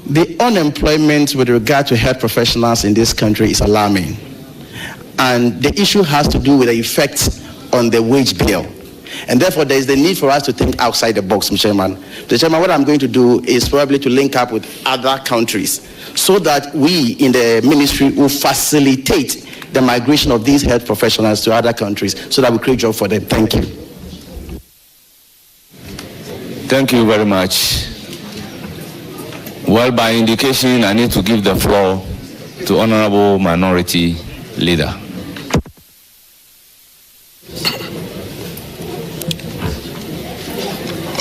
The unemployment with regard to health professionals in this country is alarming. And the issue has to do with the effects on the wage bill. And therefore, there is the need for us to think outside the box, Mr. Chairman. Mr. Chairman, what I'm going to do is probably to link up with other countries so that we in the ministry will facilitate the migration of these health professionals to other countries so that we create jobs for them. Thank you. Thank you very much. Well, by indication, I need to give the floor to Honorable Minority Leader.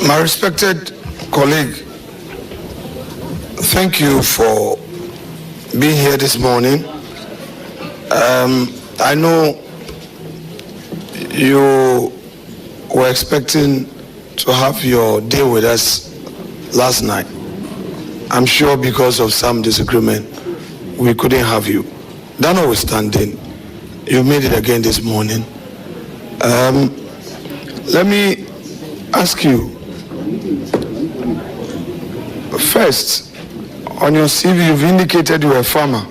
My respected colleague, thank you for being here this morning. I know you were expecting to have your day with us last night. I'm sure because of some disagreement, we couldn't have you. That notwithstanding, you made it again this morning. Let me ask you, first, on your CV, you've indicated you're a farmer.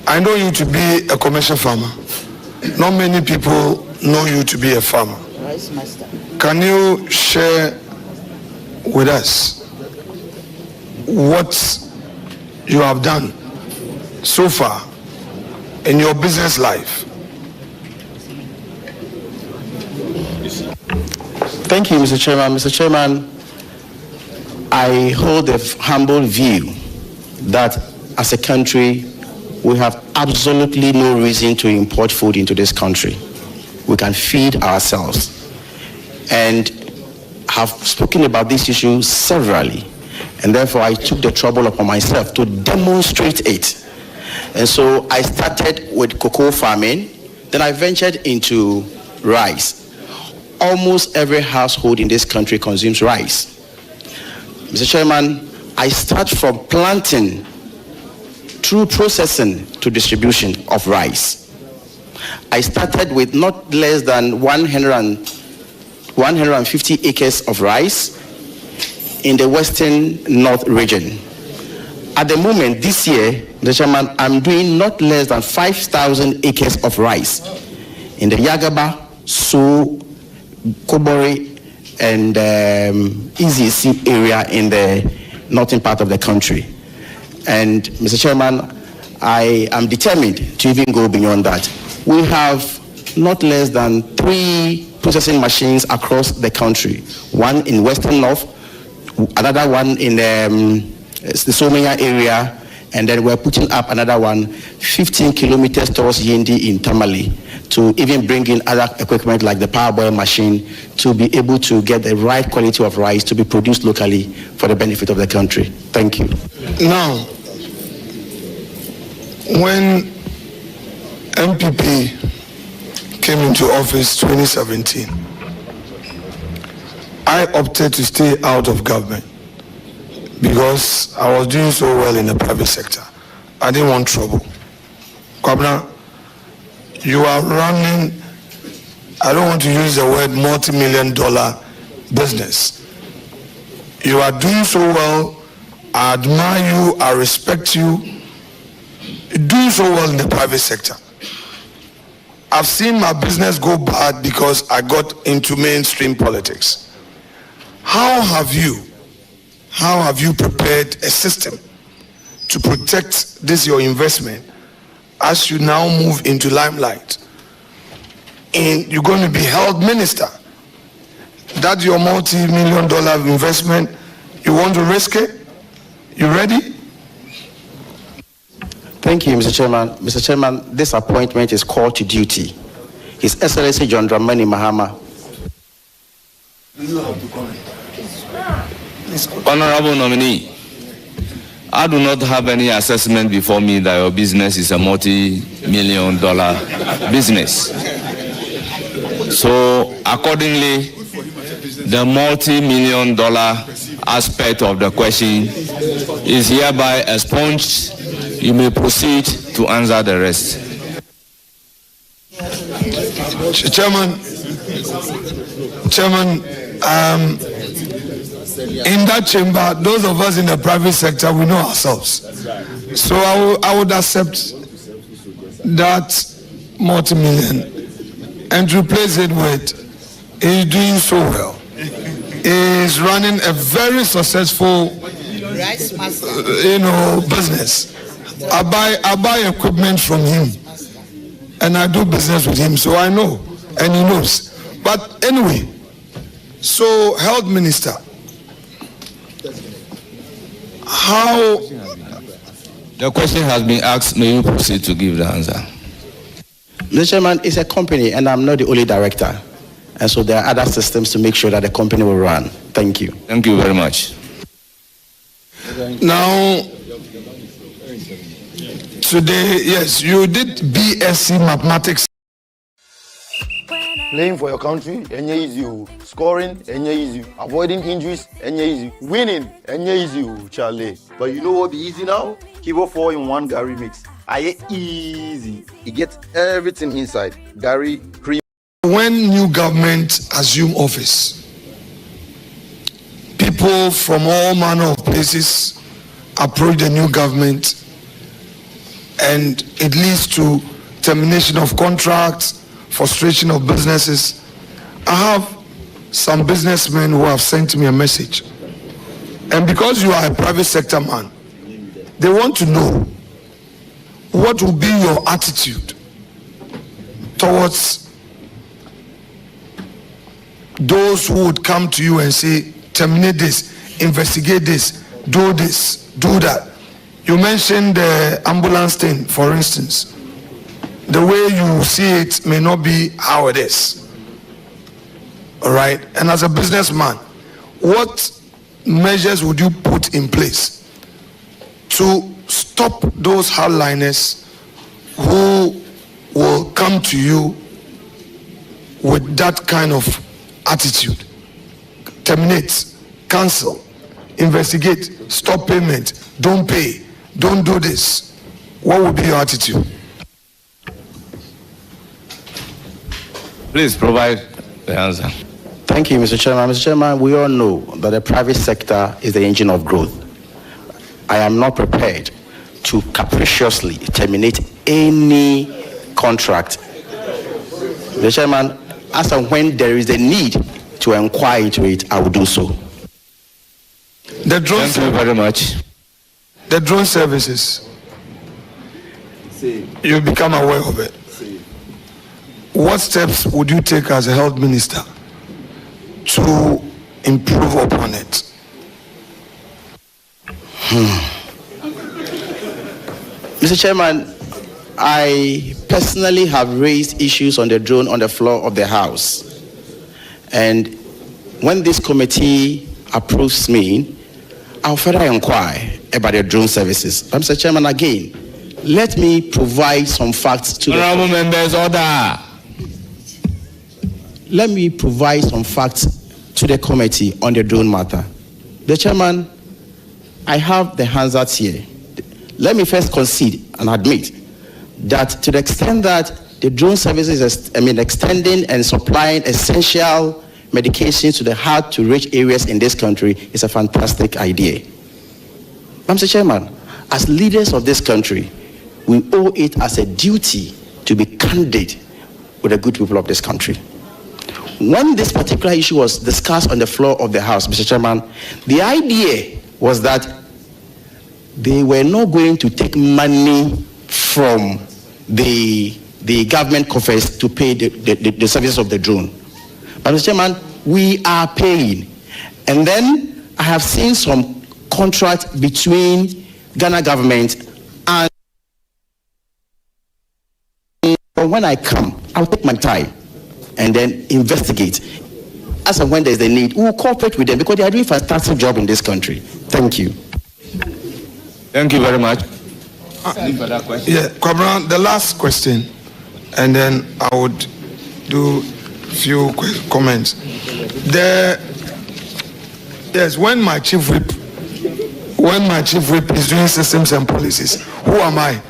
I know you to be a commercial farmer. Not many people know you to be a farmer. Can you share with us what you have done so far in your business life? Thank you, Mr. Chairman. Mr. Chairman, I hold a humble view that as a country, we have absolutely no reason to import food into this country. We can feed ourselves. And have spoken about this issue severally. And therefore, I took the trouble upon myself to demonstrate it. And so I started with cocoa farming, then I ventured into rice. Almost every household in this country consumes rice. Mr. Chairman, I start from planting through processing to distribution of rice. I started with not less than 150 acres of rice in the western north region. At the moment, this year, Mr. Chairman, I'm doing not less than 5,000 acres of rice in the Yagaba, So, Kobori, and EZC area in the northern part of the country. And Mr. Chairman, I am determined to even go beyond that. We have not less than 3 processing machines across the country. One in western north, another one in the Somia area, and then we're putting up another one 15 kilometers towards Yendi in Tamale to even bring in other equipment like the power boil machine to be able to get the right quality of rice to be produced locally for the benefit of the country. Thank you. Now, when MPP came into office 2017, I opted to stay out of government because I was doing so well in the private sector. I didn't want trouble. Kwabena, you are running, I don't want to use the word multi-million-dollar business. You are doing so well. I admire you, I respect you. You're doing so well in the private sector. I've seen my business go bad because I got into mainstream politics. How have you prepared a system to protect this your investment as you now move into limelight? And you're going to be held minister. That's your multi-million-dollar investment. You want to risk it? You ready? Thank you, Mr. Chairman. Mr. Chairman, this appointment is called to duty. His Excellency John Dramani Mahama. Honorable nominee, I do not have any assessment before me that your business is a multi-million-dollar business. So, accordingly, the multi-million-dollar aspect of the question is hereby expunged. You may proceed to answer the rest. Chairman, in that chamber, those of us in the private sector, we know ourselves. So I would accept that multi-million and replace it with, he's doing so well. He's running a very successful, business. I buy equipment from him, and I do business with him, so I know, and he knows. But anyway, so health minister, how? The question has been asked. May you proceed to give the answer? Mr. Chairman, it's a company, and I'm not the only director. And so there are other systems to make sure that the company will run. Thank you. Thank you very much. Now, today, yes, you did BSc Mathematics. Playing for your country, easy. Scoring, easy. Avoiding injuries, easy. Winning, easy, Charlie. But you know what be easy now? Kibo 4-in-1 Gary mix. Easy. It gets everything inside. Gary, cream. When new government assume office, people from all manner of places approach the new government, and it leads to termination of contracts, frustration of businesses. I have some businessmen who have sent me a message, and because you are a private sector man, they want to know what will be your attitude towards those who would come to you and say, terminate this, investigate this, do that. You mentioned the ambulance thing, for instance. The way you see it may not be how it is. All right? And as a businessman, what measures would you put in place to stop those hardliners who will come to you with that kind of attitude? Terminate, cancel, investigate, stop payment, don't pay, don't do this. What would be your attitude? Please provide the answer. Thank you, Mr. Chairman. Mr. Chairman, we all know that the private sector is the engine of growth. I am not prepared to capriciously terminate any contract. Mr. Chairman, as and when there is a need to inquire into it, I will do so. The drone Thank you very much. The drone services, you become aware of it. What steps would you take as a health minister to improve upon it? Mr. Chairman, I personally have raised issues on the drone on the floor of the House. And when this committee approves me, I'll further inquire about the drone services. But Mr. Chairman, again, let me provide some facts to Honorable members, order. Let me provide some facts to the committee on the drone matter. The Chairman, I have the Hansards here. Let me first concede and admit that to the extent that the drone services is, extending and supplying essential medications to the hard-to-reach areas in this country is a fantastic idea. Mr. Chairman, as leaders of this country, we owe it as a duty to be candid with the good people of this country. When this particular issue was discussed on the floor of the House, Mr. Chairman, the idea was that they were not going to take money from the government coffers to pay the services of the drone. But Mr. Chairman, we are paying. And then I have seen some contract between Ghana government and when I come, I'll take my time and then investigate. As and when there's a need, we'll cooperate with them because they are doing a fantastic job in this country. Thank you. Thank you very much. Kwabena, the last question, and then I would do a few quick comments. Yes, when my chief whip is doing systems and policies, who am I?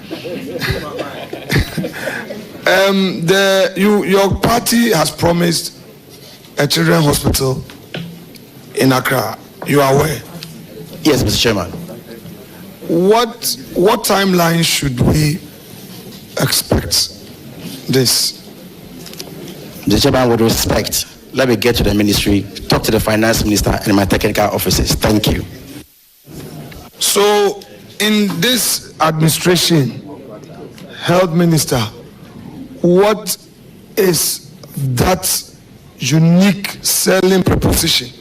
Your party has promised a children's hospital in Accra. You are aware? Yes, Mr. Chairman. What timeline should we expect this? Mr. Chairman, with respect, let me get to the ministry, talk to the finance minister and my technical officers. Thank you. So, in this administration, health minister, what is that unique selling proposition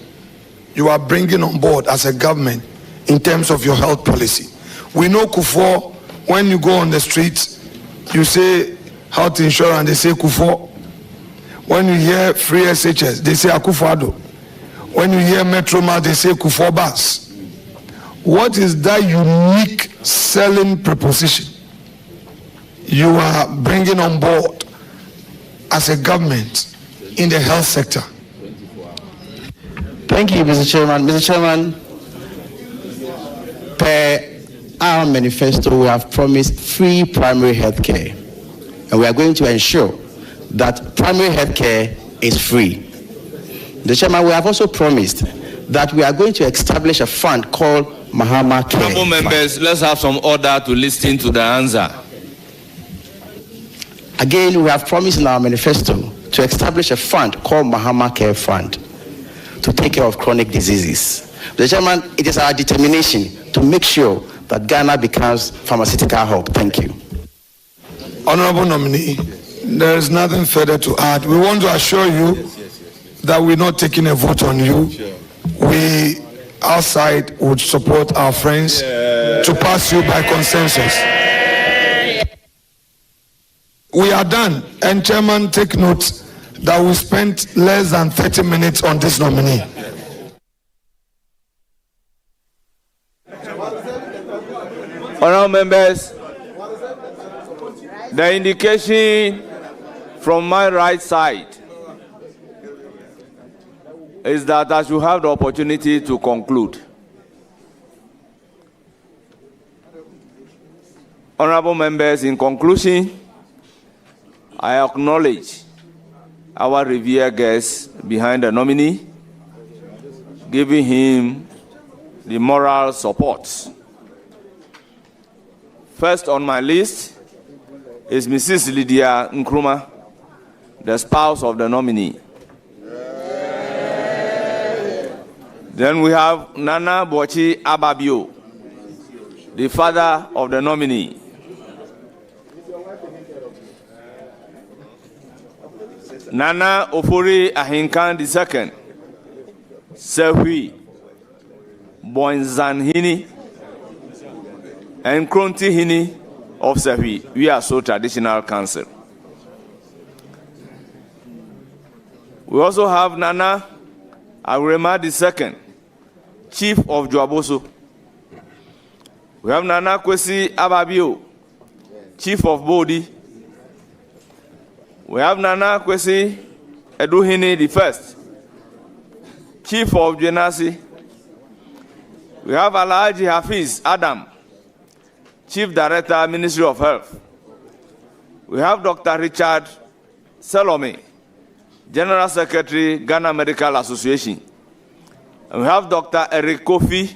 you are bringing on board as a government in terms of your health policy? We know Kufuor, when you go on the streets, you say health insurance, they say Kufuor. When you hear free SHS, they say Akufo-Addo. When you hear Metroma, they say Kufuor Bus. What is that unique selling proposition you are bringing on board as a government in the health sector? Thank you, Mr. Chairman. Mr. Chairman, per our manifesto, we have promised free primary health care, and we are going to ensure that primary health care is free. Mr. Chairman, we have also promised that we are going to establish a fund called Mahama Care. Honorable members, let's have some order to listen to the answer. Again, we have promised in our manifesto to establish a fund called Mahama Care Fund to take care of chronic diseases. Mr. Chairman, it is our determination to make sure that Ghana becomes pharmaceutical hub. Thank you. Honorable nominee, there is nothing further to add. We want to assure you that we're not taking a vote on you. We, outside, would support our friends to pass you by consensus. We are done. And Chairman, take note that we spent less than 30 minutes on this nominee. Honourable members, the indication from my right side is that I should have the opportunity to conclude. Honourable members, in conclusion, I acknowledge our revered guest behind the nominee, giving him the moral support. First on my list is Mrs. Lydia Nkrumah, the spouse of the nominee. Then we have Nana Bochi Ababio, the father of the nominee. Nana Ofori Ahinkan II, Sehui, Boinzanhini, and Kronti Hini of Sehui. We are so traditional council. We also have Nana Agrema II, Chief of Joaboso. We have Nana Kwesi Ababio, Chief of Bodi. We have Nana Kwesi Eduhini I, Chief of Jenasi. We have Alhaji Hafiz Adam, Chief Director, Ministry of Health. We have Dr. Richard Salome, General Secretary, Ghana Medical Association. And we have Dr. Eric Kofi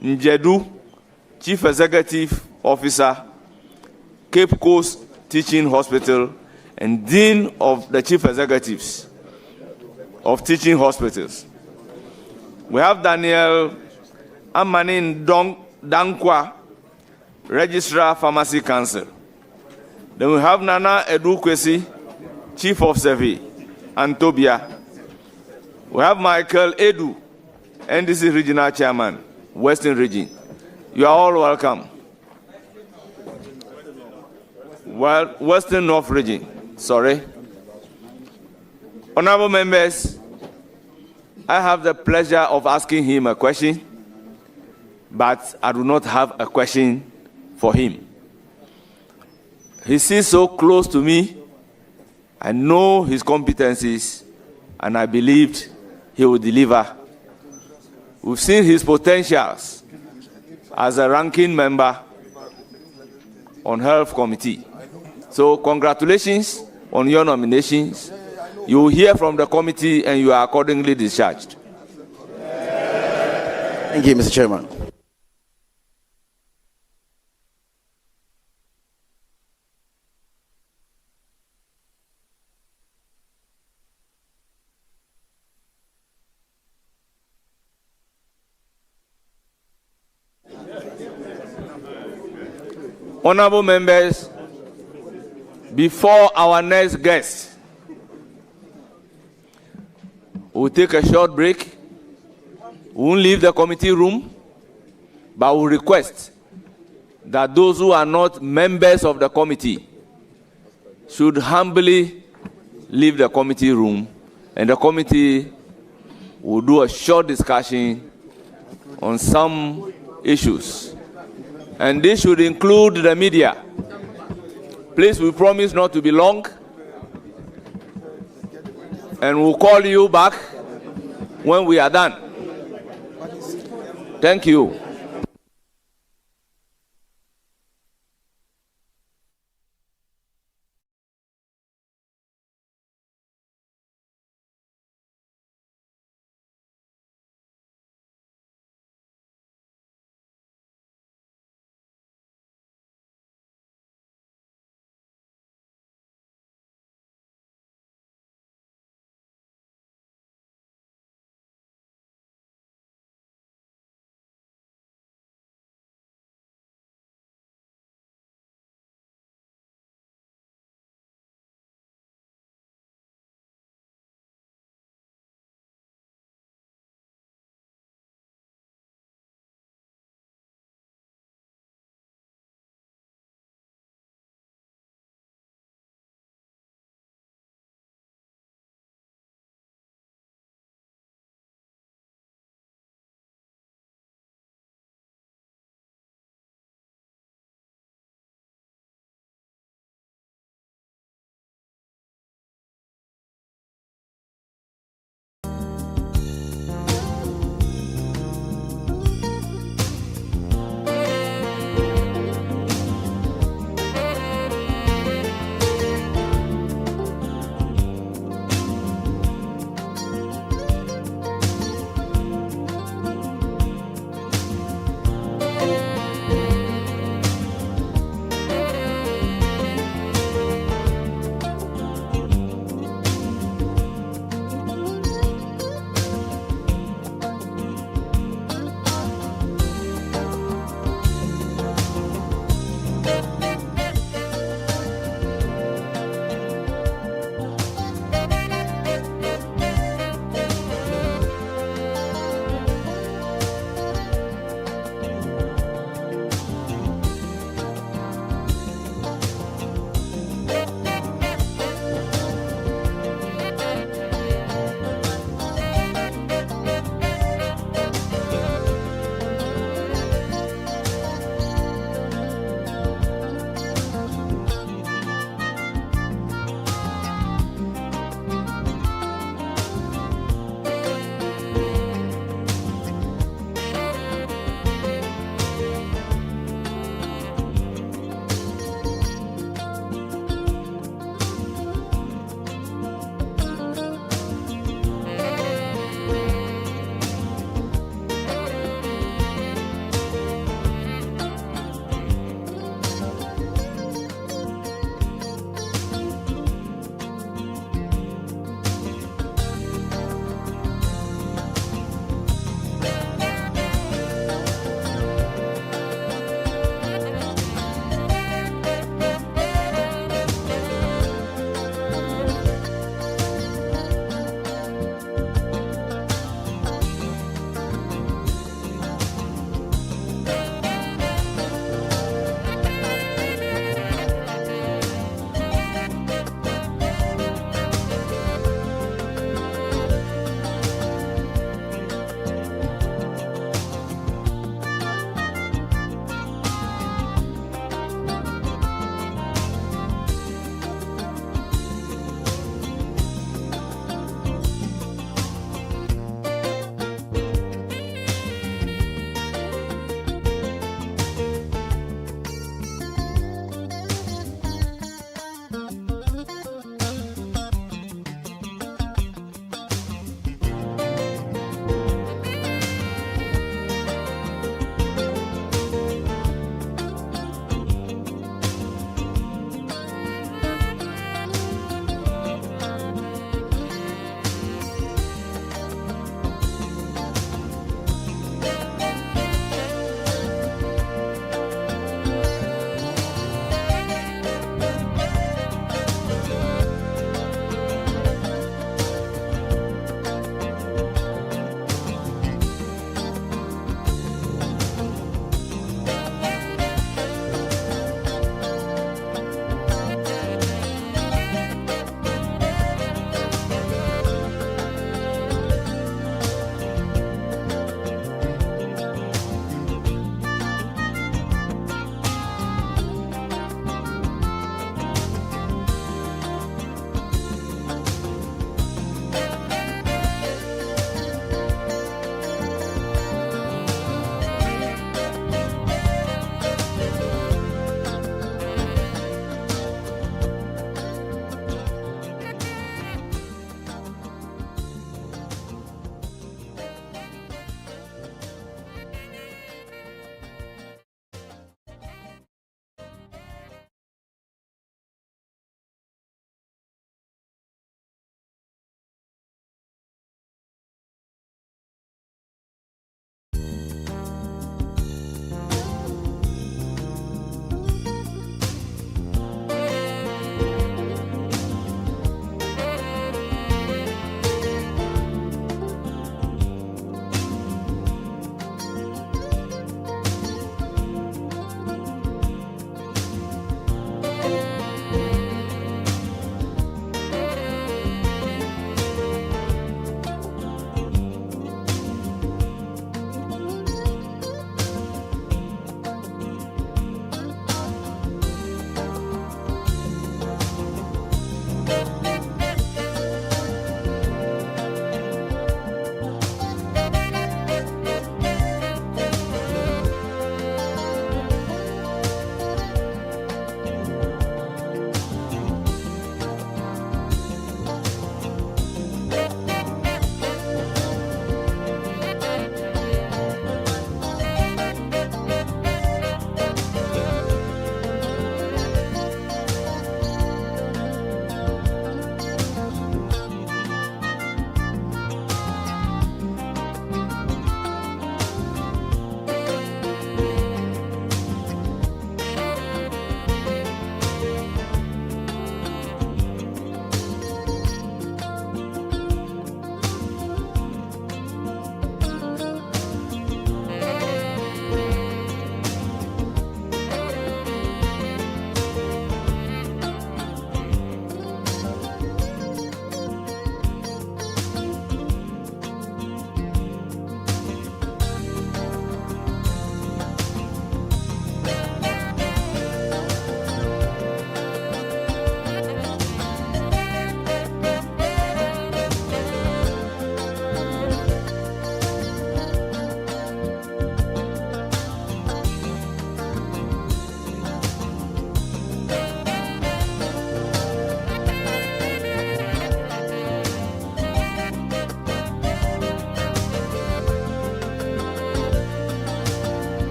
Njedu, Chief Executive Officer, Cape Coast Teaching Hospital, and Dean of the Chief Executives of Teaching Hospitals. We have Daniel Amanin Dankwa, Registrar Pharmacy Council. Then we have Nana Edu Kwesi, Chief of Survey, Antobia. We have Michael Edu, NDC Regional Chairman, Western Region. You are all welcome. Well, Western North Region. Sorry. Honorable members, I have the pleasure of asking him a question, but I do not have a question for him. He sits so close to me. I know his competencies, and I believed he would deliver. We've seen his potentials as a ranking member on Health Committee. So congratulations on your nominations. You will hear from the committee and you are accordingly discharged. Thank you, Mr. Chairman. Honorable members, before our next guest, we'll take a short break. We won't leave the committee room, but we'll request that those who are not members of the committee should humbly leave the committee room, and the committee will do a short discussion on some issues. And this should include the media. Please, we promise not to be long. And we'll call you back when we are done. Thank you.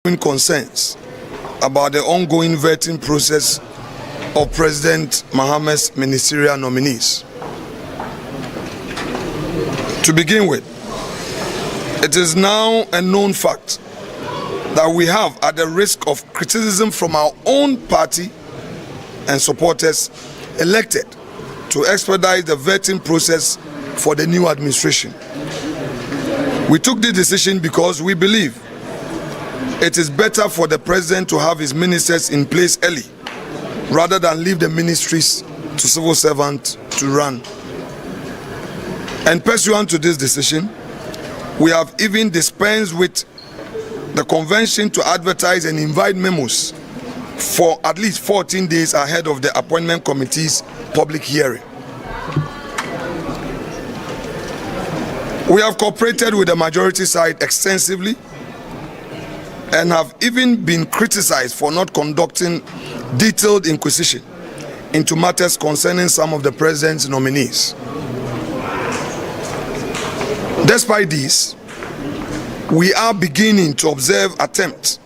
concerns about the ongoing vetting process of President Mohammed's ministerial nominees. To begin with, it is now a known fact that we have, at the risk of criticism from our own party and supporters, elected to expedite the vetting process for the new administration. We took this decision because we believe it is better for the president to have his ministers in place early rather than leave the ministries to civil servants to run. And pursuant to this decision, we have even dispensed with the convention to advertise and invite memos for at least 14 days ahead of the appointment committee's public hearing. We have cooperated with the majority side extensively and have even been criticized for not conducting detailed inquisition into matters concerning some of the president's nominees. Despite this, we are beginning to observe attempts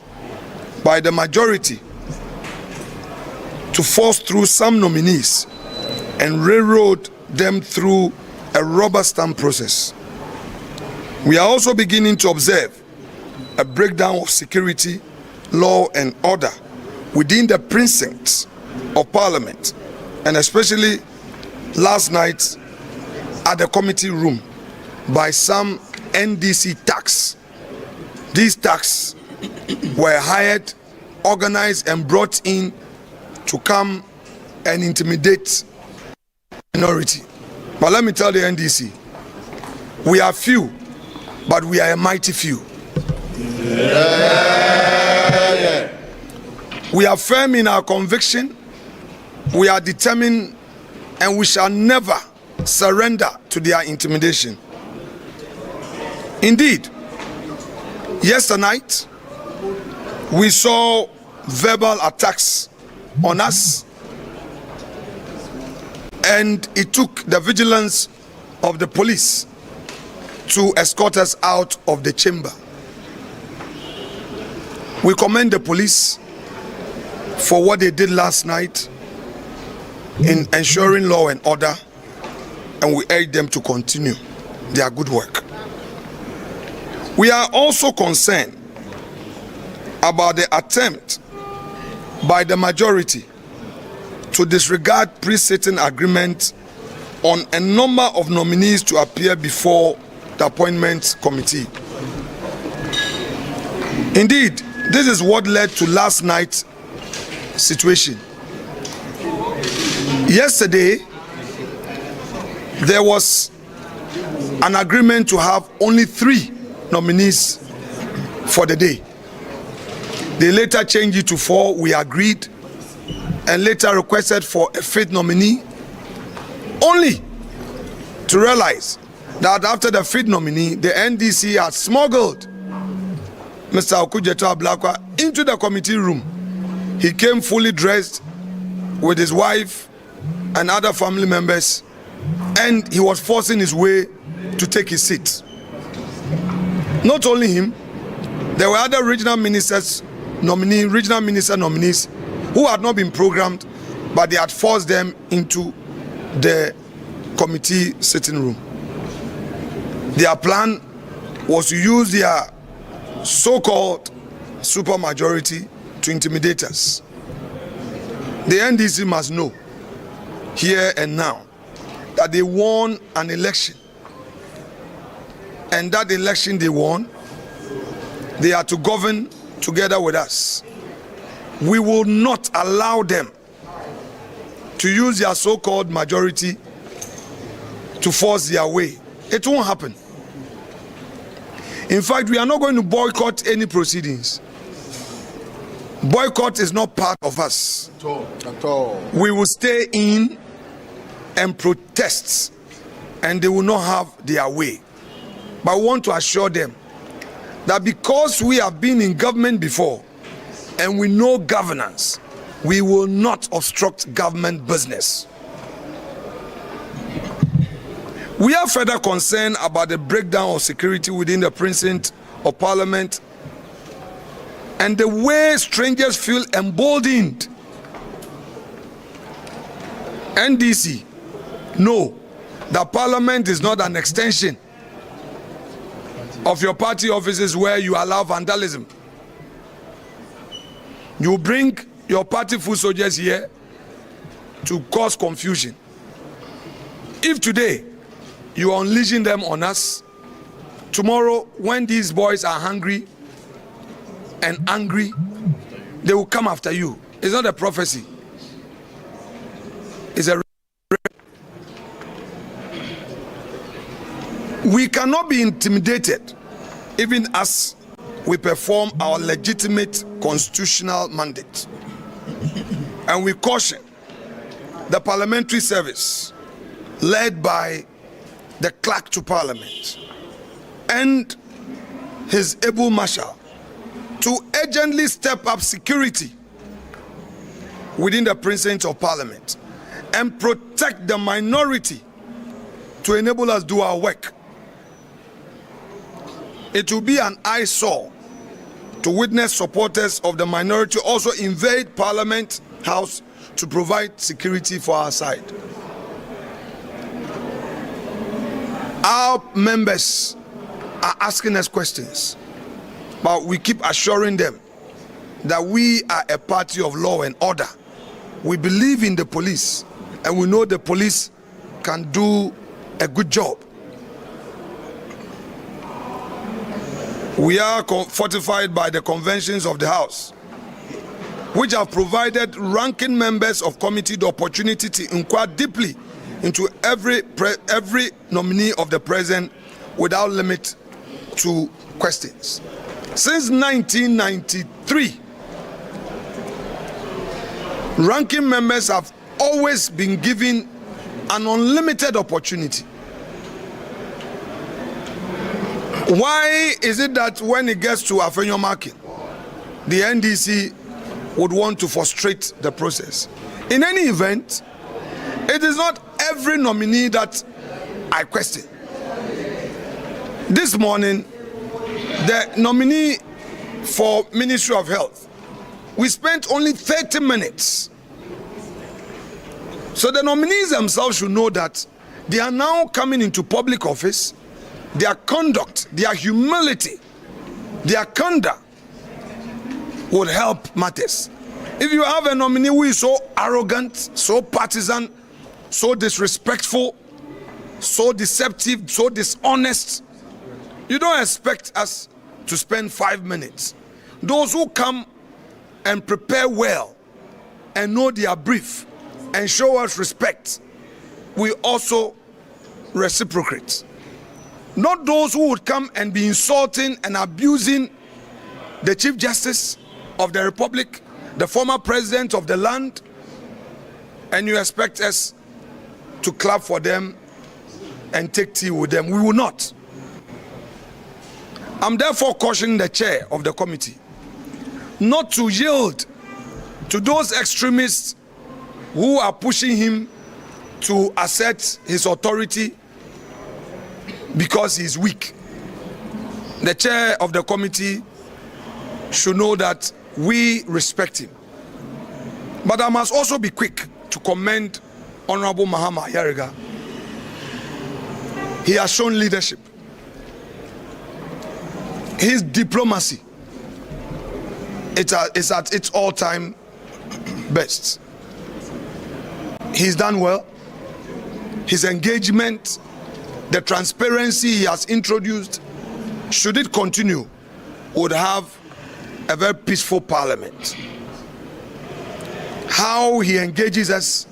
by the majority to force through some nominees and railroad them through a rubber stamp process. We are also beginning to observe a breakdown of security, law and order within the precincts of Parliament, and especially last night at the committee room by some NDC tax. These tax were hired, organized and brought in to come and intimidate minority. But let me tell the NDC, we are few, but we are a mighty few. Yeah. We are firm in our conviction, we are determined, and we shall never surrender to their intimidation. Indeed, yesterday night, we saw verbal attacks on us, and it took the vigilance of the police to escort us out of the chamber. We commend the police for what they did last night in ensuring law and order, and we urge them to continue their good work. We are also concerned about the attempt by the majority to disregard pre-sitting agreement on a number of nominees to appear before the appointment committee. Indeed, this is what led to last night's situation. Yesterday, there was an agreement to have only 3 nominees for the day. They later changed it to 4. We agreed, and later requested for a 5th nominee, only to realize that after the 5th nominee, the NDC had smuggled Mr. Okudzeto Ablakwa into the committee room. He came fully dressed with his wife and other family members, and he was forcing his way to take his seat. Not only him, there were other regional minister nominees who had not been programmed, but they had forced them into the committee sitting room. Their plan was to use their so-called supermajority to intimidate us. The NDC must know, here and now, that they won an election, and that election they won, they are to govern together with us. We will not allow them to use their so-called majority to force their way. It won't happen. In fact, we are not going to boycott any proceedings. Boycott is not part of us. At all. We will stay in and protest, and they will not have their way. But I want to assure them that because we have been in government before and we know governance, we will not obstruct government business. We are further concerned about the breakdown of security within the precinct of Parliament and the way strangers feel emboldened. NDC, know that Parliament is not an extension of your party offices where you allow vandalism. You bring your party foot soldiers here to cause confusion. If today you are unleashing them on us, tomorrow when these boys are hungry and angry, they will come after you. It's not a prophecy. It's a... We cannot be intimidated even as we perform our legitimate constitutional mandate. And we caution the parliamentary service led by the clerk to parliament and his able marshal to urgently step up security within the precincts of parliament and protect the minority to enable us do our work. It will be an eyesore to witness supporters of the minority also invade Parliament House to provide security for our side. Our members are asking us questions, but we keep assuring them that we are a party of law and order. We believe in the police, and we know the police can do a good job. We are fortified by the conventions of the House, which have provided ranking members of committee the opportunity to inquire deeply into every nominee of the president without limit to questions. Since 1993, ranking members have always been given an unlimited opportunity. Why is it that when it gets to Afenyo marking, the NDC would want to frustrate the process? In any event, it is not every nominee that I question. This morning, the nominee for Ministry of Health, we spent only 30 minutes. So the nominees themselves should know that they are now coming into public office. Their conduct, their humility, their conduct would help matters. If you have a nominee who is so arrogant, so partisan, so disrespectful, so deceptive, so dishonest, you don't expect us to spend 5 minutes. Those who come and prepare well and know their brief and show us respect, we also reciprocate. Not those who would come and be insulting and abusing the Chief Justice of the Republic, the former president of the land, and you expect us to clap for them and take tea with them. We will not. I'm therefore cautioning the chair of the committee not to yield to those extremists who are pushing him to assert his authority because he is weak. The chair of the committee should know that we respect him. But I must also be quick to commend Honorable Mahama Yarega. He has shown leadership. His diplomacy is at its all-time best. He's done well. His engagement, the transparency he has introduced, should it continue, would have a very peaceful parliament. How he engages us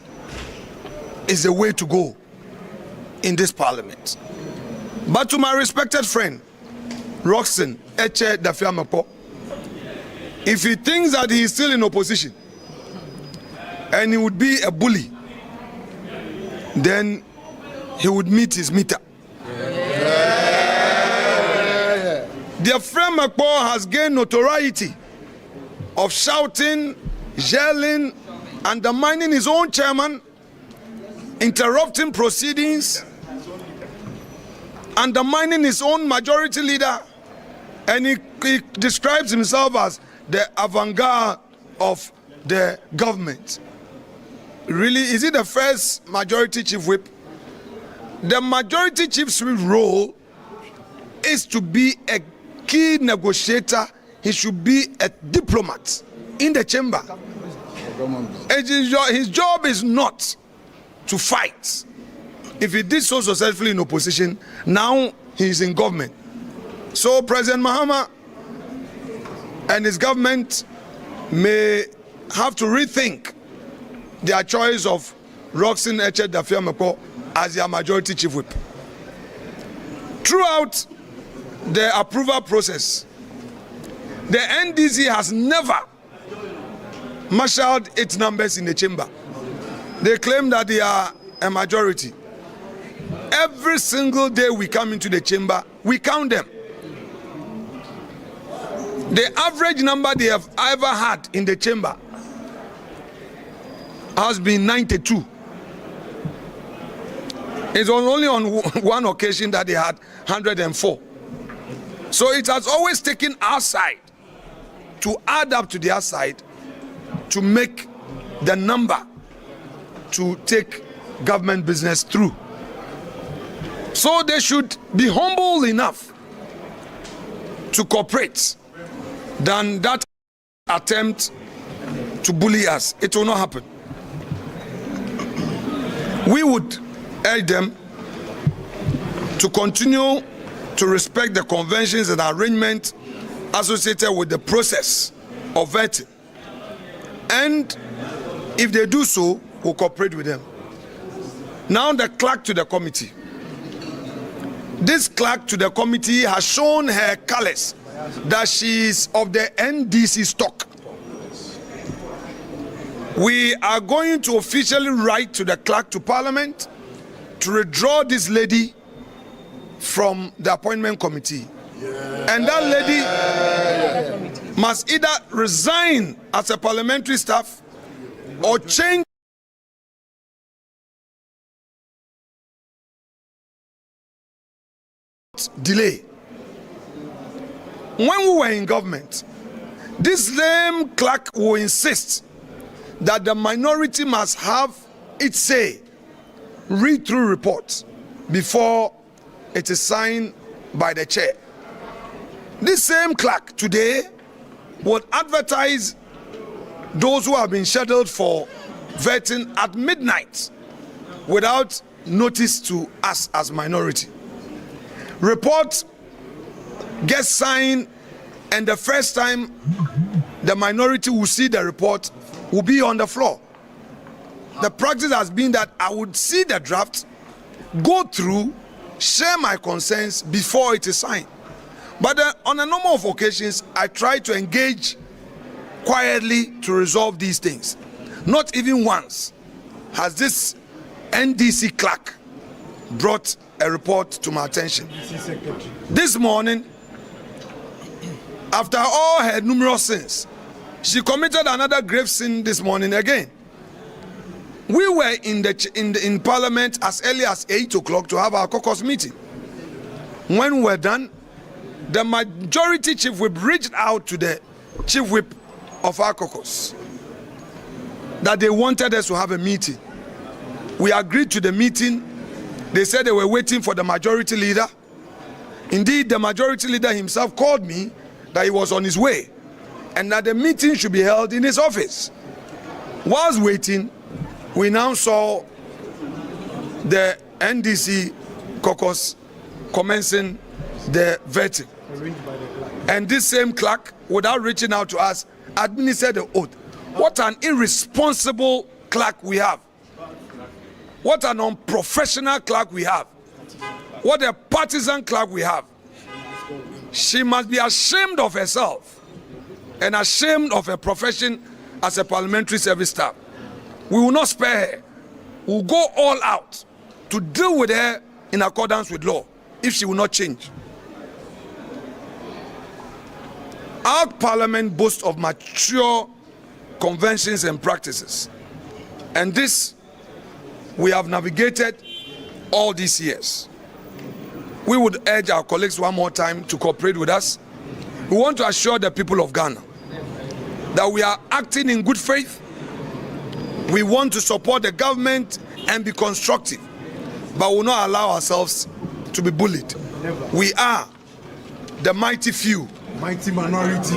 is the way to go in this parliament. But to my respected friend, Roxanne Eche Dafiamapo, if he thinks that he is still in opposition and he would be a bully, then he would meet his Mintah. Their friend Makpo has gained notoriety of shouting, yelling, undermining his own chairman, interrupting proceedings, undermining his own majority leader, and he describes himself as the avant-garde of the government. Really, is it the first majority chief whip? The majority chief whip role is to be a key negotiator. He should be a diplomat in the chamber. His job is not to fight. If he did so successfully in opposition, now he is in government. So President Mahama and his government may have to rethink their choice of Roxin Eche Dafiameko as their majority chief whip. Throughout the approval process, the NDC has never marshaled its numbers in the chamber. They claim that they are a majority. Every single day we come into the chamber, we count them. The average number they have ever had in the chamber has been 92. It was only on one occasion that they had 104. So it has always taken our side to add up to their side to make the number to take government business through. So they should be humble enough to cooperate than that attempt to bully us. It will not happen. We would urge them to continue to respect the conventions and arrangements associated with the process of vetting. And if they do so, we'll cooperate with them. Now the clerk to the committee. This clerk to the committee has shown her colors that she is of the NDC stock. We are going to officially write to the clerk to Parliament to withdraw this lady from the appointment committee. And that lady must either resign as a parliamentary staff or change delay. When we were in government, this same clerk will insist that the minority must have its say, read through reports before it is signed by the chair. This same clerk today will advertise those who have been scheduled for vetting at midnight without notice to us as minority. Report gets signed, and the first time the minority will see the report will be on the floor. The practice has been that I would see the draft, go through, share my concerns before it is signed. But on a number of occasions, I try to engage quietly to resolve these things. Not even once has this NDC clerk brought a report to my attention. This morning, after all her numerous sins, she committed another grave sin this morning again. We were in Parliament as early as 8 o'clock to have our caucus meeting. When we were done, the majority chief whip reached out to the chief whip of our caucus that they wanted us to have a meeting. We agreed to the meeting. They said they were waiting for the majority leader. Indeed, the majority leader himself called me that he was on his way and that the meeting should be held in his office. Whilst waiting, we now saw the NDC caucus commencing the vetting. And this same clerk, without reaching out to us, administered the oath. What an irresponsible clerk we have. What an unprofessional clerk we have. What a partisan clerk we have. She must be ashamed of herself and ashamed of her profession as a parliamentary service staff. We will not spare her. We will go all out to deal with her in accordance with law if she will not change. Our parliament boasts of mature conventions and practices, and this we have navigated all these years. We would urge our colleagues one more time to cooperate with us. We want to assure the people of Ghana that we are acting in good faith. We want to support the government and be constructive, but will not allow ourselves to be bullied. We are the mighty few. Mighty minority.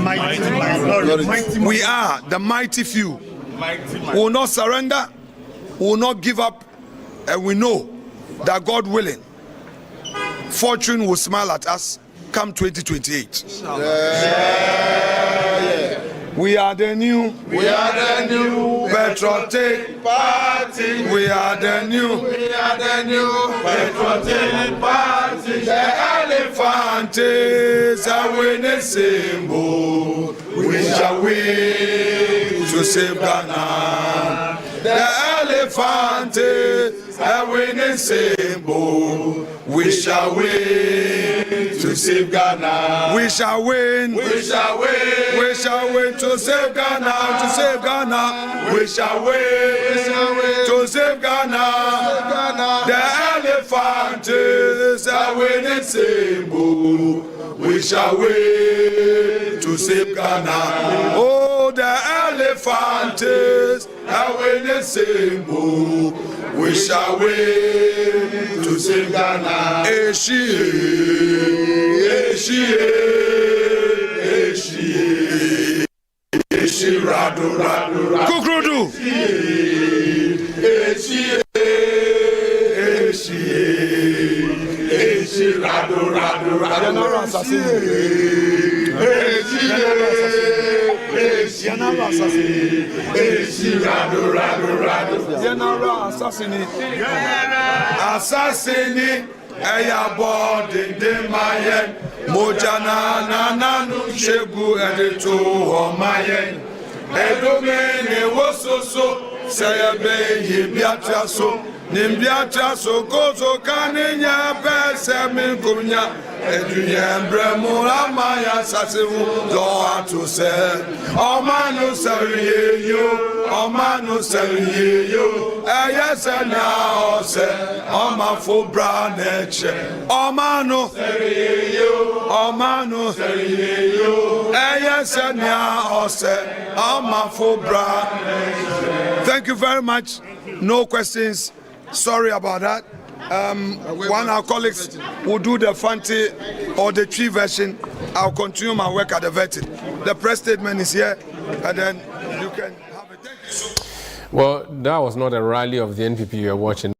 We are the mighty few. We will not surrender, we will not give up, and we know that God willing, fortune will smile at us come 2028. We are the new patriotic party. We are the new patriotic party. The elephant is a winning symbol. We shall win to save Ghana. The elephant is a winning symbol. We shall win to save Ghana. We shall win. We shall win. We shall win to save Ghana. To save Ghana. We shall win. To save Ghana. The elephant is a winning symbol. We shall win to save Ghana. Oh, the elephant is a winning symbol. We shall win to save Ghana. Eshi, radu, Kukrudu. Eshi, radu. General Assassini, Eya body de mayen, Mojana nanu shegu editu o mayen. Edomene wososo, sayebe yibiatraso, nimbiatraso kozo kaninya pesemin kumnya. Maya Sasivu, do se, Omanu Sariyo, Ayasana Ose, Omafu Braneche, Omanu Sariyo, Ayasana Ose, Omafu Braneche. Thank you very much. No questions. Sorry about that. One of our colleagues will do the Fanti or the tree version. I'll continue my work at the vetting. The press statement is here, and then you can have it. Thank you so much. Well, that was not a rally of the NPP you are watching.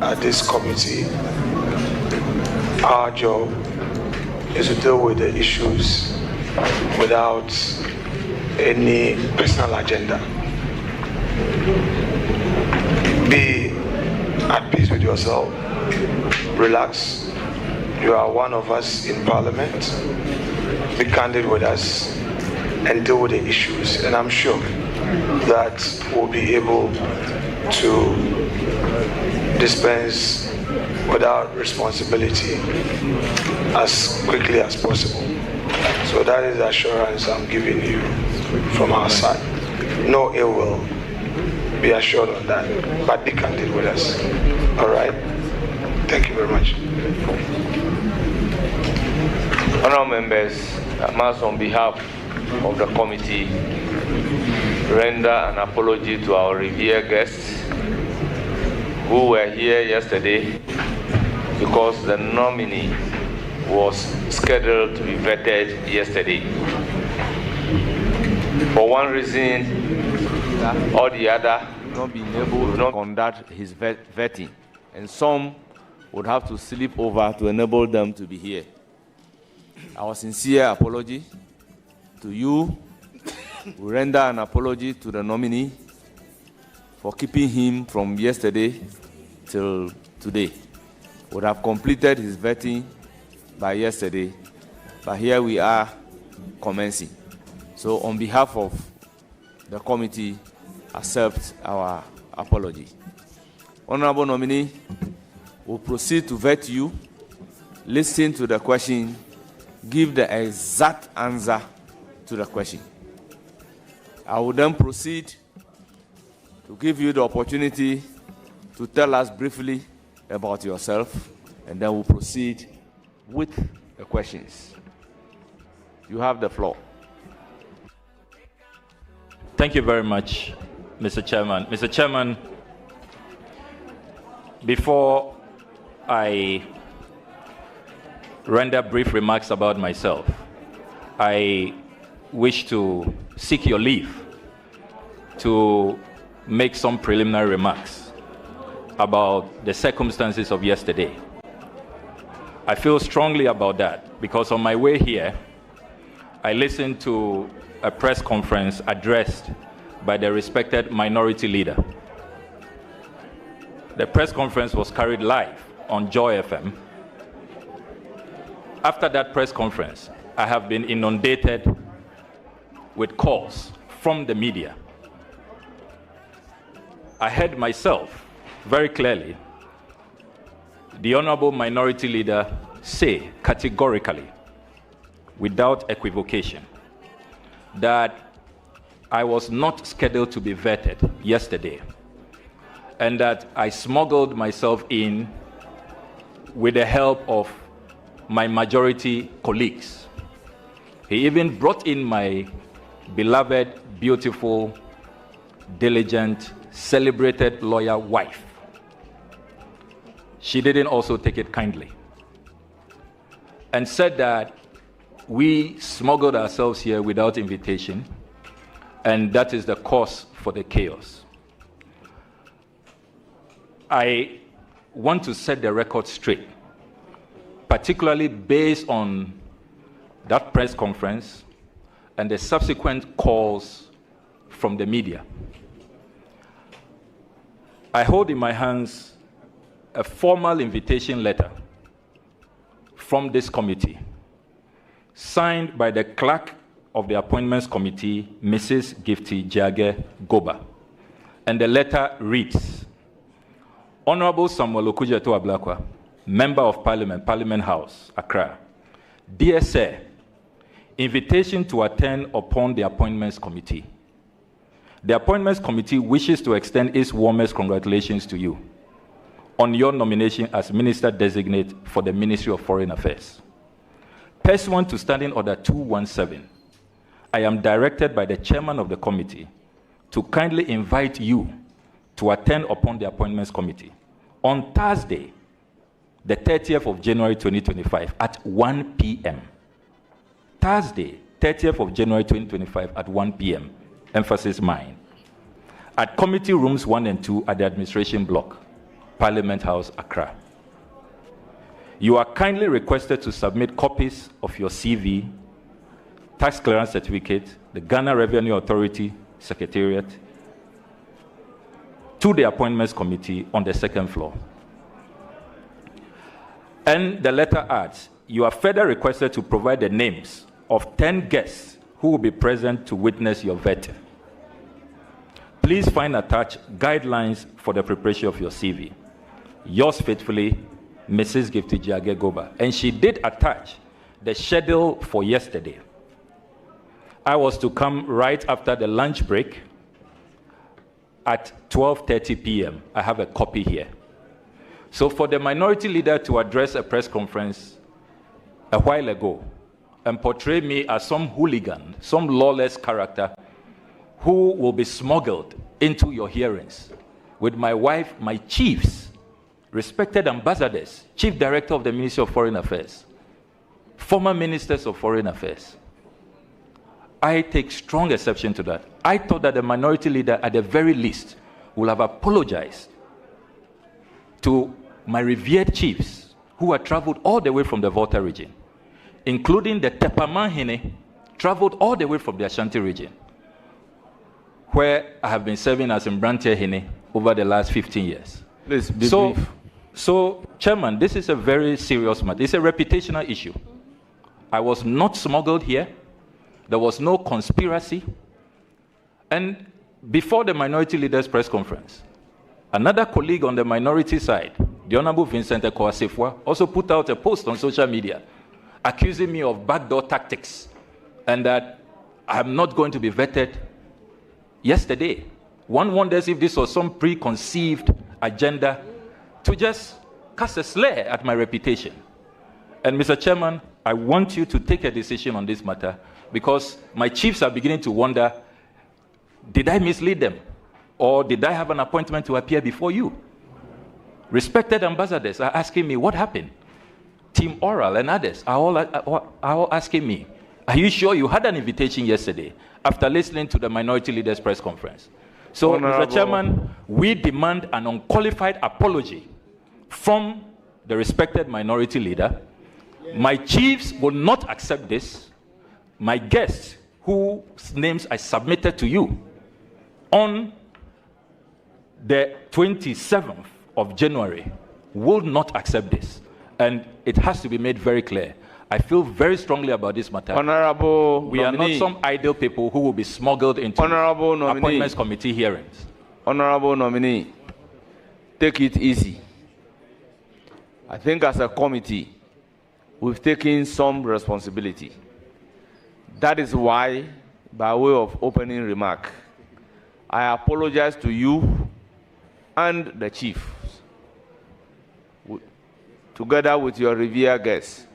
at this committee, our job is to deal with the issues without any personal agenda. Be at peace with yourself, relax. You are one of us in Parliament. Be candid with us and deal with the issues. And I'm sure that we'll be able to dispense without responsibility as quickly as possible. So that is the assurance I'm giving you from our side. No ill will, be assured on that, but be candid with us. All right? Thank you very much. Honourable members, I must, on behalf of the committee, render an apology to our revered guests who were here yesterday because the nominee was scheduled to be vetted yesterday. For one reason or the other, not being able to conduct his vetting, and some would have to sleep over to enable them to be here. Our sincere apology to you. We render an apology to the nominee for keeping him from yesterday till today. Would have completed his vetting by yesterday, but here we are commencing. So on behalf of the committee, accept our apology. Honorable nominee, we'll proceed to vet you, listen to the question, give the exact answer to the question. I will then proceed to give you the opportunity to tell us briefly about yourself, and then we'll proceed with the questions. You have the floor. Thank you very much, Mr. Chairman. Mr. Chairman, before I render brief remarks about myself, I wish to seek your leave to make some preliminary remarks about the circumstances of yesterday. I feel strongly about that because on my way here, I listened to a press conference addressed by the respected minority leader. The press conference was carried live on Joy FM. After that press conference, I have been inundated with calls from the media. I heard myself very clearly the Honorable Minority Leader say categorically, without equivocation, that I was not scheduled to be vetted yesterday, and that I smuggled myself in with the help of my majority colleagues. He even brought in my beloved, beautiful, diligent, celebrated lawyer wife. She didn't also take it kindly and said that we smuggled ourselves here without invitation, and that is the cause for the chaos. I want to set the record straight, particularly based on that press conference and the subsequent calls from the media. I hold in my hands a formal invitation letter from this committee, signed by the clerk of the Appointments Committee, Mrs. Gifty Jage Goba. And the letter reads, Honorable Samuel Okudzeto Ablakwa, Member of Parliament, Parliament House, Accra. Dear Sir, invitation to attend upon the Appointments Committee. The Appointments Committee wishes to extend its warmest congratulations to you on your nomination as Minister-Designate for the Ministry of Foreign Affairs. Pursuant to Standing Order 217, I am directed by the Chairman of the Committee to kindly invite you to attend upon the Appointments Committee on Thursday, the 30th of January 2025 at 1 p.m. Thursday, 30th of January 2025 at 1 p.m. Emphasis mine. At Committee Rooms 1 and 2 at the Administration Block. Parliament House, Accra. You are kindly requested to submit copies of your CV, tax clearance certificate, the Ghana Revenue Authority Secretariat, to the Appointments Committee on the second floor. And the letter adds, you are further requested to provide the names of 10 guests who will be present to witness your vetting. Please find attached guidelines for the preparation of your CV. Yours faithfully, Mrs. Giftijage Goba. And she did attach the schedule for yesterday. I was to come right after the lunch break at 12:30 p.m. I have a copy here. So for the minority leader to address a press conference a while ago and portray me as some hooligan, some lawless character who will be smuggled into your hearings with my wife, my chiefs, respected ambassadors, Chief Director of the Ministry of Foreign Affairs, former ministers of Foreign Affairs. I take strong exception to that. I thought that the minority leader, at the very least, will have apologized to my revered chiefs who had traveled all the way from the Volta region, including the Tepaman traveled all the way from the Ashanti region, where I have been serving as Mbrantia Hene over the last 15 years. Please, be brief. So, Chairman, this is a very serious matter. It's a reputational issue. I was not smuggled here. There was no conspiracy. And before the minority leaders press conference, another colleague on the minority side, the Honorable Vincent Ekoasefwa, also put out a post on social media accusing me of backdoor tactics and that I'm not going to be vetted yesterday. One wonders if this was some preconceived agenda to just cast a slur at my reputation. And Mr. Chairman, I want you to take a decision on this matter because my chiefs are beginning to wonder, did I mislead them? Or did I have an appointment to appear before you? Respected ambassadors are asking me, what happened? Team Oral and others are all asking me, are you sure you had an invitation yesterday after listening to the minority leaders press conference? So, Honorable Mr. Chairman, we demand an unqualified apology from the respected minority leader. My chiefs will not accept this. My guests, whose names I submitted to you on the 27th of January, will not accept this. And it has to be made very clear. I feel very strongly about this matter. Honorable We nominee. Are not some idle people who will be smuggled into Appointments Committee hearings. Honorable nominee, take it easy. I think as a committee, we've taken some responsibility. That is why, by way of opening remark, I apologize to you and the chief, together with your revered guests.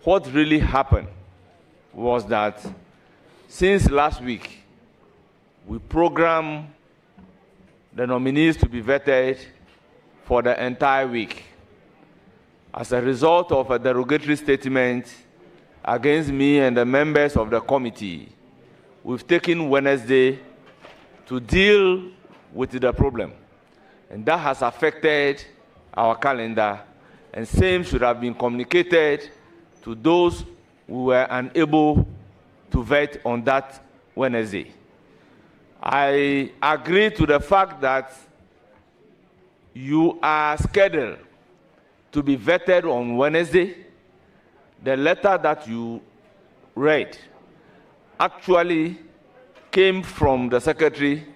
What really happened was that since last week, we programmed the nominees to be vetted for the entire week. As a result of a derogatory statement against me and the members of the committee, we've taken Wednesday to deal with the problem. And that has affected our calendar, and same should have been communicated to those who were unable to vet on that Wednesday. I agree to the fact that you are scheduled to be vetted on Wednesday. The letter that you read actually came from the Secretary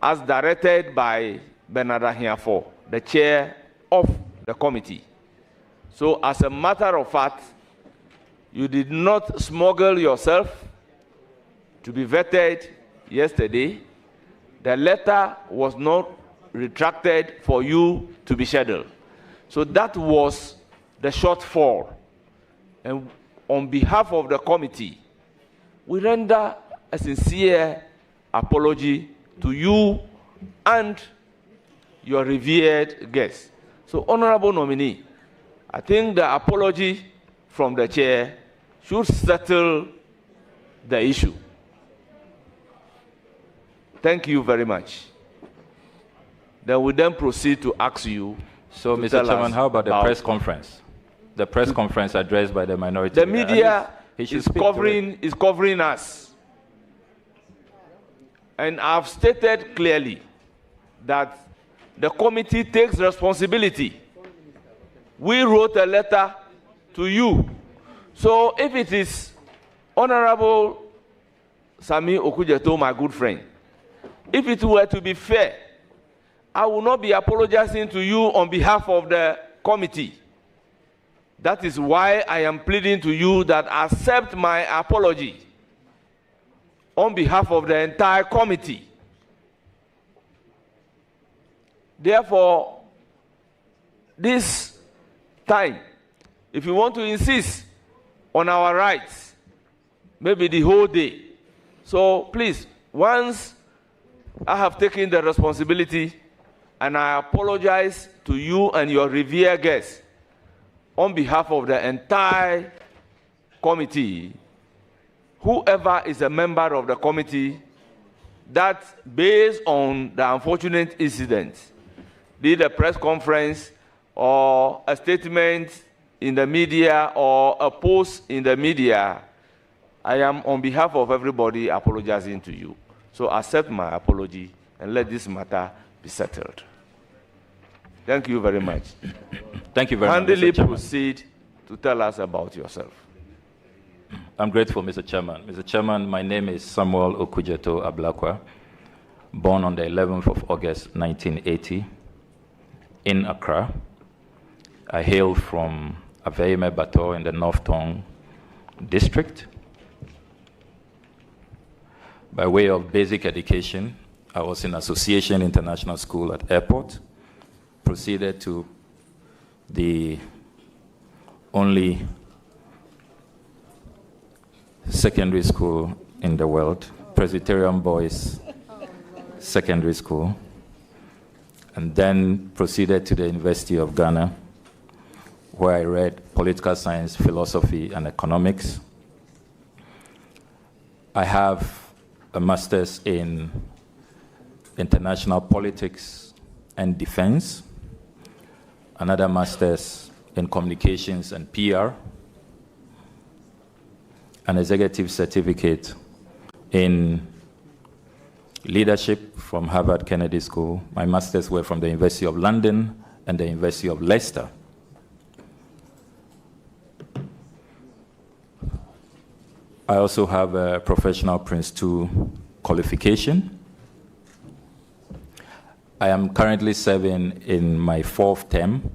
as directed by Bernard Ahiafo, the chair of the committee. So as a matter of fact, you did not smuggle yourself to be vetted yesterday. The letter was not retracted for you to be scheduled. So that was the shortfall. And on behalf of the committee, we render a sincere apology to you and your revered guests. So, Honorable nominee, I think the apology from the chair should settle the issue. Thank you very much. then we then proceed to ask you. So, Mr. Chairman, how about the press conference? The press conference addressed by the minority. The media is covering us. And I've stated clearly that the committee takes responsibility. We wrote a letter to you. So if it is Honorable Sami Okudzeto, my good friend, if it were to be fair, I will not be apologizing to you on behalf of the committee. That is why I am pleading to you that accept my apology on behalf of the entire committee. Therefore, this time, if you want to insist on our rights, maybe the whole day. So please, once I have taken the responsibility, and I apologize to you and your revered guests on behalf of the entire committee, whoever is a member of the committee, that based on the unfortunate incident, be it a press conference or a statement in the media or a post in the media, I am on behalf of everybody apologizing to you. So accept my apology and let this matter be settled. Thank you very much. Thank you very much. Handily proceed to tell us about yourself. I'm grateful, Mr. Chairman. Mr. Chairman, my name is Samuel Okudzeto Ablakwa, born on the 11th of August, 1980, in Accra. I hail from Aveime Bato in the North Tongue district. By way of basic education, I was in Association International School at Airport, proceeded to the only secondary school in the world, Presbyterian Boys Secondary School, and then proceeded to the University of Ghana, where I read political science, philosophy, and economics. I have a master's in international politics and defense, another master's in communications and PR, an executive certificate in leadership from Harvard Kennedy School. My masters were from the University of London and the University of Leicester. I also have a professional Prince 2 qualification. I am currently serving in my 4th term,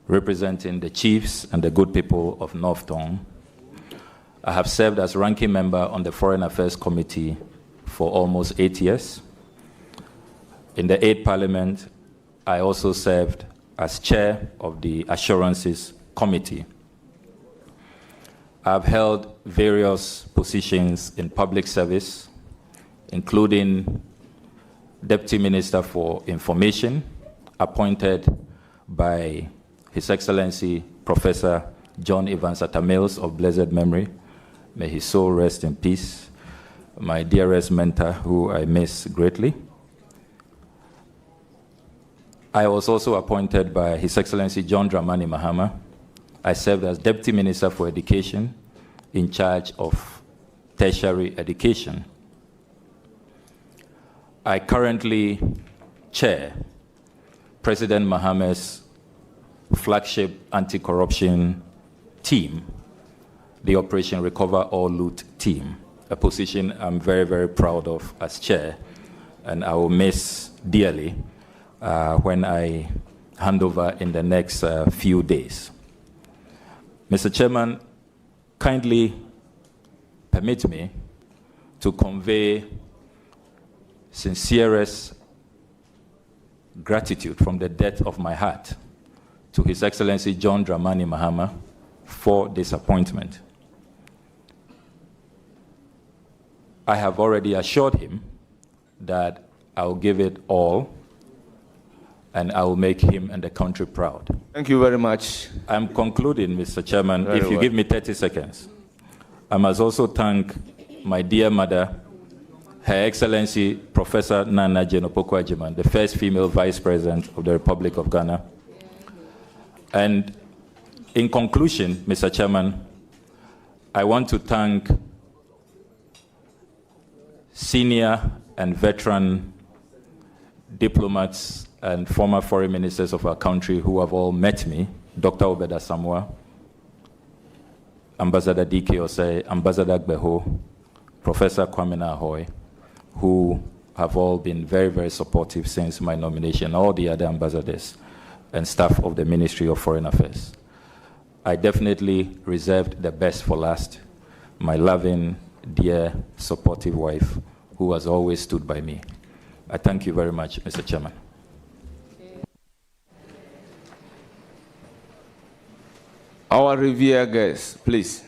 representing the chiefs and the good people of North Tongue. I have served as ranking member on the Foreign Affairs Committee for almost 8 years. In the 8th Parliament, I also served as chair of the Assurances Committee. I've held various positions in public service, including Deputy Minister for Information, appointed by His Excellency Professor John Evans Atta-Mills of blessed memory. May his soul rest in peace. My dearest Mintah, who I miss greatly. I was also appointed by His Excellency John Dramani Mahama. I served as Deputy Minister for Education in charge of tertiary education. I currently chair President Mahama's flagship anti-corruption team, the Operation Recover or Loot team, a position I'm very, very proud of as chair, and I will miss dearly when I hand over in the next few days. Mr. Chairman, kindly permit me to convey sincerest gratitude from the depth of my heart to His Excellency John Dramani Mahama for this appointment. I have already assured him that I will give it all and I will make him and the country proud. Thank you very much. I'm concluding, Mr. Chairman, if you give me 30 seconds. I must also thank my dear mother Her Excellency Professor Nana Jenopoku-Agyeman, the first female Vice President of the Republic of Ghana. And in conclusion, Mr. Chairman, I want to thank senior and veteran diplomats and former foreign ministers of our country who have all met me, Dr. Obeda Samoa, Ambassador D.K. Osei, Ambassador Gbeho, Professor Kwabena Ahoy, who have all been very, very supportive since my nomination, all the other ambassadors and staff of the Ministry of Foreign Affairs. I definitely reserved the best for last, my loving, dear, supportive wife, who has always stood by me. I thank you very much, Mr. Chairman. Our revered guests, please,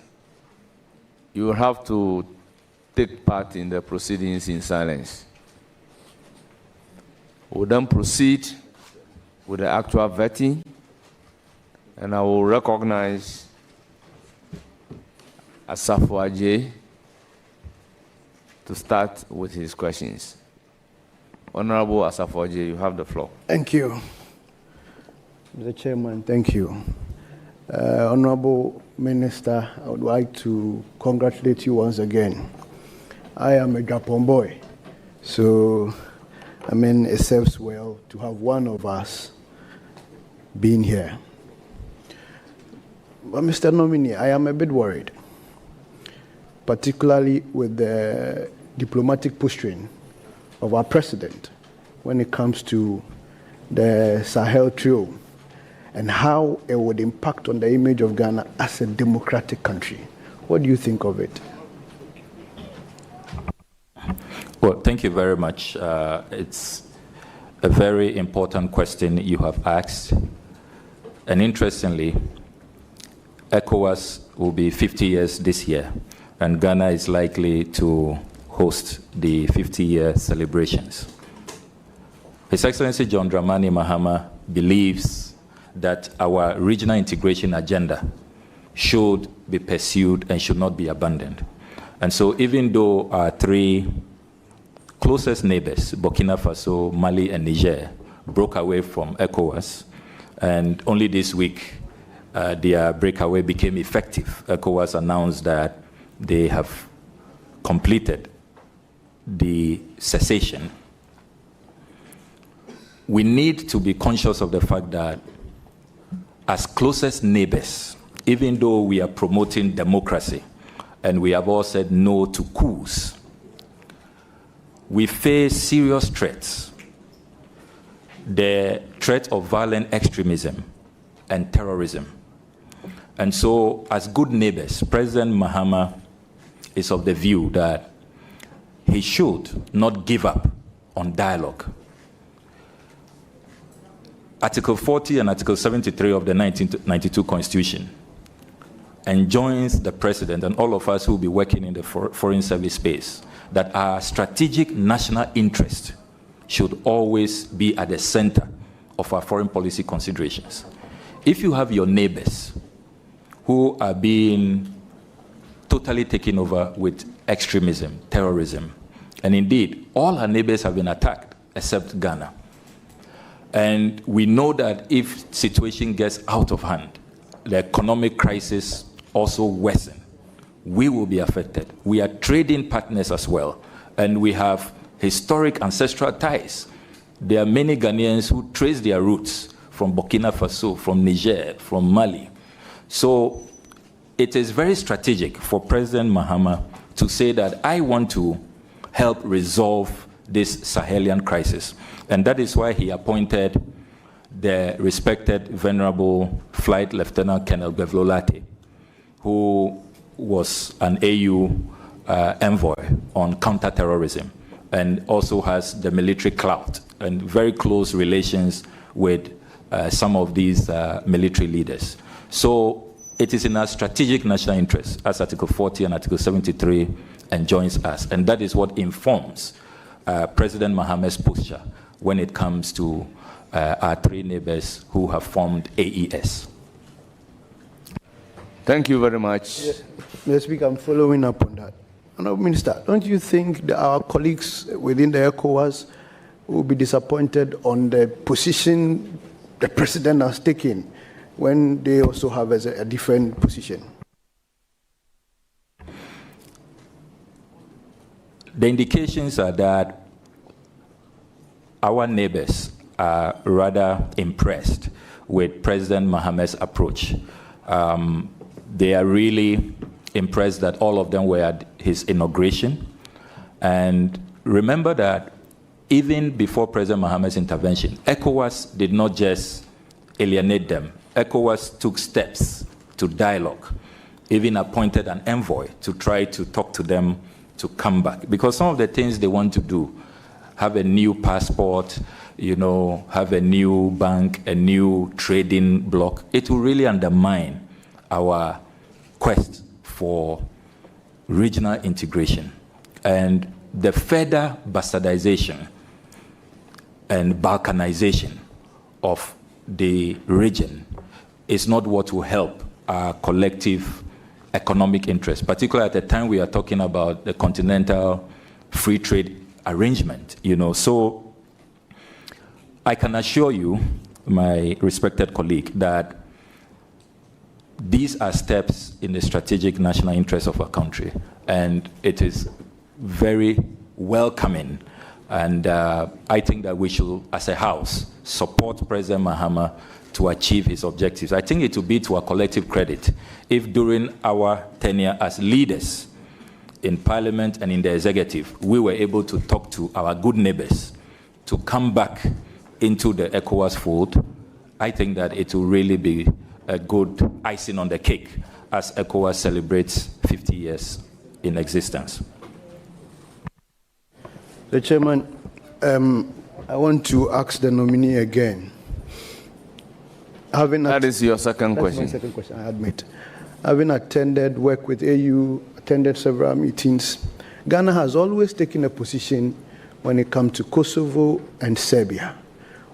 you will have to take part in the proceedings in silence. We'll then proceed with the actual vetting, and I will recognize Asafo Adjei to start with his questions. Honorable Asafo Adjei, you have the floor. Thank you, Mr. Chairman. Thank you. Honorable Minister, I would like to congratulate you once again. I am a Japan boy, so it serves well to have one of us being here. But Mr. Nominee, I am a bit worried, particularly with the diplomatic posturing of our president when it comes to the Sahel trio and how it would impact on the image of Ghana as a democratic country. What do you think of it? Well, thank you very much. It's a very important question you have asked. And interestingly, ECOWAS will be 50 years this year, and Ghana is likely to host the 50-year celebrations. His Excellency John Dramani Mahama believes that our regional integration agenda should be pursued and should not be abandoned. And so even though our three closest neighbors, Burkina Faso, Mali, and Niger, broke away from ECOWAS, and only this week their breakaway became effective. ECOWAS announced that they have completed the cessation. We need to be conscious of the fact that as closest neighbors, even though we are promoting democracy and we have all said no to coups, we face serious threats. The threat of violent extremism and terrorism. And so, as good neighbors, President Mahama is of the view that he should not give up on dialogue. Article 40 and Article 73 of the 1992 Constitution enjoins the President and all of us who will be working in the foreign service space that our strategic national interest should always be at the center of our foreign policy considerations. If you have your neighbors who are being totally taken over with extremism, terrorism, and indeed, all our neighbors have been attacked except Ghana. And we know that if situation gets out of hand, the economic crisis also worsen, we will be affected. We are trading partners as well, and we have historic ancestral ties. There are many Ghanaians who trace their roots from Burkina Faso, from Niger, from Mali. So it is very strategic for President Mahama to say that I want to help resolve this Sahelian crisis. And that is why he appointed the respected Venerable Flight Lieutenant Colonel Bevlolate, who was an AU envoy on counterterrorism and also has the military clout and very close relations with some of these military leaders. So it is in our strategic national interest, as Article 40 and Article 73 enjoins us. And that is what informs President Mahama's posture when it comes to our three neighbors who have formed AES. Thank you very much. Mr. Speaker, I'm following up on that. No, Minister, don't you think that our colleagues within the ECOWAS will be disappointed on the position the president has taken when they also have a different position? The indications are that our neighbors are rather impressed with President Mohammed's approach. They are really impressed that all of them were at his inauguration. And remember that even before President Mohammed's intervention, ECOWAS did not just alienate them. ECOWAS took steps to dialogue, even appointed an envoy to try to talk to them to come back. Because some of the things they want to do, have a new passport, have a new bank, a new trading bloc, it will really undermine our quest for regional integration. And the further bastardization and balkanization of the region is not what will help our collective economic interests, particularly at the time we are talking about the Continental free trade arrangement. So I can assure you, my respected colleague, that these are steps in the strategic national interest of our country, and it is very welcoming. And I think that we should, as a House, support President Mahama to achieve his objectives. I think it will be to our collective credit if during our tenure as leaders in Parliament and in the executive, we were able to talk to our good neighbors to come back into the ECOWAS fold. I think that it will really be a good icing on the cake as ECOWAS celebrates 50 years in existence. The Chairman, I want to ask the nominee again. That is your second question. That's my second question, I admit. Having attended work with AU, attended several meetings, Ghana has always taken a position when it comes to Kosovo and Serbia.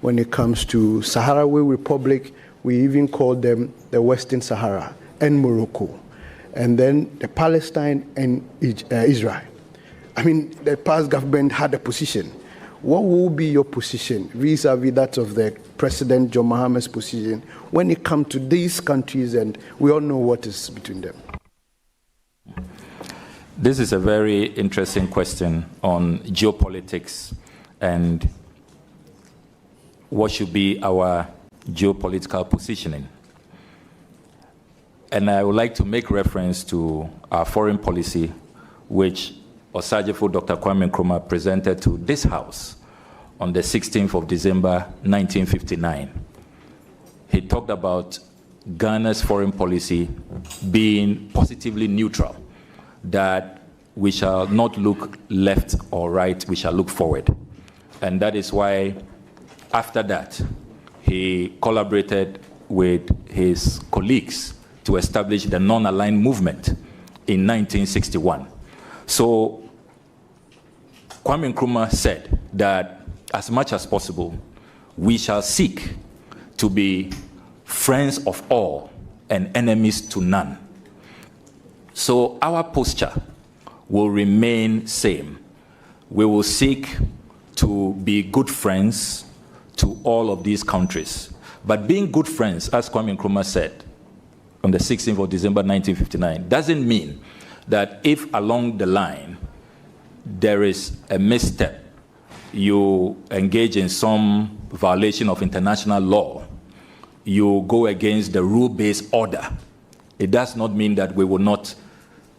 When it comes to Sahrawi Republic, we even call them the Western Sahara, and Morocco. And then the Palestine and Israel. I mean, the past government had a position. What will be your position vis-a-vis that of the President John Maham's position when it comes to these countries, and we all know what is between them? This is a very interesting question on geopolitics and what should be our geopolitical positioning. And I would like to make reference to our foreign policy, which Osajefo Dr. Kwame Nkrumah presented to this House on the 16th of December, 1959. He talked about Ghana's foreign policy being positively neutral, that we shall not look left or right, we shall look forward. And that is why, after that, he collaborated with his colleagues to establish the non-aligned movement in 1961. So Kwame Nkrumah said that as much as possible, we shall seek to be friends of all and enemies to none. So our posture will remain same. We will seek to be good friends to all of these countries. But being good friends, as Kwame Nkrumah said on the 16th of December 1959, doesn't mean that if along the line there is a misstep, you engage in some violation of international law, you go against the rule-based order, it does not mean that we will not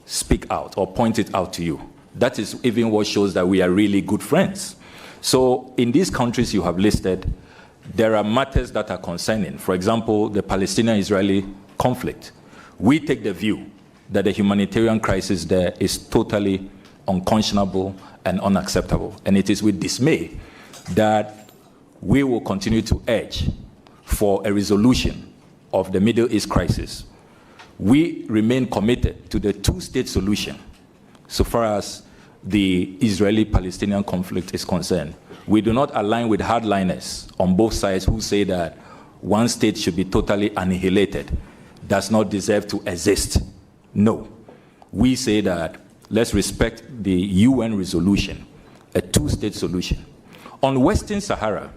speak out or point it out to you. That is even what shows that we are really good friends. So in these countries you have listed, there are matters that are concerning. For example, the Palestinian-Israeli conflict. We take the view that the humanitarian crisis there is totally unconscionable and unacceptable. And it is with dismay that we will continue to urge for a resolution of the Middle East crisis. We remain committed to the two-state solution so far as the Israeli-Palestinian conflict is concerned. We do not align with hardliners on both sides who say that one state should be totally annihilated, does not deserve to exist. No. We say that let's respect the UN resolution, a two-state solution. On Western Sahara,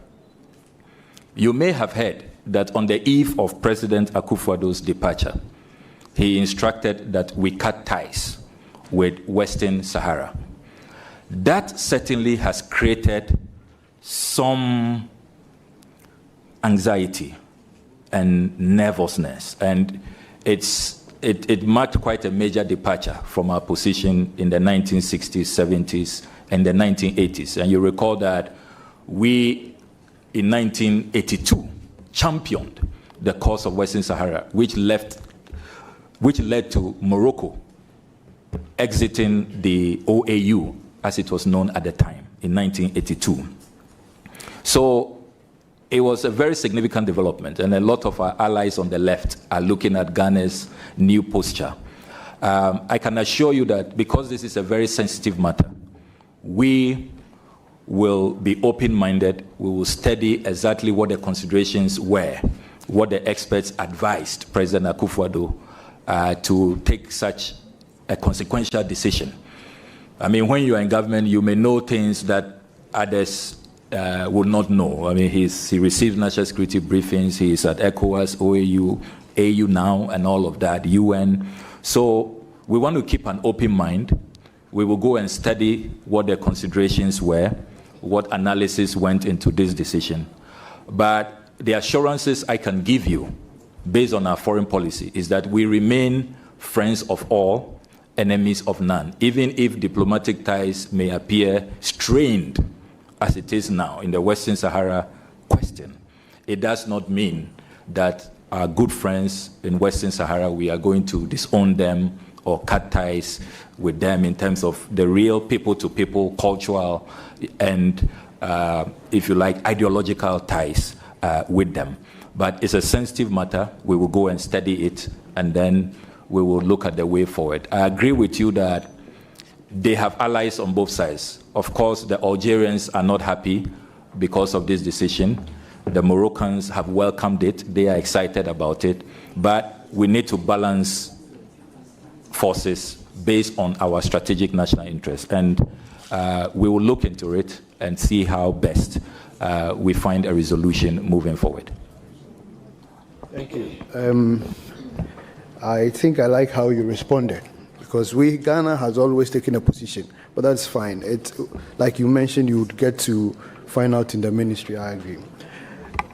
you may have heard that on the eve of President Akufo-Addo's departure, he instructed that we cut ties with Western Sahara. That certainly has created some anxiety and nervousness, and it marked quite a major departure from our position in the 1960s, 70s, and the 1980s. And you recall that we, in 1982, championed the cause of Western Sahara, which led to Morocco exiting the OAU, as it was known at the time, in 1982. So it was a very significant development, and a lot of our allies on the left are looking at Ghana's new posture. I can assure you that because this is a very sensitive matter, we will be open-minded. We will study exactly what the considerations were, what the experts advised President Akufo-Addo to take such a consequential decision. I mean, when you are in government, you may know things that others would not know. I mean, he receives national security briefings, he is at ECOWAS, OAU, AU now, and all of that, UN. So we want to keep an open mind. We will go and study what the considerations were, what analysis went into this decision. But the assurances I can give you, based on our foreign policy, is that we remain friends of all, enemies of none. Even if diplomatic ties may appear strained, as it is now in the Western Sahara question, it does not mean that our good friends in Western Sahara, we are going to disown them or cut ties with them in terms of the real people-to-people, cultural, and, if you like, ideological ties with them. But it's a sensitive matter. We will go and study it, and then we will look at the way forward. I agree with you that they have allies on both sides. Of course, the Algerians are not happy because of this decision. The Moroccans have welcomed it. They are excited about it. But we need to balance forces based on our strategic national interest. And we will look into it and see how best we find a resolution moving forward. Thank you. I think I like how you responded, because Ghana has always taken a position, but that's fine. It's, like you mentioned, you would get to find out in the ministry. I agree.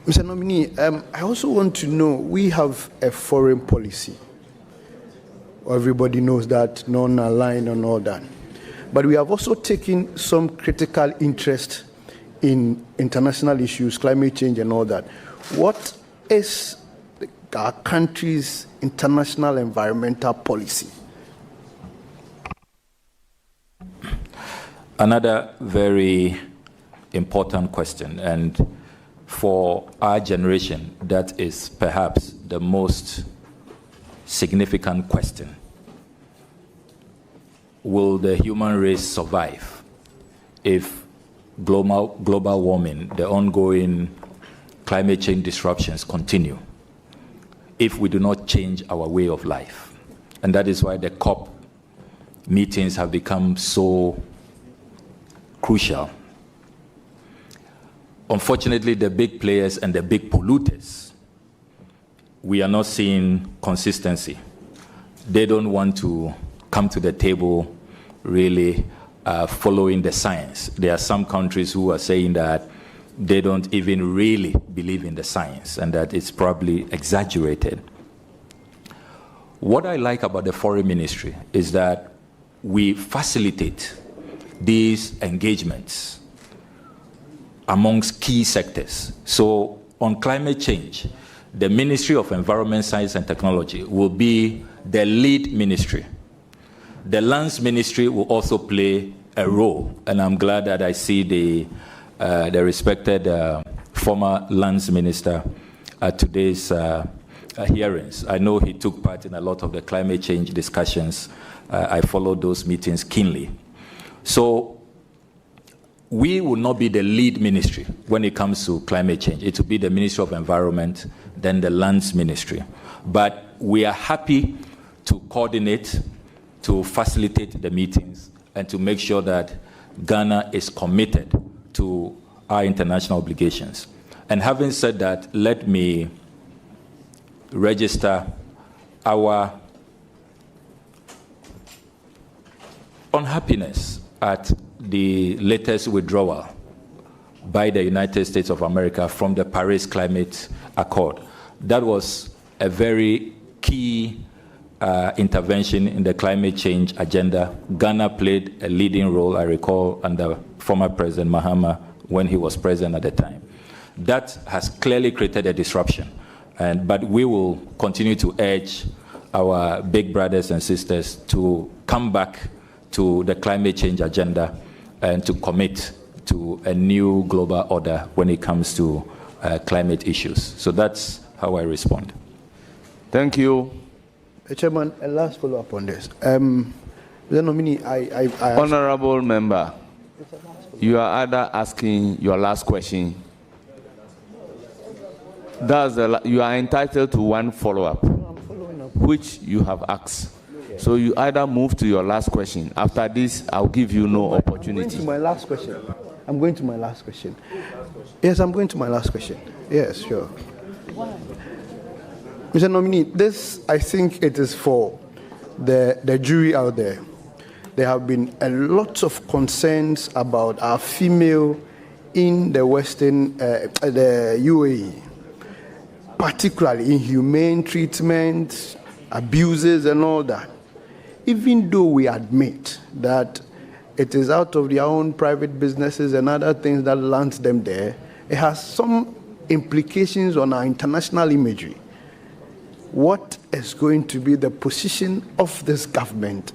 Mr. Nominee, I also want to know, we have a foreign policy. Everybody knows that, non-aligned and all that. But we have also taken some critical interest in international issues, climate change and all that. What is our country's international environmental policy? Another very important question, and for our generation, that is perhaps the most significant question. Will the human race survive if global warming, the ongoing climate change disruptions continue, if we do not change our way of life? And that is why the COP meetings have become so crucial. Unfortunately, the big players and the big polluters, we are not seeing consistency. They don't want to come to the table really following the science. There are some countries who are saying that they don't even really believe in the science and that it's probably exaggerated. What I like about the foreign ministry is that we facilitate these engagements amongst key sectors. So on climate change, the Ministry of Environment, Science and Technology will be the lead ministry. The Lands Ministry will also play a role, and I'm glad that I see the respected former Lands Minister at today's hearings. I know he took part in a lot of the climate change discussions. I followed those meetings keenly. So we will not be the lead ministry when it comes to climate change. It will be the Ministry of Environment, then the Lands Ministry. But we are happy to coordinate, to facilitate the meetings and to make sure that Ghana is committed to our international obligations. And having said that, let me register our unhappiness at the latest withdrawal by the United States of America from the Paris Climate Accord. That was a very key intervention in the climate change agenda. Ghana played a leading role, I recall, under former President Mahama when he was president at the time. That has clearly created a disruption. But we will continue to urge our big brothers and sisters to come back to the climate change agenda and to commit to a new global order when it comes to climate issues. So that's how I respond. Thank you. Chairman, a last follow-up on this. Honorable member, you are either asking your last question. You are entitled to one follow-up, which you have asked. So you either move to your last question. After this, I'll give you no opportunity. I'm going to my last question. I'm going to my last question. Yes, I'm going to my last question. Yes, sure. Mr. Nominee, this, I think it is for the jury out there. There have been a lot of concerns about our female in the Western, the UAE, particularly inhumane treatment, abuses and all that. Even though we admit that it is out of their own private businesses and other things that lands them there, it has some implications on our international imagery. What is going to be the position of this government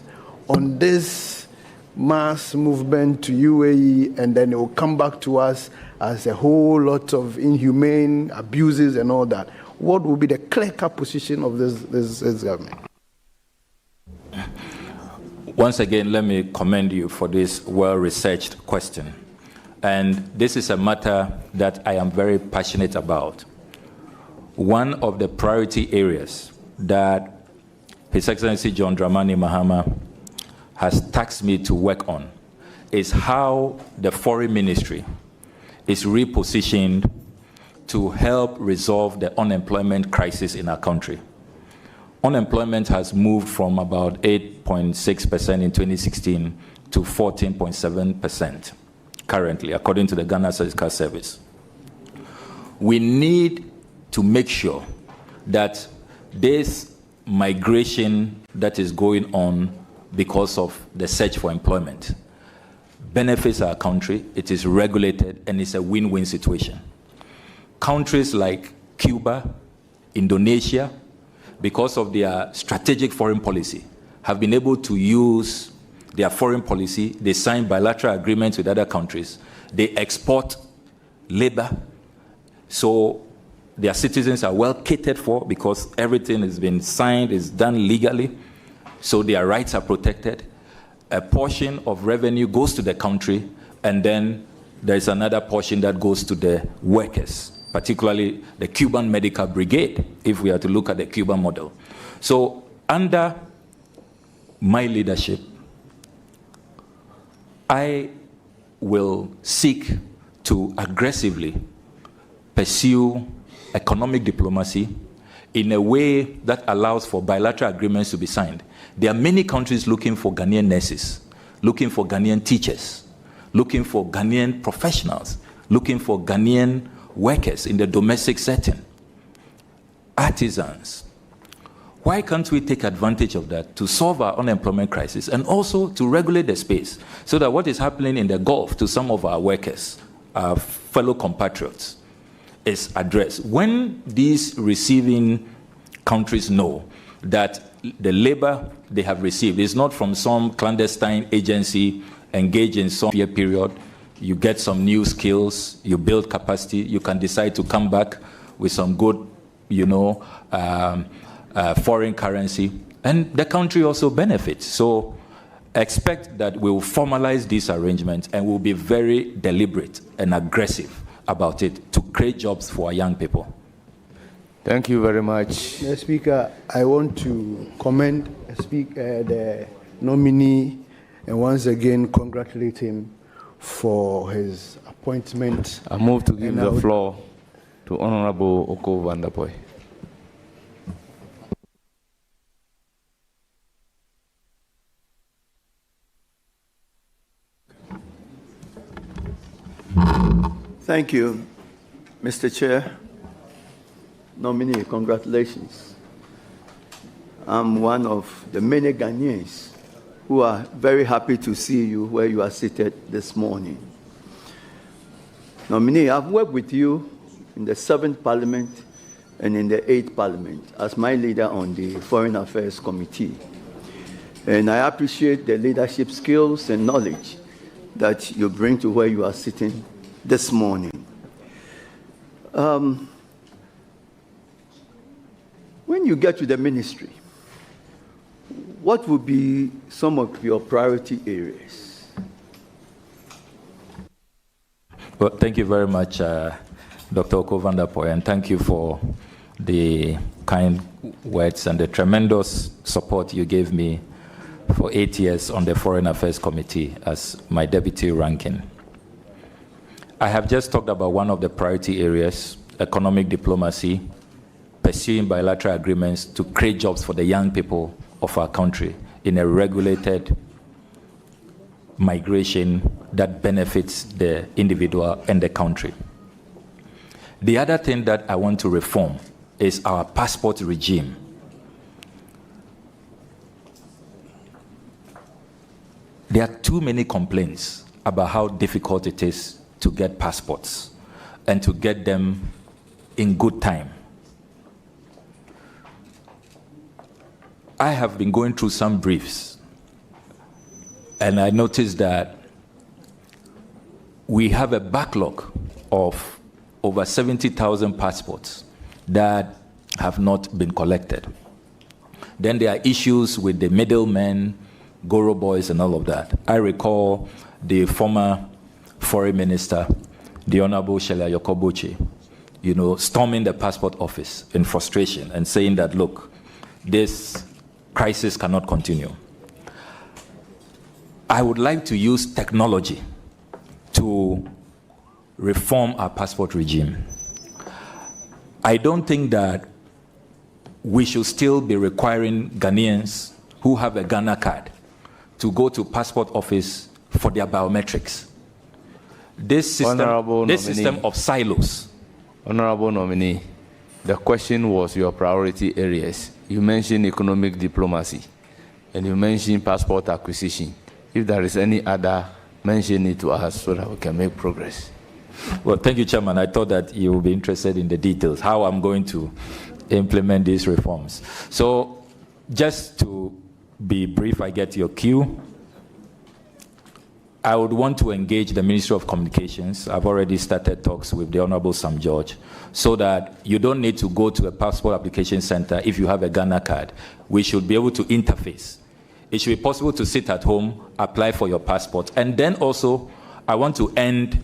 on this mass movement to UAE, and then it will come back to us as a whole lot of inhumane abuses and all that? What will be the clear-cut position of this government? Once again, let me commend you for this well-researched question. And this is a matter that I am very passionate about. One of the priority areas that His Excellency John Dramani Mahama has tasked me to work on is how the Foreign Ministry is repositioned to help resolve the unemployment crisis in our country. Unemployment has moved from about 8.6% in 2016 to 14.7% currently, according to the Ghana Statistical Service. We need to make sure that this migration that is going on because of the search for employment benefits our country, it is regulated, and it's a win-win situation. Countries like Cuba, Indonesia, because of their strategic foreign policy, have been able to use their foreign policy. They sign bilateral agreements with other countries. They export labor. So their citizens are well catered for because everything has been signed, is done legally. So their rights are protected. A portion of revenue goes to the country, and then there's another portion that goes to the workers, particularly the Cuban Medical Brigade, if we are to look at the Cuban model. So under my leadership, I will seek to aggressively pursue economic diplomacy in a way that allows for bilateral agreements to be signed. There are many countries looking for Ghanaian nurses, looking for Ghanaian teachers, looking for Ghanaian professionals, looking for Ghanaian workers in the domestic setting, artisans. Why can't we take advantage of that to solve our unemployment crisis and also to regulate the space so that what is happening in the Gulf to some of our workers, our fellow compatriots, is addressed? When these receiving countries know that the labor they have received is not from some clandestine agency engaged in some year period, you get some new skills, you build capacity, you can decide to come back with some good, foreign currency, and the country also benefits. So expect that we will formalize this arrangement and we'll be very deliberate and aggressive about it to create jobs for our young people. Thank you very much. Mr. Speaker, I want to commend the nominee and once again congratulate him for his appointment. I move to give And the floor to Honorable Okudzeto. Thank you, Mr. Chair. Nominee, congratulations. I'm one of the many Ghanaians who are very happy to see you where you are seated this morning. Nominee, I've worked with you in the 7th Parliament and in the 8th Parliament as my leader on the Foreign Affairs Committee. And I appreciate the leadership skills and knowledge that you bring to where you are sitting this morning. When you get to the ministry, what would be some of your priority areas? Well, thank you very much, Dr. Okudzeto, and thank you for the kind words and the tremendous support you gave me for 8 years on the Foreign Affairs Committee as my deputy ranking. I have just talked about one of the priority areas, economic diplomacy, pursuing bilateral agreements to create jobs for the young people of our country in a regulated migration that benefits the individual and the country. The other thing that I want to reform is our passport regime. There are too many complaints about how difficult it is to get passports and to get them in good time. I have been going through some briefs, and I noticed that we have a backlog of over 70,000 passports that have not been collected. Then there are issues with the middlemen, Goro boys, and all of that. I recall the former foreign minister, the Honorable Shelia Yokobuchi, storming the passport office in frustration and saying that, look, this crisis cannot continue. I would like to use technology to reform our passport regime. I don't think that we should still be requiring Ghanaians who have a Ghana card to go to passport office for their biometrics. This system of silos. Honorable nominee, the question was your priority areas. You mentioned economic diplomacy, and you mentioned passport acquisition. If there is any other, mention it to us so that we can make progress. Well, thank you, Chairman. I thought that you would be interested in the details, how I'm going to implement these reforms. So, just to be brief, I get your cue. I would want to engage the Ministry of Communications. I've already started talks with the Honorable Sam George, so that you don't need to go to a passport application center if you have a Ghana card. We should be able to interface. It should be possible to sit at home, apply for your passport. And then also, I want to end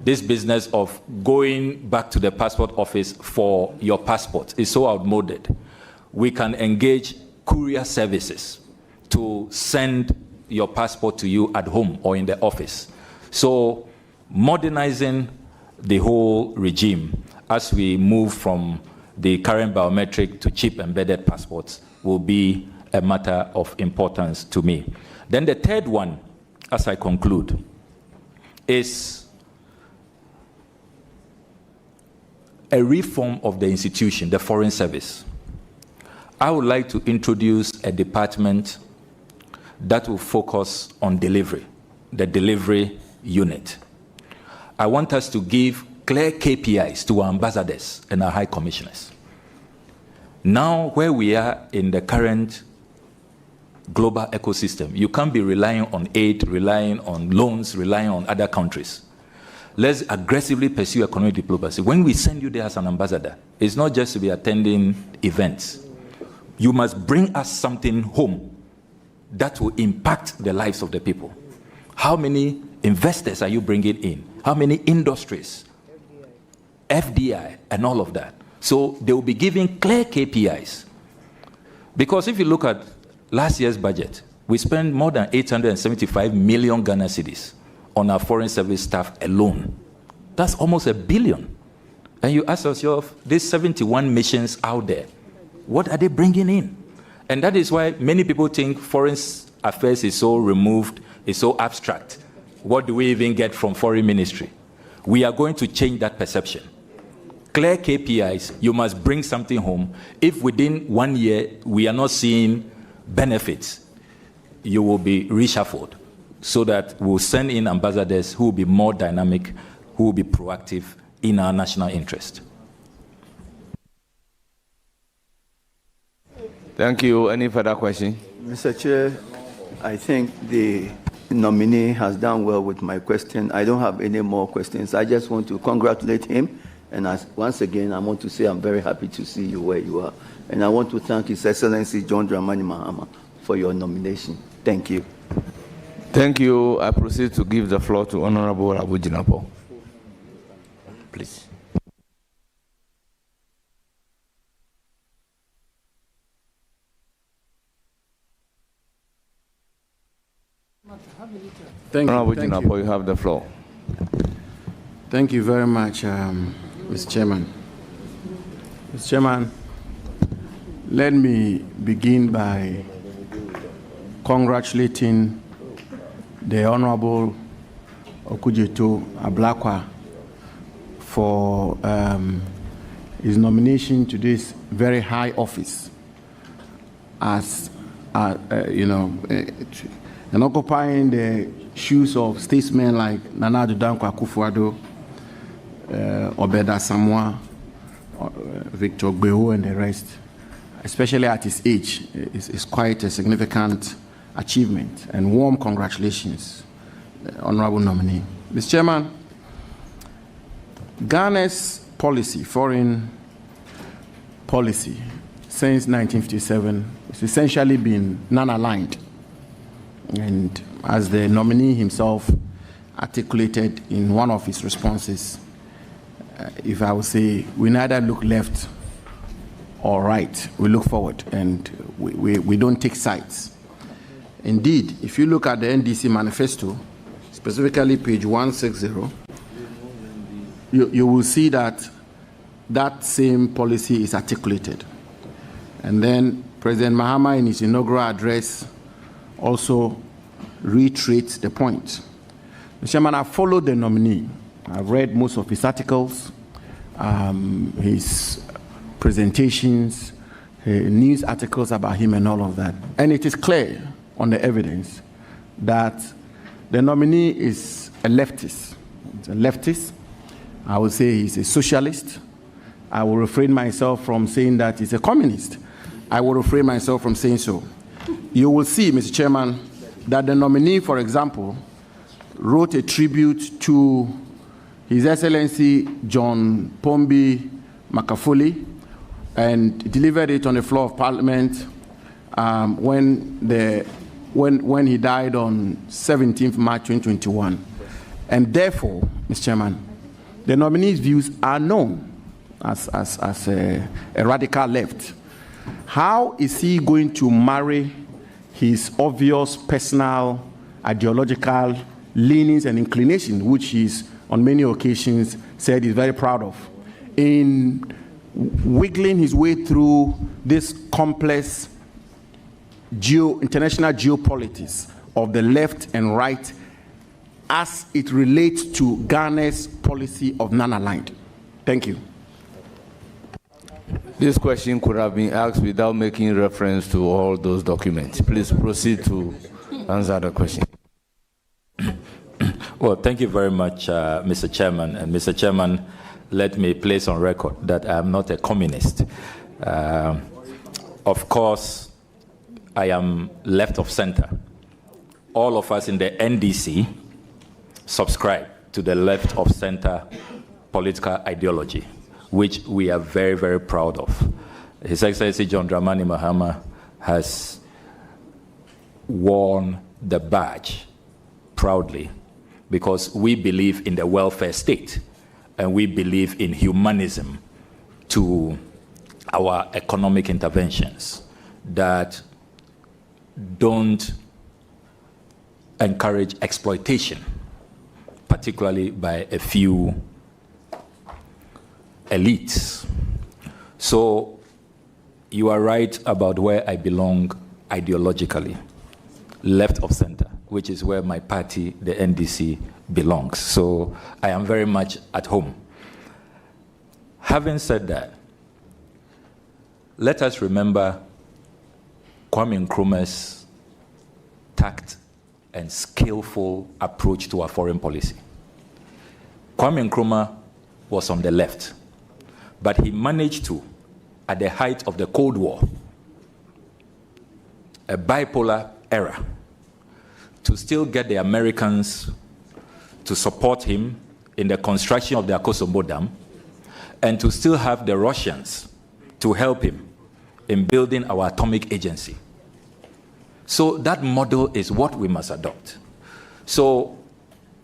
this business of going back to the passport office for your passport. It's so outmoded. We can engage courier services to send your passport to you at home or in the office. So modernizing the whole regime as we move from the current biometric to chip embedded passports will be a matter of importance to me. Then the third one, as I conclude, is a reform of the institution, the Foreign Service. I would like to introduce a department that will focus on delivery, the delivery unit. I want us to give clear KPIs to our ambassadors and our high commissioners. Now, where we are in the current global ecosystem, you can't be relying on aid, relying on loans, relying on other countries. Let's aggressively pursue economic diplomacy. When we send you there as an ambassador, it's not just to be attending events. You must bring us something home that will impact the lives of the people. How many investors are you bringing in? How many industries? FDI, and all of that. So they will be giving clear KPIs. Because if you look at last year's budget, We spend more than 875 million Ghana cedis on our foreign service staff alone. That's almost $1 billion. And you ask yourself, these 71 missions out there, what are they bringing in? And that is why many people think foreign affairs is so removed, is so abstract. What do we even get from foreign ministry? We are going to change that perception. Clear KPIs, you must bring something home. If within 1 year we are not seeing benefits, you will be reshuffled so that we'll send in ambassadors who will be more dynamic, who will be proactive in our national interest. Thank you. Any further question? Mr. Chair, I think the nominee has done well with my question. I don't have any more questions. I just want to congratulate him. And once again, I want to say I'm very happy to see you where you are. And I want to thank His Excellency John Dramani Mahama for your nomination. Thank you. Thank you. I proceed to give the floor to Honorable Abujinapo. Please. Thank Honorable you. Thank Abujinapo, you. you have the floor. Thank you very much, Mr. Chairman. Mr. Chairman, let me begin by congratulating the Honorable Okudzeto Ablakwa for his nomination to this very high office as, and occupying the shoes of statesmen like Nana Addo Dankwa Akufo-Addo, Obeda Samoa, Victor Gbeho, and the rest, especially at his age, is quite a significant achievement. And warm congratulations, Honorable nominee. Mr. Chairman, Ghana's policy, foreign policy, since 1957 has essentially been non-aligned. And as the nominee himself articulated in one of his responses, if I would say, we neither look left or right, we look forward, and we don't take sides. Indeed, if you look at the NDC Manifesto, specifically page 160, you will see that that same policy is articulated. And then President Mahama, in his inaugural address, also reiterates the point. Mr. Chairman, I followed the nominee. I've read most of his articles, his presentations, news articles about him and all of that. And it is clear on the evidence that the nominee is a leftist. It's a leftist. I would say he's a socialist. I will refrain myself from saying that he's a communist. I will refrain myself from saying so. You will see, Mr. Chairman, that the nominee, for example, wrote a tribute to His Excellency John Pombi Makafuli and delivered it on the floor of Parliament when he died on 17th March 2021. And therefore, Mr. Chairman, the nominee's views are known as a radical left. How is he going to marry his obvious personal ideological leanings and inclination, which he's on many occasions said he's very proud of, in wiggling his way through this complex international geopolitics of the left and right as it relates to Ghana's policy of non-aligned? Thank you. This question could have been asked without making reference to all those documents. Please proceed to answer the question. Well, thank you very much, Mr. Chairman. And Mr. Chairman, let me place on record that I am not a communist. Of course, I am left of center. All of us in the NDC subscribe to the left of center political ideology, which we are very, very proud of. His Excellency John Dramani Mahama has worn the badge proudly because we believe in the welfare state and we believe in humanism to our economic interventions that don't encourage exploitation, particularly by a few elites. So you are right about where I belong ideologically, left of center, which is where my party, the NDC, belongs. So I am very much at home. Having said that, let us remember Kwame Nkrumah's tact and skillful approach to our foreign policy. Kwame Nkrumah was on the left, but he managed to, at the height of the Cold War, a bipolar era, to still get the Americans to support him in the construction of the Akosombo Dam, and to still have the Russians to help him in building our atomic agency. So that model is what we must adopt. So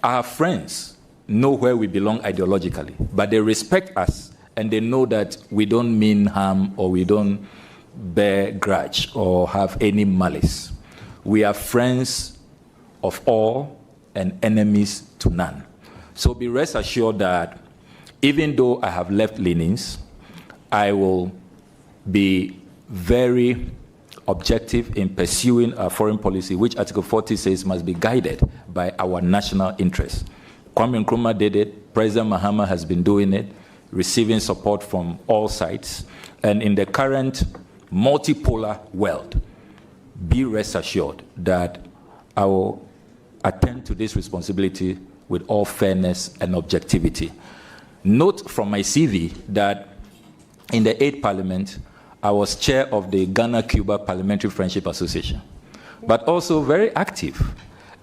our friends know where we belong ideologically, but they respect us and they know that we don't mean harm or we don't bear grudge or have any malice. We are friends of all and enemies to none. So be rest assured that even though I have left leanings, I will be very objective in pursuing our foreign policy, which Article 40 says must be guided by our national interests. Kwame Nkrumah did it, President Mahama has been doing it, receiving support from all sides. And in the current multipolar world, be rest assured that I will attend to this responsibility with all fairness and objectivity. Note from my CV that in the 8th Parliament, I was chair of the Ghana-Cuba Parliamentary Friendship Association, but also very active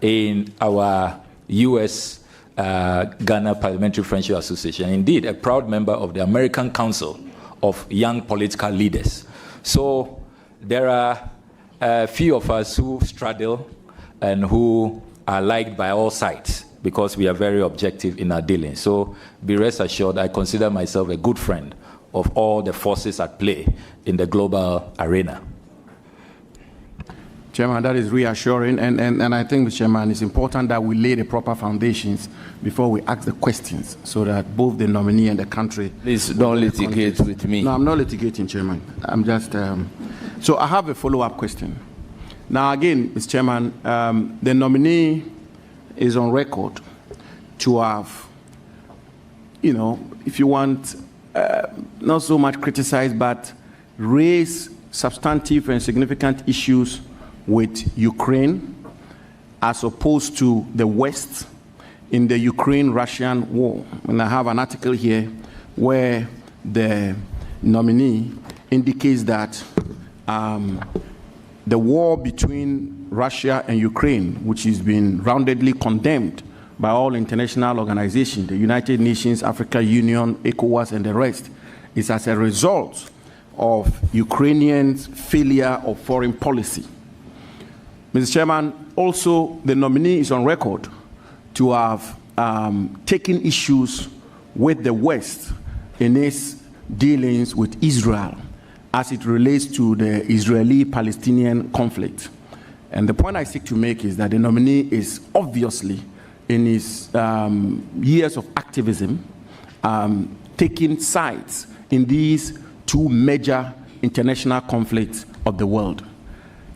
in our U.S. Ghana Parliamentary Friendship Association. Indeed, a proud member of the American Council of Young Political Leaders. So there are a few of us who straddle and who are liked by all sides because we are very objective in our dealings. So be rest assured, I consider myself a good friend of all the forces at play in the global arena. Chairman, that is reassuring, and I think, Chairman, it's important that we lay the proper foundations before we ask the questions so that both the nominee and the country... Please don't litigate with me. No, I'm not litigating, Chairman. I'm just... So I have a follow-up question. Now, again, Mr. Chairman, the nominee is on record to have, you know, if you want, not so much criticize, but raise substantive and significant issues with Ukraine as opposed to the West in the Ukraine-Russian war. And I have an article here where the nominee indicates that the war between Russia and Ukraine, which has been roundedly condemned by all international organizations, the United Nations, African Union, ECOWAS, and the rest, is as a result of Ukrainians' failure of foreign policy. Mr. Chairman, also the nominee is on record to have taken issues with the West in its dealings with Israel as it relates to the Israeli-Palestinian conflict. And the point I seek to make is that the nominee is obviously, in his years of activism, taking sides in these two major international conflicts of the world.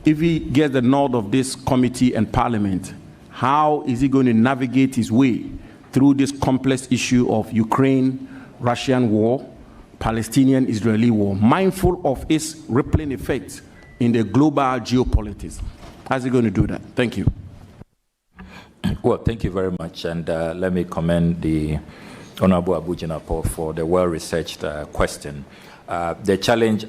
If he gets the nod of this committee and Parliament, how is he going to navigate his way through this complex issue of Ukraine-Russian war, Palestinian-Israeli war, mindful of its rippling effects in the global geopolitics? How's he going to do that? Thank you. Well, thank you very much, and let me commend the Honorable Abu Jinapo for the well-researched question. The challenge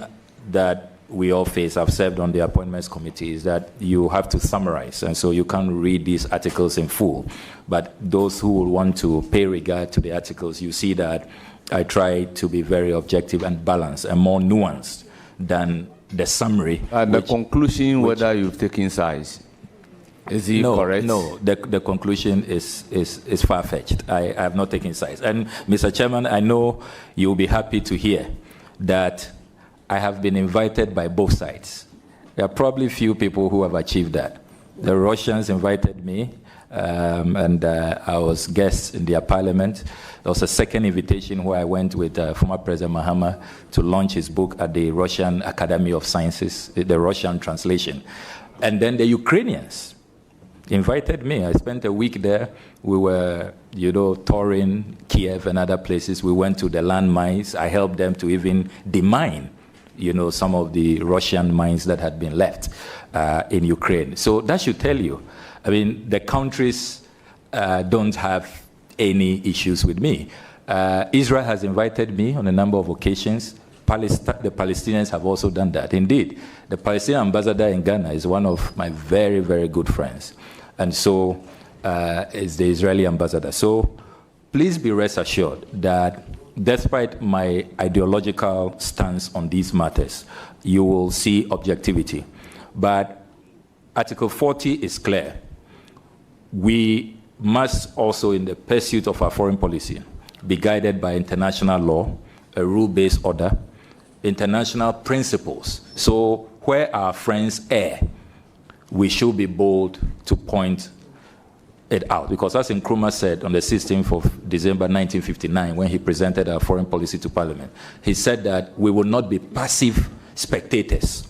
that we all face, I've served on the appointments committee, is that you have to summarize, and so you can't read these articles in full. But those who will want to pay regard to the articles, you see that I try to be very objective and balanced and more nuanced than the summary. The conclusion, whether you've taken sides, is it correct? No, the conclusion is far-fetched. I have not taken sides. And Mr. Chairman, I know you'll be happy to hear that I have been invited by both sides. There are probably few people who have achieved that. The Russians invited me, and I was guest in their parliament. There was a second invitation where I went with former President Mahama to launch his book at the Russian Academy of Sciences, the Russian translation. And then the Ukrainians invited me. I spent a week there. We were, touring Kiev and other places. We went to the landmines. I helped them to even demine, some of the Russian mines that had been left in Ukraine. So that should tell you, the countries don't have any issues with me. Israel has invited me on a number of occasions. The Palestinians have also done that. Indeed, the Palestinian ambassador in Ghana is one of my very, very good friends. And so is the Israeli ambassador. So please be rest assured that despite my ideological stance on these matters, you will see objectivity. But Article 40 is clear. We must also, in the pursuit of our foreign policy, be guided by international law, a rule-based order, international principles. So where our friends err, we should be bold to point it out. Because as Nkrumah said on the 16th of December 1959, when he presented our foreign policy to Parliament, he said that we will not be passive spectators,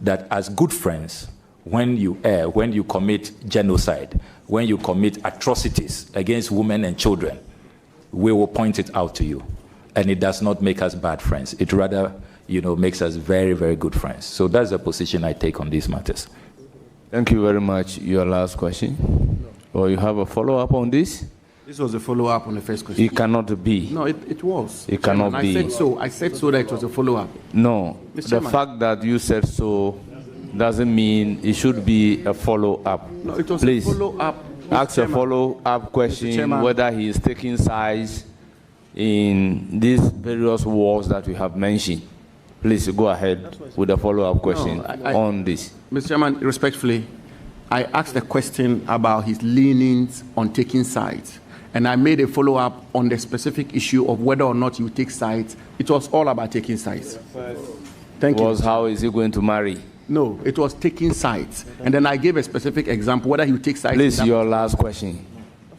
that as good friends, when you err, when you commit genocide, when you commit atrocities against women and children, we will point it out to you. And it does not make us bad friends. It rather, makes us very, very good friends. So that's the position I take on these matters. Thank you very much. Your last question? Or you have a follow-up on this? This was a follow-up on the first question. It cannot be. No, it was. It cannot be. I said so that it was a follow-up. No, the fact that you said so doesn't mean it should be a follow-up. No, it was Please, a follow-up. ask a follow-up question whether he is taking sides in these various wars that we have mentioned. Please go ahead with the follow-up question on this. Mr. Chairman, respectfully, I asked a question about his leanings on taking sides, and I made a follow-up on the specific issue of whether or not you take sides. It was all about taking sides. Thank you. How is he going to marry? No, it was taking sides. And then I gave a specific example, whether you take sides. Please, your last question.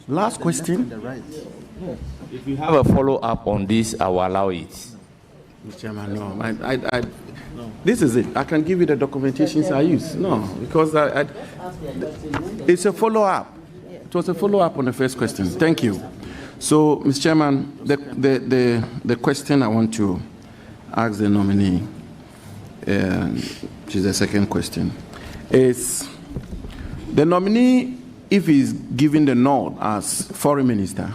Last question? If you have a follow-up on this, I will allow it. Mr. Chairman, no. This is it. I can give you the documentations I use. No, because it's a follow-up. It was a follow-up on the first question. Thank you. So, Mr. Chairman, the question I want to ask the nominee, which is the second question, is the nominee, if he's given the nod as foreign minister,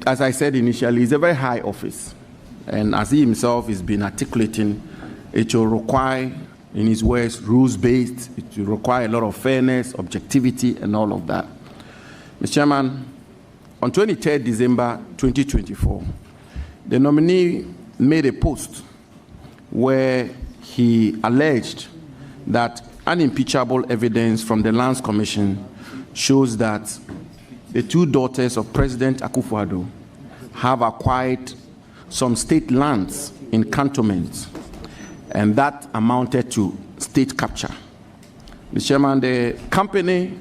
as I said initially, is a very high office. And as he himself has been articulating, it will require, in his words, rules-based. It will require a lot of fairness, objectivity, and all of that. Mr. Chairman, on 23rd December 2024, the nominee made a post where he alleged that unimpeachable evidence from the Lands Commission shows that the two daughters of President Akufo-Addo have acquired some state lands in cantonments, and that amounted to state capture. Mr. Chairman, the company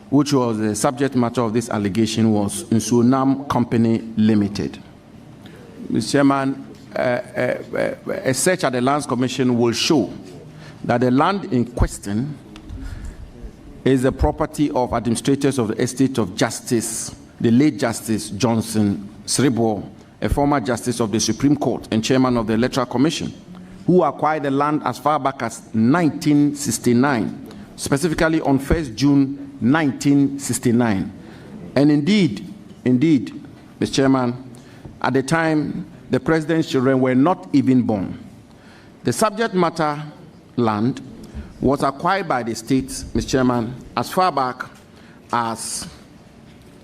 which was the subject matter of this allegation was Nsunam Company Limited. Mr. Chairman, a search at the Lands Commission will show that the land in question is the property of administrators of the estate of Justice, the late Justice Johnson Sribo, a former Justice of the Supreme Court and Chairman of the Electoral Commission, who acquired the land as far back as 1969, specifically on 1st June 1969. And indeed, Mr. Chairman, at the time, the President's children were not even born. The subject matter land was acquired by the state, Mr. Chairman, as far back as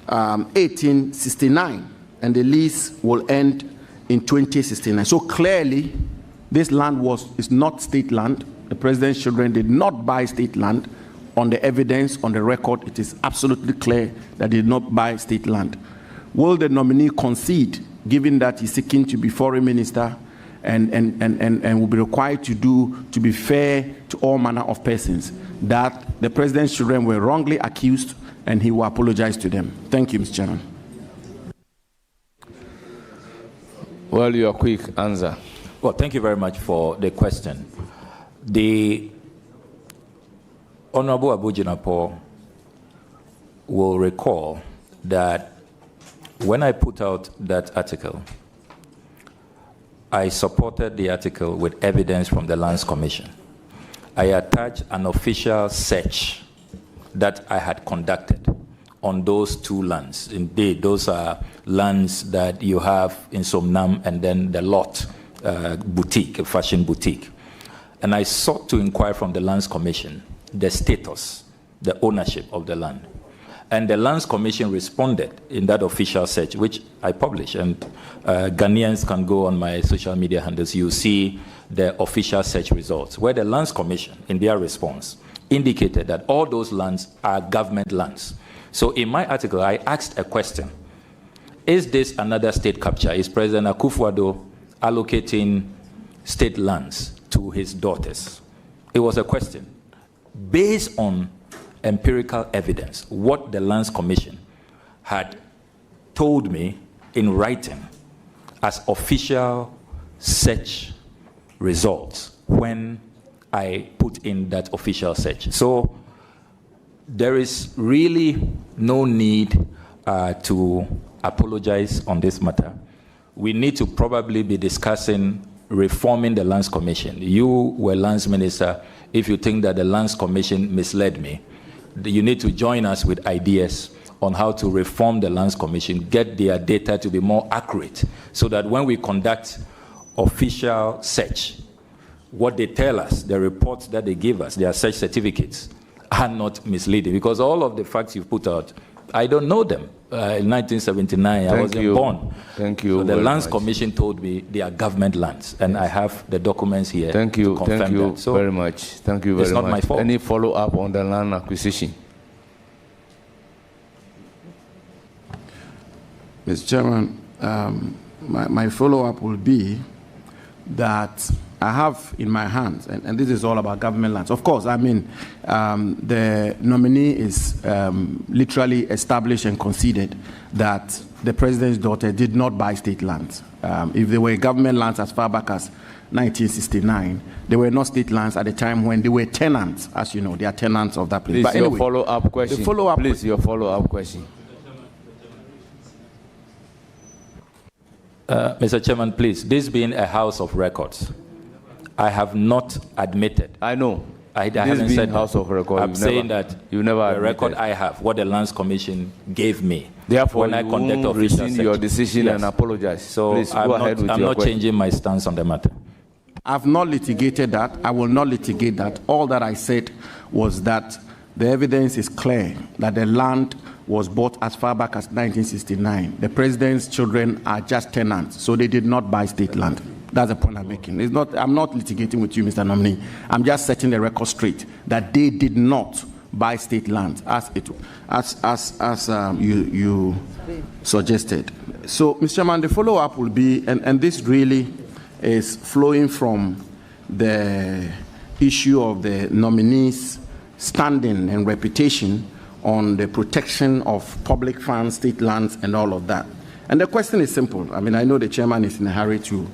1869, and the lease will end in 2069. So clearly, this land is not state land. The President's children did not buy state land. On the evidence, on the record, it is absolutely clear that they did not buy state land. Will the nominee concede, given that he's seeking to be foreign minister and will be required to be fair to all manner of persons, that the president's children were wrongly accused and he will apologize to them. Thank you, Mr. Chairman. Well, your quick answer. Well, thank you very much for the question. The Honorable Abujinapo will recall that when I put out that article, I supported the article with evidence from the Lands Commission. I attached an official search that I had conducted on those two lands. Indeed, those are lands that you have in Somnam and then the lot boutique, a fashion boutique. And I sought to inquire from the Lands Commission the status, the ownership of the land. And the Lands Commission responded in that official search, which I published, and Ghanaians can go on my social media handles. You see the official search results, where the Lands Commission, in their response, indicated that all those lands are government lands. So in my article, I asked a question. Is this another state capture? Is President Akufo-Addo allocating state lands to his daughters? It was a question. Based on empirical evidence, what the Lands Commission had told me in writing as official search results when I put in that official search. So there is really no need to apologize on this matter. We need to probably be discussing reforming the Lands Commission. You were Lands Minister. If you think that the Lands Commission misled me, you need to join us with ideas on how to reform the Lands Commission, get their data to be more accurate, so that when we conduct official search, what they tell us, the reports that they give us, their search certificates, are not misleading. Because all of the facts you've put out, I don't know them. In 1979, I wasn't born. Thank you. So the Lands Commission told me they are government lands, and I have the documents here. Thank you. To confirm Thank you that. So very much. Thank you very much. It's not my fault. Any follow-up on the land acquisition? Mr. Chairman, my follow-up will be that I have in my hands, and this is all about government lands. Of course, I mean, the nominee is literally established and conceded that the president's daughter did not buy state lands. If they were government lands as far back as 1969, they were not state lands at the time when they were tenants, as you know, they are tenants of that place. Please, but anyway, your follow-up question. Please, your follow-up question. Mr. Chairman, please, this being a house of records, I have not admitted. I know. I haven't said House of Record. I'm saying that you never the record I have, what the Lands Commission gave me. Therefore, when I conduct official rescind search. your decision Yes. and apologize. So please go ahead with I'm your not question. changing my stance on the matter. I've not litigated that. I will not litigate that. All that I said was that the evidence is clear that the land was bought as far back as 1969. The president's children are just tenants, so they did not buy state land. That's the point I'm making. It's not, I'm not litigating with you, Mr. Nominee. I'm just setting the record straight that they did not buy state land as you suggested. So, Mr. Chairman, the follow-up will be, and this really is flowing from the issue of the nominees' standing and reputation on the protection of public funds, state lands, and all of that. And the question is simple. I mean, I know the chairman is in a hurry to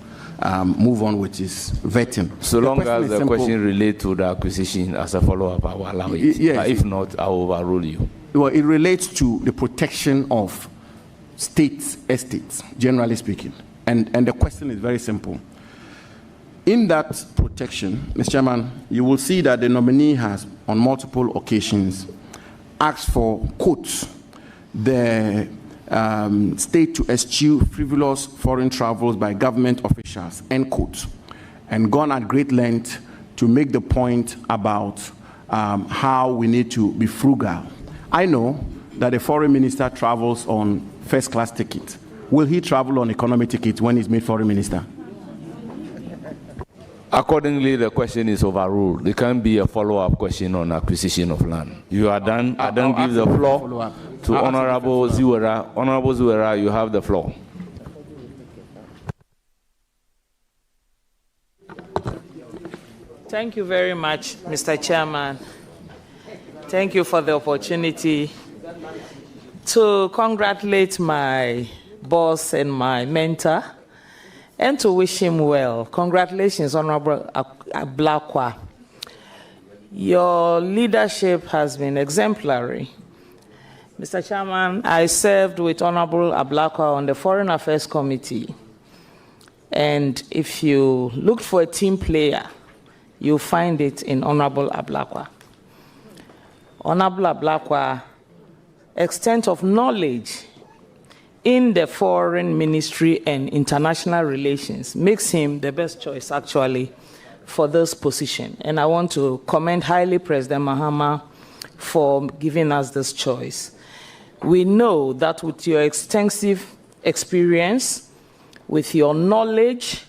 move on with his vetting. So long as the question relates to the acquisition as a follow-up, I will allow it. Yes. But if not, I will overrule you. Well, it relates to the protection of state estates, generally speaking. And the question is very simple. In that protection, Mr. Chairman, you will see that the nominee has, on multiple occasions, asked for, quote, the state to eschew frivolous foreign travels by government officials, end quote, and gone at great length to make the point about how we need to be frugal. I know that a foreign minister travels on first-class ticket. Will he travel on economy ticket when he's made foreign minister? Accordingly, the question is overruled. There can't be a follow-up question on acquisition of land. You are done. I don't give the floor to Honorable Ziwera. Honorable Ziwera, you have the floor. Thank you very much, Mr. Chairman. Thank you for the opportunity to congratulate my boss and my mentor and to wish him well. Congratulations, Honorable Ablakwa. Your leadership has been exemplary. Mr. Chairman, I served with Honorable Ablakwa on the Foreign Affairs Committee. And if you look for a team player, you'll find it in Honorable Ablakwa. Honorable Ablakwa, extent of knowledge in the foreign ministry and international relations makes him the best choice, actually, for this position. And I want to commend highly President Mahama for giving us this choice. We know that with your extensive experience, with your knowledge,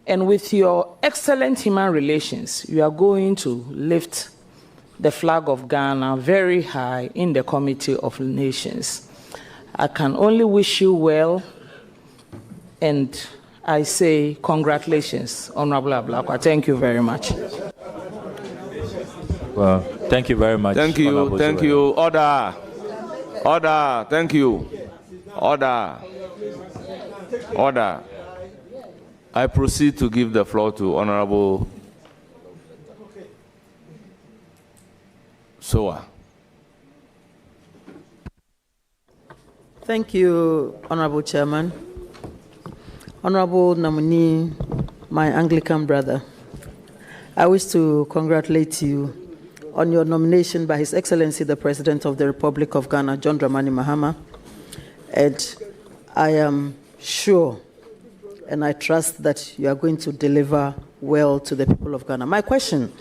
and with your excellent human relations, you are going to lift the flag of Ghana very high in the Committee of Nations. I can only wish you well, and I say congratulations, Honorable Ablakwa. Thank you very much. Well, thank you very much. Thank you, thank you. Order. Order, thank you. Order. Order. I proceed to give the floor to Honorable Soa. Thank you, Honorable Chairman. Honorable nominee, my Anglican brother, I wish to congratulate you on your nomination by His Excellency, the President of the Republic of Ghana, John Dramani Mahama. And I am sure and I trust that you are going to deliver well to the people of Ghana. My question,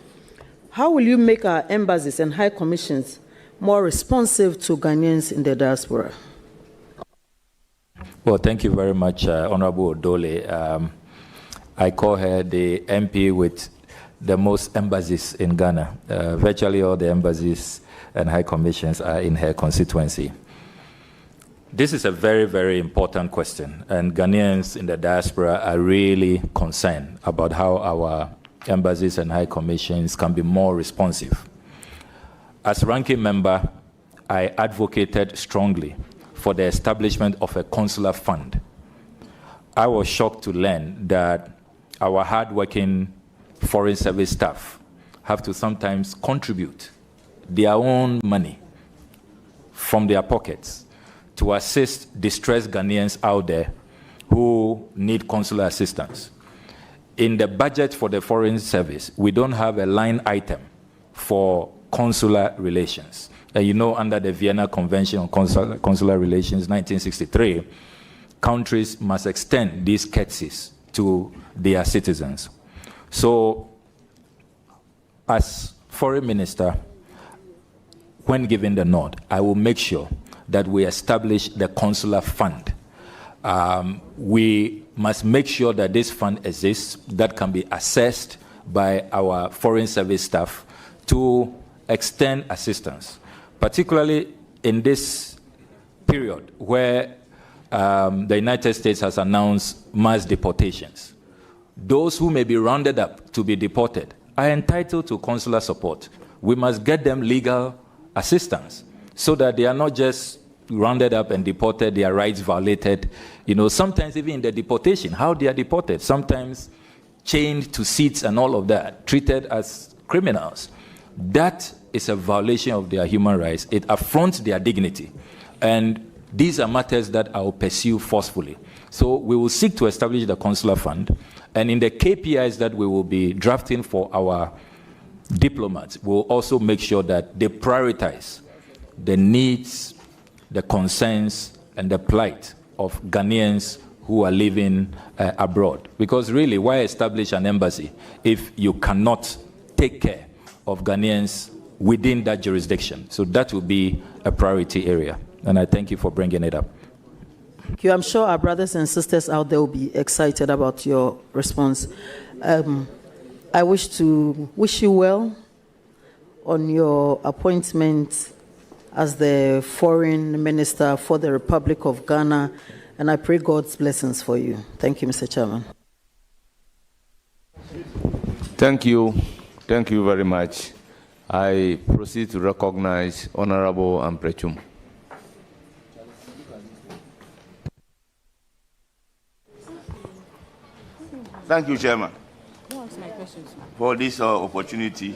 how will you make our embassies and high commissions more responsive to Ghanaians in the diaspora? Well, thank you very much, Honorable Odole. I call her the MP with the most embassies in Ghana. Virtually all the embassies and high commissions are in her constituency. This is a very, very important question, and Ghanaians in the diaspora are really concerned about how our embassies and high commissions can be more responsive. As ranking member, I advocated strongly for the establishment of a consular fund. I was shocked to learn that our hardworking foreign service staff have to sometimes contribute their own money from their pockets to assist distressed Ghanaians out there who need consular assistance. In the budget for the foreign service, we don't have a line item for consular relations. You know, under the Vienna Convention on Consular Relations, 1963, countries must extend these courtesies to their citizens. So, as foreign minister, when given the nod, I will make sure that we establish the consular fund. We must make sure that this fund exists, that can be assessed by our foreign service staff to extend assistance, particularly in this period where the United States has announced mass deportations. Those who may be rounded up to be deported are entitled to consular support. We must get them legal assistance so that they are not just rounded up and deported, their rights violated. You know, sometimes even in the deportation, how they are deported, sometimes chained to seats and all of that, treated as criminals. That is a violation of their human rights. It affronts their dignity. And these are matters that I will pursue forcefully. So we will seek to establish the consular fund. And in the KPIs that we will be drafting for our diplomats, we will also make sure that they prioritize the needs, the concerns, and the plight of Ghanaians who are living abroad. Because really, why establish an embassy if you cannot take care of Ghanaians within that jurisdiction? So that will be a priority area. And I thank you for bringing it up. Thank you. I'm sure our brothers and sisters out there will be excited about your response. I wish to wish you well on your appointment as the Foreign Minister for the Republic of Ghana, and I pray God's blessings for you. Thank you, Mr. Chairman. Thank you. Thank you very much. I proceed to recognize Honorable Amprechum. Thank you, Chairman, for this opportunity.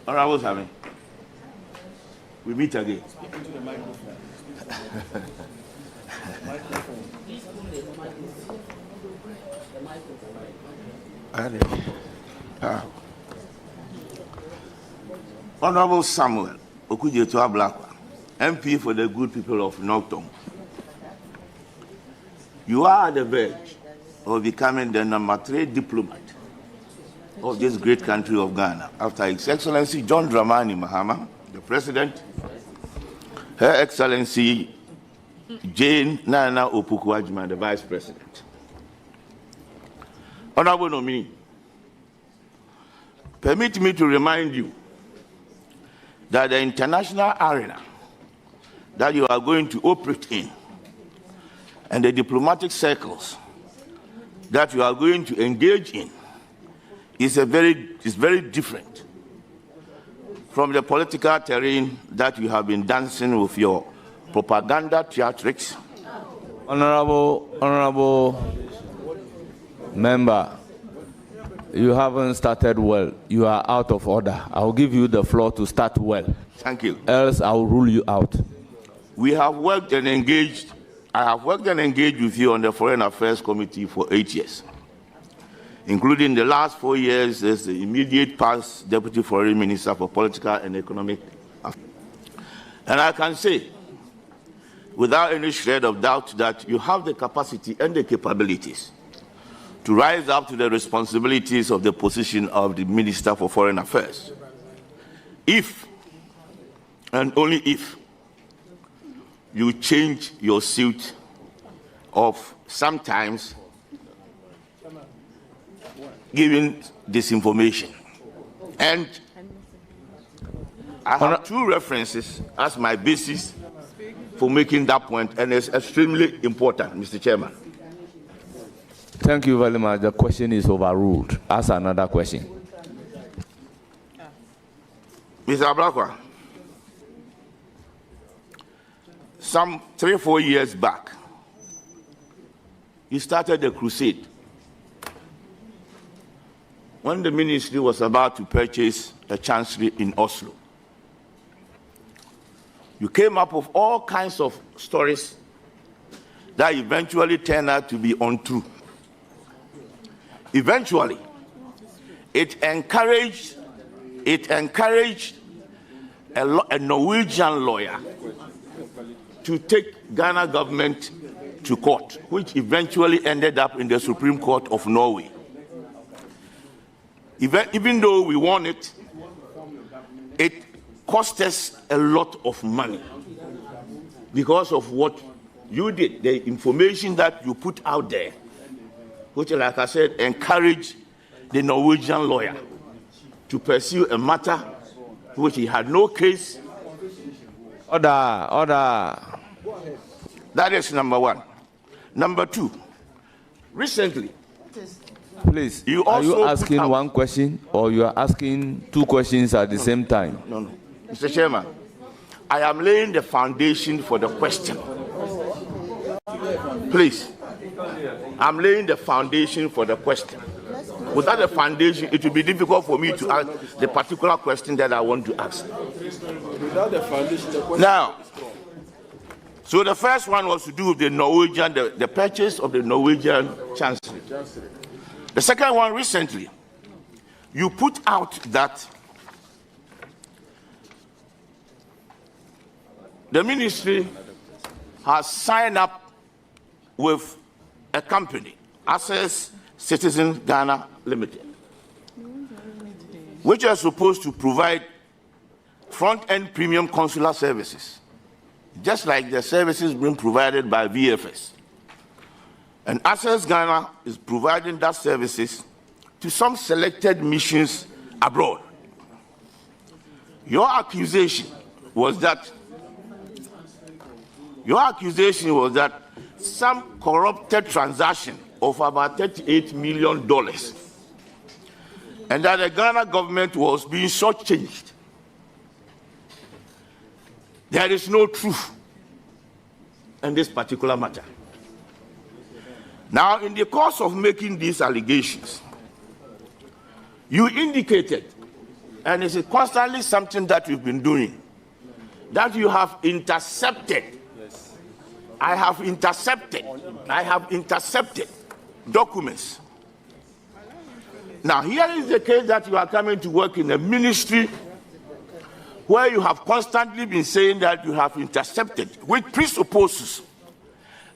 Honorable Sami, we meet again. Honorable Samuel Okudzeto Ablakwa, MP for the good people of Northern. You are at the verge of becoming the number 3 diplomat of this great country of Ghana, after His Excellency John Dramani Mahama, the President, Her Excellency Jane Nana Opoku-Agyeman, the Vice President. Honorable nominee, permit me to remind you that the international arena that you are going to operate in and the diplomatic circles that you are going to engage in is very different from the political terrain that you have been dancing with your propaganda theatrics. Honorable member, you haven't started well. You are out of order. I'll give you the floor to start well. Thank you. Else I'll rule you out. We have worked and engaged. I have worked and engaged with you on the Foreign Affairs Committee for 8 years, including the last 4 years as the immediate past Deputy Foreign Minister for Political and Economic Affairs. And I can say, without any shred of doubt, that you have the capacity and the capabilities to rise up to the responsibilities of the position of the Minister for Foreign Affairs. If, and only if, you change your suit of sometimes giving disinformation. And I have 2 references as my basis for making that point, and it's extremely important, Mr. Chairman. Thank you very much. The question is overruled. Ask another question. Mr. Ablakwa, some 3 or 4 years back, you started a crusade when the ministry was about to purchase a chancery in Oslo. You came up with all kinds of stories that eventually turned out to be untrue. Eventually, it encouraged a Norwegian lawyer to take Ghana government to court, which eventually ended up in the Supreme Court of Norway. Even though we won it, it cost us a lot of money because of what you did, the information that you put out there, which, like I said, encouraged the Norwegian lawyer to pursue a matter which he had no case. Order. That is number 1. Number 2, recently, please, are you asking one question or you are asking 2 questions at the same time? No. Mr. Chairman, I am laying the foundation for the question. Please, I'm laying the foundation for the question. Without the foundation, it will be difficult for me to ask the particular question that I want to ask. Without the foundation, the question now, so the first one was to do with the Norwegian, the purchase of the Norwegian chancery. The second one, recently, you put out that the ministry has signed up with a company, Access Citizen Ghana Limited, which are supposed to provide front-end premium consular services, just like the services being provided by VFS. And Access Ghana is providing that services to some selected missions abroad. Your accusation was that some corrupted transaction of about $38 million, and that the Ghana government was being shortchanged. There is no truth in this particular matter. Now, in the course of making these allegations, you indicated, and it's constantly something that you've been doing, that you have intercepted. Yes. I have intercepted documents. Now, here is the case that you are coming to work in a ministry where you have constantly been saying that you have intercepted, which presupposes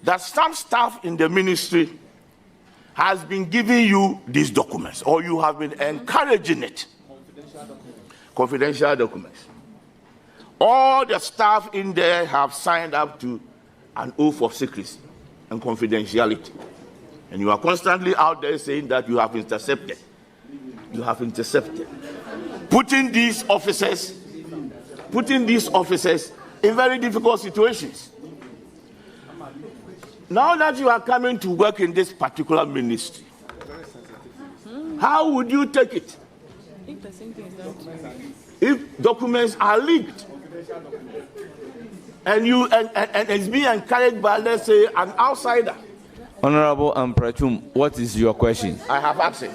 that some staff in the ministry has been giving you these documents, or you have been encouraging it. Confidential documents. All the staff in there have signed up to an oath of secrecy and confidentiality. And you are constantly out there saying that you have intercepted. You have intercepted. Putting these officers in very difficult situations. Now that you are coming to work in this particular ministry, how would you take it if documents are leaked and it's being encouraged by, let's say, an outsider? Honorable Amprachum, what is your question? I have asked it.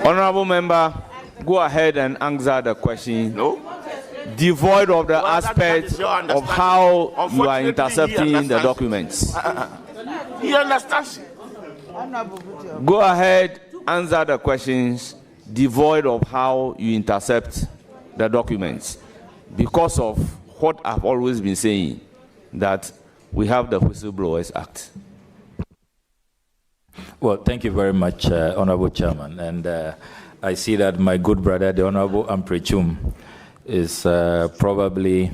Honorable member, go ahead and answer the question. No. Devoid of the aspect of how you are intercepting the documents. He understands. Go ahead, answer the questions devoid of how you intercept the documents. Because of what I've always been saying, that we have the Whistleblowers Act. Well, thank you very much, Honorable Chairman. And I see that my good brother, the Honorable Amprechum, is probably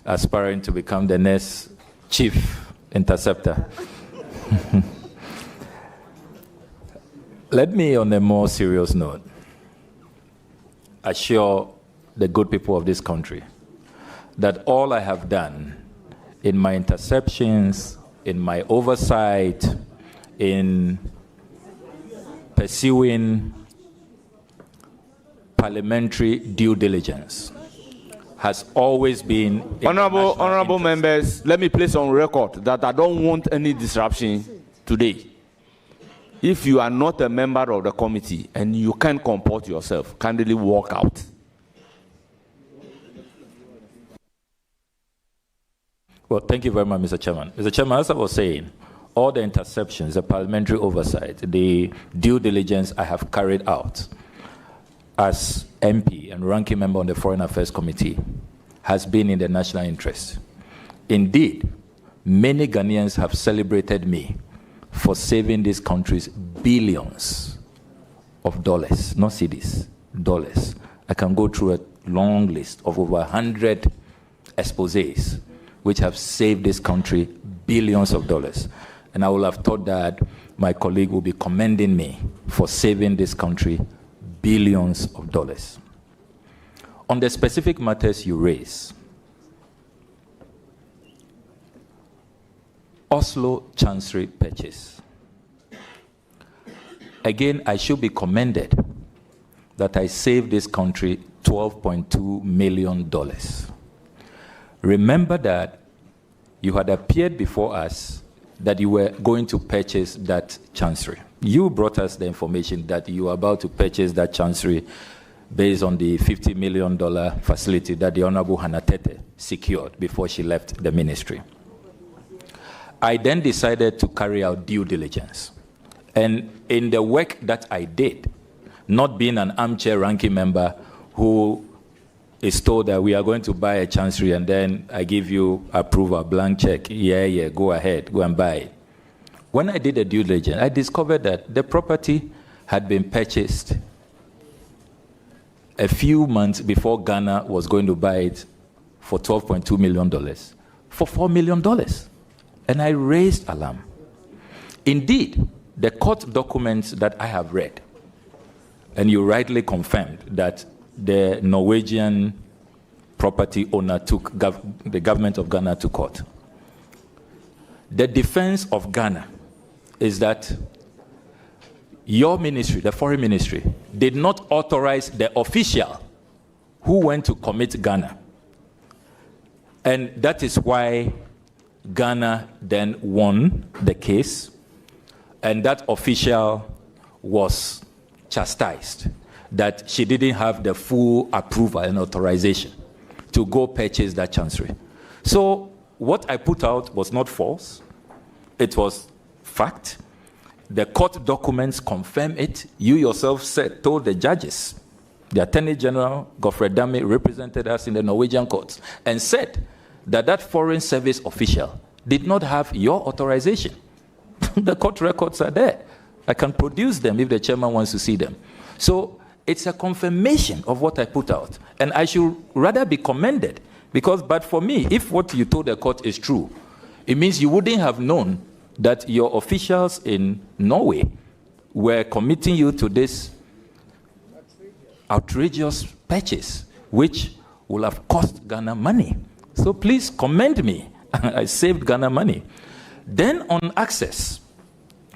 aspiring to become the next chief interceptor. Let me, on a more serious note, assure the good people of this country that all I have done in my interceptions, in my oversight, in pursuing parliamentary due diligence has always been... Honorable members, let me place on record that I don't want any disruption today. If you are not a member of the committee and you can't comport yourself, kindly walk out. Well, thank you very much, Mr. Chairman. Mr. Chairman, as I was saying, all the interceptions, the parliamentary oversight, the due diligence I have carried out as MP and ranking member on the Foreign Affairs Committee has been in the national interest. Indeed, many Ghanaians have celebrated me for saving this country's billions of dollars, not cedis, dollars. I can go through a long list of over 100 exposés which have saved this country billions of dollars. And I will have thought that my colleague will be commending me for saving this country billions of dollars. On the specific matters you raise, Oslo Chancery purchase. Again, I should be commended that I saved this country $12.2 million. Remember that you had appeared before us that you were going to purchase that chancery. You brought us the information that you were about to purchase that chancery based on the $50 million facility that the Honorable Hannah Tete secured before she left the ministry. I then decided to carry out due diligence. And in the work that I did, not being an armchair ranking member who is told that we are going to buy a chancery and then I give you approval, blank check, yeah, go ahead, go and buy it. When I did the due diligence, I discovered that the property had been purchased a few months before Ghana was going to buy it for $12.2 million, for $4 million. And I raised alarm. Indeed, the court documents that I have read, and you rightly confirmed that the Norwegian property owner took the government of Ghana to court. The defense of Ghana is that your ministry, the foreign ministry, did not authorize the official who went to commit Ghana. And that is why Ghana then won the case, and that official was chastised that she didn't have the full approval and authorization to go purchase that chancery. So what I put out was not false. It was fact. The court documents confirm it. You yourself told the judges, the Attorney General, Godfrey Dame, represented us in the Norwegian courts and said that that foreign service official did not have your authorization. The court records are there. I can produce them if the chairman wants to see them. So it's a confirmation of what I put out. And I should rather be commended because, but for me, if what you told the court is true, it means you wouldn't have known that your officials in Norway were committing you to this outrageous purchase, which will have cost Ghana money. So please commend me. I saved Ghana money. Then on access,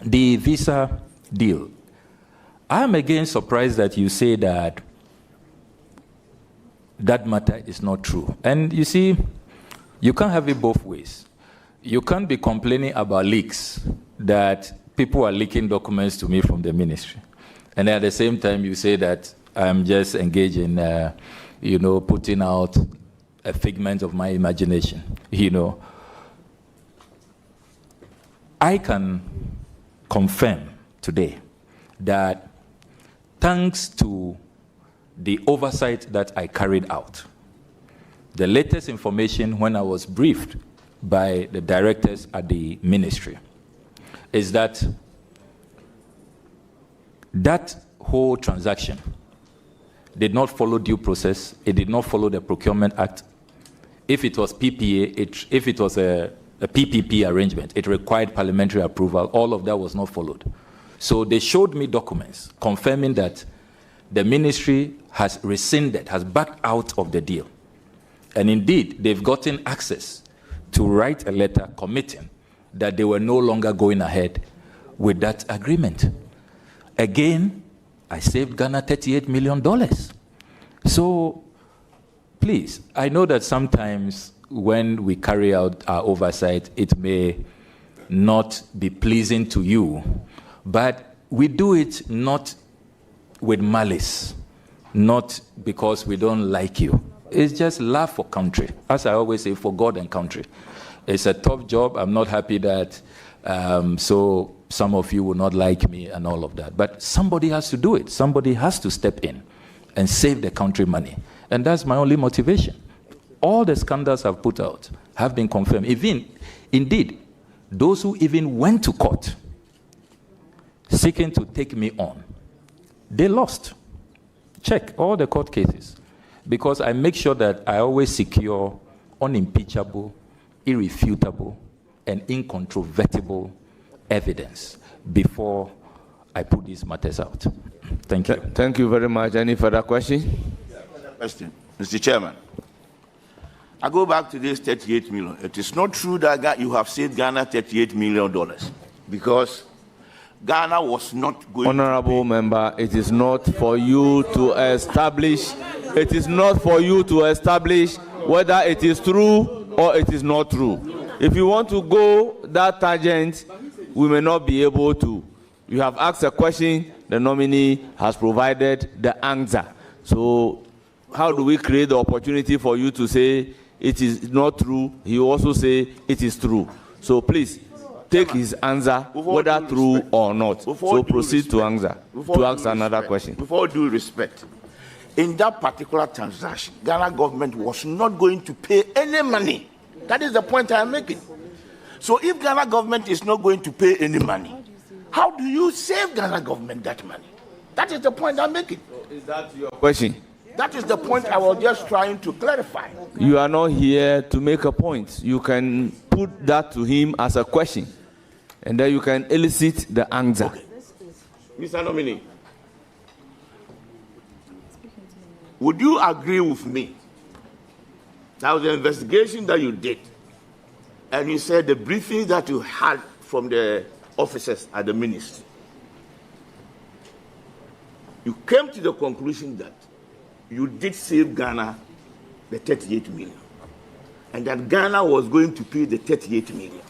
the visa deal. I'm again surprised that you say that that matter is not true. And you see, you can't have it both ways. You can't be complaining about leaks, that people are leaking documents to me from the ministry. And at the same time, you say that I'm just engaged in, putting out a figment of my imagination. I can confirm today that thanks to the oversight that I carried out, the latest information when I was briefed by the directors at the ministry is that that whole transaction did not follow due process. It did not follow the Procurement Act. If it was PPA, if it was a PPP arrangement, it required parliamentary approval. All of that was not followed. So they showed me documents confirming that the ministry has rescinded, has backed out of the deal. And indeed, they've gotten access to write a letter committing that they were no longer going ahead with that agreement. Again, I saved Ghana $38 million. So please, I know that sometimes when we carry out our oversight, it may not be pleasing to you, but we do it not with malice, not because we don't like you. It's just love for country. As I always say, for God and country. It's a tough job. I'm not happy that so some of you will not like me and all of that. But somebody has to do it. Somebody has to step in and save the country money. And that's my only motivation. All the scandals I've put out have been confirmed. Indeed, those who even went to court seeking to take me on, they lost. Check all the court cases. Because I make sure that I always secure unimpeachable, irrefutable, and incontrovertible evidence before I put these matters out. Thank you. Thank you very much. Any further question? Question. Mr. Chairman, I go back to this 38 million. It is not true that you have saved Ghana $38 million because Ghana was not going Honorable member, it is not for you to establish. It is not for you to establish whether it is true or it is not true. If you want to go that tangent, we may not be able to. You have asked a question, the nominee has provided the answer. So how do we create the opportunity for you to say it is not true? He also say it is true. So please take his answer, whether true or not. So proceed to answer, to ask another question. Before due respect, in that particular transaction, Ghana government was not going to pay any money. That is the point I am making. So if Ghana government is not going to pay any money, how do you save Ghana government that money? That is the point I'm making. So is that your question? That is the point I was just trying to clarify. You are not here to make a point. You can put that to him as a question, and then you can elicit the answer. Okay. Mr. Nominee, would you agree with me that the investigation that you did and you said the briefings that you had from the officers at the ministry, you came to the conclusion that you did save Ghana the 38 million, and that Ghana was going to pay the 38 million.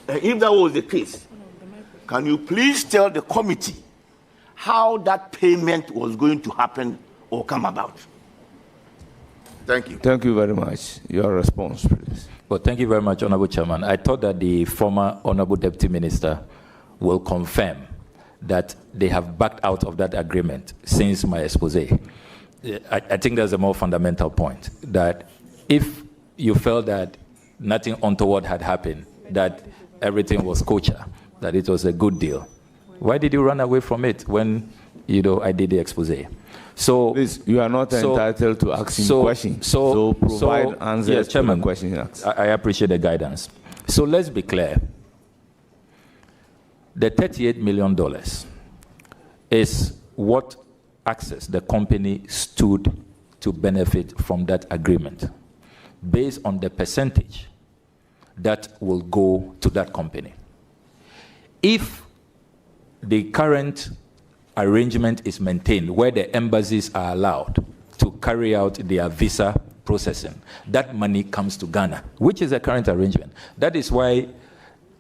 And if that was the case, can you please tell the committee how that payment was going to happen or come about? Thank you. Thank you very much. Your response, please. Well, thank you very much, Honorable Chairman. I thought that the former Honorable Deputy Minister will confirm that they have backed out of that agreement since my expose. I think there's a more fundamental point, that if you felt that nothing untoward had happened, that everything was kosher, that it was a good deal, why did you run away from it when I did the expose? So please, you are not entitled to asking questions. So provide answers, yes, Chairman, to the question asked. I appreciate the guidance. So let's be clear. The $38 million is what Access, the company, stood to benefit from that agreement, based on the percentage that will go to that company. If the current arrangement is maintained, where the embassies are allowed to carry out their visa processing, that money comes to Ghana, which is the current arrangement. That is why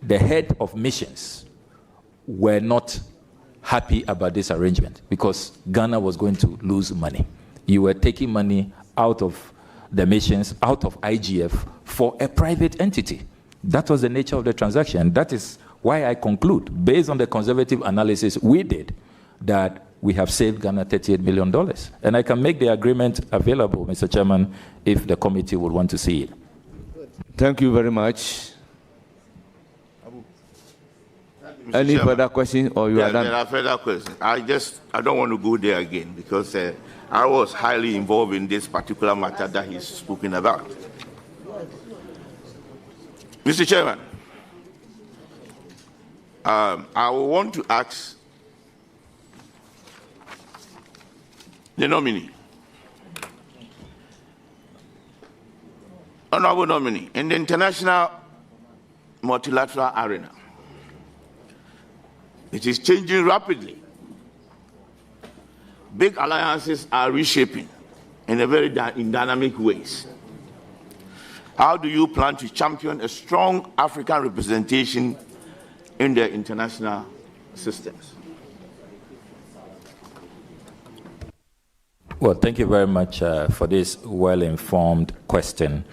the head of missions were not happy about this arrangement, because Ghana was going to lose money. You were taking money out of the missions, out of IGF, for a private entity. That was the nature of the transaction. That is why I conclude, based on the conservative analysis we did, that we have saved Ghana $38 million. And I can make the agreement available, Mr. Chairman, if the committee would want to see it. Thank you very much. Any further questions, or you are done? There are further questions. I don't want to go there again, because I was highly involved in this particular matter that he's spoken about. Mr. Chairman, I want to ask the nominee, honorable nominee, in the international multilateral arena. It is changing rapidly. Big alliances are reshaping in a very dynamic ways. How do you plan to champion a strong African representation in the international systems? Well, thank you very much for this well-informed question.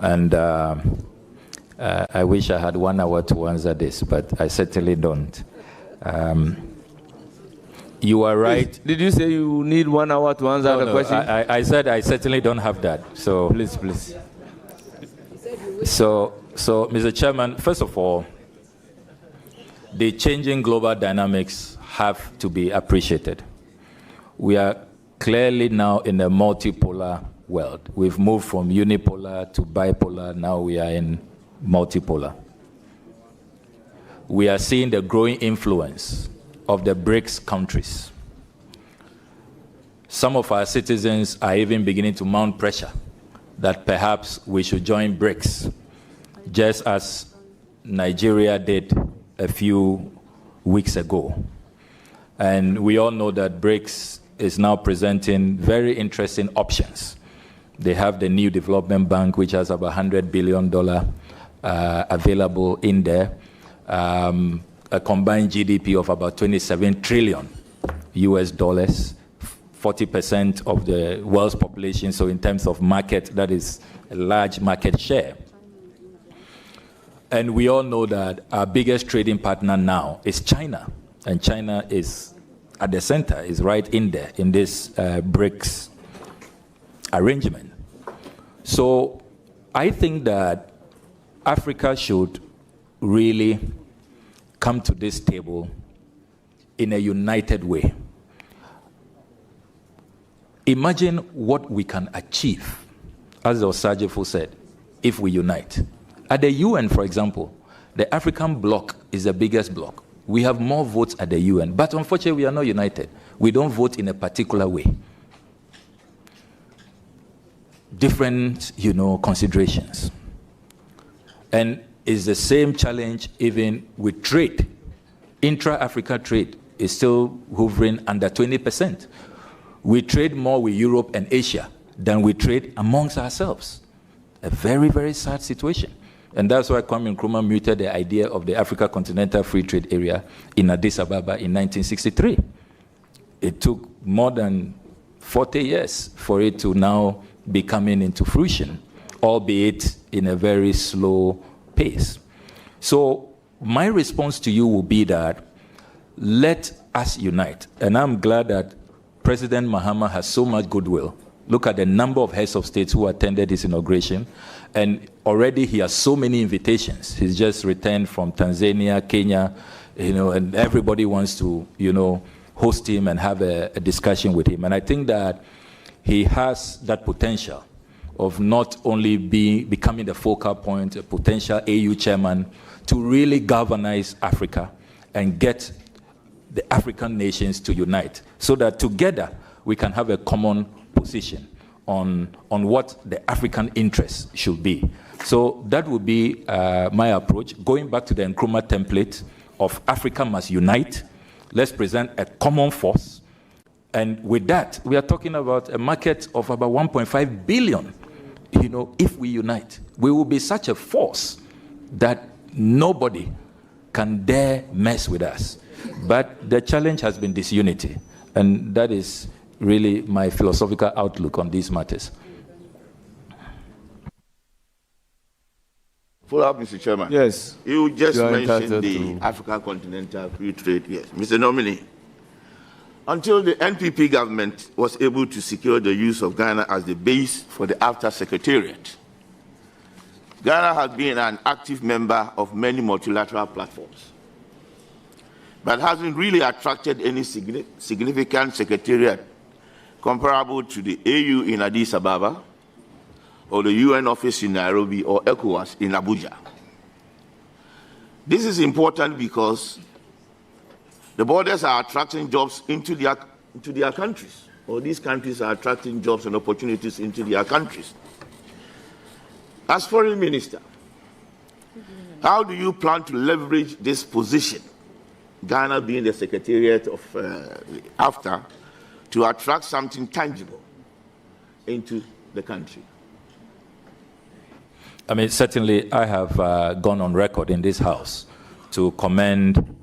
And I wish I had 1 hour to answer this, but I certainly don't. You are right. Did you say you need 1 hour to answer the question? I said I certainly don't have that. So please. So, Mr. Chairman, first of all, the changing global dynamics have to be appreciated. We are clearly now in a multipolar world. We've moved from unipolar to bipolar. Now we are in multipolar. We are seeing the growing influence of the BRICS countries. Some of our citizens are even beginning to mount pressure that perhaps we should join BRICS, just as Nigeria did a few weeks ago. And we all know that BRICS is now presenting very interesting options. They have the new development bank, which has about $100 billion available in there. A combined GDP of about 27 trillion US dollars, 40% of the world's population. So in terms of market, that is a large market share. And we all know that our biggest trading partner now is China. And China is at the center, is right in there in this BRICS arrangement. So I think that Africa should really come to this table in a united way. Imagine what we can achieve, as Osajefo said, if we unite. At the UN, for example, the African bloc is the biggest bloc. We have more votes at the UN, but unfortunately we are not united. We don't vote in a particular way. Different, considerations. And It's the same challenge even with trade. Intra-Africa trade is still hovering under 20%. We trade more with Europe and Asia than we trade amongst ourselves. A very, very sad situation. And that's why Kwame Nkrumah mooted the idea of the Africa Continental Free Trade Area in Addis Ababa in 1963. It took more than 40 years for it to now be coming into fruition, albeit in a very slow pace. So my response to you will be that let us unite. And I'm glad that President Mahama has so much goodwill. Look at the number of heads of states who attended his inauguration. And already he has so many invitations. He's just returned from Tanzania, Kenya, and everybody wants to, host him and have a discussion with him. And I think that he has that potential of not only becoming the focal point, a potential AU chairman, to really galvanize Africa and get the African nations to unite so that together we can have a common position on what the African interests should be. So that would be my approach, going back to the Nkrumah template of Africa must unite. Let's present a common force. And with that, we are talking about a market of about 1.5 billion. If we unite, we will be such a force that nobody can dare mess with us. But the challenge has been disunity. And that is really my philosophical outlook on these matters. Follow up, Mr. Chairman. Yes. You just mentioned the Africa Continental Free Trade. Yes. Mr. Nominee, until the NPP government was able to secure the use of Ghana as the base for the AFTA Secretariat, Ghana has been an active member of many multilateral platforms, but hasn't really attracted any significant secretariat comparable to the AU in Addis Ababa, or the UN office in Nairobi, or ECOWAS in Abuja. This is important because the borders are attracting jobs into their countries, or these countries are attracting jobs and opportunities into their countries. As Foreign Minister, how do you plan to leverage this position, Ghana being the Secretariat of AFTA, to attract something tangible into the country? I mean, certainly I have gone on record in this House to commend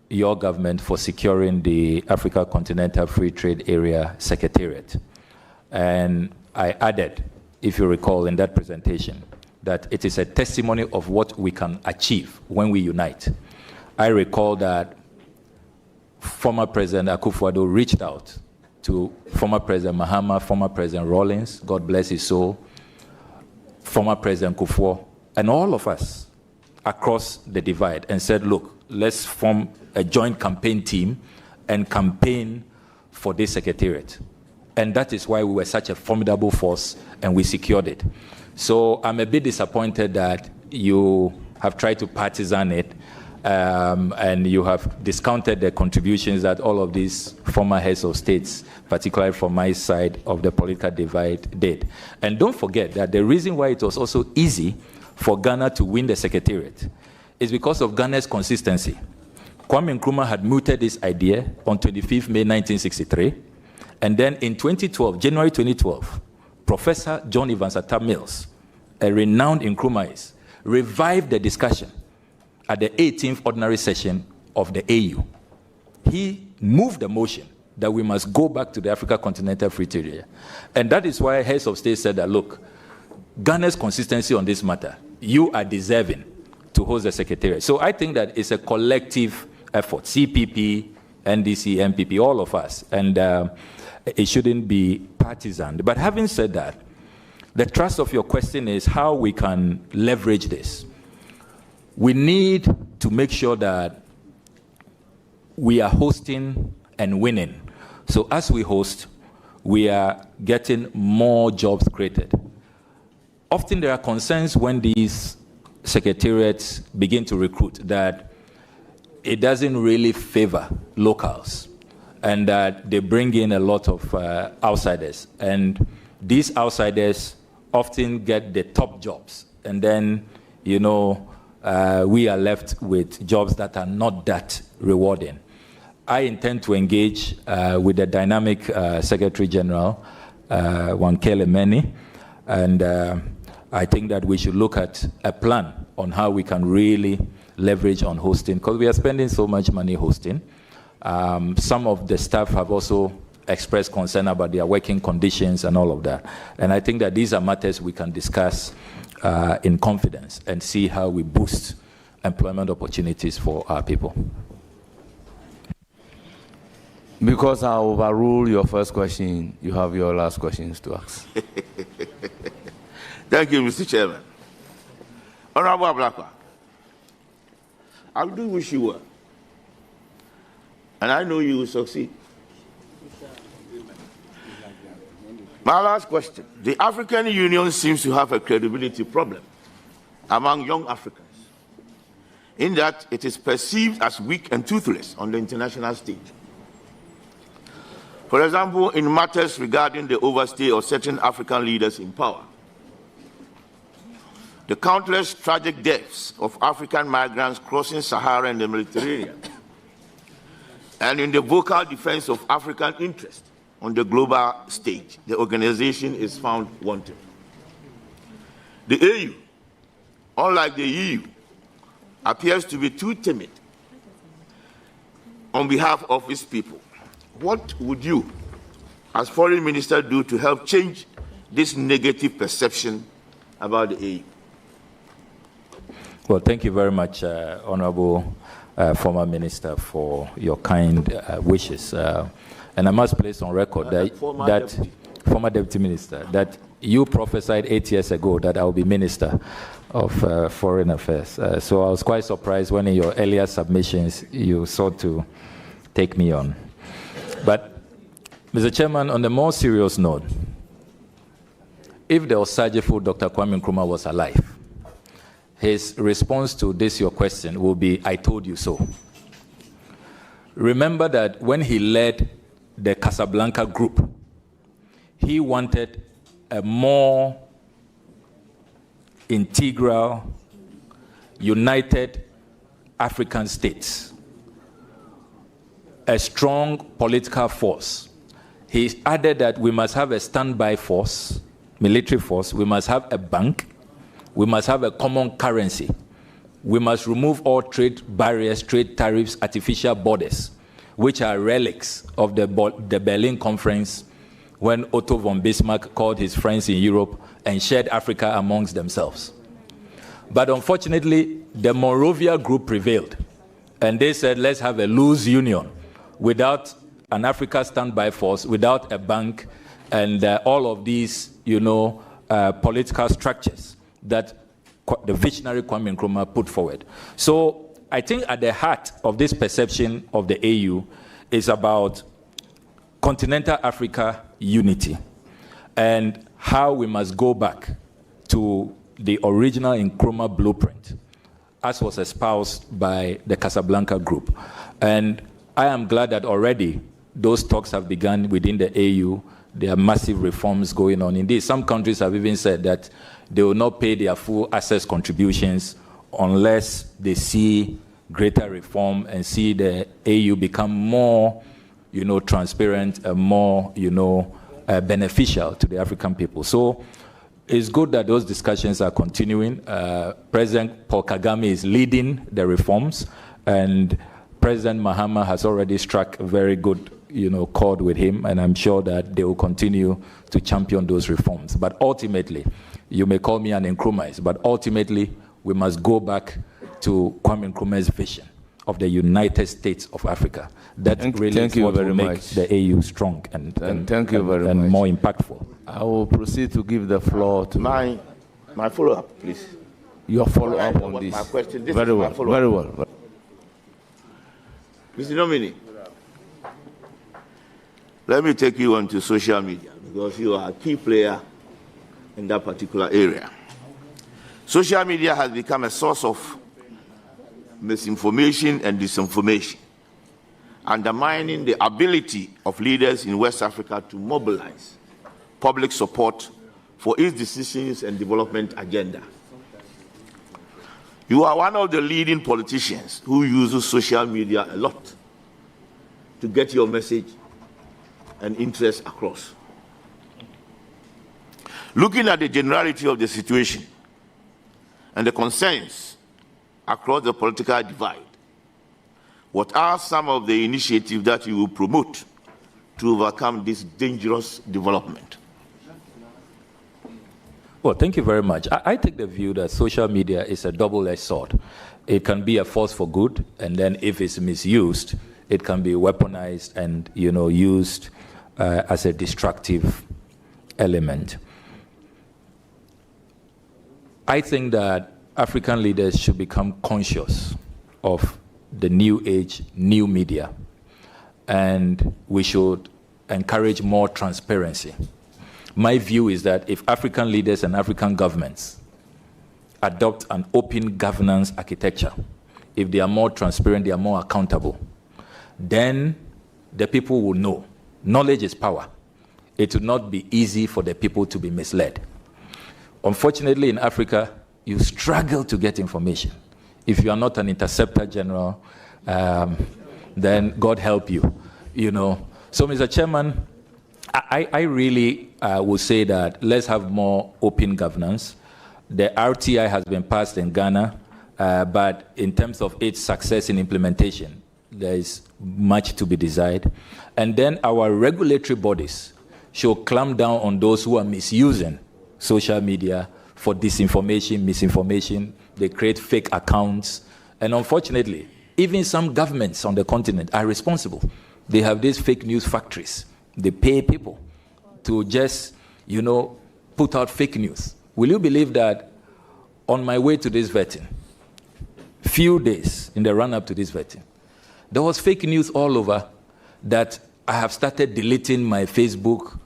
your government for securing the Africa Continental Free Trade Area Secretariat. And I added, if you recall in that presentation, that it is a testimony of what we can achieve when we unite. I recall that former President Akufo-Addo reached out to former President Mahama, former President Rawlings, God bless his soul, former President Kufuor, and all of us across the divide and said, look, let's form a joint campaign team and campaign for this secretariat. And that is why we were such a formidable force and we secured it. So I'm a bit disappointed that you have tried to partisan it and you have discounted the contributions that all of these former heads of states, particularly from my side of the political divide, did. And don't forget that the reason why it was also easy for Ghana to win the secretariat is because of Ghana's consistency. Kwame Nkrumah had mooted this idea on 25th May 1963, and then in 2012, January 2012, Professor John Evans Atta Mills, a renowned Nkrumahist, revived the discussion at the 18th ordinary session of the AU. He moved the motion that we must go back to the Africa Continental Free Trade Area. And that is why heads of state said that, look, Ghana's consistency on this matter, you are deserving to host the secretariat. So I think that it's a collective effort, CPP, NDC, MPP, all of us, and it shouldn't be partisan. But having said that, the thrust of your question is how we can leverage this. We need to make sure that we are hosting and winning. So as we host, we are getting more jobs created. Often there are concerns when these secretariats begin to recruit that it doesn't really favor locals and that they bring in a lot of outsiders. And these outsiders often get the top jobs. And then, we are left with jobs that are not that rewarding. I intend to engage with the dynamic Secretary General, Wankele Meni, and I think that we should look at a plan on how we can really leverage on hosting, because we are spending so much money hosting. Some of the staff have also expressed concern about their working conditions and all of that. And I think that these are matters we can discuss in confidence and see how we boost employment opportunities for our people. Because I overrule your first question, you have your last questions to ask. Thank you, Mr. Chairman. Honorable Ablakwa, I do wish you well. And I know you will succeed. My last question. The African Union seems to have a credibility problem among young Africans, in that it is perceived as weak and toothless on the international stage. For example, in matters regarding the overstay of certain African leaders in power, the countless tragic deaths of African migrants crossing Sahara and the Mediterranean, and in the vocal defense of African interest on the global stage, the organization is found wanting. The AU, unlike the EU, appears to be too timid on behalf of its people. What would you, as foreign minister, do to help change this negative perception about the AU? Well, thank you very much, Honorable former Minister, for your kind wishes. And I must place on record former Deputy Minister, that you prophesied 8 years ago that I will be Minister of Foreign Affairs. So I was quite surprised when in your earlier submissions you sought to take me on. But, Mr. Chairman, on the more serious note, if the Osagefo Dr. Kwame Nkrumah was alive, his response to this, your question, will be, I told you so. Remember that when he led the Casablanca group, he wanted a more integral, united African states, a strong political force. He added that we must have a standby force, military force, we must have a bank, we must have a common currency, we must remove all trade barriers, trade tariffs, artificial borders, which are relics of the Berlin Conference when Otto von Bismarck called his friends in Europe and shared Africa amongst themselves. But unfortunately, the Monrovia group prevailed, and they said, let's have a loose union without an Africa standby force, without a bank, and all of these, political structures that the visionary Kwame Nkrumah put forward. So I think at the heart of this perception of the AU is about continental Africa unity and how we must go back to the original Nkrumah blueprint, as was espoused by the Casablanca group. And I am glad that already those talks have begun within the AU. There are massive reforms going on. Indeed, some countries have even said that they will not pay their full access contributions unless they see greater reform and see the AU become more, transparent and more, beneficial to the African people. So it's good that those discussions are continuing. President Paul Kagame is leading the reforms, and President Mahama has already struck a very good, chord with him, and I'm sure that they will continue to champion those reforms. But ultimately, you may call me an Nkrumahist, but ultimately, we must go back to Kwame Nkrumah's vision of the United States of Africa. That really is what will make the AU strong and more impactful. I will proceed to give the floor to my follow-up, please. Your follow-up on this. My question. This very is well. my follow-up. Very well. Mr. Nominee, let me take you on to social media, because you are a key player in that particular area. Social media has become a source of misinformation and disinformation, undermining the ability of leaders in West Africa to mobilize public support for its decisions and development agenda. You are one of the leading politicians who uses social media a lot to get your message and interest across. Looking at the generality of the situation and the concerns across the political divide, what are some of the initiatives that you will promote to overcome this dangerous development? Well, thank you very much. I take the view that social media is a double-edged sword. It can be a force for good, and then if it's misused, it can be weaponized and, used as a destructive element. I think that African leaders should become conscious of the new age, new media, and we should encourage more transparency. My view is that if African leaders and African governments adopt an open governance architecture, if they are more transparent, they are more accountable, then the people will know. Knowledge is power. It will not be easy for the people to be misled. Unfortunately, in Africa, you struggle to get information. If you are not an interceptor general, then God help you, So, Mr. Chairman, I really would say that let's have more open governance. The RTI has been passed in Ghana, but in terms of its success in implementation, there is much to be desired. And then our regulatory bodies should clamp down on those who are misusing social media for disinformation, misinformation. They create fake accounts. And unfortunately, even some governments on the continent are responsible. They have these fake news factories. They pay people to just, put out fake news. Will you believe that on my way to this vetting, few days in the run-up to this vetting, there was fake news all over that I have started deleting my Facebook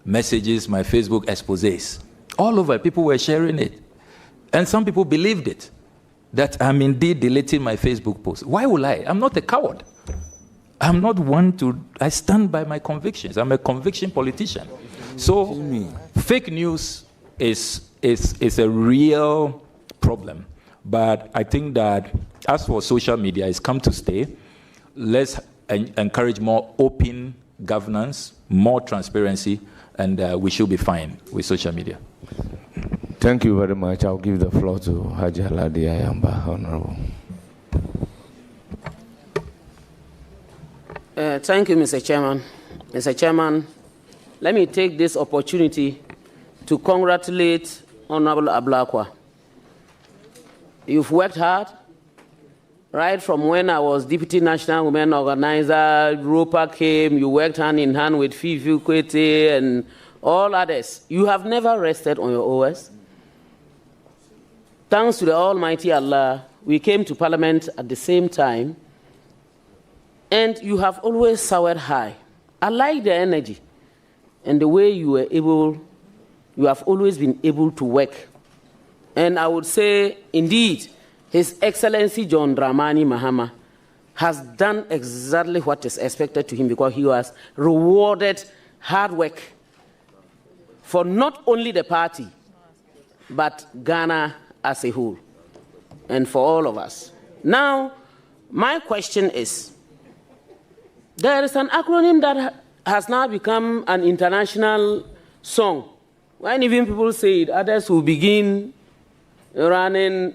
messages, my Facebook exposés. All over, people were sharing it. And some people believed it, that I'm indeed deleting my Facebook posts. Why will I? I'm not a coward. I'm not one I stand by my convictions. I'm a conviction politician. So fake news is a real problem. But I think that as for social media, it's come to stay. Let's encourage more open governance, more transparency, and we should be fine with social media. Thank you very much. I'll give the floor to Haji Haladi Ayamba, Honorable. Thank you, Mr. Chairman. Mr. Chairman, let me take this opportunity to congratulate Honorable Ablakwa. You've worked hard, right from when I was Deputy National Women Organizer, Europa came, you worked hand in hand with Fifi Kwete and all others. You have never rested on your OS. Thanks to the Almighty Allah, we came to Parliament at the same time, and you have always soared high. I like the energy and the way you have always been able to work. And I would say, indeed, His Excellency John Dramani Mahama has done exactly what is expected to him, because he was rewarded hard work for not only the party, but Ghana as a whole, and for all of us. Now, my question is, there is an acronym that has now become an international song. When even people say it, others will begin running.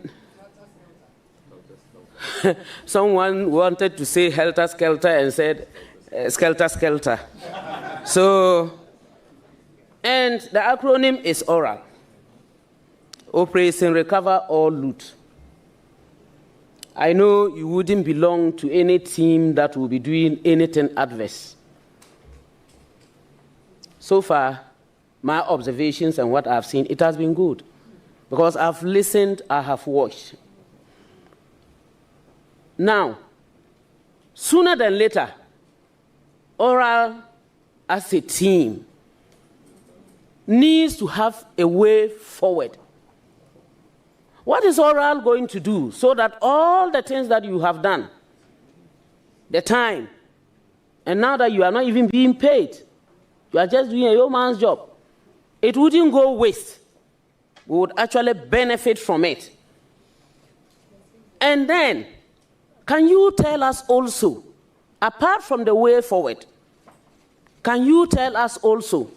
Someone wanted to say helter skelter and said skelter skelter. So, and the acronym is ORAL. Operation Recover or Loot. I know you wouldn't belong to any team that will be doing anything adverse. So far, my observations and what I've seen, it has been good. Because I've listened, I have watched. Now, sooner than later, ORAL as a team needs to have a way forward. What is ORAL going to do so that all the things that you have done, the time, and now that you are not even being paid, you are just doing a yeoman's job, it wouldn't go waste. We would actually benefit from it. And then, can you tell us also, apart from the way forward, can you tell us also,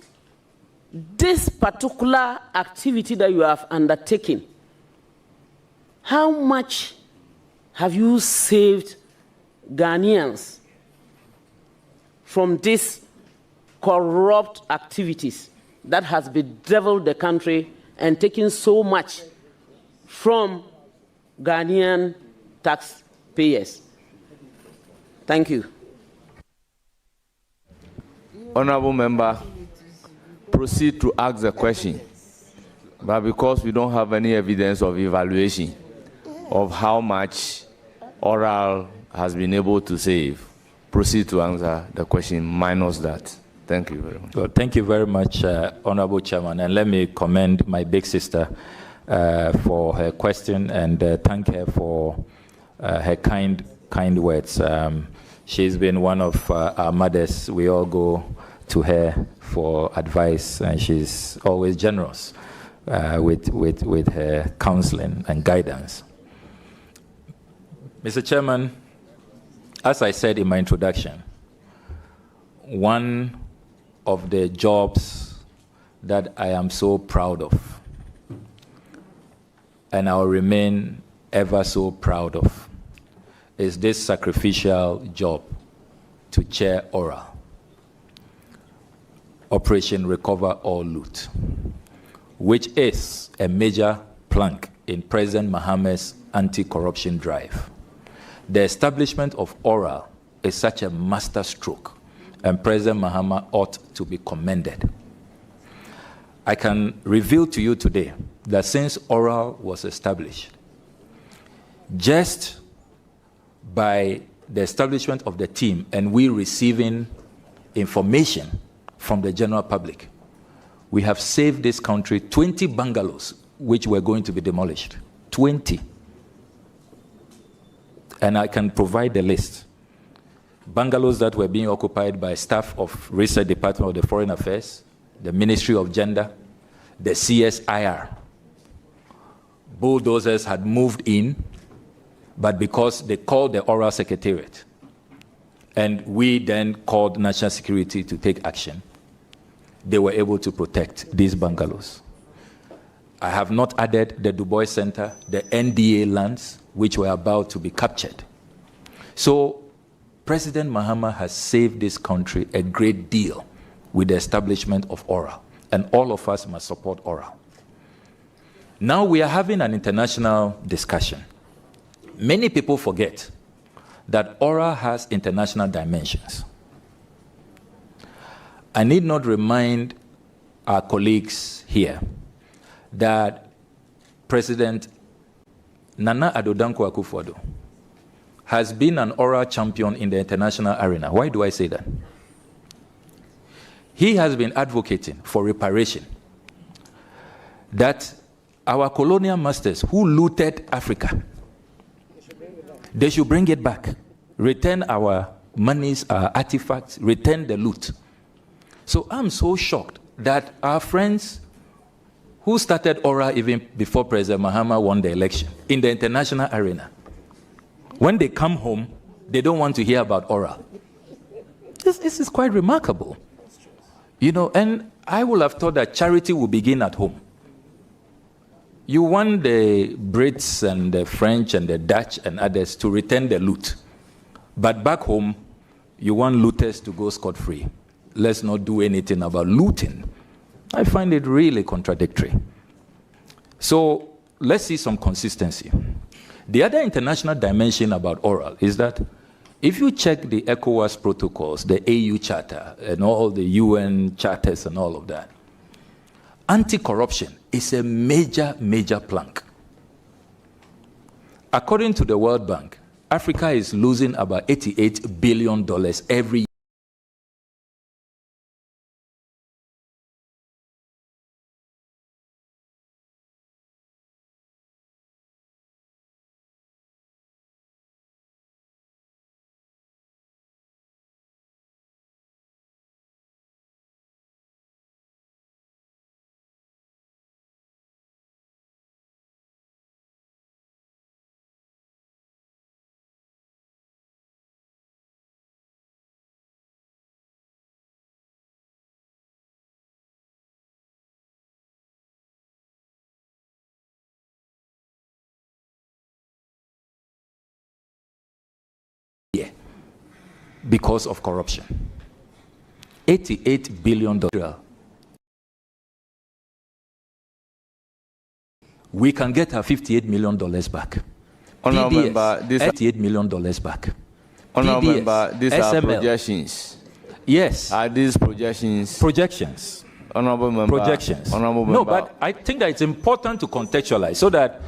this particular activity that you have undertaken, how much have you saved Ghanaians from these corrupt activities that has bedeviled the country and taken so much from Ghanaian taxpayers? Thank you. Honorable member, proceed to ask the question. But because we don't have any evidence of evaluation of how much oral has been able to save, proceed to answer the question minus that. Thank you very much. Well, thank you very much, Honorable Chairman. And let me commend my big sister for her question and thank her for her kind words. She's been one of our mothers. We all go to her for advice, and she's always generous with her counseling and guidance. Mr. Chairman, as I said in my introduction, one of the jobs that I am so proud of, and I'll remain ever so proud of, is this sacrificial job to chair oral. Operation Recover or Loot, which is a major plank in President Mahama's anti-corruption drive. The establishment of oral is such a master stroke, and President Mahama ought to be commended. I can reveal to you today that since oral was established, just by the establishment of the team and we receiving information from the general public, we have saved this country 20 bungalows which were going to be demolished. 20. And I can provide the list. Bungalows that were being occupied by staff of Research Department of the Foreign Affairs, the Ministry of Gender, the CSIR. Bulldozers had moved in, but because they called the Oral Secretariat, and we then called National Security to take action, they were able to protect these bungalows. I have not added the Du Bois Center, the NDA lands, which were about to be captured. So President Mahama has saved this country a great deal with the establishment of oral, and all of us must support oral. Now we are having an international discussion. Many people forget that oral has international dimensions. I need not remind our colleagues here that President Nana Addo Dankwa Akufo-Addo has been an oral champion in the international arena. Why do I say that? He has been advocating for reparation, that our colonial masters who looted Africa, they should bring it back, return our monies, our artifacts, return the loot. So I'm so shocked that our friends who started oral even before President Mahama won the election in the international arena, when they come home, they don't want to hear about oral. This is quite remarkable. You know, and I would have thought that charity will begin at home. You want the Brits and the French and the Dutch and others to return the loot. But back home, you want looters to go scot-free. Let's not do anything about looting. I find it really contradictory. So let's see some consistency. The other international dimension about oral is that if you check the ECOWAS protocols, the AU Charter, and all the UN charters and all of that, anti-corruption is a major, major plank. According to the World Bank, Africa is losing about $88 billion every year. year because of corruption. $88 billion. We can get our $58 million back. Honorable PDS, member, these $88 million back. Honorable PDS, member, these are SML. projections. Yes. Are these projections? Projections. Honorable member. Projections. Honorable No, member. but I think that it's important to contextualize so that,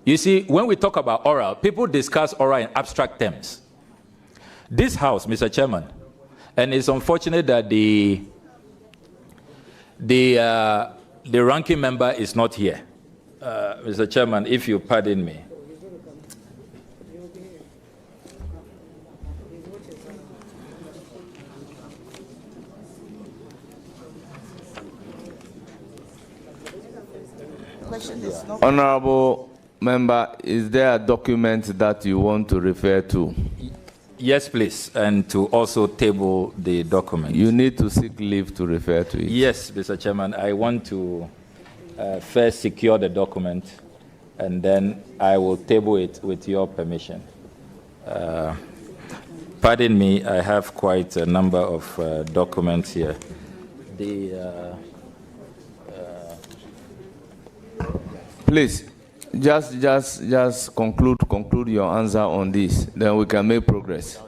you see, when we talk about oral, people discuss oral in abstract terms. This House, Mr. Chairman, and it's unfortunate that the ranking member is not here. Mr. Chairman, if you pardon me. Honorable member, is there a document that you want to refer to? Yes, please, and to also table the document. You need to seek leave to refer to it. Yes, Mr. Chairman, I want to first secure the document, and then I will table it with your permission. Pardon me, I have quite a number of documents here. Please, just conclude your answer on this, then we can make progress.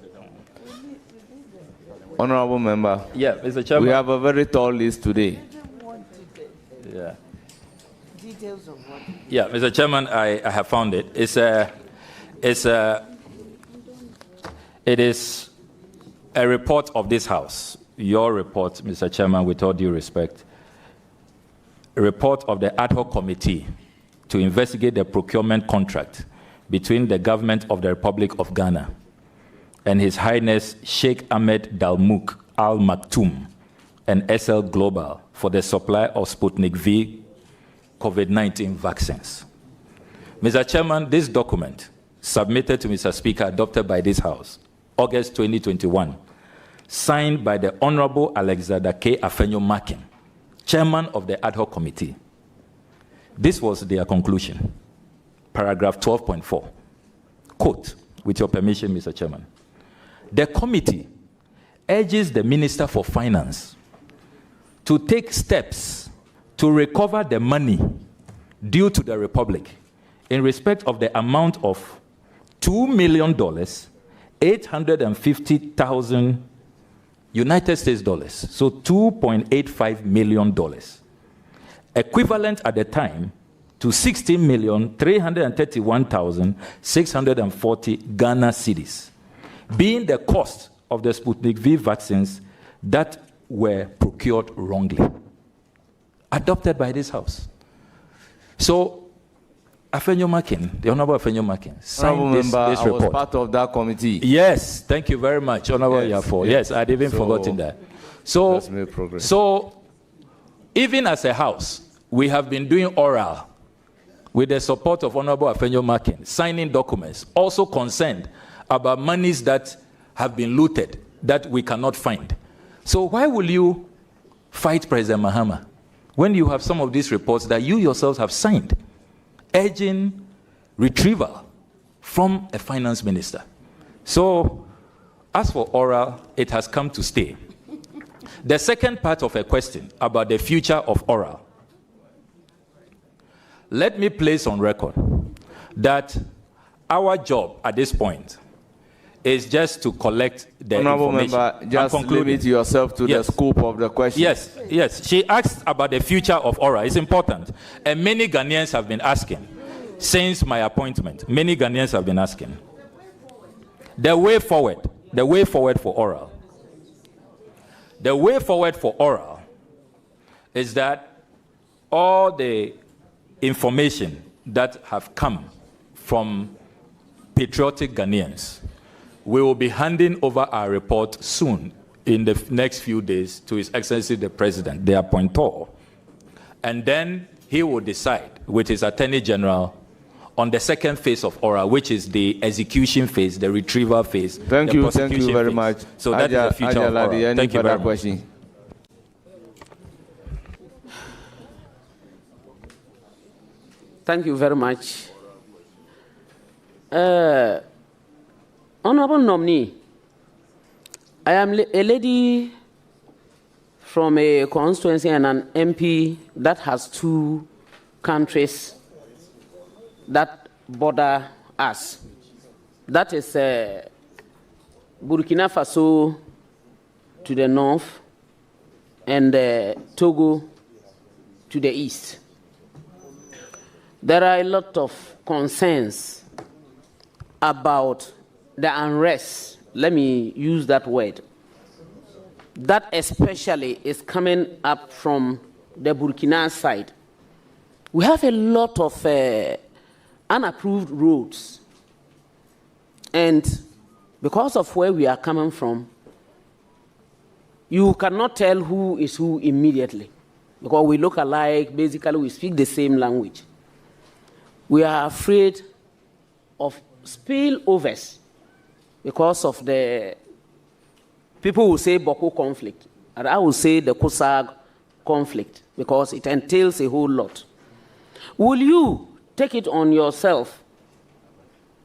Honorable member. Yeah, Mr. Chairman. We have a very tall list today. Yeah. Yeah, Mr. Chairman, I have found it. It is a report of this House. Your report, Mr. Chairman, with all due respect. A report of the ad hoc committee to investigate the procurement contract between the government of the Republic of Ghana and His Highness Sheikh Ahmed Dalmouk Al Maktoum and SL Global for the supply of Sputnik V COVID-19 vaccines. Mr. Chairman, this document, submitted to Mr. Speaker, adopted by this House, August 2021, signed by the Honorable Alexander K. Afenyo-Markin, Chairman of the Ad Hoc Committee. This was their conclusion. Paragraph 12.4. Quote, with your permission, Mr. Chairman. The committee urges the Minister for Finance to take steps to recover the money due to the Republic in respect of the amount of $2,850,000 United States dollars, so $2.85 million, equivalent at the time to 16,331,640 Ghana cedis, being the cost of the Sputnik V vaccines that were procured wrongly. Adopted by this House. So, Afenyo-Markin, the Honorable Afenyo-Markin, signed this report. I was part of that committee. Yes, thank you very much, Honorable Yafo. Yes, I'd even forgotten that. So, let's make progress. So, even as a House, we have been doing oral with the support of Honorable Afenyo-Markin, signing documents, also concerned about monies that have been looted that we cannot find. So why will you fight President Mahama when you have some of these reports that you yourselves have signed, urging retrieval from a finance minister? So, as for oral, it has come to stay. The second part of a question about the future of oral. Let me place on record that our job at this point is just to collect the Honorable information. member, just limit yourself to the scope of the question. Yes, yes. She asked about the future of oral. It's important. And many Ghanaians have been asking since my appointment. Many Ghanaians have been asking. The way forward for oral. The way forward for oral is that all the information that have come from patriotic Ghanaians, we will be handing over our report soon, in the next few days, to His Excellency the President, the appointor. And then he will decide with his Attorney General on the second phase of oral, which is the execution phase, the retrieval phase. Thank you very much. So that is the future of oral. Thank you very much. Thank you very much. Honorable nominee, I am a lady from a constituency and an MP that has two countries that border us. That is Burkina Faso to the north and Togo to the east. There are a lot of concerns about the unrest, let me use that word, that especially is coming up from the Burkina side. We have a lot of unapproved roads, and because of where we are coming from, you cannot tell who is who immediately, because we look alike, basically we speak the same language. We are afraid of spillovers because of the people who say Boko conflict, and I will say the COSAG conflict, because it entails a whole lot. Will you take it on yourself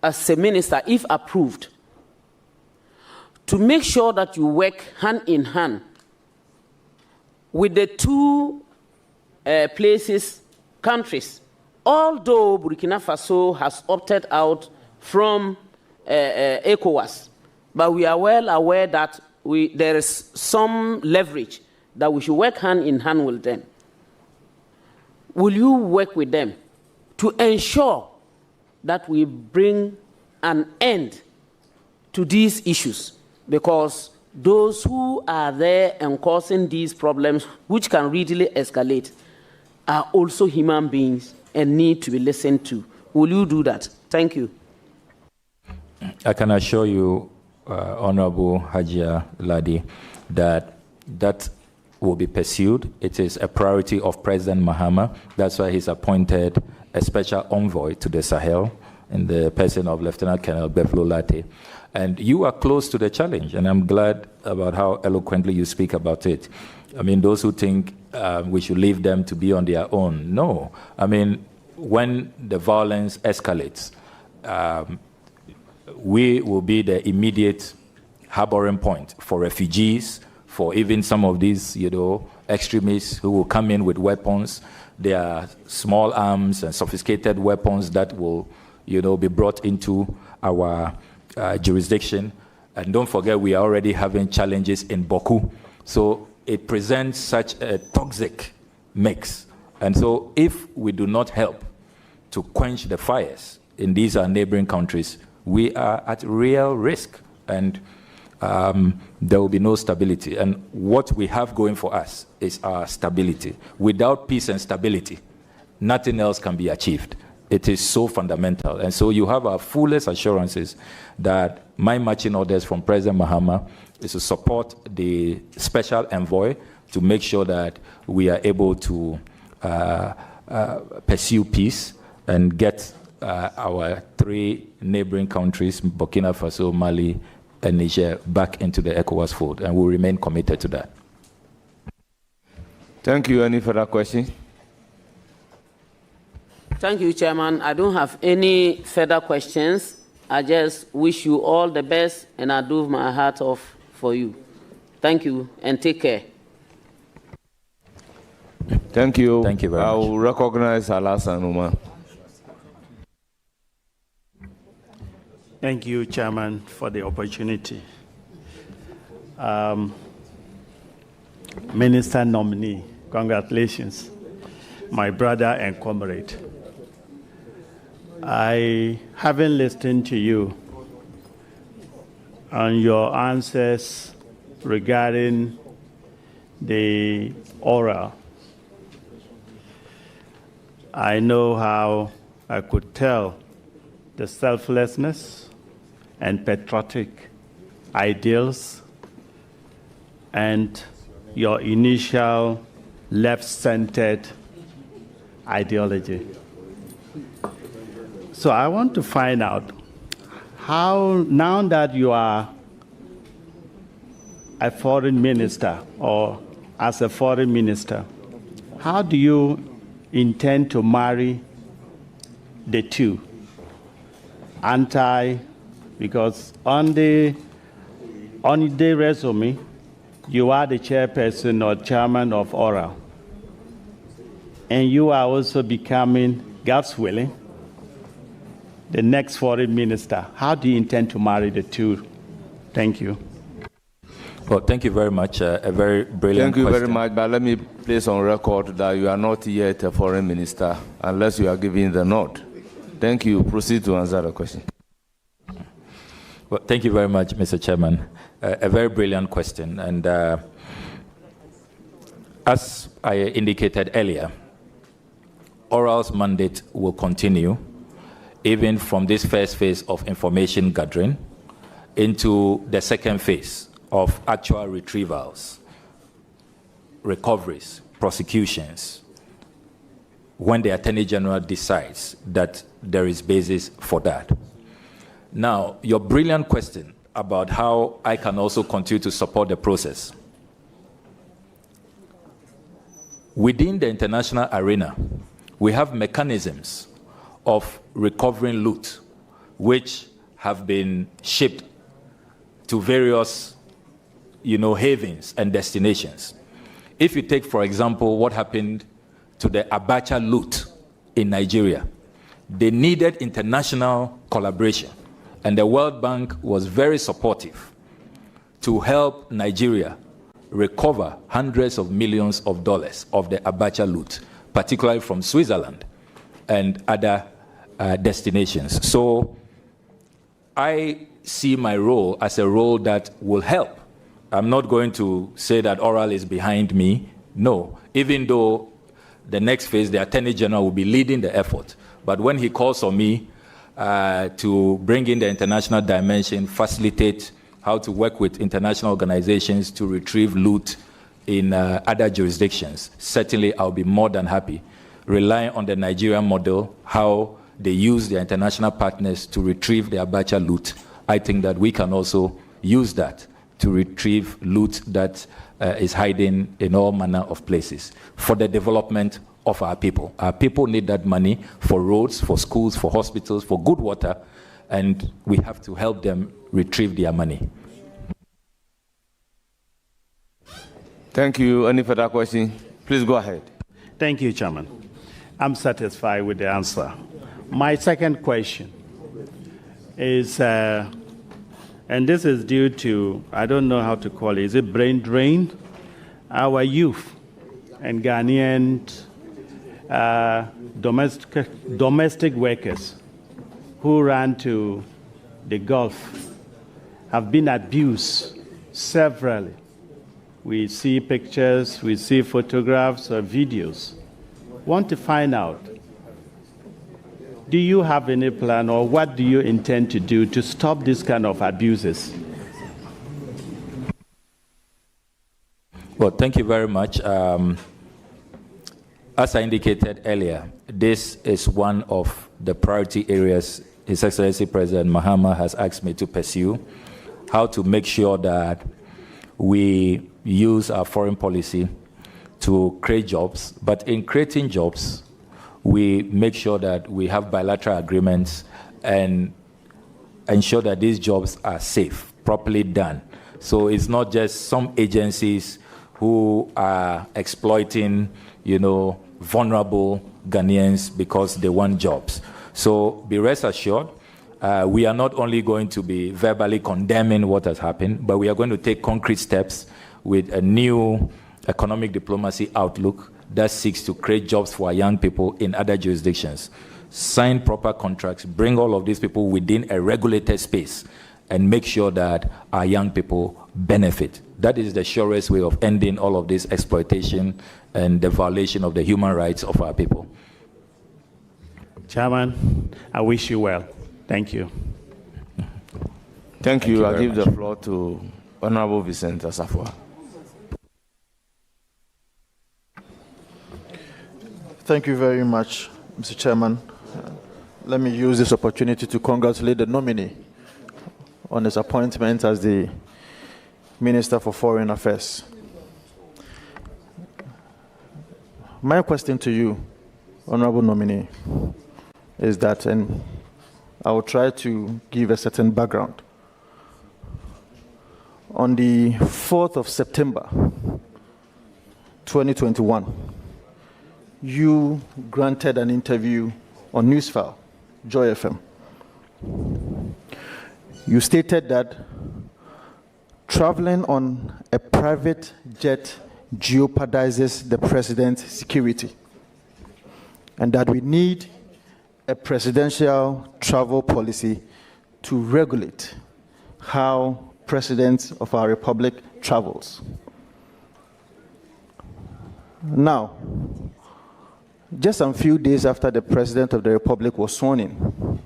as a minister, if approved, to make sure that you work hand in hand with the two countries, although Burkina Faso has opted out from ECOWAS, but we are well aware that there is some leverage that we should work hand in hand with them. Will you work with them to ensure that we bring an end to these issues? Because those who are there and causing these problems, which can readily escalate, are also human beings and need to be listened to. Will you do that? Thank you. I can assure you, Honorable Hajia Ladi, that will be pursued. It is a priority of President Mahama. That's why he's appointed a special envoy to the Sahel in the person of Lieutenant Colonel Beflo Latte. And you are close to the challenge, and I'm glad about how eloquently you speak about it. I mean, those who think we should leave them to be on their own, no. I mean, when the violence escalates, we will be the immediate harboring point for refugees, for even some of these, extremists who will come in with weapons. There are small arms and sophisticated weapons that will, be brought into our jurisdiction. And don't forget, we are already having challenges in Boku. So it presents such a toxic mix. And so if we do not help to quench the fires in these neighboring countries, we are at real risk, and there will be no stability. And what we have going for us is our stability. Without peace and stability, nothing else can be achieved. It is so fundamental. And so you have our fullest assurances that my marching orders from President Mahama is to support the special envoy to make sure that we are able to pursue peace and get our three neighboring countries, Burkina Faso, Mali, and Niger, back into the ECOWAS fold, and we'll remain committed to that. Thank you. Any further questions? Thank you, Chairman. I don't have any further questions. I just wish you all the best, and I do my heart off for you. Thank you, and take care. Thank you. Thank you very much. I will recognize Alasan Uma. Thank you, Chairman, for the opportunity. Minister nominee, congratulations, my brother and comrade. I haven't listened to you on your answers regarding the oral. I know how I could tell the selflessness and patriotic ideals and your initial left-centered ideology. So I want to find out how, now that you are a foreign minister or as a foreign minister, how do you intend to marry the two? Because on the On the resume, you are the chairperson or chairman of ORA. And you are also becoming, God's willing, the next foreign minister. How do you intend to marry the two? Thank you. Well, thank you very much. A very brilliant question. Thank you very much, but let me place on record that you are not yet a foreign minister unless you are giving the nod. Thank you. Proceed to answer the question. Well, thank you very much, Mr. Chairman. A very brilliant question. And as I indicated earlier, Oral's mandate will continue even from this first phase of information gathering into the second phase of actual retrievals, recoveries, prosecutions, when the Attorney General decides that there is basis for that. Now, your brilliant question about how I can also continue to support the process. Within the international arena, we have mechanisms of recovering loot, which have been shipped to various havens and destinations. If you take, for example, what happened to the Abacha loot in Nigeria, they needed international collaboration, and the World Bank was very supportive to help Nigeria recover hundreds of millions of dollars of the Abacha loot, particularly from Switzerland and other destinations. So I see my role as a role that will help. I'm not going to say that Oral is behind me. No, even though the next phase, the Attorney General will be leading the effort. But when he calls on me to bring in the international dimension, facilitate how to work with international organizations to retrieve loot in other jurisdictions, certainly I'll be more than happy. Relying on the Nigerian model, how they use their international partners to retrieve the Abacha loot, I think that we can also use that to retrieve loot that is hiding in all manner of places for the development of our people. Our people need that money for roads, for schools, for hospitals, for good water, and we have to help them retrieve their money. Thank you. Any further question? Please go ahead. Thank you, Chairman. I'm satisfied with the answer. My second question is, and this is due to, I don't know how to call it, is it brain drain? Our youth and Ghanaian domestic workers who ran to the Gulf have been abused severally. We see pictures, we see photographs or videos. Want to find out, do you have any plan or what do you intend to do to stop this kind of abuses? Well, thank you very much. As I indicated earlier, this is one of the priority areas His Excellency President Mahama has asked me to pursue, how to make sure that we use our foreign policy to create jobs, but in creating jobs, we make sure that we have bilateral agreements and ensure that these jobs are safe, properly done. So it's not just some agencies who are exploiting, vulnerable Ghanaians because they want jobs. So be rest assured, we are not only going to be verbally condemning what has happened, but we are going to take concrete steps with a new economic diplomacy outlook that seeks to create jobs for our young people in other jurisdictions. Sign proper contracts, bring all of these people within a regulated space, and make sure that our young people benefit. That is the surest way of ending all of this exploitation and the violation of the human rights of our people. Chairman, I wish you well. Thank you. Thank you. I give the floor to Honorable Vincent Asafua. Thank you very much, Mr. Chairman. Let me use this opportunity to congratulate the nominee on his appointment as the Minister for Foreign Affairs. My question to you, Honorable Nominee, is that, and I will try to give a certain background. on the 4th of September, 2021, you granted an interview on Newsfile, Joy FM. You stated that traveling on a private jet jeopardizes the president's security, and that we need a presidential travel policy to regulate how President of our Republic travels. Now, just a few days after the President of the Republic was sworn in,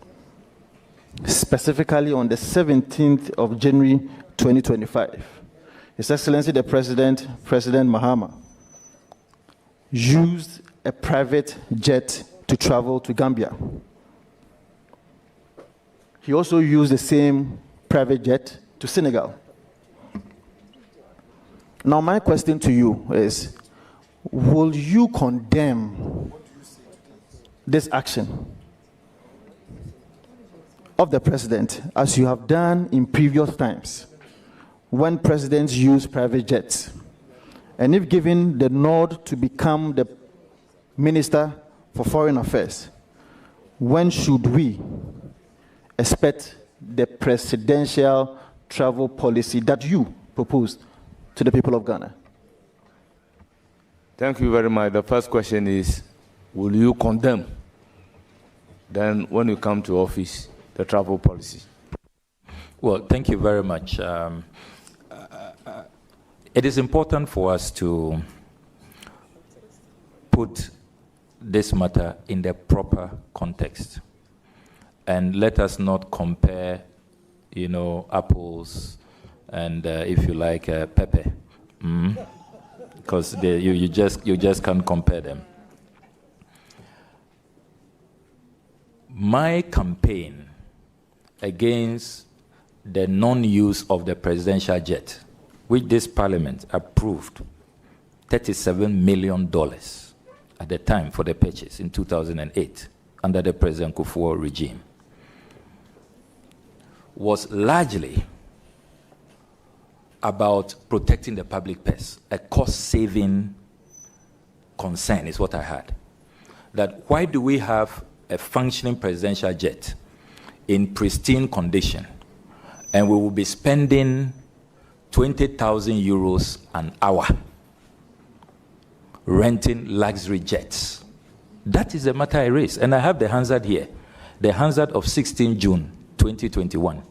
specifically on the 17th of January 2025, His Excellency the President, President Mahama, used a private jet to travel to Gambia. He also used the same private jet to Senegal. Now, my question to you is, will you condemn this action of the president as you have done in previous times when presidents use private jets? And if given the nod to become the Minister for Foreign Affairs, when should we expect the presidential travel policy that you proposed to the people of Ghana? Thank you very much. The first question is, will you condemn, then when you come to office, the travel policy? Well, thank you very much. It is important for us to put this matter in the proper context. And let us not compare, apples and, if you like, pepper, because you just can't compare them. My campaign against the non-use of the presidential jet, which this Parliament approved $37 million at the time for the purchase in 2008 under the President Kufuor regime, was largely about protecting the public purse. A cost-saving concern is what I had. That why do we have a functioning presidential jet in pristine condition, and we will be spending 20,000 euros an hour renting luxury jets? That is the matter I raised. And I have the Hansard here, the Hansard of 16 June 2021.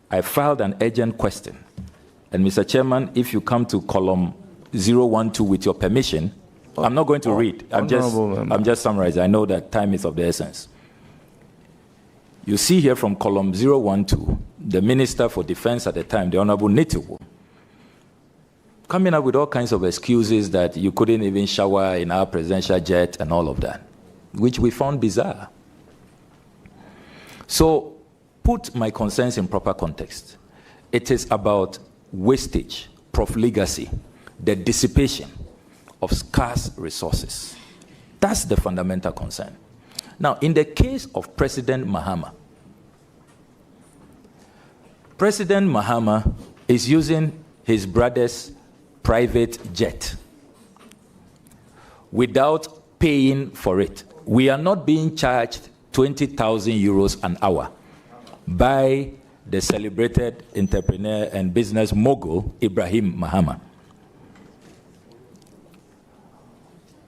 I filed an urgent question. And Mr. Chairman, if you come to column 012 with your permission, I'm not going to read. I'm just summarizing. I know that time is of the essence. You see here from column 012, the Minister for Defense at the time, the Honorable Nitiwo, coming up with all kinds of excuses that you couldn't even shower in our presidential jet and all of that, which we found bizarre. So, put my concerns in proper context. It is about wastage, profligacy, the dissipation of scarce resources. That's the fundamental concern. Now, in the case of President Mahama, President Mahama is using his brother's private jet without paying for it. We are not being charged 20,000 euros an hour by the celebrated entrepreneur and business mogul, Ibrahim Mahama.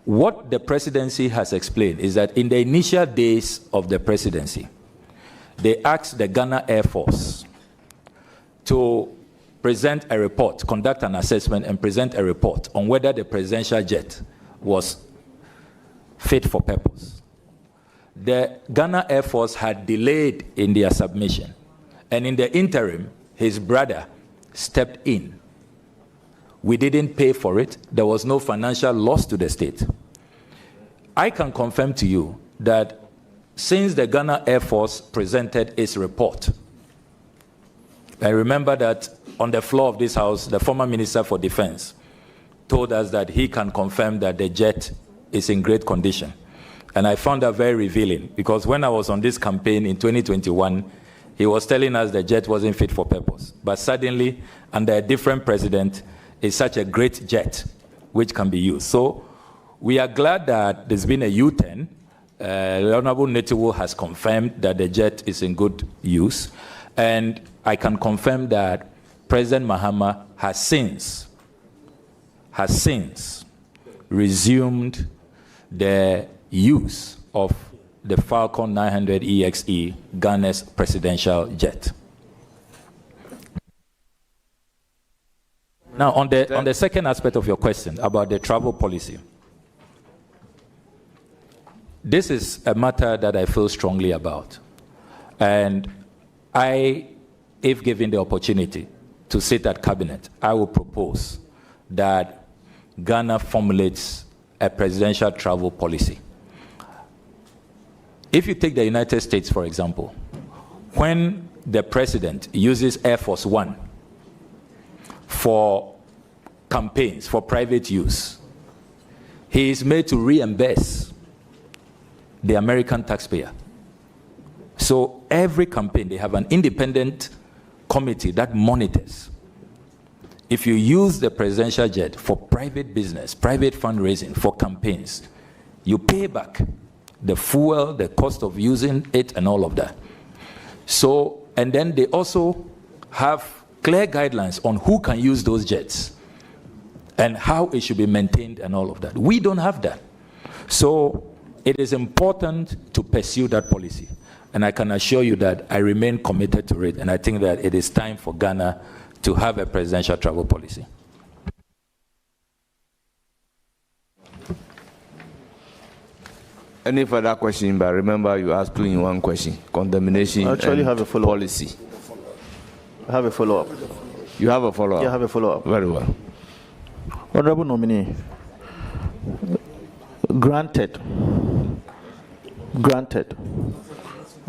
What the presidency has explained is that in the initial days of the presidency, they asked the Ghana Air Force to present a report, conduct an assessment and present a report on whether the presidential jet was fit for purpose. The Ghana Air Force had delayed in their submission, and in the interim, his brother stepped in. We didn't pay for it. There was no financial loss to the state. I can confirm to you that since the Ghana Air Force presented its report, I remember that on the floor of this house, the former Minister for Defense told us that he can confirm that the jet is in great condition. And I found that very revealing, because when I was on this campaign in 2021, he was telling us the jet wasn't fit for purpose. But suddenly, under a different president, it's such a great jet which can be used. So we are glad that there's been a U-turn. The Honorable Netiwo has confirmed that the jet is in good use. And I can confirm that President Mahama has since resumed the use of the Falcon 900 EXE, Ghana's presidential jet. Now, on the second aspect of your question about the travel policy, this is a matter that I feel strongly about. And if given the opportunity to sit at cabinet, I will propose that Ghana formulates a presidential travel policy. If you take the United States, for example, when the president uses Air Force One for campaigns, for private use, he is made to reimburse the American taxpayer. So every campaign, they have an independent committee that monitors. If you use the presidential jet for private business, private fundraising, for campaigns, you pay back the fuel, the cost of using it, and all of that. So, and then they also have clear guidelines on who can use those jets and how it should be maintained and all of that. We don't have that. So it is important to pursue that policy. And I can assure you that I remain committed to it, and I think that it is time for Ghana to have a presidential travel policy. Any further question? But remember, you asked two in one question. Condemnation Actually, have a follow-up. Policy. I have a follow-up. You have a follow-up? Yeah, I have a follow-up. Very well. Honorable nominee, granted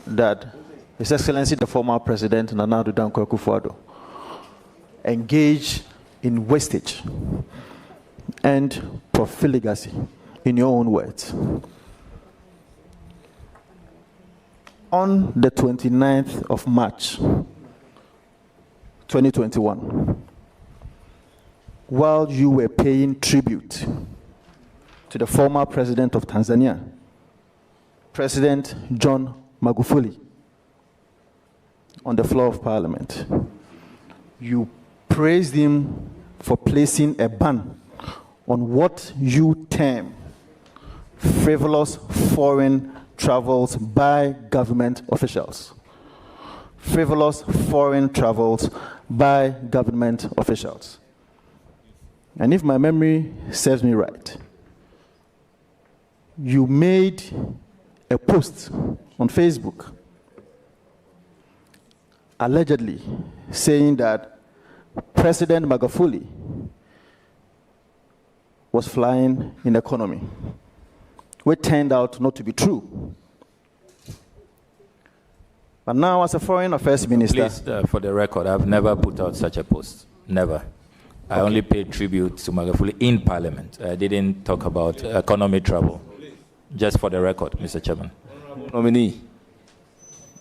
that His Excellency the former President Nana Addo Dankwa Akufo-Addo engaged in wastage and profligacy, in your own words. On the 29th of March, 2021, while you were paying tribute to the former president of Tanzania, President John Magufuli, on the floor of Parliament, you praised him for placing a ban on what you term frivolous foreign travels by government officials. Frivolous foreign travels by government officials. And if my memory serves me right, you made a post on Facebook allegedly saying that President Magufuli was flying in economy, which turned out not to be true. But now, as a foreign affairs minister... Please, for the record, I've never put out such a post. Never. I only paid tribute to Magufuli in Parliament. I didn't talk about economy travel. Just for the record, Mr. Chairman. Nominee,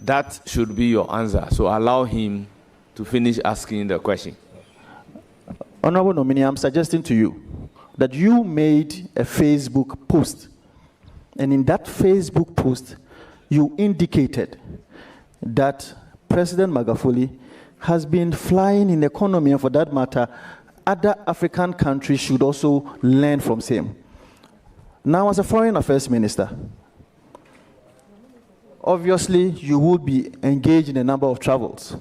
that should be your answer. So allow him to finish asking the question. Honorable nominee, I'm suggesting to you that you made a Facebook post. And in that Facebook post, you indicated that President Magufuli has been flying in economy, and for that matter, other African countries should also learn from him. Now, as a foreign affairs minister, obviously you will be engaged in a number of travels,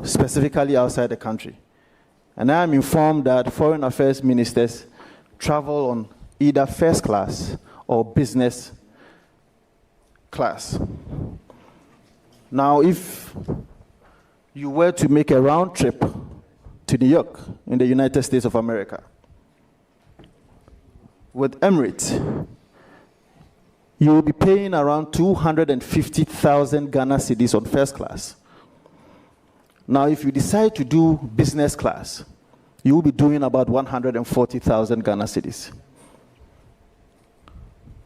specifically outside the country. And I am informed that foreign affairs ministers travel on either first class or business class. Now, if you were to make a round trip to New York in the United States of America with Emirates, you will be paying around 250,000 Ghana cedis on first class. Now, if you decide to do business class, you will be doing about 140,000 Ghana cedis.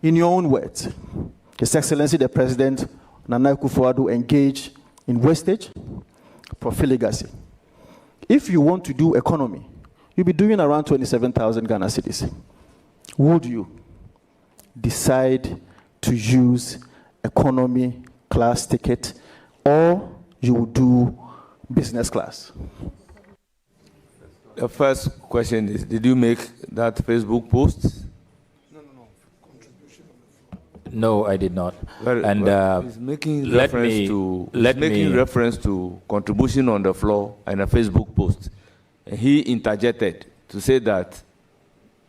In your own words, His Excellency the President Nana Akufo-Addo engage in wastage, profligacy. If you want to do economy, you'll be doing around 27,000 Ghana cedis. Would you decide to use economy class ticket, or you will do business class? The first question is, did you make that Facebook post? No, I did not. He's making reference to contribution on the floor and a Facebook post. And he interjected to say that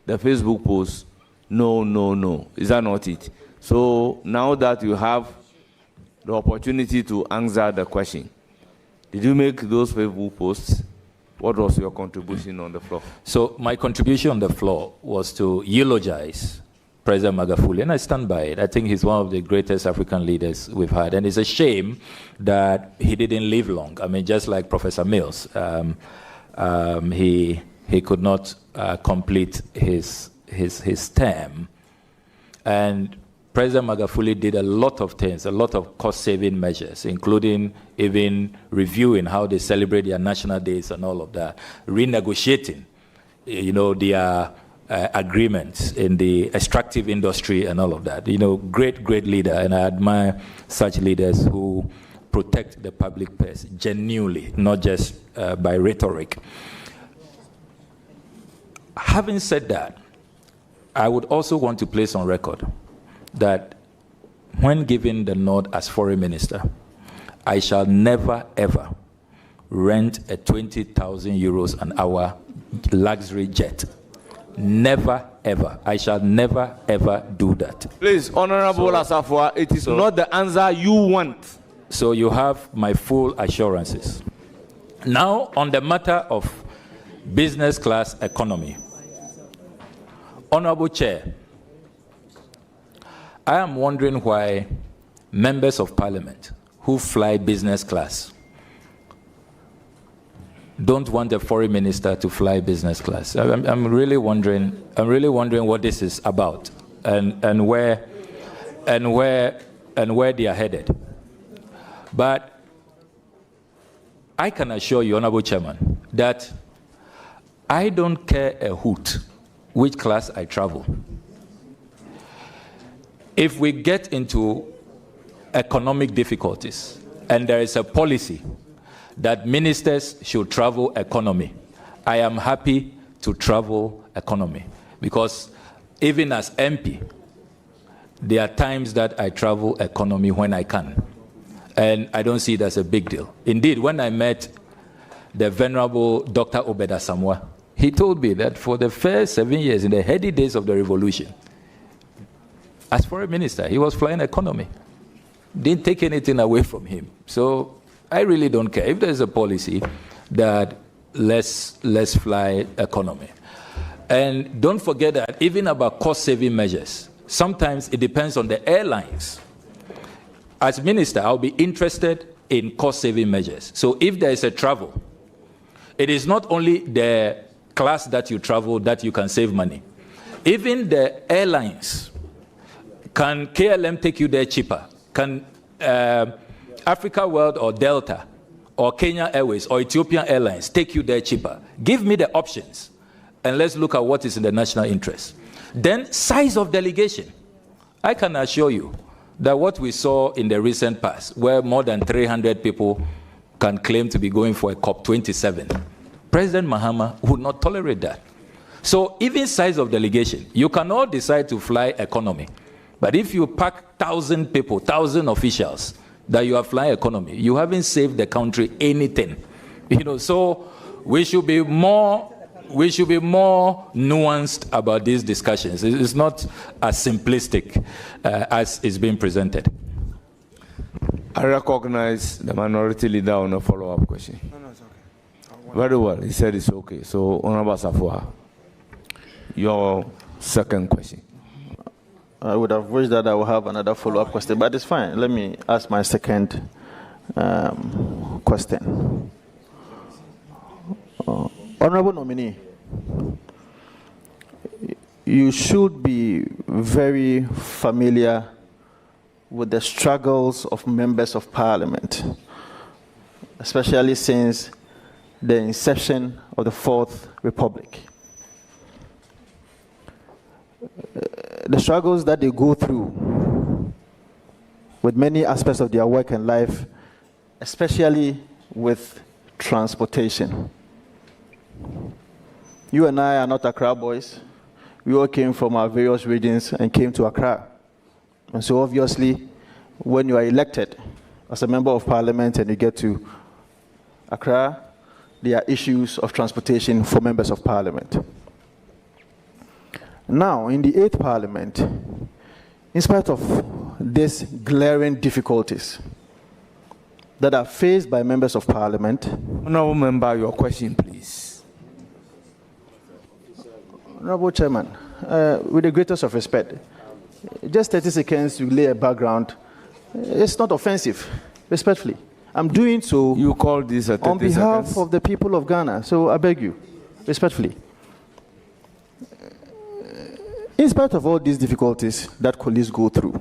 the Facebook post, no. Is that not it? So now that you have the opportunity to answer the question, did you make those Facebook posts? What was your contribution on the floor? So my contribution on the floor was to eulogize President Magufuli, and I stand by it. I think he's one of the greatest African leaders we've had, and it's a shame that he didn't live long. I mean, just like Professor Mills, he could not complete his term, and President Magufuli did a lot of things, a lot of cost-saving measures, including even reviewing how they celebrate their national days and all of that, renegotiating, their agreements in the extractive industry and all of that. Great leader, and I admire such leaders who protect the public purse genuinely, not just by rhetoric. Having said that, I would also want to place on record that when given the nod as foreign minister, I shall never ever rent a 20,000 euros an hour luxury jet. Never ever. I shall never ever do that. Please, Honorable Asafwa, it is not the answer you want. So you have my full assurances. Now, on the matter of business class economy, Honorable Chair, I am wondering why members of Parliament who fly business class don't want a foreign minister to fly business class. I'm really wondering what this is about, and where they are headed. But I can assure you, Honorable Chairman, that I don't care a hoot which class I travel. If we get into economic difficulties and there is a policy that ministers should travel economy, I am happy to travel economy, because even as MP, there are times that I travel economy when I can, and I don't see it as a big deal. Indeed, when I met the Venerable Dr. Obeda Samwa, he told me that for the first 7 years, in the heady days of the revolution, as foreign minister, he was flying economy. Didn't take anything away from him. So I really don't care if there's a policy that let's fly economy. And don't forget that even about cost-saving measures, sometimes it depends on the airlines. As minister, I'll be interested in cost-saving measures. So if there is a travel, it is not only the class that you travel that you can save money. Even the airlines, can KLM take you there cheaper? Can Africa World or Delta or Kenya Airways or Ethiopian Airlines take you there cheaper? Give me the options, and let's look at what is in the national interest. Then size of delegation. I can assure you that what we saw in the recent past, where more than 300 people can claim to be going for a COP27, President Mahama would not tolerate that. So even size of delegation, you can all decide to fly economy. But if you pack 1,000 people, 1,000 officials, that you are flying economy, you haven't saved the country anything. So we should be more nuanced about these discussions. It's not as simplistic as it's being presented. I recognize the minority leader on a follow-up question. No, it's okay. Very well, he said it's okay. So, Honorable Safwa, your second question. I would have wished that I would have another follow-up question, but it's fine. Let me ask my second question. Honorable nominee, you should be very familiar with the struggles of members of parliament, especially since the inception of the Fourth Republic. The struggles that they go through with many aspects of their work and life, especially with transportation. You and I are not Accra boys. We all came from our various regions and came to Accra. And so obviously, when you are elected as a member of parliament and you get to Accra, there are issues of transportation for members of parliament. Now, in the 8th Parliament, in spite of these glaring difficulties that are faced by members of Parliament... Honourable Member, your question, please. Honourable Chairman, with the greatest of respect, just 30 seconds to lay a background. It's not offensive, respectfully. I'm doing so... You call this a 30 on behalf seconds? of the people of Ghana, so I beg you, respectfully. In spite of all these difficulties that colleagues go through,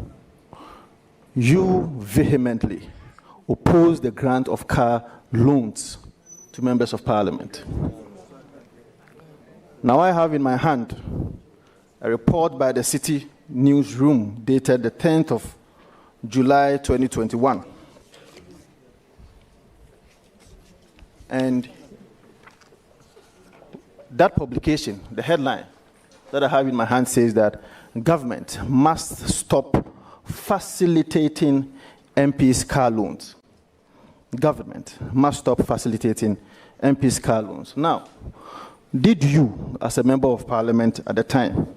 you vehemently oppose the grant of car loans to members of parliament. Now I have in my hand a report by the City Newsroom dated the 10th of July 2021. And that publication, the headline that I have in my hand says that government must stop facilitating MPs' car loans. Government must stop facilitating MPs' car loans. Now, did you, as a member of parliament at the time,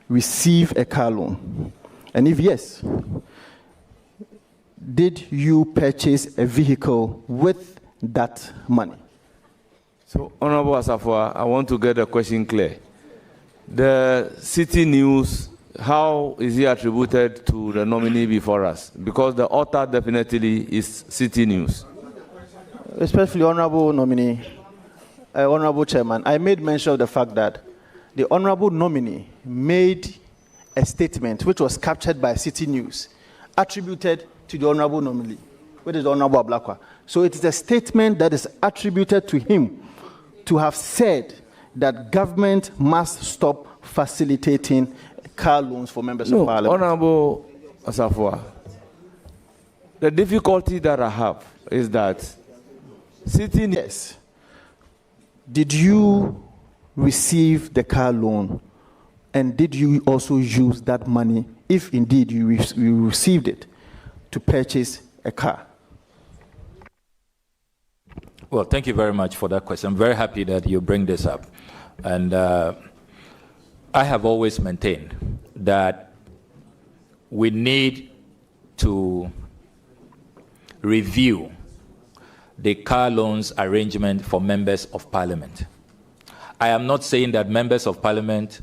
receive a car loan? And if yes, did you purchase a vehicle with that money? So, Honourable Asafwa, I want to get the question clear. The City News, how is it attributed to the nominee before us? Because the author definitely is City News. Especially Honourable Nominee, Honourable Chairman, I made mention of the fact that the Honourable Nominee made a statement which was captured by City News, attributed to the Honourable Nominee, which is the Honourable Ablakwa. So it is a statement that is attributed to him to have said that government must stop facilitating car loans for members of parliament. Honourable Asafwa, the difficulty that I have is that City... Yes. Did you receive the car loan, and did you also use that money, if indeed you received it, to purchase a car? Well, thank you very much for that question. I'm very happy that you bring this up. And I have always maintained that we need to review the car loans arrangement for members of parliament. I am not saying that members of parliament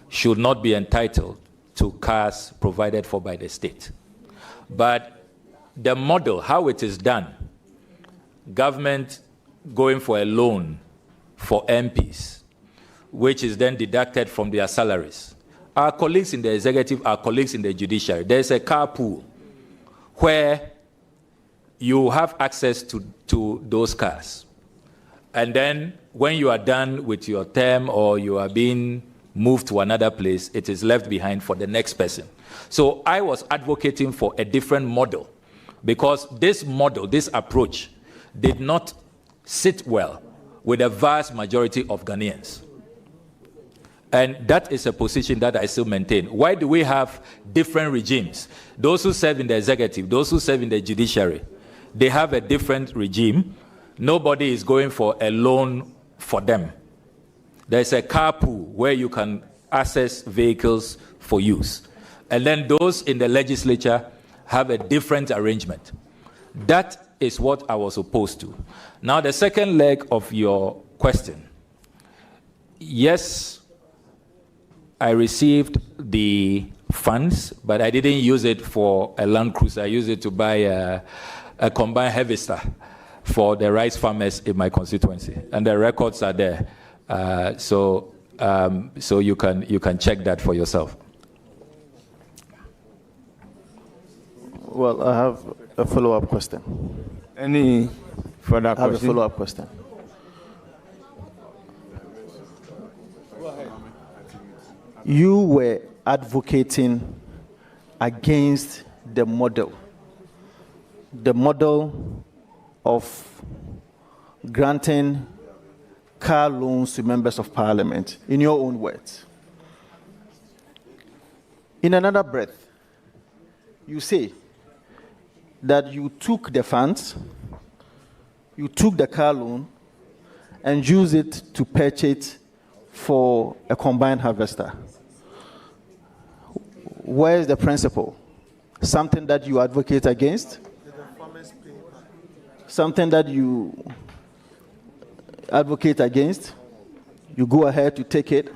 should not be entitled to cars provided for by the state. But the model, how it is done, government going for a loan for MPs, which is then deducted from their salaries. Our colleagues in the executive, our colleagues in the judiciary, there's a car pool where you have access to those cars. And then when you are done with your term or you are being moved to another place, it is left behind for the next person. So I was advocating for a different model because this model, this approach, did not sit well with a vast majority of Ghanaians. And that is a position that I still maintain. Why do we have different regimes? Those who serve in the executive, those who serve in the judiciary, they have a different regime. Nobody is going for a loan for them. There's a car pool where you can access vehicles for use. And then those in the legislature have a different arrangement. That is what I was opposed to. Now, the second leg of your question. Yes, I received the funds, but I didn't use it for a Land Cruiser. I used it to buy a combined harvester for the rice farmers in my constituency. And the records are there. So you can check that for yourself. Well, I have a follow-up question. Any further I have question? a follow-up question. You were advocating against the model of granting car loans to members of parliament, in your own words. In another breath, you say that you took the funds, you took the car loan, and used it to purchase for a combined harvester. Where is the principle? Something that you advocate against? Something that you advocate against? You go ahead to take it.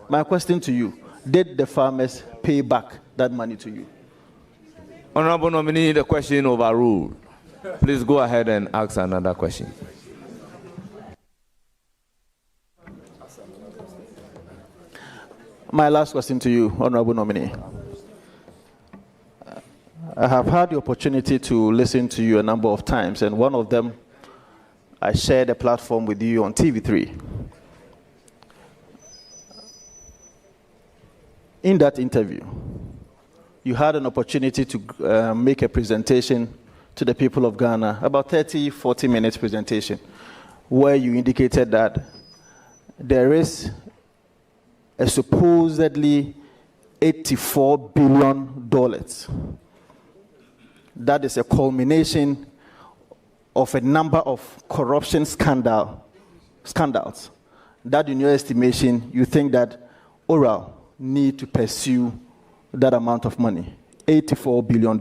My question to you, did the farmers pay back that money to you? Honorable nominee, the question overruled. Please go ahead and ask another question. My last question to you, Honorable nominee. I have had the opportunity to listen to you a number of times, and one of them, I shared a platform with you on TV3. In that interview, you had an opportunity to make a presentation to the people of Ghana, about 30, 40 minutes presentation, where you indicated that there is a supposedly $84 billion. That is a culmination of a number of corruption scandals that, in your estimation, you think that Oral need to pursue that amount of money, $84 billion.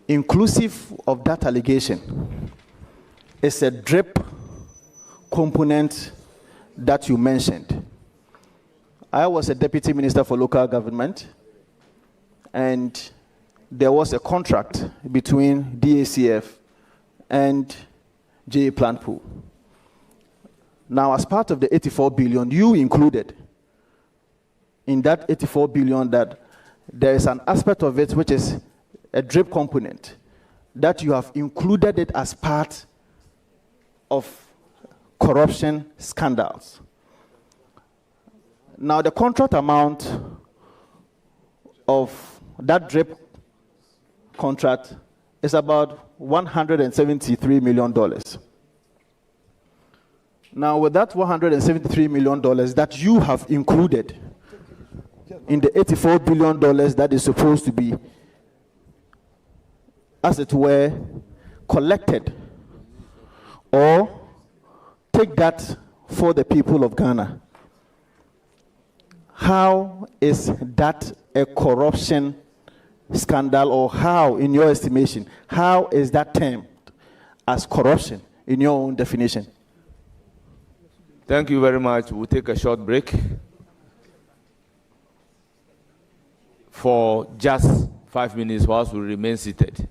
Inclusive of that allegation is a drip component that you mentioned. I was a deputy minister for local government, and there was a contract between DACF and JA Plant Pool. Now, as part of the 84 billion, you included in that 84 billion that there is an aspect of it which is a drip component, that you have included it as part of corruption scandals. Now, the contract amount of that drip contract is about $173 million. Now, with that $173 million that you have included in the $84 billion that is supposed to be, as it were, collected, or take that for the people of Ghana, how is that a corruption scandal, or how, in your estimation, how is that termed as corruption in your own definition? Thank you very much. We'll take a short break for just 5 minutes whilst we remain seated.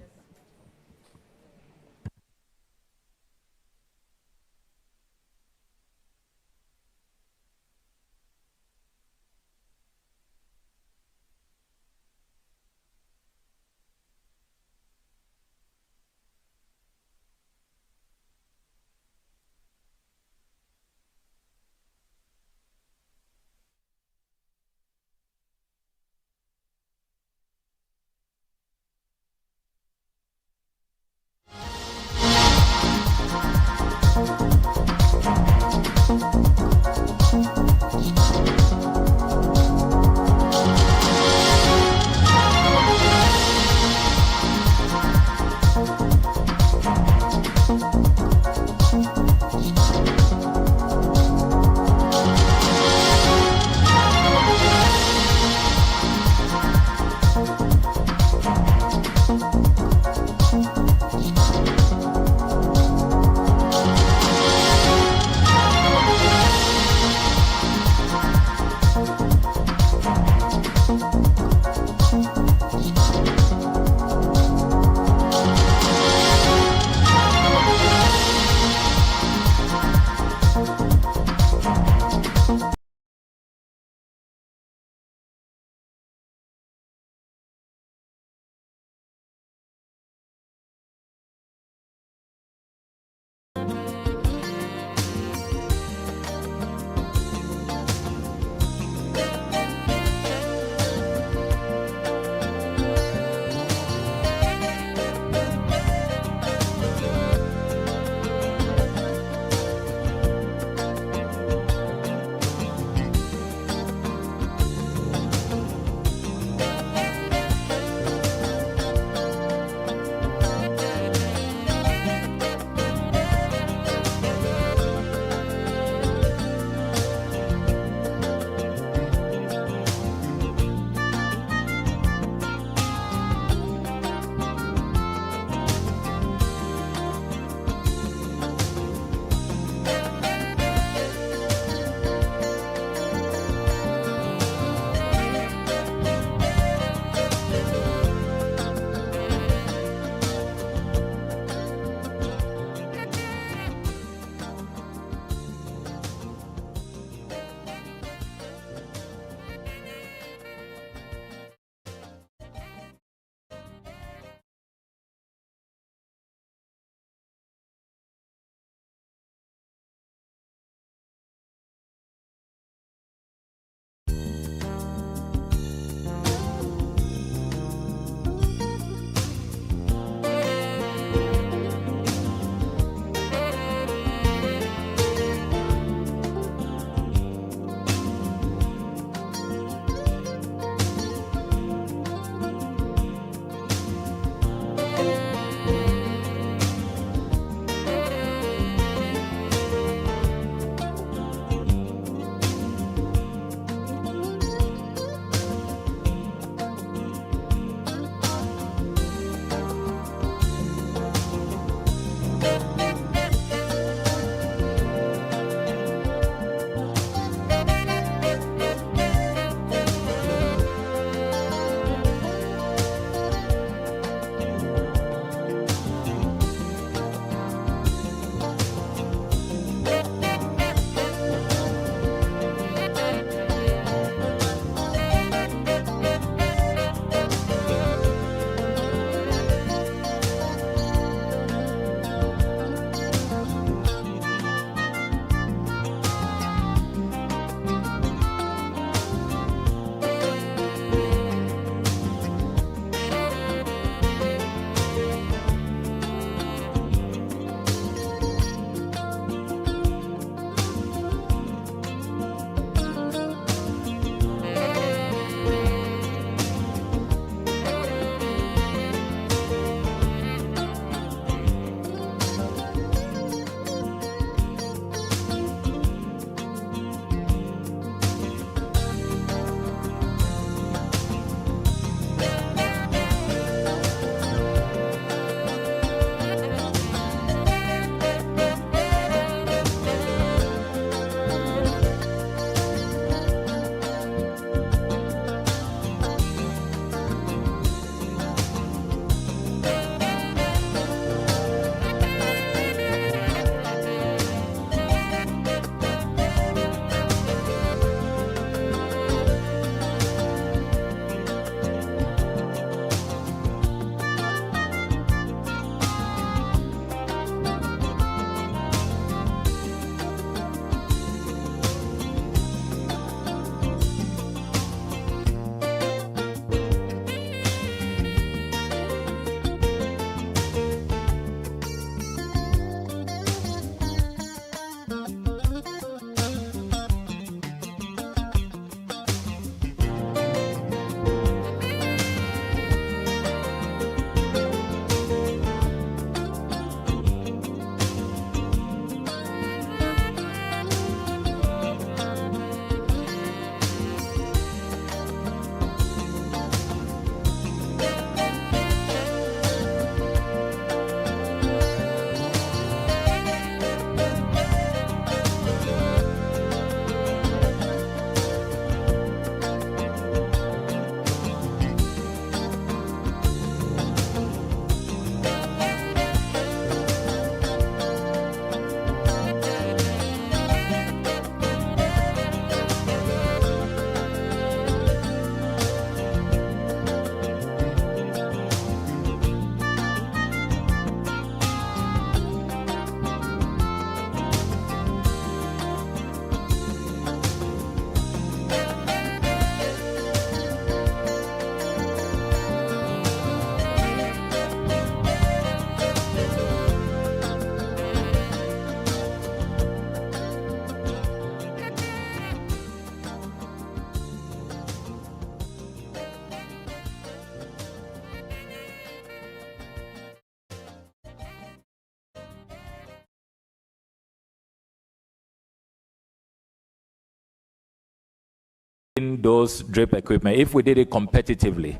in those drip equipment, if we did it competitively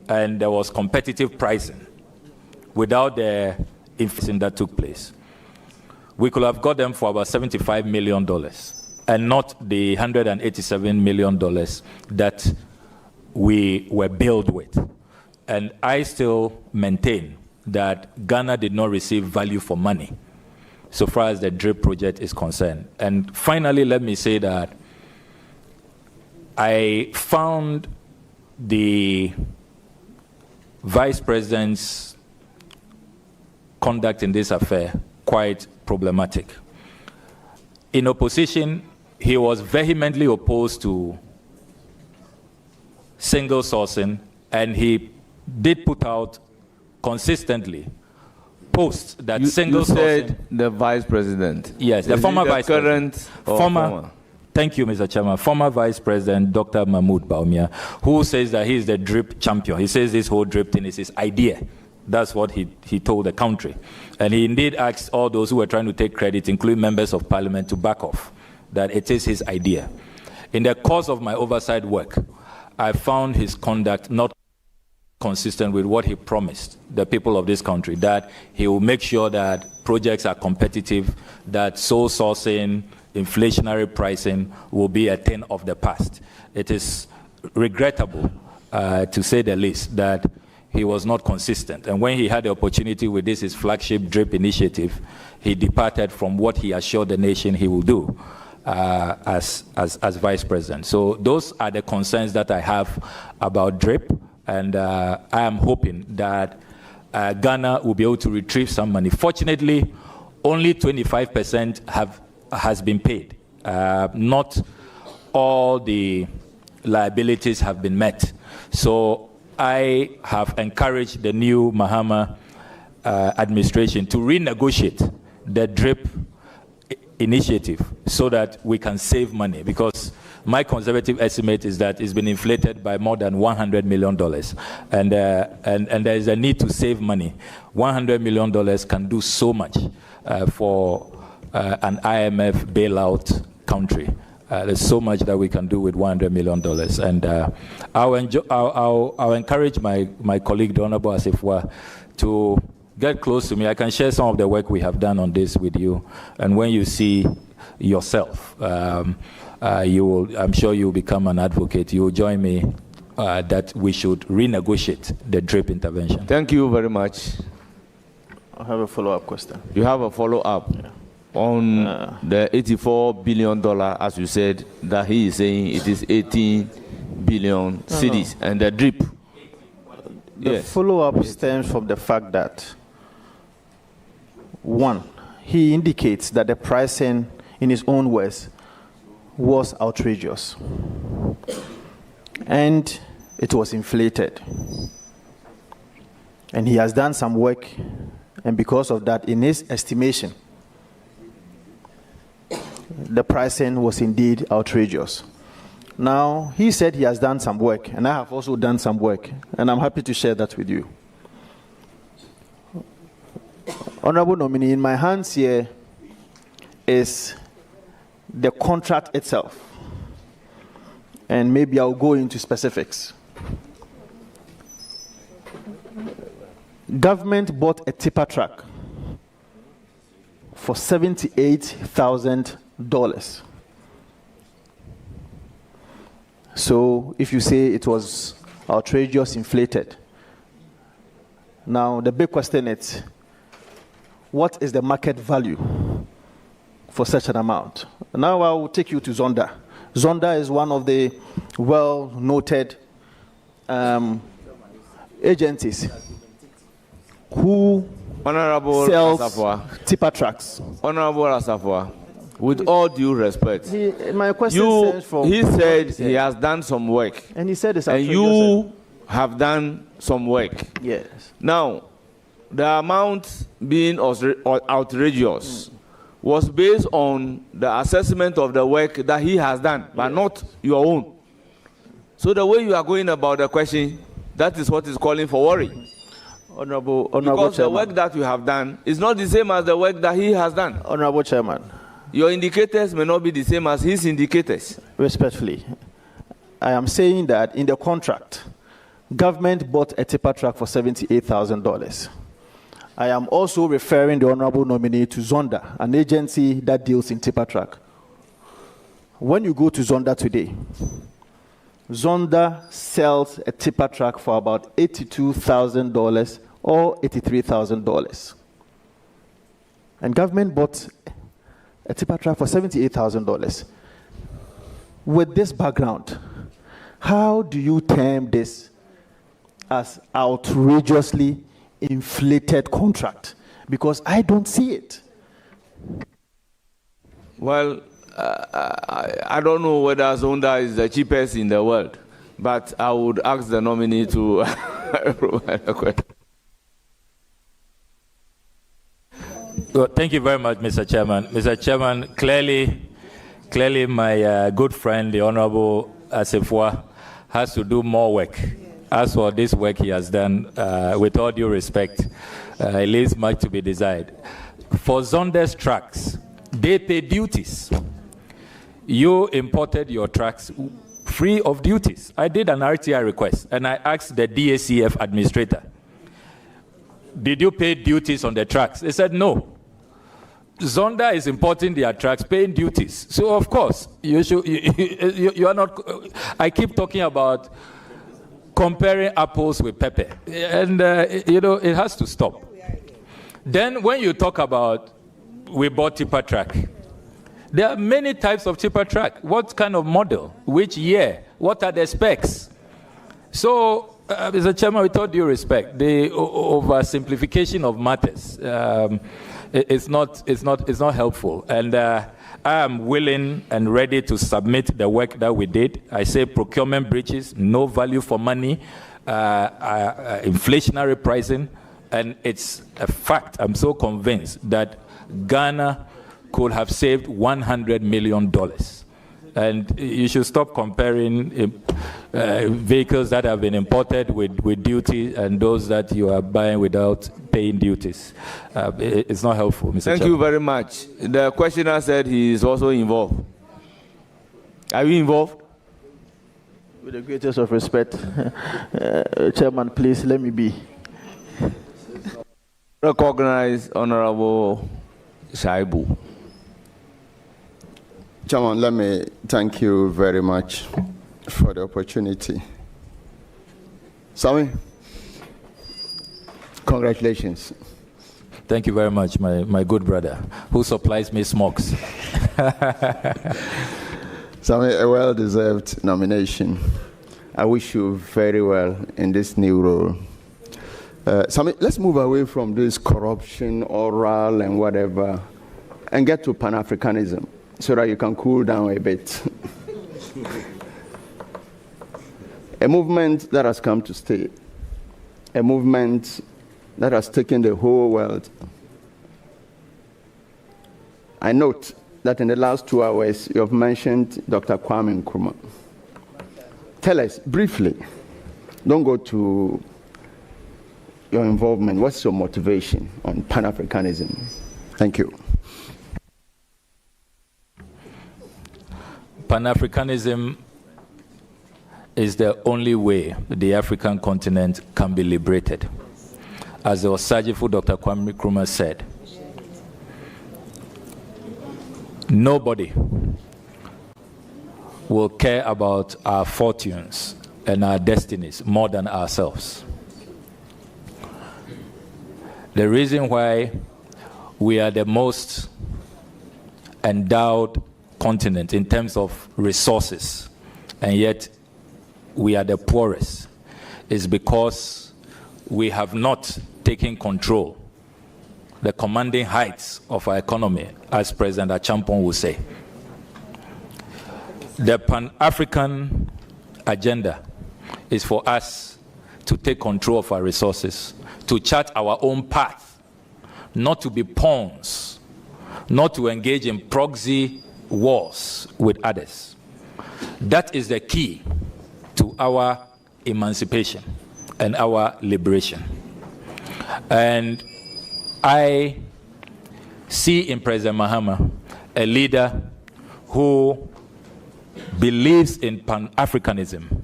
and there was competitive pricing without the inflation that took place, we could have got them for about $75 million and not the $187 million that we were billed with. And I still maintain that Ghana did not receive value for money so far as the DRIP project is concerned. And finally, let me say that I found the Vice President's conduct in this affair quite problematic. In opposition, he was vehemently opposed to single sourcing, and he did put out consistently posts that single sourcing. Said the Vice President. Yes, the former Vice President. Former. Thank you, Mr. Chairman. Former Vice President Dr. Mahmoud Baumia, who says that he is the drip champion. He says this whole drip thing is his idea. That's what he told the country. And he indeed asked all those who were trying to take credit, including members of Parliament, to back off, that it is his idea. In the course of my oversight work, I found his conduct not consistent with what he promised the people of this country, that he will make sure that projects are competitive, that sole sourcing, inflationary pricing will be a thing of the past. It is regrettable, to say the least, that he was not consistent. And when he had the opportunity with his flagship DRIP initiative, he departed from what he assured the nation he will do as Vice President. So those are the concerns that I have about DRIP. And I am hoping that Ghana will be able to retrieve some money. Fortunately, only 25% has been paid. Not all the liabilities have been met. So I have encouraged the new Mahama administration to renegotiate the DRIP initiative so that we can save money, because my conservative estimate is that it's been inflated by more than $100 million. And there is a need to save money. $100 million can do so much for an IMF bailout country. There's so much that we can do with $100 million. And I'll encourage my colleague, the Honorable Asifwa, to get close to me. I can share some of the work we have done on this with you. And when you see yourself, I'm sure you will become an advocate. You will join me that we should renegotiate the DRIP intervention. Thank you very much. I have a follow-up question. You have a follow-up on the $84 billion, as you said, that he is saying it is 18 billion cedis, and the DRIP. The follow-up stems from the fact that, one, he indicates that the pricing, in his own words, was outrageous. And it was inflated. And he has done some work, and because of that, in his estimation, the pricing was indeed outrageous. Now, he said he has done some work, and I have also done some work, and I'm happy to share that with you. Honorable nominee, in my hands here is the contract itself, and maybe I'll go into specifics. Government bought a tipper truck for $78,000. So if you say it was outrageous, inflated, now the big question is, what is the market value for such an amount? Now I will take you to Zonda. Zonda is one of the well-noted agencies who sells tipper trucks. Honorable Asafwa, with all due respect, my question stems from he said he has done some work. And he said it's outrageous. And you have done some work. Yes. Now, the amount being outrageous was based on the assessment of the work that he has done, but not your own. So the way you are going about the question, that is what is calling for worry. Honorable because Chairman, the work that you have done is not the same as the work that he has done. Honorable Chairman, your indicators may not be the same as his indicators. Respectfully, I am saying that in the contract, government bought a tipper truck for $78,000. I am also referring the honorable nominee to Zonda, an agency that deals in tipper truck. When you go to Zonda today, Zonda sells a tipper truck for about $82,000 or $83,000. And government bought a tipper truck for $78,000. With this background, how do you term this as outrageously inflated contract? Because I don't see it. Well, I don't know whether Zonda is the cheapest in the world, but I would ask the nominee to provide a question. Well, thank you very much, Mr. Chairman. Mr. Chairman, clearly my good friend, the Honorable Asifwa, has to do more work. As for this work he has done, with all due respect, it leaves much to be desired. For Zonda's trucks, they pay duties. You imported your trucks free of duties. I did an RTI request, and I asked the DACF administrator, did you pay duties on the trucks? They said no. Zonda is importing their trucks, paying duties. So of course, you are not. I keep talking about comparing apples with pepper, and it has to stop. Then when you talk about we bought tipper truck, there are many types of tipper truck. What kind of model? Which year? What are the specs? So, Mr. Chairman, with all due respect, the oversimplification of matters it's not helpful. And I am willing and ready to submit the work that we did. I say procurement breaches, no value for money, inflationary pricing, and it's a fact. I'm so convinced that Ghana could have saved $100 million. And you should stop comparing vehicles that have been imported with duty and those that you are buying without paying duties. It's not helpful, Mr. Thank you very much. The questioner said he is also involved. Are you involved? With the greatest of respect, Chairman, please let me be. Recognize Honorable Shaibu. Chairman, let me thank you very much for the opportunity. Sami, congratulations. Thank you very much, my good brother, who supplies me smokes. Sami, a well-deserved nomination. I wish you very well in this new role. Sami, let's move away from this corruption, oral, and whatever, and get to Pan-Africanism, so that you can cool down a bit. A movement that has come to stay, a movement that has taken the whole world. I note that in the last 2 hours, you have mentioned Dr. Kwame Nkrumah. Tell us briefly, don't go to your involvement, what's your motivation on Pan-Africanism? Thank you. Pan-Africanism is the only way the African continent can be liberated. As the Osagyefo Dr. Kwame Nkrumah said, nobody will care about our fortunes and our destinies more than ourselves. The reason why we are the most endowed continent in terms of resources, and yet we are the poorest, is because we have not taken control, the commanding heights of our economy, as President Achampong will say. The Pan-African agenda is for us to take control of our resources, to chart our own path, not to be pawns, not to engage in proxy wars with others. That is the key to our emancipation and our liberation. And I see in President Mahama a leader who believes in Pan-Africanism.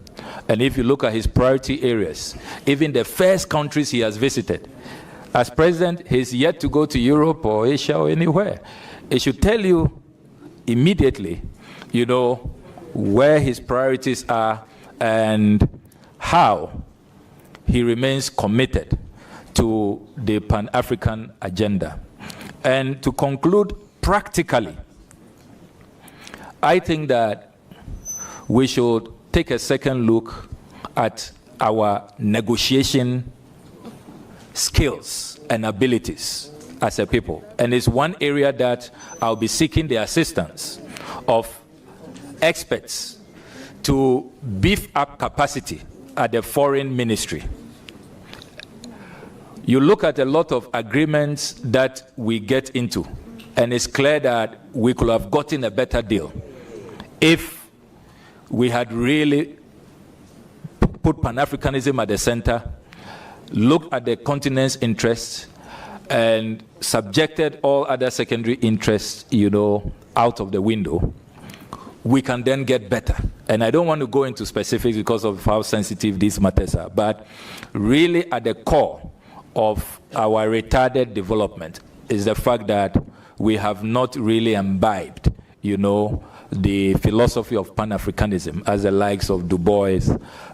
And if you look at his priority areas, even the first countries he has visited, as president, he's yet to go to Europe or Asia or anywhere. It should tell you immediately, you know, where his priorities are and how he remains committed to the Pan-African agenda. And to conclude practically, I think that we should take a second look at our negotiation skills and abilities as a people. And it's one area that I'll be seeking the assistance of experts to beef up capacity at the foreign ministry. You look at a lot of agreements that we get into, and it's clear that we could have gotten a better deal if we had really put Pan-Africanism at the center, looked at the continent's interests, and subjected all other secondary interests, you know, out of the window. We can then get better. And I don't want to go into specifics because of how sensitive these matters are, but really at the core of our retarded development is the fact that we have not really imbibed, you know, the philosophy of Pan-Africanism as the likes of Du Bois,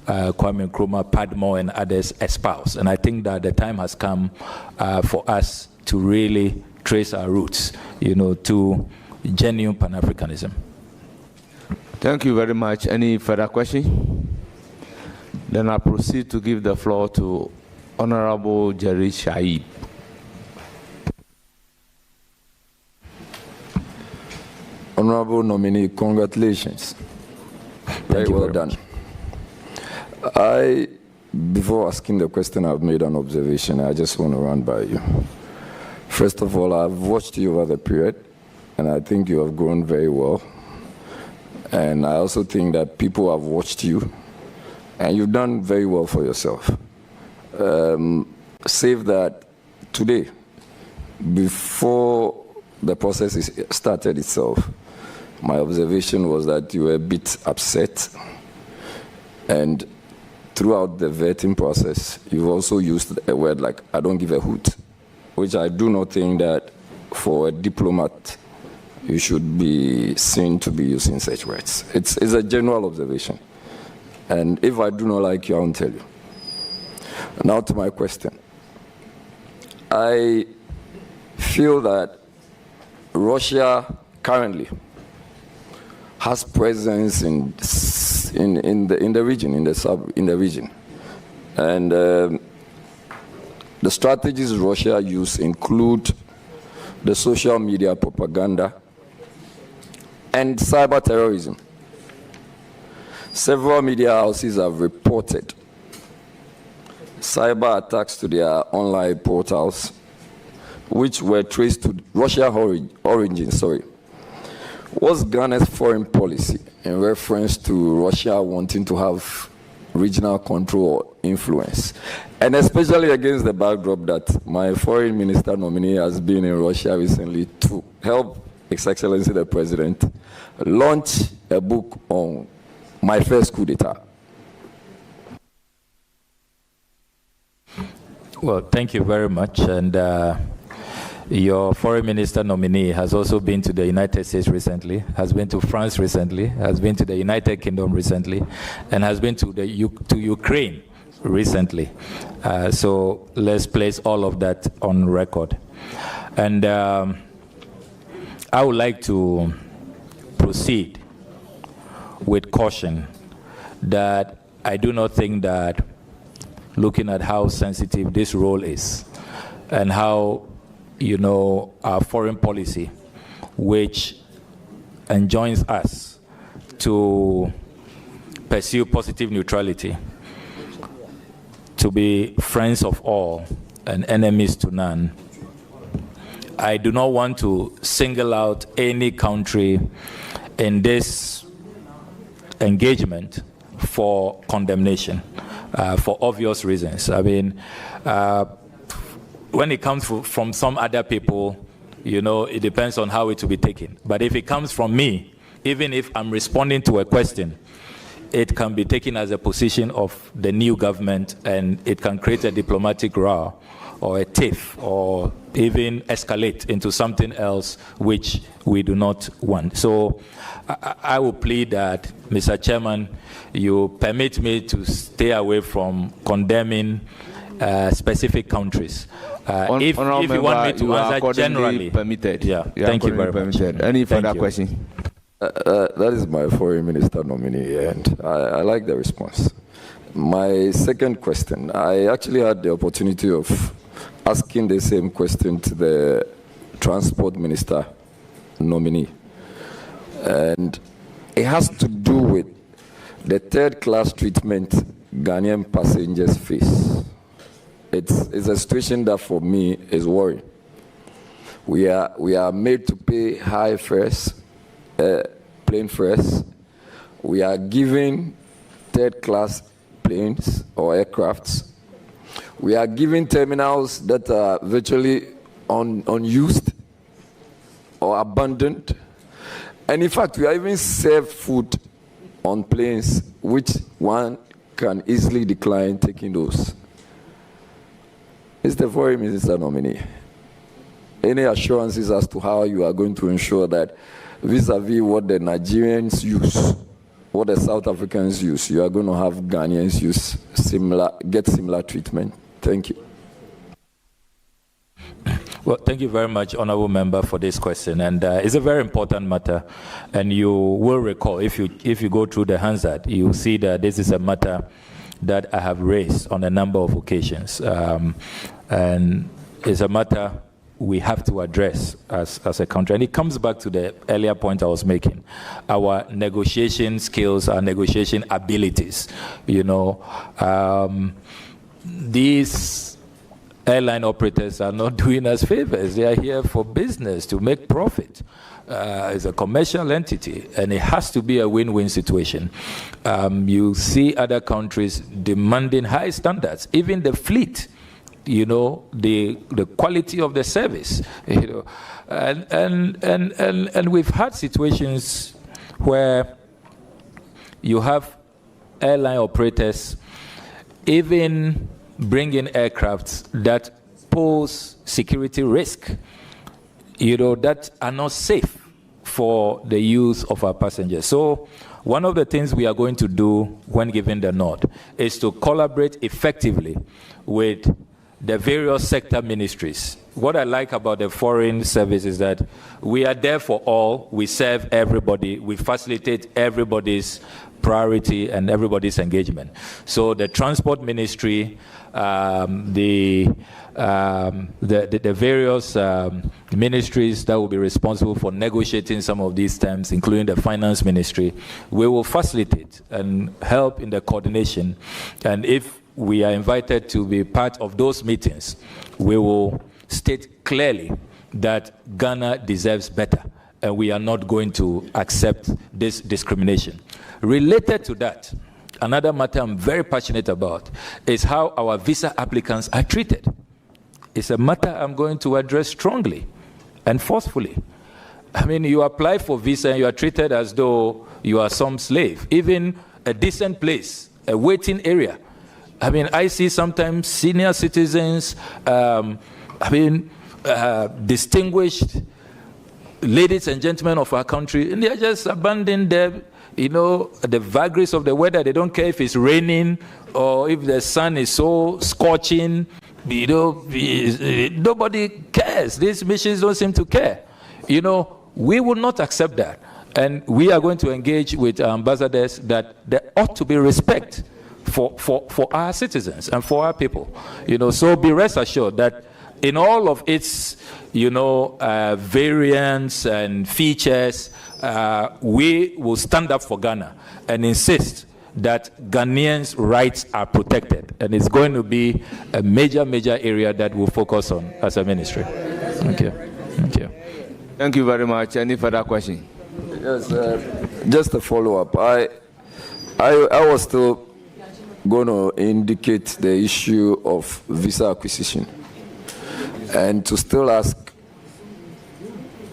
Kwame Nkrumah, Padmore, and others espouse. And I think that the time has come for us to really trace our roots, you know, to genuine Pan-Africanism. Thank you very much. Any further question? Then I proceed to give the floor to Honorable Jerry Shaib. Honorable nominee, congratulations. Very well done. Before asking the question, I've made an observation. I just want to run by you. First of all, I've watched you over the period, and I think you have grown very well. And I also think that people have watched you, and you've done very well for yourself. Save that today, before the process started itself, my observation was that you were a bit upset, and throughout the vetting process, you've also used a word like, I don't give a hoot, which I do not think that for a diplomat, you should be seen to be using such words. It's a general observation. And if I do not like you, I won't tell you. Now to my question. I feel that Russia currently has presence in the region, in the region. And the strategies Russia use include the social media propaganda and cyber terrorism. Several media houses have reported cyber attacks to their online portals, which were traced to Russia origin. What's Ghana's foreign policy in reference to Russia wanting to have regional control or influence? And especially against the backdrop that my foreign minister nominee has been in Russia recently to help His Excellency the President launch a book on my first coup d'etat. Well, thank you very much. And your foreign minister nominee has also been to the United States recently, has been to France recently, has been to the United Kingdom recently, and has been to Ukraine recently. So let's place all of that on record. And I would like to proceed with caution that I do not think that, looking at how sensitive this role is and how, you know, our foreign policy, which enjoins us to pursue positive neutrality, to be friends of all and enemies to none, I do not want to single out any country in this engagement for condemnation, for obvious reasons. I mean, when it comes from some other people, you know, it depends on how it will be taken. But if it comes from me, even if I'm responding to a question, it can be taken as a position of the new government, and it can create a diplomatic row or a tiff, or even escalate into something else which we do not want. So I will plead that, Mr. Chairman, you permit me to stay away from condemning specific countries. If you want me to answer generally, permitted. Yeah, thank you very much. Any further question? That is my foreign minister nominee, and I like the response. My second question, I actually had the opportunity of asking the same question to the transport minister nominee, and it has to do with the third-class treatment Ghanaian passengers face. It's a situation that for me is worrying. We are made to pay high fares, plane fares. We are given third-class planes or aircrafts. We are given terminals that are virtually unused or abandoned. And in fact, we are even served food on planes, which one can easily decline taking those. Mr. Foreign Minister nominee, any assurances as to how you are going to ensure that vis-a-vis what the Nigerians use, what the South Africans use, you are going to have Ghanaians use get similar treatment? Thank you. Well, thank you very much, Honourable Member, for this question. And it's a very important matter. And you will recall, if you go through the Hansard, you will see that this is a matter that I have raised on a number of occasions. And it's a matter we have to address as a country. And it comes back to the earlier point I was making. Our negotiation skills, our negotiation abilities. You know, these airline operators are not doing us favors. They are here for business, to make profit. It's a commercial entity, and it has to be a win-win situation. You see other countries demanding high standards, even the fleet, you know, the quality of the service, you know. And we've had situations where you have airline operators even bring in aircrafts that pose security risk, you know, that are not safe for the use of our passengers. So one of the things we are going to do when given the nod is to collaborate effectively with the various sector ministries. What I like about the foreign service is that we are there for all, we serve everybody, we facilitate everybody's priority and everybody's engagement. So the transport ministry, the various ministries that will be responsible for negotiating some of these terms, including the finance ministry, we will facilitate and help in the coordination. And if we are invited to be part of those meetings, we will state clearly that Ghana deserves better, and we are not going to accept this discrimination. Related to that, another matter I'm very passionate about is how our visa applicants are treated. It's a matter I'm going to address strongly and forcefully. I mean, you apply for visa and you are treated as though you are some slave. Even a decent place, a waiting area. I mean, I see sometimes senior citizens, distinguished ladies and gentlemen of our country, and they are just abandoned there. You know, the vagaries of the weather, they don't care if it's raining or if the sun is so scorching. You know, nobody cares. These missions don't seem to care. You know, we will not accept that. And we are going to engage with ambassadors that there ought to be respect for our citizens and for our people. You know, so be rest assured that in all of its, you know, variants and features, we will stand up for Ghana and insist that Ghanaians' rights are protected. And it's going to be a major area that we'll focus on as a ministry. Thank you. Thank you. Thank you very much. Any further question? Yes, just a follow-up. I was still going to indicate the issue of visa acquisition and to still ask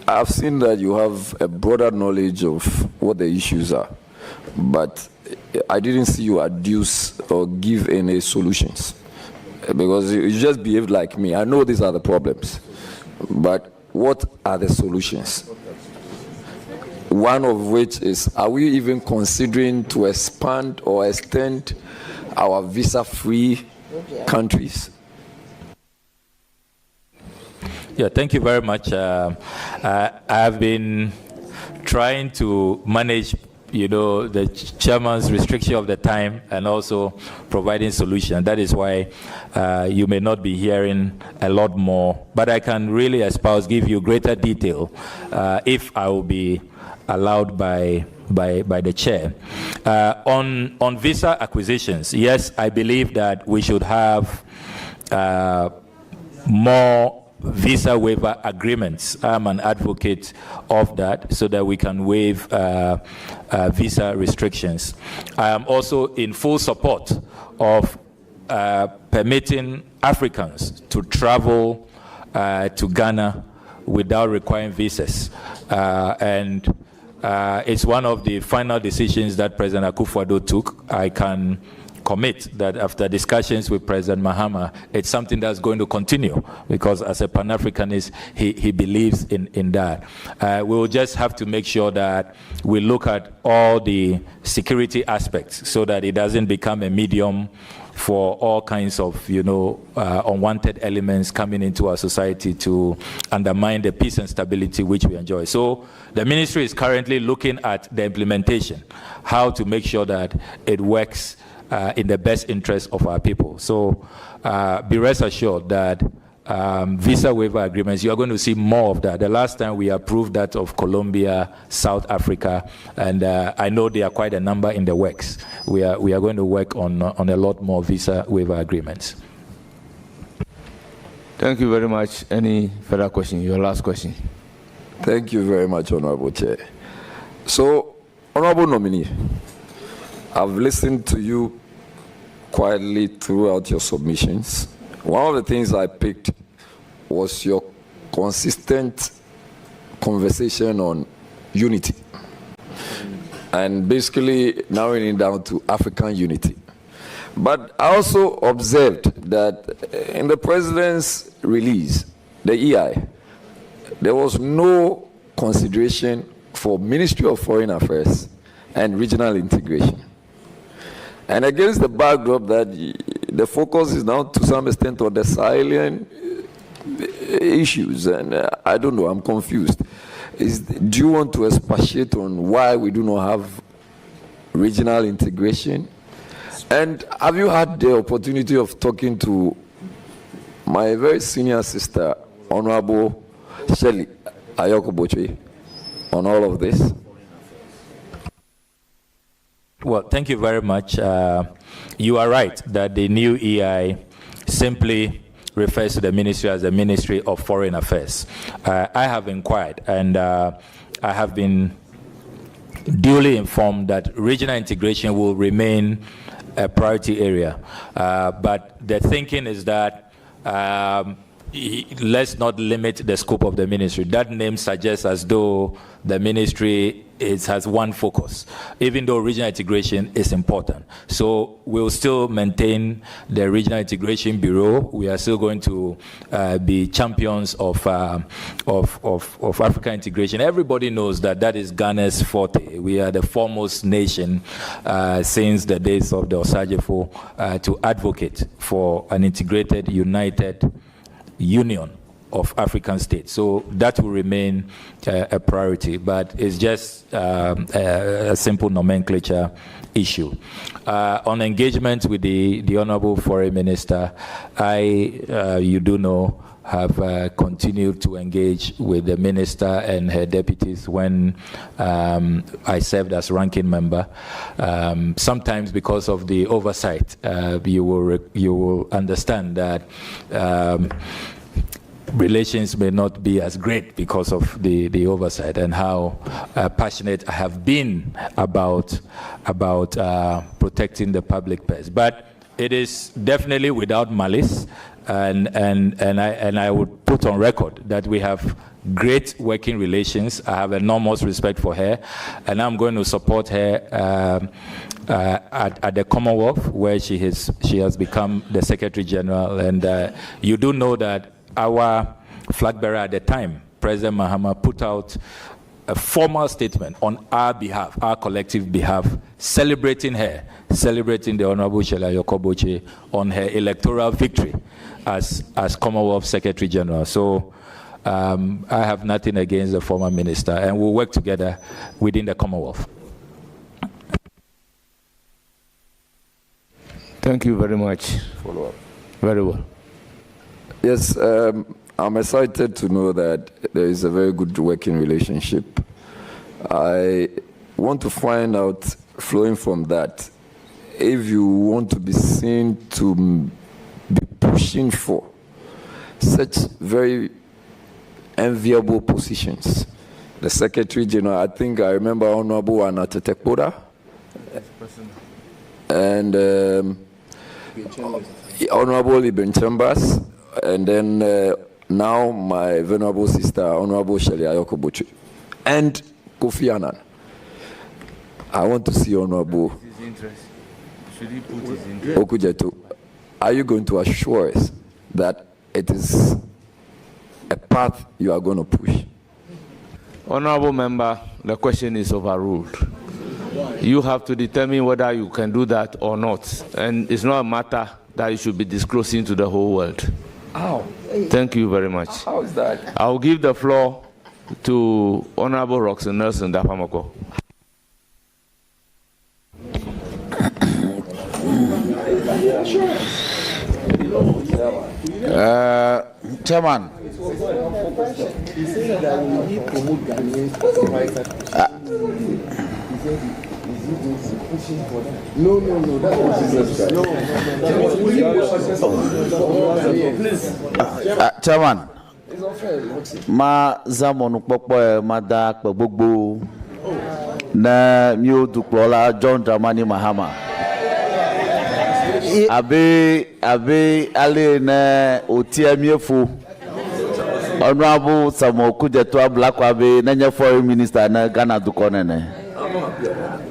I've seen that you have a broader knowledge of what the issues are, but I didn't see you adduce or give any solutions, because you just behaved like me. I know these are the problems, but what are the solutions? One of which is, are we even considering to expand or extend our visa-free countries? Yeah, thank you very much. I've been trying to manage, the chairman's restriction of the time and also providing solutions. That is why you may not be hearing a lot more, but I can really give you greater detail if I will be allowed by the chair. On visa acquisitions, yes, I believe that we should have more visa waiver agreements. I'm an advocate of that so that we can waive visa restrictions. I am also in full support of permitting Africans to travel to Ghana without requiring visas. And it's one of the final decisions that President Akufo-Addo took. I can commit that after discussions with President Mahama, it's something that's going to continue, because as a Pan-Africanist, he believes in that. We'll just have to make sure that we look at all the security aspects so that it doesn't become a medium for all kinds of, unwanted elements coming into our society to undermine the peace and stability which we enjoy. So the ministry is currently looking at the implementation, how to make sure that it works in the best interest of our people. So be rest assured that visa waiver agreements, you are going to see more of that. The last time we approved that of Colombia, South Africa, and I know there are quite a number in the works. We are going to work on a lot more visa waiver agreements. Thank you very much. Any further question? Your last question. Thank you very much, Honorable Chair. So, Honorable Nominee, I've listened to you quietly throughout your submissions. One of the things I picked was your consistent conversation on unity, and basically narrowing it down to African unity. But I also observed that in the President's release, the EI, there was no consideration for Ministry of Foreign Affairs and regional integration. And against the backdrop that the focus is now to some extent on the Sahelian issues, and I don't know, I'm confused. Do you want to expatiate on why we do not have regional integration? And have you had the opportunity of talking to my very senior sister, Honorable Shelley Ayokoboche, on all of this? Well, thank you very much. You are right that the new EI simply refers to the ministry as the Ministry of Foreign Affairs. I have inquired, and I have been duly informed that regional integration will remain a priority area. But the thinking is that let's not limit the scope of the ministry. That name suggests as though the ministry has one focus, even though regional integration is important. So we'll still maintain the Regional Integration Bureau. We are still going to be champions of African integration. Everybody knows that that is Ghana's forte. We are the foremost nation since the days of the Osajefo to advocate for an integrated, united union of African states. So that will remain a priority, but it's just a simple nomenclature issue. On engagement with the Honorable Foreign Minister, you do know, have continued to engage with the minister and her deputies when I served as ranking member. Sometimes because of the oversight, you will understand that relations may not be as great because of the oversight and how passionate I have been about protecting the public purse. But it is definitely without malice, and I would put on record that we have great working relations. I have enormous respect for her, and I'm going to support her at the Commonwealth, where she has become the Secretary General. And you do know that our flag bearer at the time, President Mahama, put out a formal statement on our behalf, our collective behalf, celebrating her, celebrating the Honorable Sheila Yokoboche on her electoral victory as Commonwealth Secretary General. So I have nothing against the former minister, and we'll work together within the Commonwealth. Thank you very much. Follow up. Very well. Yes, I'm excited to know that there is a very good working relationship. I want to find out, flowing from that, if you want to be seen to be pushing for such very enviable positions. The Secretary General, I think I remember Honorable Attache and Honorable Ibn Chambers, and then now my venerable sister, Honorable Sheila Yokoboche, and Kofi Annan. I want to see Honorable Okudzeto. Are you going to assure us that it is a path you are going to push? Honorable member, the question is overruled. You have to determine whether you can do that or not. And it's not a matter that you should be disclosing to the whole world. How? Thank you very much. How is that? I'll give the floor to Honorable Roxanne Nelson Dafamoko. Chairman. Chairman, ma zamonu pokpo ma da pe gbogbo na mi o duplo la John Dramani Mahama abe ale na otiamiefo Honorable Samuel Okudzeto Ablakwa be na nye foreign minister na Ghana dukonene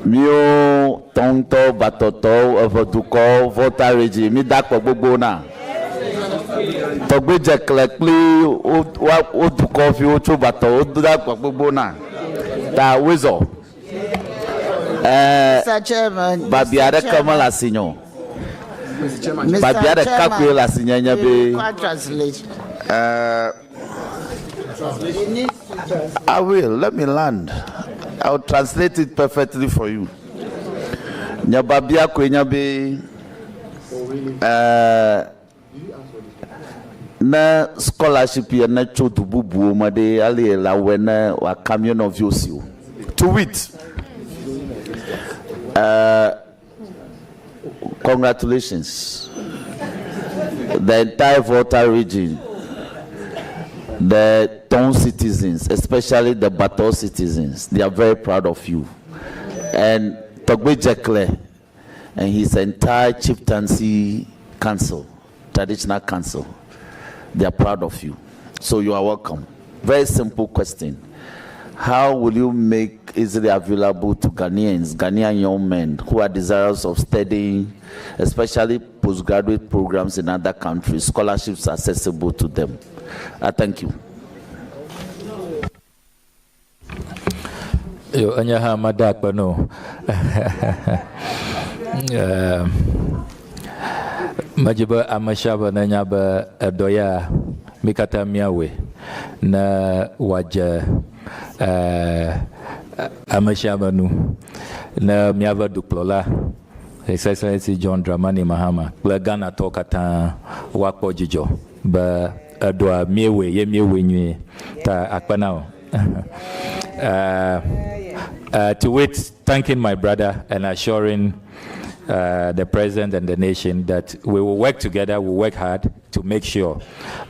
mio tonto batoto evoduko voter regime mi dakpo gbogbo na togbeje klekli o duko fi o cho bato o dakpo gbogbo na ta wezo Mr. Chairman, babiare kamala sinyo babiare kakwe la sinyanya be translation. I will. Let me land. I'll translate it perfectly for you. Nyababia kwenyabe na scholarship ya na chotu bubu made ali la wena wa camion of Yosio. To wit, congratulations. The entire voter region, the town citizens, especially the Bato citizens, they are very proud of you. And Togbe Jekle and his entire chieftaincy council, traditional council, they are proud of you. So you are welcome. Very simple question. How will you make easily available to Ghanaian young men who are desirous of studying, especially postgraduate programs in other countries, scholarships accessible to them? I thank you. Yo anyaha madak bano. Majiba amashaba na nyaba doya mikata miawe na waja amashaba nu na miava duplola His Excellency John Dramani Mahama Ghana tokata wakpo jijo ba adwa miewe ye miewe nywe ta akpanao. To wait, thanking my brother and assuring the President and the nation that we will work together, we'll work hard to make sure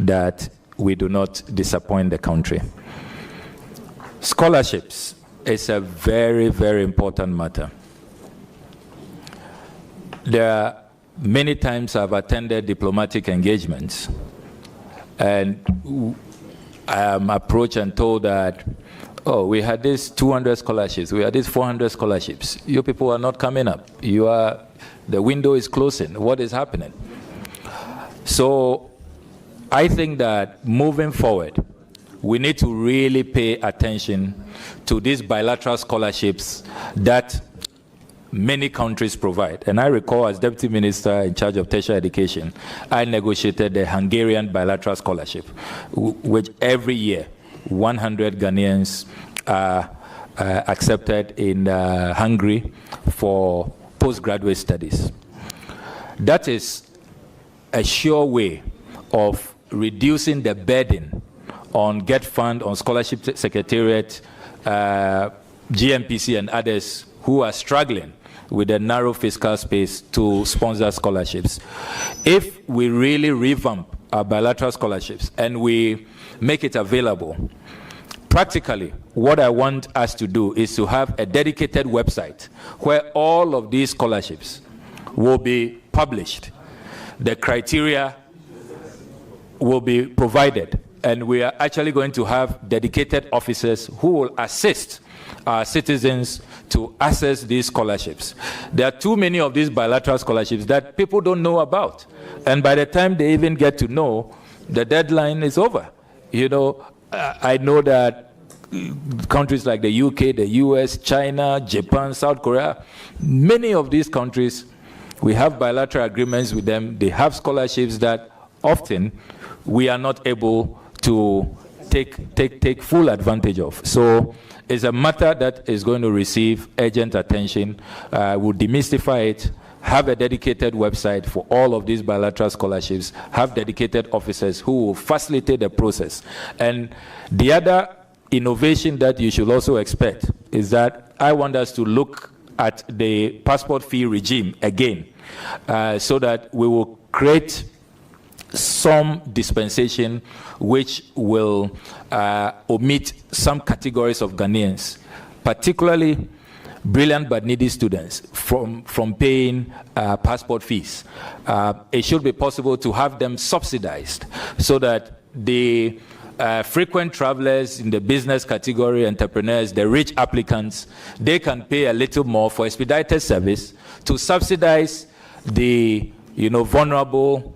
that we do not disappoint the country. Scholarships is a very, very important matter. There are many times I've attended diplomatic engagements, and approached and told that, oh, we had this 200 scholarships, we had this 400 scholarships. You people are not coming up. The window is closing. What is happening? So I think that moving forward, we need to really pay attention to these bilateral scholarships that many countries provide. And I recall, as Deputy Minister in charge of tertiary education, I negotiated the Hungarian bilateral scholarship, which every year 100 Ghanaians are accepted in Hungary for postgraduate studies. That is a sure way of reducing the burden on Get Fund, on Scholarship Secretariat, GMPC and others who are struggling with a narrow fiscal space to sponsor scholarships. If we really revamp our bilateral scholarships and we make it available, practically, what I want us to do is to have a dedicated website where all of these scholarships will be published. The criteria will be provided, and we are actually going to have dedicated officers who will assist our citizens to access these scholarships. There are too many of these bilateral scholarships that people don't know about. And by the time they even get to know, the deadline is over. You know, I know that countries like the UK, the US, China, Japan, South Korea, many of these countries, we have bilateral agreements with them. They have scholarships that often we are not able to take full advantage of. So it's a matter that is going to receive urgent attention. We'll demystify it, have a dedicated website for all of these bilateral scholarships, have dedicated officers who will facilitate the process. And the other innovation that you should also expect is that I want us to look at the passport fee regime again, so that we will create some dispensation which will omit some categories of Ghanaians, particularly brilliant but needy students, from paying passport fees. It should be possible to have them subsidized so that the frequent travelers in the business category, entrepreneurs, the rich applicants, they can pay a little more for expedited service to subsidize the vulnerable,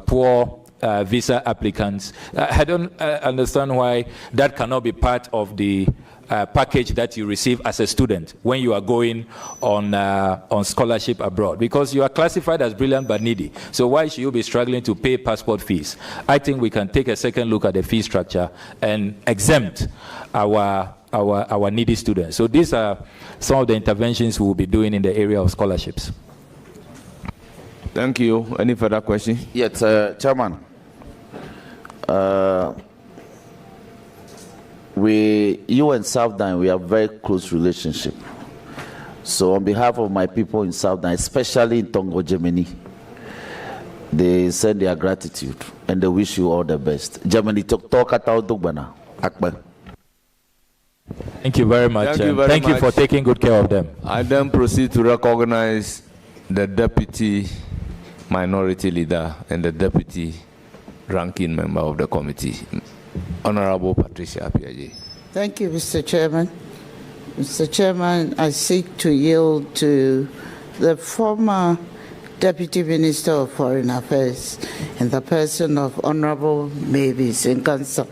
poor visa applicants. I don't understand why that cannot be part of the package that you receive as a student when you are going on scholarship abroad, because you are classified as brilliant but needy. So why should you be struggling to pay passport fees? I think we can take a second look at the fee structure and exempt our needy students. So these are some of the interventions we will be doing in the area of scholarships. Thank you. Any further questions? Yes, Chairman. You and Southern, we have very close relationship. So on behalf of my people in Southern, especially in Tongo, Germany, they send their gratitude and they wish you all the best. Germany, talk at Akbar. Thank you very much. Thank you for taking good care of them. I then proceed to recognize the Deputy Minority Leader and the Deputy Ranking Member of the Committee, Honorable Patricia Apiaje. Thank you, Mr. Chairman. Mr. Chairman, I seek to yield to the former Deputy Minister of Foreign Affairs in the person of Honorable Mavis Nkasa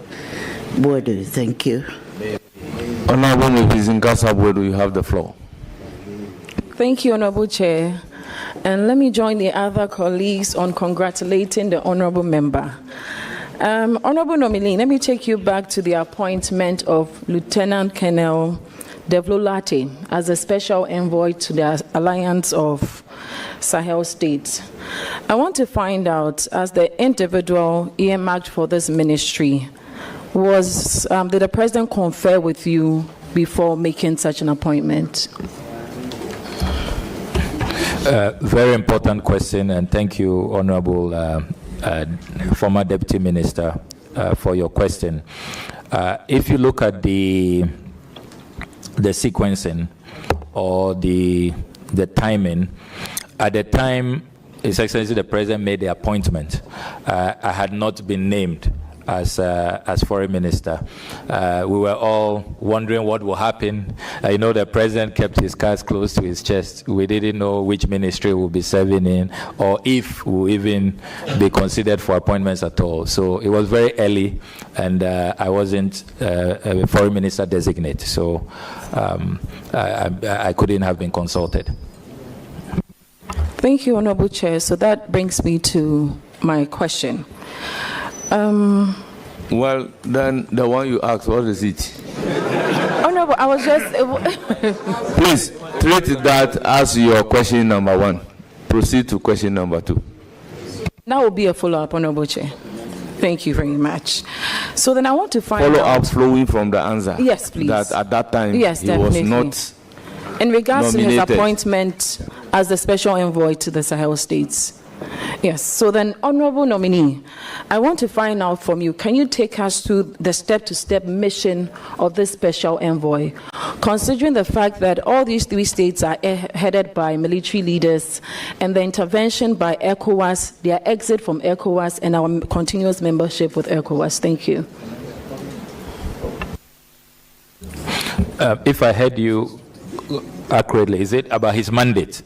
Bwedu. Thank you. Honorable Mavis Nkasa Bwedu, you have the floor. Thank you, Honorable Chair. And let me join the other colleagues on congratulating the Honorable Member. Honorable nominee, let me take you back to the appointment of Lieutenant Colonel Devlolate as a special envoy to the Alliance of Sahel States. I want to find out, as the individual earmarked for this ministry, did the President confer with you before making such an appointment? Very important question, and thank you, Honorable former Deputy Minister, for your question. If you look at the sequencing or the timing, at the time His Excellency the President made the appointment, I had not been named as foreign minister. We were all wondering what will happen. I know the president kept his cards close to his chest. We didn't know which ministry we'll be serving in, or if we'll even be considered for appointments at all. So it was very early, and I wasn't a foreign minister designate, so I couldn't have been consulted. Thank you, Honorable Chair. So that brings me to my question. Well, then the one you asked, what is it? Honorable, I was just... Please, treat that as your question number 1. Proceed to question number 2. That will be a follow-up, Honorable Chair. Thank you very much. So then I want to find follow-up flowing from the answer. Yes, please. That at that time, yes, he definitely. was not in regards nominated. to his appointment as the special envoy to the Sahel states. Yes, so then, Honorable Nominee, I want to find out from you, can you take us through the step-to-step mission of this special envoy, considering the fact that all these 3 states are headed by military leaders, and the intervention by ECOWAS, their exit from ECOWAS, and our continuous membership with ECOWAS? Thank you. If I heard you accurately, is it about his mandate?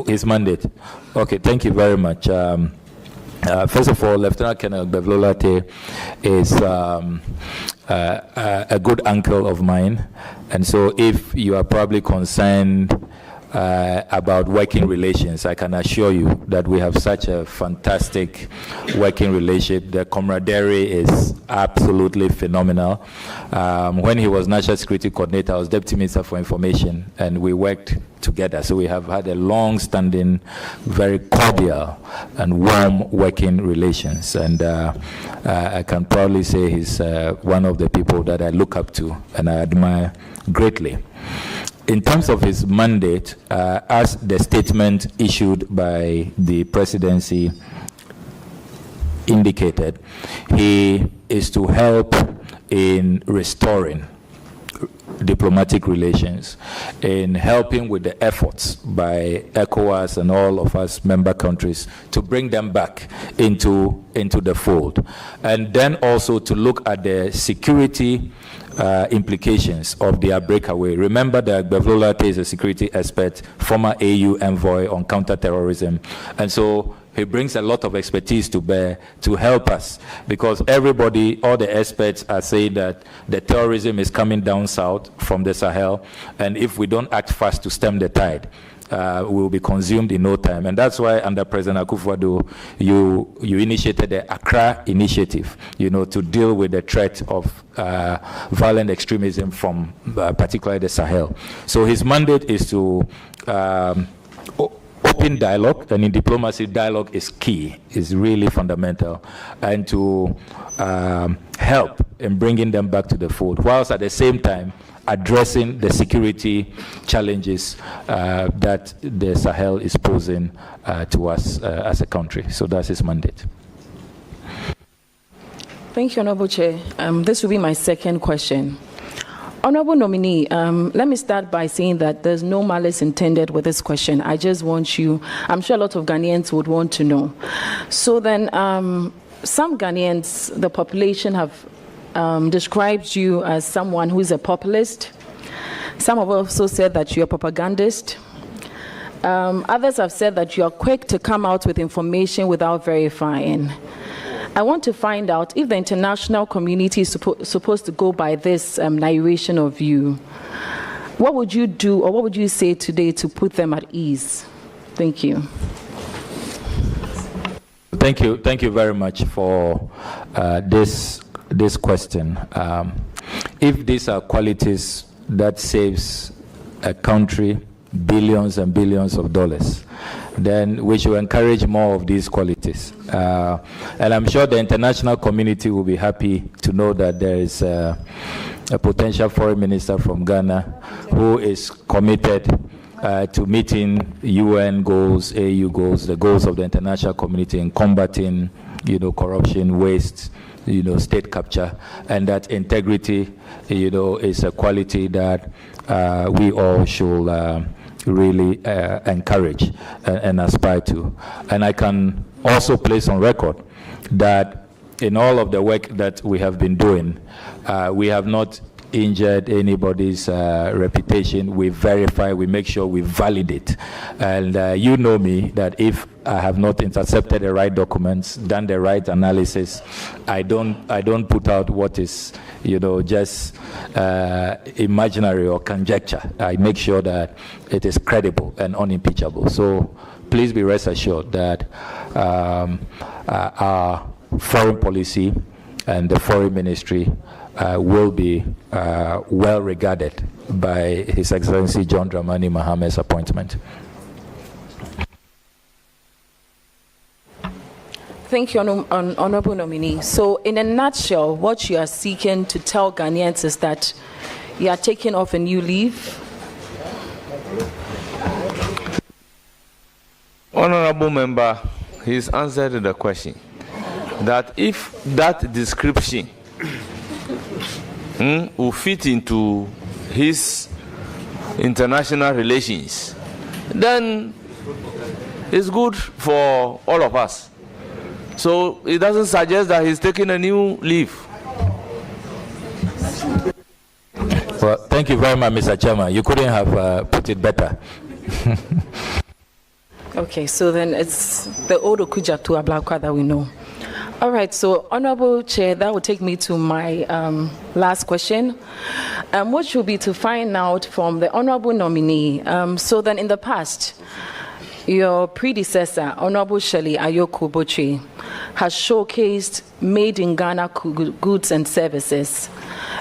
His mandate. Okay, thank you very much. First of all, Lieutenant Colonel Bevlolate is a good uncle of mine, and so if you are probably concerned about working relations, I can assure you that we have such a fantastic working relationship. The camaraderie is absolutely phenomenal. When he was National Security Coordinator, I was Deputy Minister for Information, and we worked together. So we have had a long-standing, very cordial and warm working relations. And I can proudly say he's one of the people that I look up to and I admire greatly. In terms of his mandate, as the statement issued by the presidency indicated, he is to help in restoring diplomatic relations, in helping with the efforts by ECOWAS and all of us member countries to bring them back into the fold, and then also to look at the security implications of their breakaway. Remember that Bevlolate is a security expert, former AU envoy on counterterrorism, and so he brings a lot of expertise to bear to help us, because everybody, all the experts are saying that the terrorism is coming down south from the Sahel, and if we don't act fast to stem the tide, we will be consumed in no time. And that's why under President Akufo-Addo, you initiated the Accra Initiative, to deal with the threat of violent extremism from particularly the Sahel. So his mandate is to open dialogue, and in diplomacy, dialogue is key, is really fundamental, and to help in bringing them back to the fold, whilst at the same time addressing the security challenges that the Sahel is posing to us as a country. So that's his mandate. Thank you, Honorable Chair. This will be my second question. Honorable Nominee, let me start by saying that there's no malice intended with this question. I just want you, I'm sure a lot of Ghanaians would want to know. So then, some Ghanaians, the population, have described you as someone who is a populist. Some have also said that you're a propagandist. Others have said that you are quick to come out with information without verifying. I want to find out if the international community is supposed to go by this narration of you. What would you do, or what would you say today to put them at ease? Thank you. Thank you very much for this question. If these are qualities that saves a country billions and billions of dollars, then we should encourage more of these qualities. And I'm sure the international community will be happy to know that there is a potential foreign minister from Ghana who is committed to meeting UN goals, AU goals, the goals of the international community in combating, corruption, waste, state capture, and that integrity, is a quality that we all should really encourage and aspire to. And I can also place on record that in all of the work that we have been doing, we have not injured anybody's reputation. We verify, we make sure we validate. And you know me, that if I have not intercepted the right documents, done the right analysis, I don't put out what is, just imaginary or conjecture. I make sure that it is credible and unimpeachable. So please be rest assured that our foreign policy and the foreign ministry will be well regarded by His Excellency John Dramani Mahame's appointment. Thank you, Honorable Nominee. So, in a nutshell, what you are seeking to tell Ghanaians is that you are taking off a new leaf? Honorable Member, he's answered the question that if that description will fit into his international relations, then it's good for all of us. So it doesn't suggest that he's taking a new leaf. Well, thank you very much, Mr. Chairman. You couldn't have put it better. Okay, so then it's the old Okudzeto Ablakwa that we know. All right, so Honorable Chair, that will take me to my last question, which will be to find out from the Honorable Nominee. So then in the past, your predecessor, Honorable Shirley Ayoko Botche, has showcased made in Ghana goods and services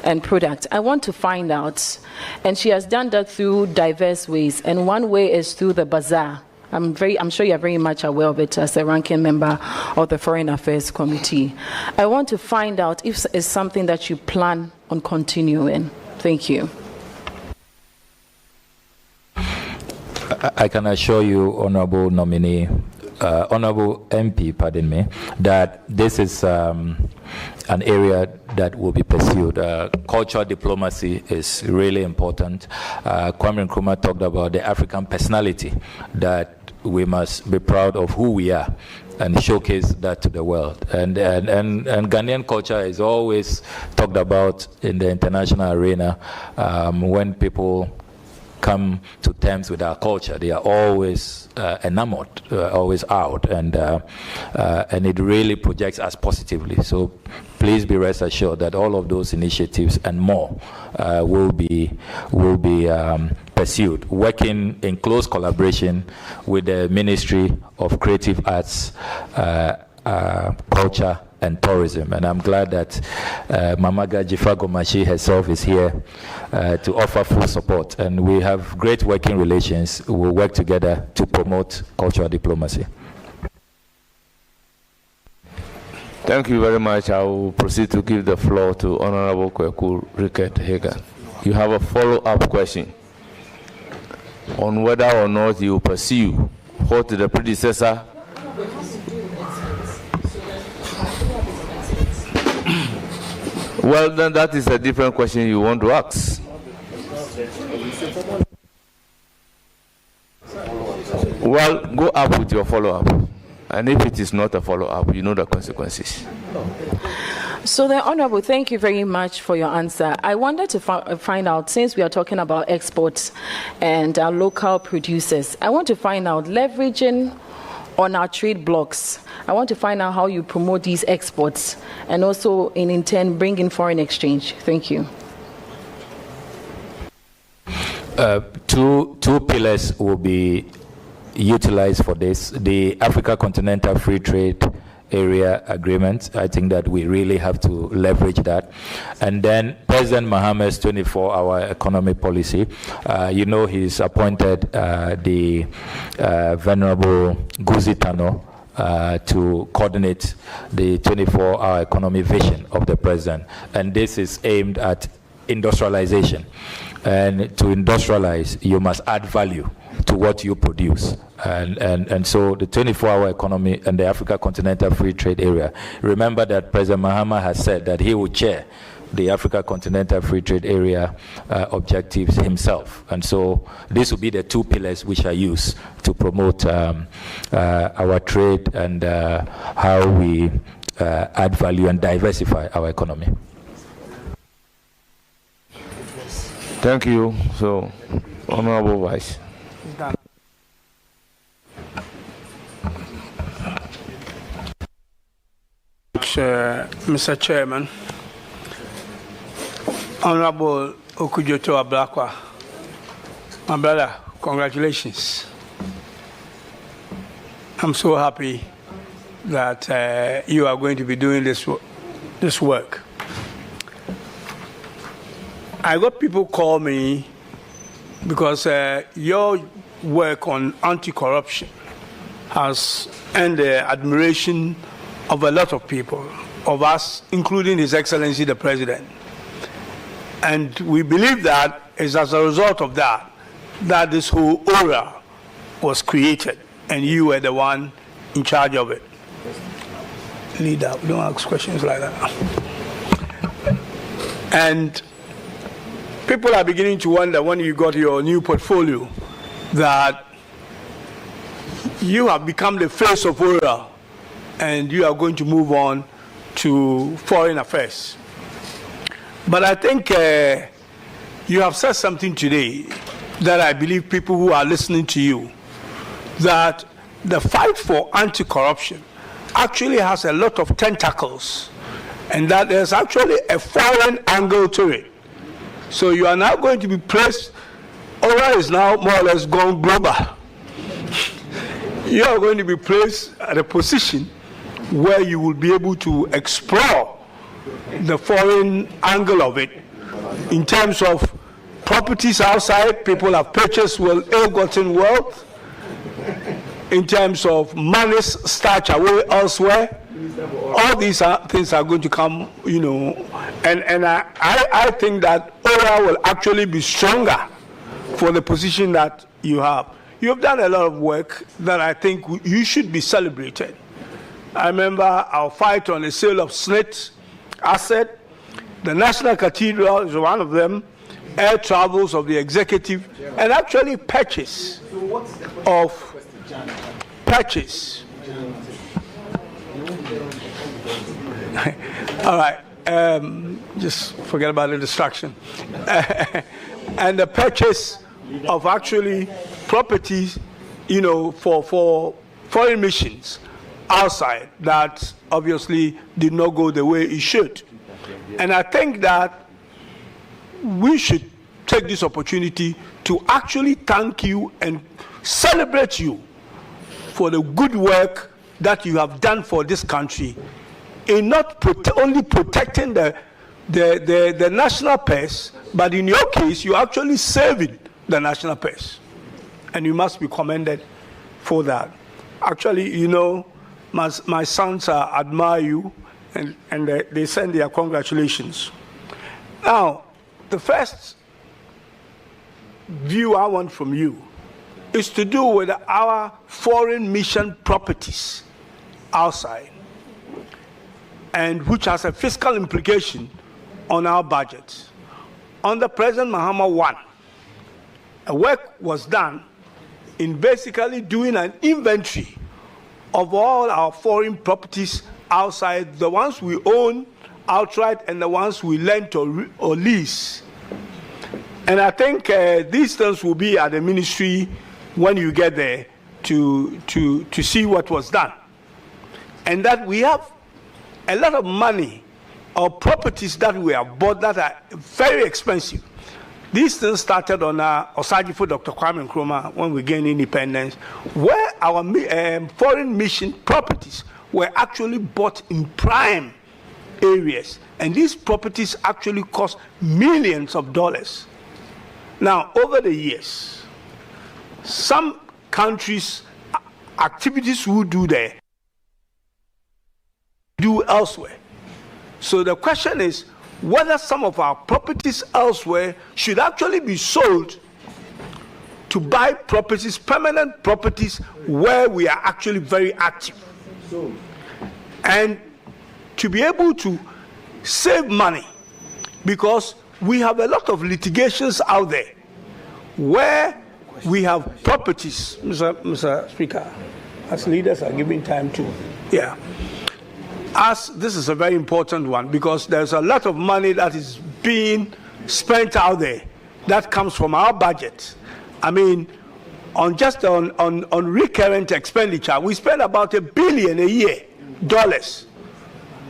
and products. I want to find out, and she has done that through diverse ways, and one way is through the bazaar. I'm sure you're very much aware of it as a ranking member of the Foreign Affairs Committee. I want to find out if it's something that you plan on continuing. Thank you. I can assure you, Honorable Nominee, Honorable MP, pardon me, that this is an area that will be pursued. Cultural diplomacy is really important. Kwame Nkrumah talked about the African personality, that we must be proud of who we are and showcase that to the world. And Ghanaian culture is always talked about in the international arena. When people come to terms with our culture, they are always enamored, always out, and it really projects us positively. So please be rest assured that all of those initiatives and more will be pursued, working in close collaboration with the Ministry of Creative Arts, Culture and Tourism. And I'm glad that Mamaga Jifagomashi herself is here to offer full support. And we have great working relations. We'll work together to promote cultural diplomacy. Thank you very much. I will proceed to give the floor to Honorable Kweku Rickett Hagan. You have a follow-up question on whether or not you pursue what the predecessor Well, then that is a different question you want to ask. Well, go up with your follow-up. And if it is not a follow-up, you know the consequences. So then, Honorable, thank you very much for your answer. I wanted to find out, since we are talking about exports and our local producers, I want to find out, leveraging on our trade blocks, I want to find out how you promote these exports and also in turn bring in foreign exchange. Thank you. Two pillars will be utilized for this. The Africa Continental Free Trade Area Agreement, I think that we really have to leverage that. And then President Mahame's 24-hour economic policy. He's appointed the Venerable Guzitano to coordinate the 24-hour economic vision of the president. And this is aimed at industrialization. And to industrialize, you must add value to what you produce. And so the 24-hour economy and the Africa Continental Free Trade Area. Remember that President Mahama has said that he will chair the Africa Continental Free Trade Area objectives himself. And so these will be the two pillars which are used to promote our trade and how we add value and diversify our economy. Thank you. So, Honorable Vice. Mr. Chairman, Honorable Okudzeto Ablakwa, my brother, congratulations. I'm so happy that you are going to be doing this work. I got people call me because your work on anti-corruption has earned the admiration of a lot of people, of us, including His Excellency the President. And we believe that it's as a result of that this whole aura was created, and you were the one in charge of it. Leader, we don't ask questions like that. And people are beginning to wonder, when you got your new portfolio, that you have become the face of aura, and you are going to move on to foreign affairs. But I think you have said something today that I believe people who are listening to you, that the fight for anti-corruption actually has a lot of tentacles, and that there's actually a foreign angle to it. So you are now going to be placed, aura is now more or less gone global. You are going to be placed at a position where you will be able to explore the foreign angle of it in terms of properties outside. People have purchased ill-gotten wealth, in terms of monies stashed away elsewhere. All these things are going to come, you know, and I think that ORA will actually be stronger for the position that you have. You have done a lot of work that I think you should be celebrated. I remember our fight on the sale of SNIT asset. The National Cathedral is one of them, air travels of the executive, and actually purchase. All right, just forget about the distraction. And the purchase of actually properties, you know, for foreign missions outside that obviously did not go the way it should. And I think that we should take this opportunity to actually thank you and celebrate you for the good work that you have done for this country in not only protecting the national purse, but in your case, you're actually saving the national purse. And you must be commended for that. Actually, you know, my sons admire you, and they send their congratulations. Now, the first view I want from you is to do with our foreign mission properties outside, and which has a fiscal implication on our budget. Under President Mahama I, a work was done in basically doing an inventory of all our foreign properties outside, the ones we own outright and the ones we lend or lease. And I think these things will be at the ministry when you get there to see what was done. And that we have a lot of money or properties that we have bought that are very expensive. These things started on Osajifo Dr. Kwame Nkrumah when we gained independence, where our foreign mission properties were actually bought in prime areas. And these properties actually cost millions of dollars. Now, over the years, some countries' activities we do there, do elsewhere. So the question is whether some of our properties elsewhere should actually be sold to buy properties, permanent properties, where we are actually very active. And to be able to save money, because we have a lot of litigations out there where we have properties, Mr. Speaker, as leaders are giving time to, as this is a very important one because there's a lot of money that is being spent out there that comes from our budget. I mean, on recurrent expenditure, we spend about $1 billion a year,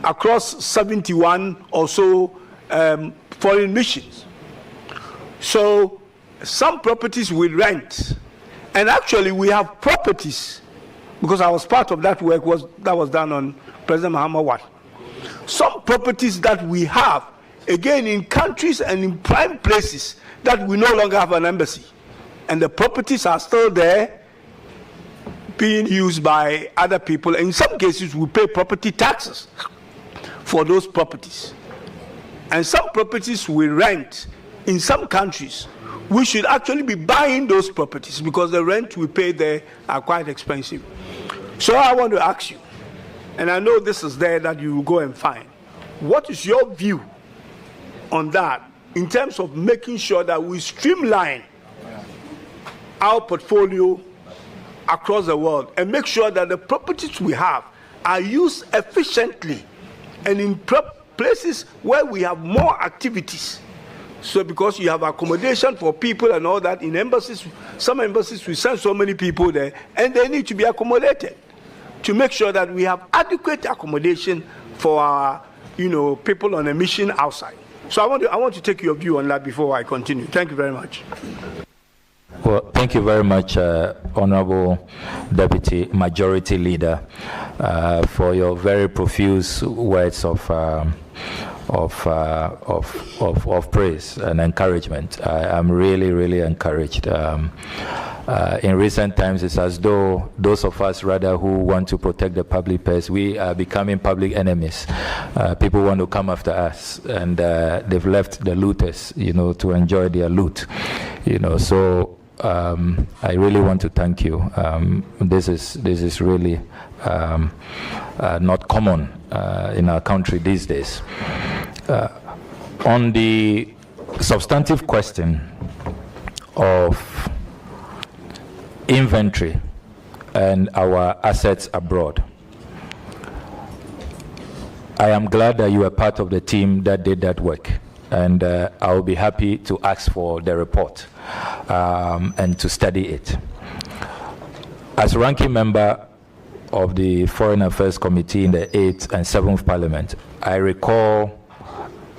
across 71 or so foreign missions. So some properties we rent, and actually we have properties, because I was part of that work that was done on President Muhammad Wad. Some properties that we have, again, in countries and in prime places that we no longer have an embassy. And the properties are still there being used by other people. In some cases, we pay property taxes for those properties. And some properties we rent in some countries. We should actually be buying those properties because the rent we pay there are quite expensive. So I want to ask you, and I know this is there that you will go and find, what is your view on that in terms of making sure that we streamline our portfolio across the world and make sure that the properties we have are used efficiently and in places where we have more activities. So because you have accommodation for people and all that in embassies, some embassies we send so many people there and they need to be accommodated to make sure that we have adequate accommodation for our people on a mission outside. So I want to take your view on that before I continue. Thank you very much. Well, thank you very much, Honorable Deputy Majority Leader, for your very profuse words of praise and encouragement. I'm really, really encouraged. In recent times, it's as though those of us rather who want to protect the public purse, we are becoming public enemies. People want to come after us, and they've left the looters, to enjoy their loot. So I really want to thank you. This is really not common in our country these days. On the substantive question of inventory and our assets abroad, I am glad that you are part of the team that did that work, and I will be happy to ask for the report and to study it. As ranking member of the Foreign Affairs Committee in the 8th and 7th Parliament, I recall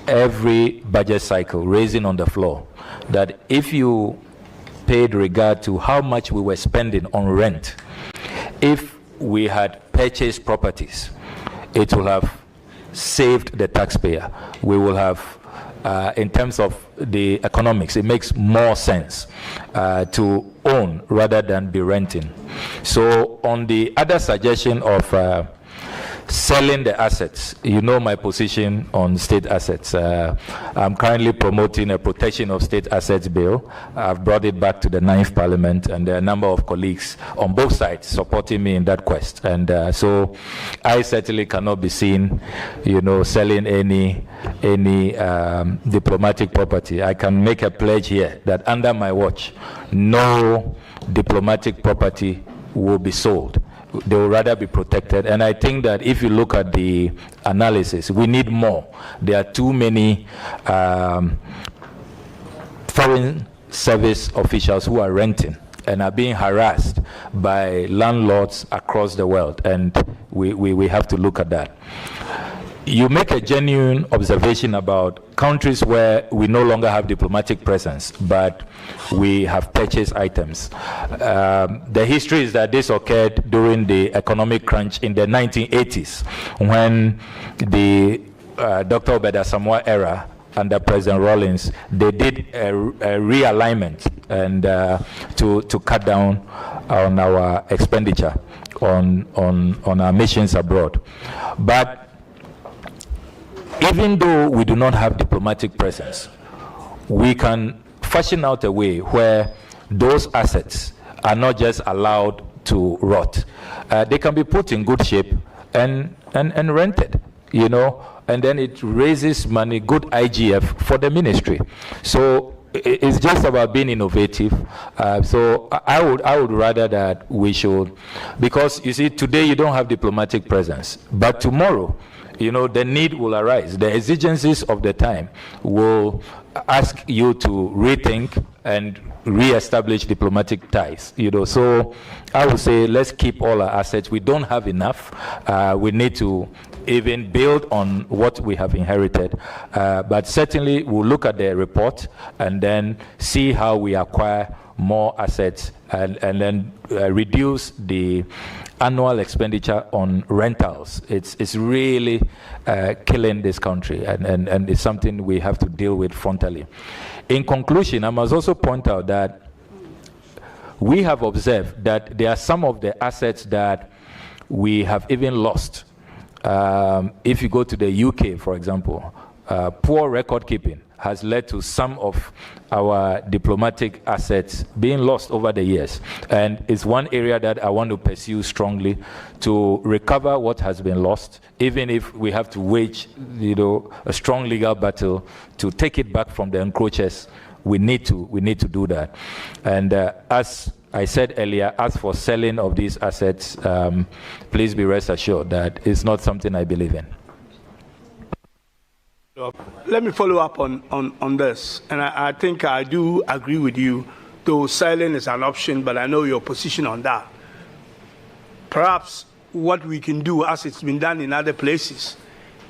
every budget cycle raising on the floor that if you paid regard to how much we were spending on rent, if we had purchased properties, it will have saved the taxpayer. We will have, in terms of the economics, it makes more sense to own rather than be renting. So on the other suggestion of selling the assets, my position on state assets. I'm currently promoting a protection of state assets bill. I've brought it back to the 9th Parliament, and there are a number of colleagues on both sides supporting me in that quest. And so I certainly cannot be seen, selling any diplomatic property. I can make a pledge here that under my watch, no diplomatic property will be sold. They will rather be protected. And I think that if you look at the analysis, we need more. There are too many foreign service officials who are renting and are being harassed by landlords across the world. And we have to look at that. You make a genuine observation about countries where we no longer have diplomatic presence, but we have purchased items. The history is that this occurred during the economic crunch in the 1980s, when the Dr. Obeda Samoa era under President Rawlings, they did a realignment and to cut down on our expenditure on our missions abroad. But even though we do not have diplomatic presence, we can fashion out a way where those assets are not just allowed to rot. They can be put in good shape and rented, and then it raises money, good IGF for the ministry. So it's just about being innovative. So I would rather that we should, because you see, today you don't have diplomatic presence, but tomorrow the need will arise. The exigencies of the time will ask you to rethink and re-establish diplomatic ties. So I would say let's keep all our assets. We don't have enough. We need to even build on what we have inherited. But certainly we'll look at the report and then see how we acquire more assets and then reduce the annual expenditure on rentals. It's really killing this country, and it's something we have to deal with frontally. In conclusion, I must also point out that we have observed that there are some of the assets that we have even lost. If you go to the UK, for example, poor record keeping has led to some of our diplomatic assets being lost over the years. And it's one area that I want to pursue strongly to recover what has been lost, even if we have to wage a strong legal battle to take it back from the encroachers. We need to do that. And as I said earlier, as for selling of these assets, please be rest assured that it's not something I believe in. Let me follow up on this. And I think I do agree with you, though selling is an option, but I know your position on that. Perhaps what we can do, as it's been done in other places,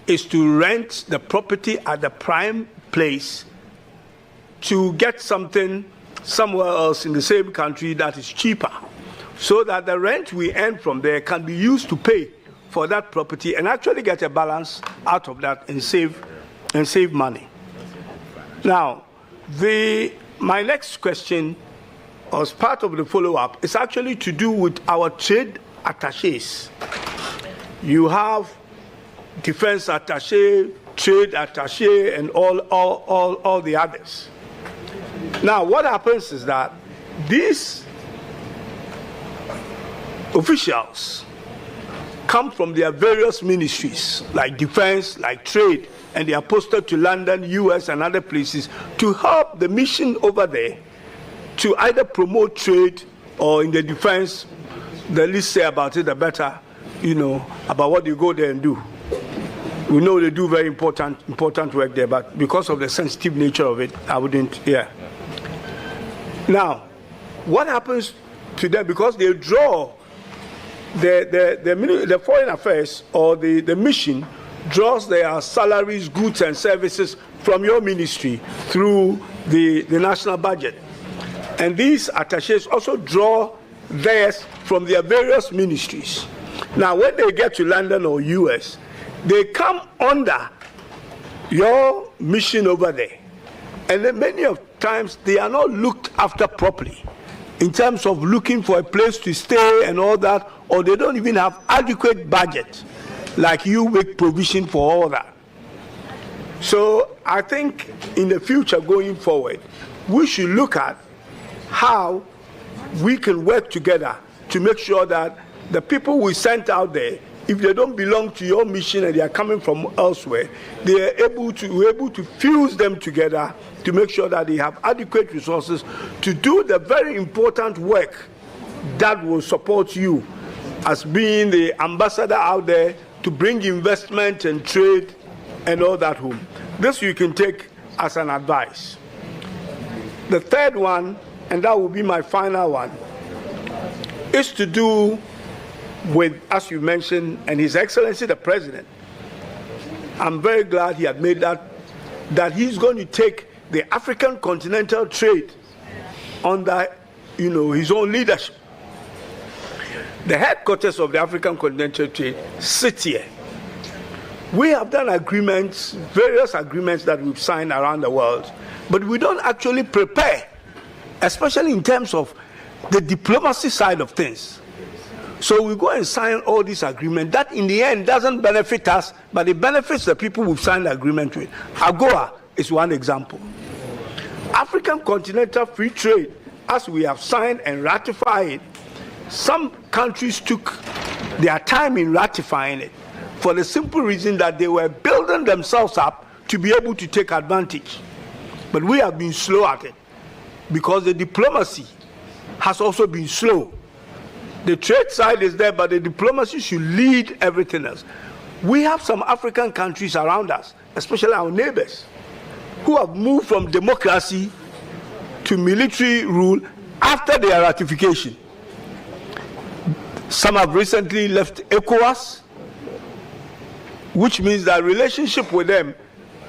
is to rent the property at the prime place to get something somewhere else in the same country that is cheaper, so that the rent we earn from there can be used to pay for that property and actually get a balance out of that and save money. Now, my next question, as part of the follow-up, is actually to do with our trade attaches. You have defense attaché, trade attaché, and all the others. Now, what happens is that these officials come from their various ministries, like defense, like trade, and they are posted to London, US, and other places to help the mission over there to either promote trade or in the defense, the least say about it, the better, about what you go there and do. We know they do very important work there, but because of the sensitive nature of it, I wouldn't, Now, what happens to them? Because they draw the foreign affairs or the mission draws their salaries, goods, and services from your ministry through the national budget. And these attaches also draw theirs from their various ministries. Now, when they get to London or US, they come under your mission over there. And then many of times they are not looked after properly in terms of looking for a place to stay and all that, or they don't even have adequate budget like you make provision for all that. So I think in the future going forward, we should look at how we can work together to make sure that the people we sent out there, if they don't belong to your mission and they are coming from elsewhere, they are able to fuse them together to make sure that they have adequate resources to do the very important work that will support you as being the ambassador out there to bring investment and trade and all that home. This you can take as an advice. The third one, and that will be my final one, is to do with, as you mentioned, and His Excellency the President. I'm very glad he had made that he's going to take the African continental trade under his own leadership. The headquarters of the African continental trade sit here. We have done agreements, various agreements that we've signed around the world, but we don't actually prepare, especially in terms of the diplomacy side of things. So we go and sign all these agreements that in the end doesn't benefit us, but it benefits the people we've signed the agreement with. AGOA is one example. African continental free trade, as we have signed and ratified, some countries took their time in ratifying it for the simple reason that they were building themselves up to be able to take advantage. But we have been slow at it because the diplomacy has also been slow. The trade side is there, but the diplomacy should lead everything else. We have some African countries around us, especially our neighbors, who have moved from democracy to military rule after their ratification. Some have recently left ECOWAS, which means that relationship with them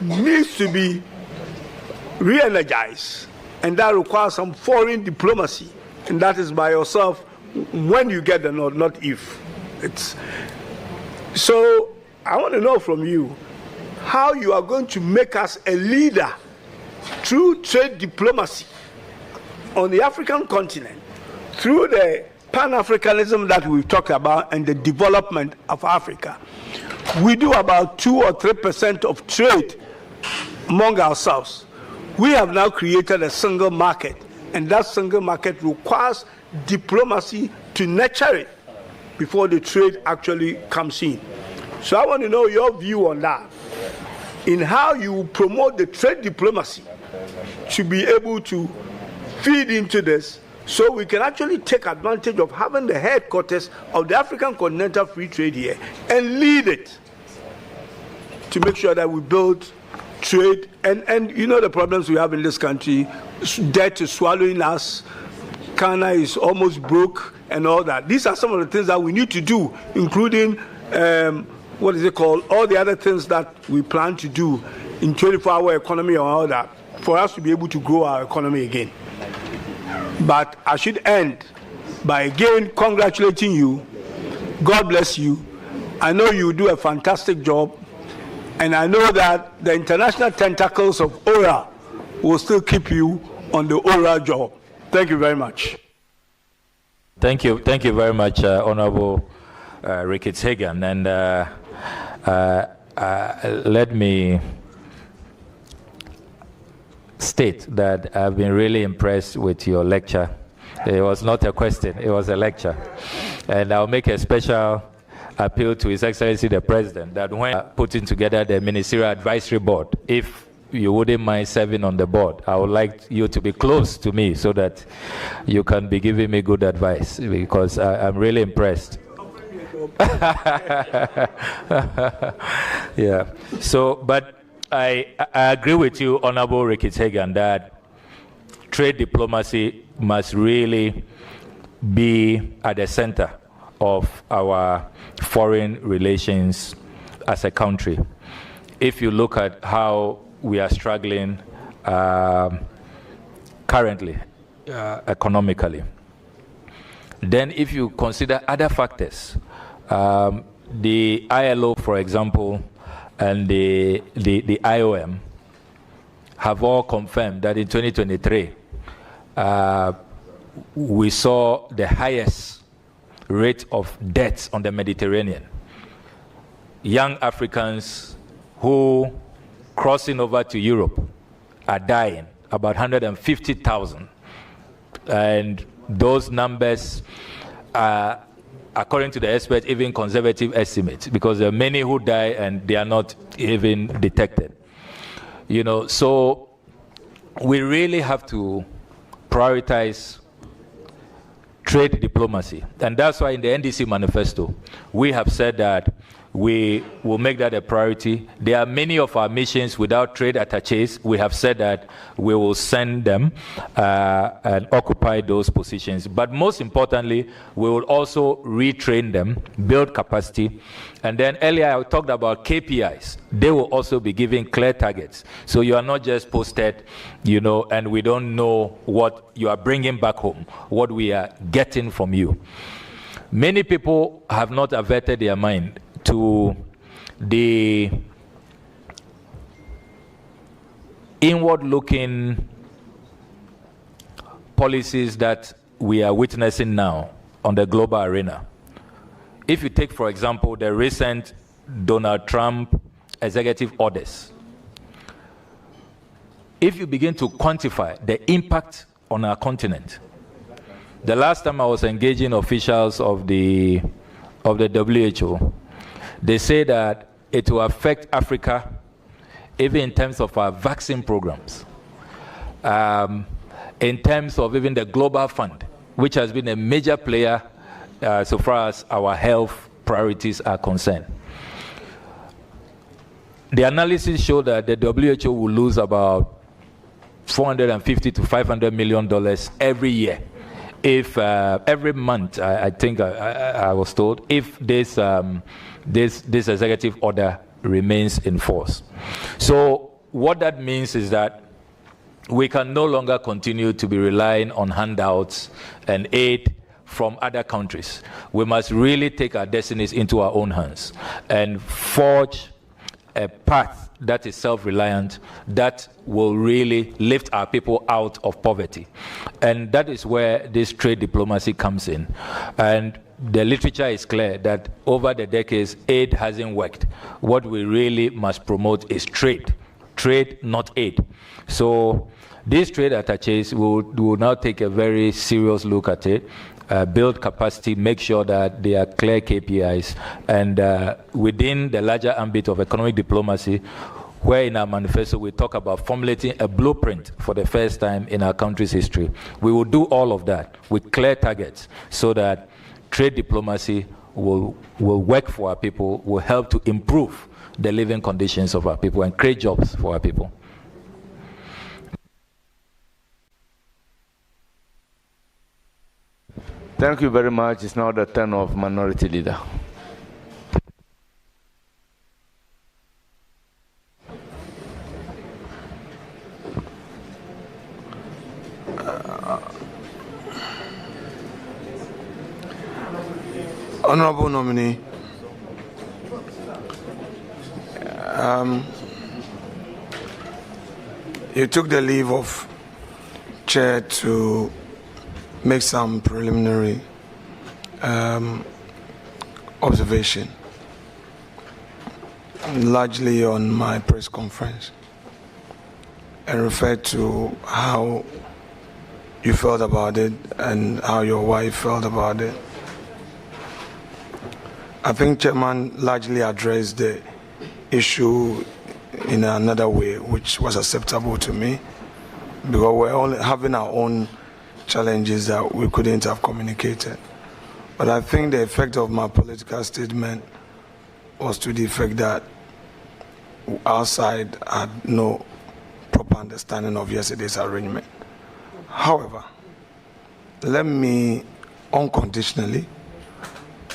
needs to be re-energized, and that requires some foreign diplomacy, and that is by yourself when you get the nod, not if. So I want to know from you how you are going to make us a leader through trade diplomacy on the African continent, through the Pan-Africanism that we've talked about and the development of Africa. We do about 2 or 3% of trade among ourselves. We have now created a single market, and that single market requires diplomacy to nurture it before the trade actually comes in. So I want to know your view on that, in how you promote the trade diplomacy to be able to feed into this, so we can actually take advantage of having the headquarters of the African Continental Free Trade here and lead it to make sure that we build trade. And you know the problems we have in this country, debt is swallowing us, Ghana is almost broke and all that. These are some of the things that we need to do, including, all the other things that we plan to do in 24-hour economy or all that, for us to be able to grow our economy again. But I should end by again congratulating you. God bless you. I know you do a fantastic job, and I know that the international tentacles of ORA will still keep you on the ORA job. Thank you very much. Thank you very much, Honorable Ricketts Hagan. And let me state that I've been really impressed with your lecture. It was not a question, it was a lecture. And I'll make a special appeal to His Excellency the President that when putting together the Ministerial Advisory Board, if you wouldn't mind serving on the board, I would like you to be close to me so that you can be giving me good advice, because I'm really impressed. Yeah. So, but I agree with you, Honorable Ricketts Hagan, that trade diplomacy must really be at the center of our foreign relations as a country. If you look at how we are struggling currently, economically, then if you consider other factors, the ILO, for example, and the IOM have all confirmed that in 2023, we saw the highest rate of deaths on the Mediterranean. Young Africans who crossing over to Europe are dying, about 150,000. And those numbers are, according to the experts, even conservative estimates, because there are many who die and they are not even detected. You know, so we really have to prioritize trade diplomacy. And that's why in the NDC Manifesto, we have said that we will make that a priority. There are many of our missions without trade attaches. We have said that we will send them and occupy those positions. But most importantly, we will also retrain them, build capacity. And then earlier I talked about KPIs. They will also be given clear targets. So you are not just posted, you know, and we don't know what you are bringing back home, what we are getting from you. Many people have not averted their mind to the inward-looking policies that we are witnessing now on the global arena. If you take, for example, the recent Donald Trump executive orders, if you begin to quantify the impact on our continent, the last time I was engaging officials of the WHO, they say that it will affect Africa even in terms of our vaccine programs, in terms of even the Global Fund, which has been a major player so far as our health priorities are concerned. the analysis showed that the WHO will lose about $450 to $500 million every year. If every month, I think I was told, if this executive order remains in force. So what that means is that we can no longer continue to be relying on handouts and aid from other countries. We must really take our destinies into our own hands and forge a path that is self-reliant, that will really lift our people out of poverty. And that is where this trade diplomacy comes in. And the literature is clear that over the decades, aid hasn't worked. What we really must promote is trade. Trade, not aid. So these trade attaches will now take a very serious look at it, build capacity, make sure that there are clear KPIs, and within the larger ambit of economic diplomacy, where in our manifesto we talk about formulating a blueprint for the first time in our country's history. We will do all of that with clear targets so that trade diplomacy will work for our people, will help to improve the living conditions of our people and create jobs for our people. Thank you very much. It's now the turn of Minority Leader. Honorable nominee, you took the leave of chair to make some preliminary observation, largely on my press conference, and referred to how you felt about it and how your wife felt about it. I think Chairman largely addressed the issue in another way, which was acceptable to me, because we're all having our own challenges that we couldn't have communicated. But I think the effect of my political statement was to the effect that our side had no proper understanding of yesterday's arrangement. However, let me unconditionally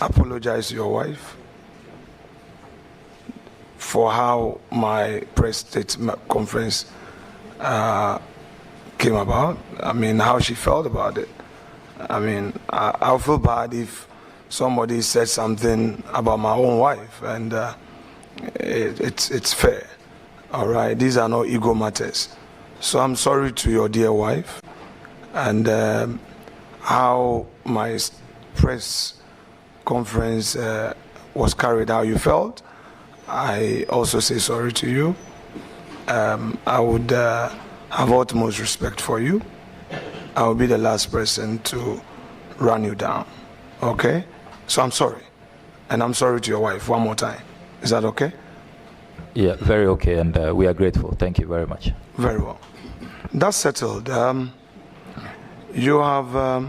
apologize to your wife for how my press statement conference came about. I mean, how she felt about it. I mean, I'll feel bad if somebody said something about my own wife, and it's fair. All right, these are no ego matters. So I'm sorry to your dear wife, and how my press conference was carried out, you felt. I also say sorry to you. I would have utmost respect for you. I will be the last person to run you down. Okay? So I'm sorry. And I'm sorry to your wife one more time. Is that okay? Yeah, very okay, and we are grateful. Thank you very much. Very well. That's settled. You have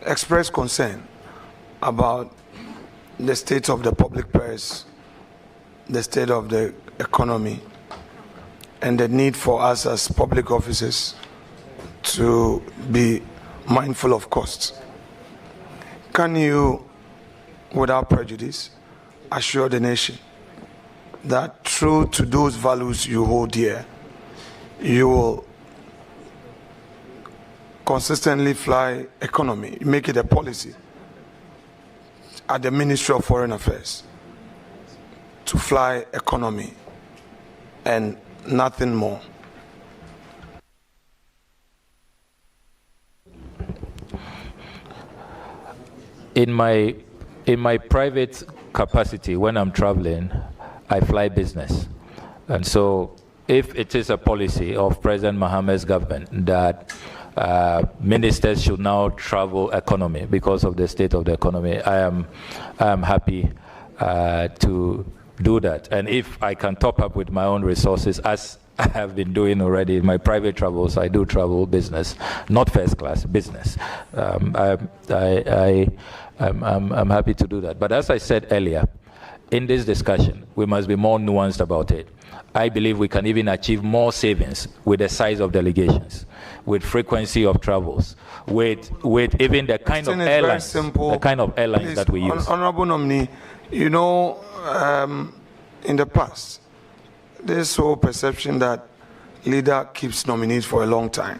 expressed concern about the state of the public purse, the state of the economy, and the need for us as public officers to be mindful of costs. Can you, without prejudice, assure the nation that true to those values you hold dear, you will consistently fly economy, make it a policy at the Ministry of Foreign Affairs to fly economy and nothing more? In my private capacity, when I'm traveling, I fly business. And so if it is a policy of President Mohammed's government that ministers should now travel economy because of the state of the economy, I am happy to do that. And if I can top up with my own resources, as I have been doing already in my private travels, I do travel business, not first class, business. I'm happy to do that. But as I said earlier, in this discussion, we must be more nuanced about it. I believe we can even achieve more savings with the size of delegations, with frequency of travels, with even the kind of airlines, Please, that we use. Honorable nominee, you know, in the past, this whole perception that leader keeps nominees for a long time.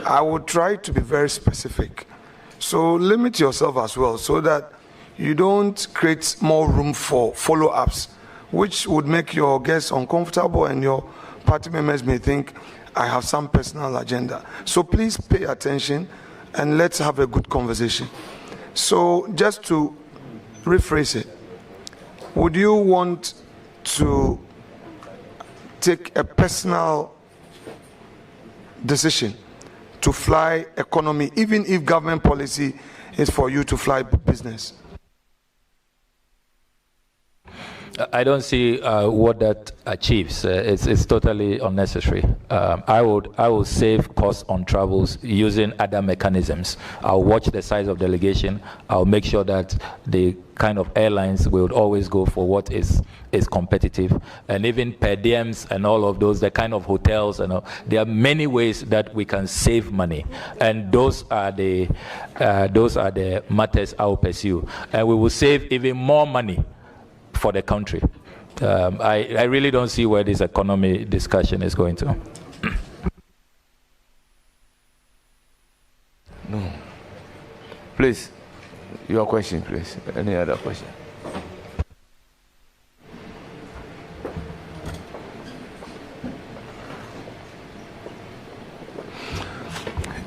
I would try to be very specific. So limit yourself as well so that you don't create more room for follow-ups, which would make your guests uncomfortable and your party members may think I have some personal agenda. So please pay attention and let's have a good conversation. So just to rephrase it, would you want to take a personal decision to fly economy, even if government policy is for you to fly business? I don't see what that achieves. It's totally unnecessary. I would save costs on travels using other mechanisms. I'll watch the size of delegation. I'll make sure that the kind of airlines will always go for what is competitive, and even per diems and all of those, the kind of hotels and all. There are many ways that we can save money, and those are the matters I will pursue, and we will save even more money for the country. I really don't see where this economy discussion is going to. No. Please, your question, please. Any other question?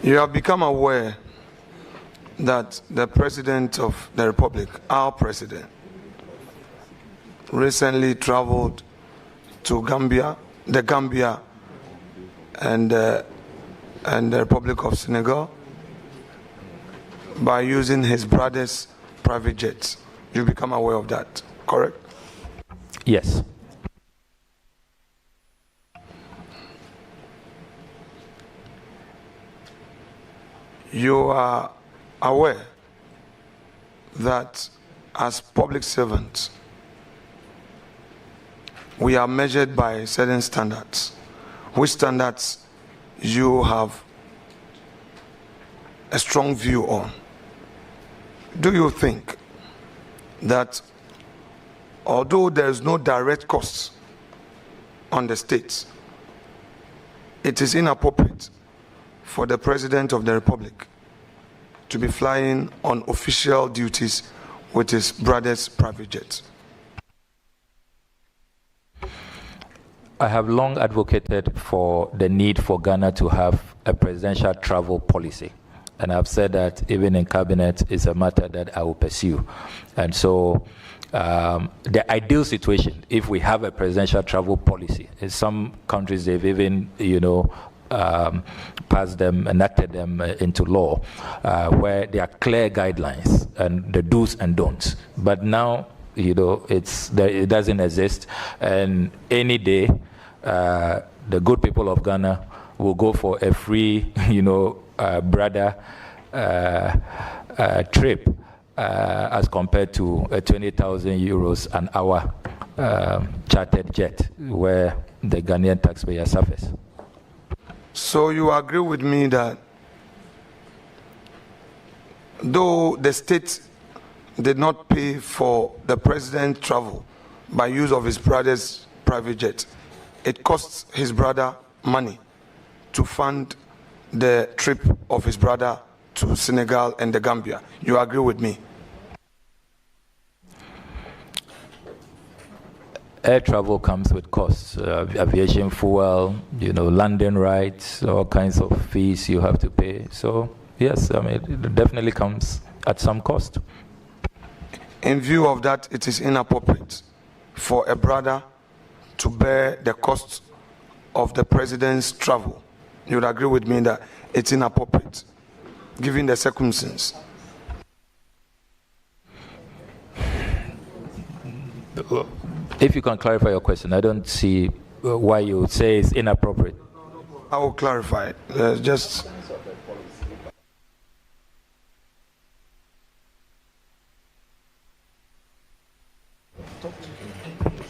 You have become aware that the President of the Republic, our President, recently traveled to Gambia and the Republic of Senegal by using his brother's private jets. You become aware of that, correct? Yes. You are aware that as public servants, we are measured by certain standards, which standards you have a strong view on. Do you think that although there is no direct cost on the states, it is inappropriate for the President of the Republic to be flying on official duties with his brother's private jets? I have long advocated for the need for Ghana to have a presidential travel policy. And I've said that even in cabinet is a matter that I will pursue. And so the ideal situation, if we have a presidential travel policy, in some countries they've even, passed them, enacted them into law, where there are clear guidelines and the do's and don'ts. But now, it doesn't exist, and any day, the good people of Ghana will go for a free, brother trip as compared to a 20,000 euros an hour chartered jet where the Ghanaian taxpayer suffers. So you agree with me that though the state did not pay for the president's travel by use of his brother's private jet, it costs his brother money to fund the trip of his brother to Senegal and the Gambia? You agree with me? Air travel comes with costs, aviation fuel, landing rights, all kinds of fees you have to pay. So yes, it definitely comes at some cost. In view of that, it is inappropriate for a brother to bear the cost of the president's travel. You would agree with me that it's inappropriate, given the circumstances. If you can clarify your question, I don't see why you would say it's inappropriate. I will clarify. Just.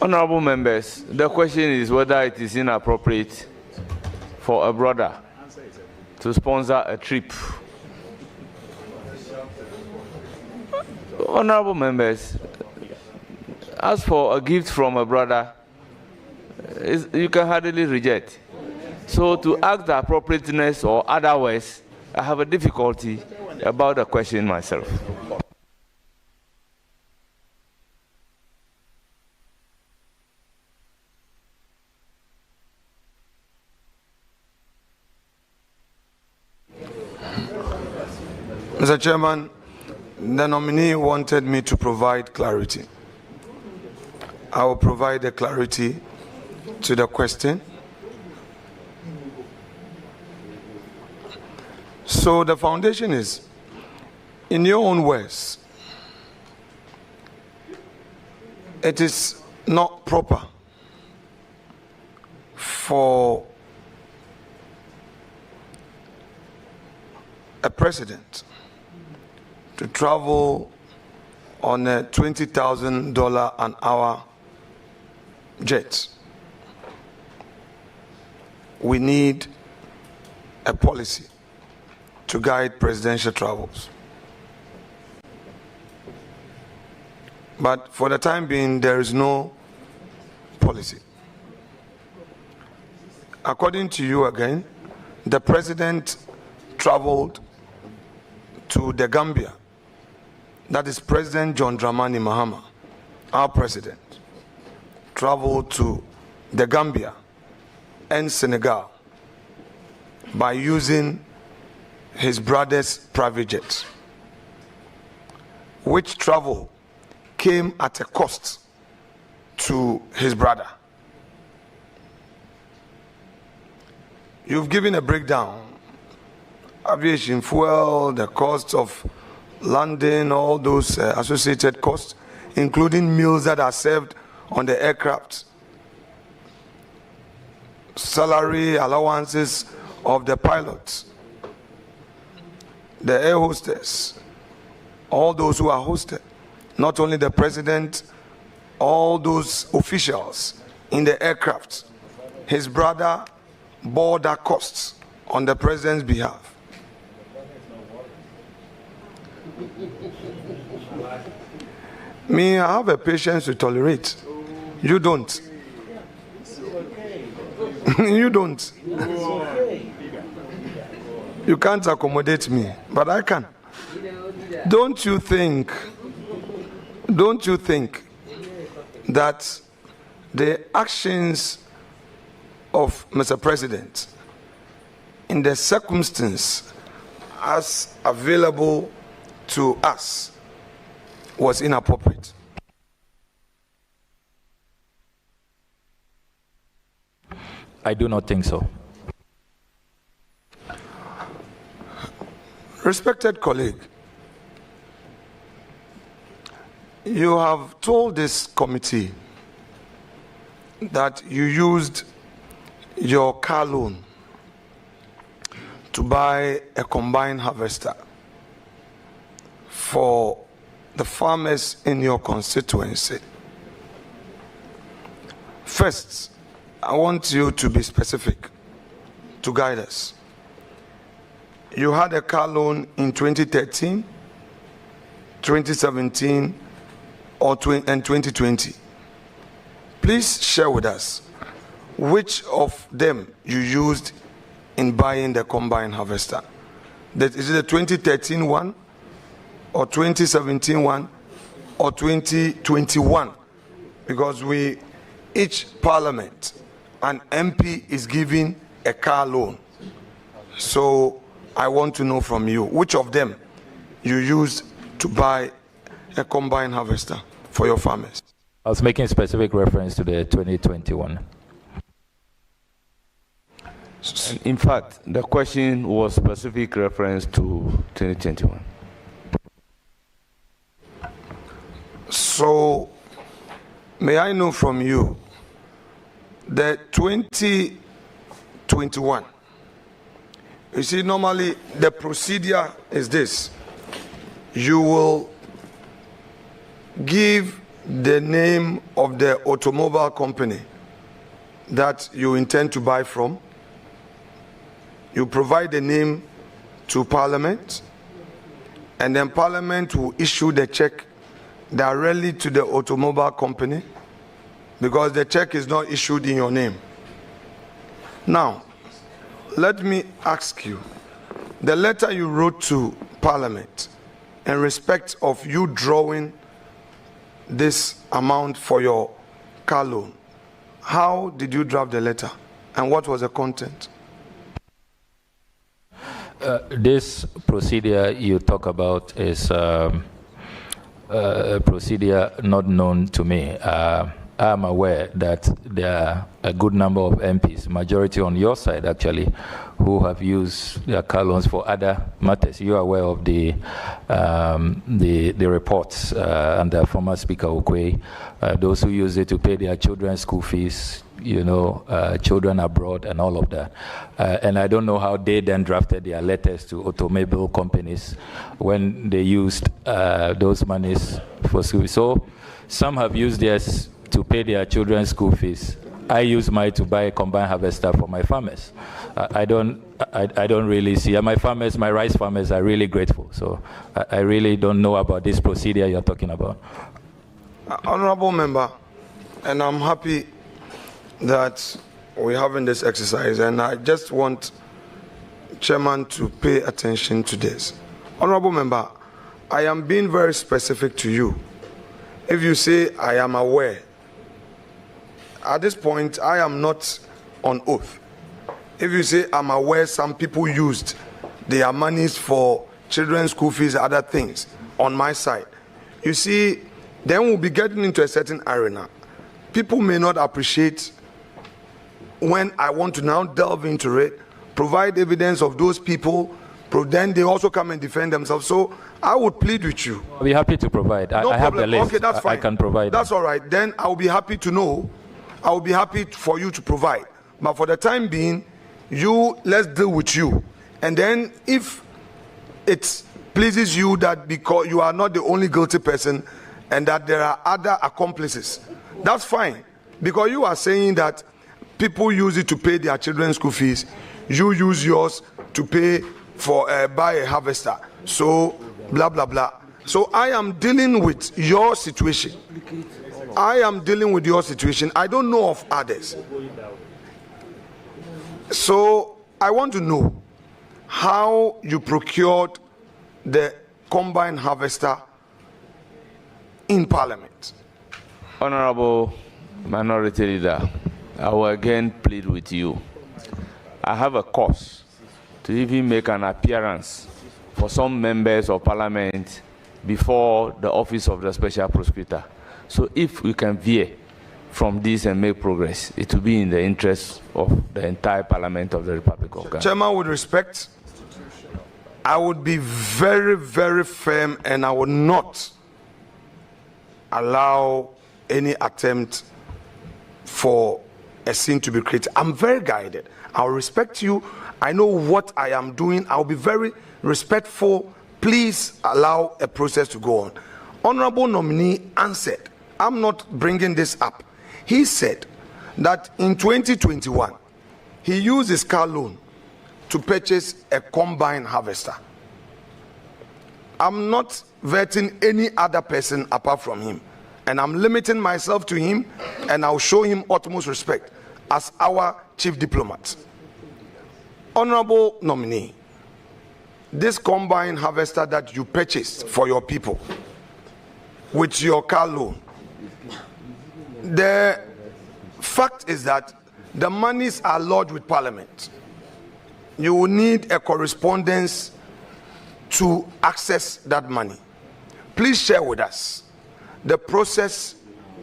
Honorable members, the question is whether it is inappropriate for a brother to sponsor a trip. Honorable members, as for a gift from a brother, you can hardly reject. So to ask the appropriateness or otherwise, I have a difficulty about the question myself. Mr. Chairman, the nominee wanted me to provide clarity. I will provide the clarity to the question. So the foundation is, in your own words, it is not proper for a president to travel on a $20,000 an hour jet. We need a policy to guide presidential travels. But for the time being, there is no policy. According to you again, the president traveled to the Gambia. That is President John Dramani Mahama, our president, traveled to the Gambia and Senegal by using his brother's private jet, which travel came at a cost to his brother. You've given a breakdown: aviation fuel, the cost of landing, all those associated costs, including meals that are served on the aircraft, salary allowances of the pilots, the air hostess, all those who are hosted, not only the president, all those officials in the aircraft. His brother bore that costs on the president's behalf. Me, I have a patience to tolerate. You don't. You don't. You can't accommodate me, but I can. Don't you think that the actions of Mr. President in the circumstance as available to us was inappropriate? I do not think so. Respected colleague, you have told this committee that you used your car loan to buy a combined harvester for the farmers in your constituency. First, I want you to be specific to guide us. You had a car loan in 2013, 2017, and 2020. Please share with us which of them you used in buying the combine harvester. Is it the 2013 one, or 2017 one, or 2021? Because each parliament, an MP is giving a car loan. So I want to know from you which of them you used to buy a combine harvester for your farmers. I was making specific reference to the 2021. In fact, the question was specific reference to 2021. So, may I know from you, the 2021, you see, normally the procedure is this: you will give the name of the automobile company that you intend to buy from. You provide the name to Parliament, and then Parliament will issue the check directly to the automobile company because the check is not issued in your name. Now, let me ask you, the letter you wrote to Parliament in respect of you drawing this amount for your car loan, how did you draft the letter and what was the content? This procedure you talk about is a procedure not known to me. I'm aware that there are a good number of MPs, majority on your side actually, who have used their car loans for other matters. You are aware of the reports under former Speaker Okwe, those who use it to pay their children's school fees, you know, children abroad and all of that. And I don't know how they then drafted their letters to automobile companies when they used those monies for school. So some have used theirs to pay their children's school fees. I use mine to buy a combined harvester for my farmers. I don't really see, and my farmers, my rice farmers are really grateful. So I really don't know about this procedure you're talking about. Honorable member, and I'm happy that we're having this exercise, and I just want Chairman to pay attention to this. Honorable member, I am being very specific to you. If you say I am aware, at this point I am not on oath. If you say I'm aware some people used their monies for children's school fees and other things on my side, you see, then we'll be getting into a certain arena. People may not appreciate when I want to now delve into it, provide evidence of those people, then they also come and defend themselves. So I would plead with you. I'll be happy to provide. I have the list. Okay, that's fine. I can provide. That's all right. Then I'll be happy to know. I'll be happy for you to provide. But for the time being, let's deal with you. And then if it pleases you that because you are not the only guilty person and that there are other accomplices, that's fine. Because you are saying that people use it to pay their children's school fees. You use yours to pay for buy a harvester. So blah blah blah. So I am dealing with your situation. I am dealing with your situation. I don't know of others. So I want to know how you procured the combined harvester in Parliament. Honorable Minority Leader, I will again plead with you. I have a cause to even make an appearance for some members of Parliament before the office of the Special Prosecutor. So if we can veer from this and make progress, it will be in the interest of the entire Parliament of the Republic of Ghana. Chairman, with respect, I would be very, very firm and I would not allow any attempt for a scene to be created. I'm very guided. I'll respect you. I know what I am doing. I'll be very respectful. Please allow a process to go on. Honorable nominee answered. I'm not bringing this up. He said that in 2021, he used his car loan to purchase a combine harvester. I'm not vetting any other person apart from him. And I'm limiting myself to him, and I'll show him utmost respect as our chief diplomat. Honorable nominee, this combine harvester that you purchased for your people with your car loan, the fact is that the monies are lodged with Parliament. You will need a correspondence to access that money. Please share with us the process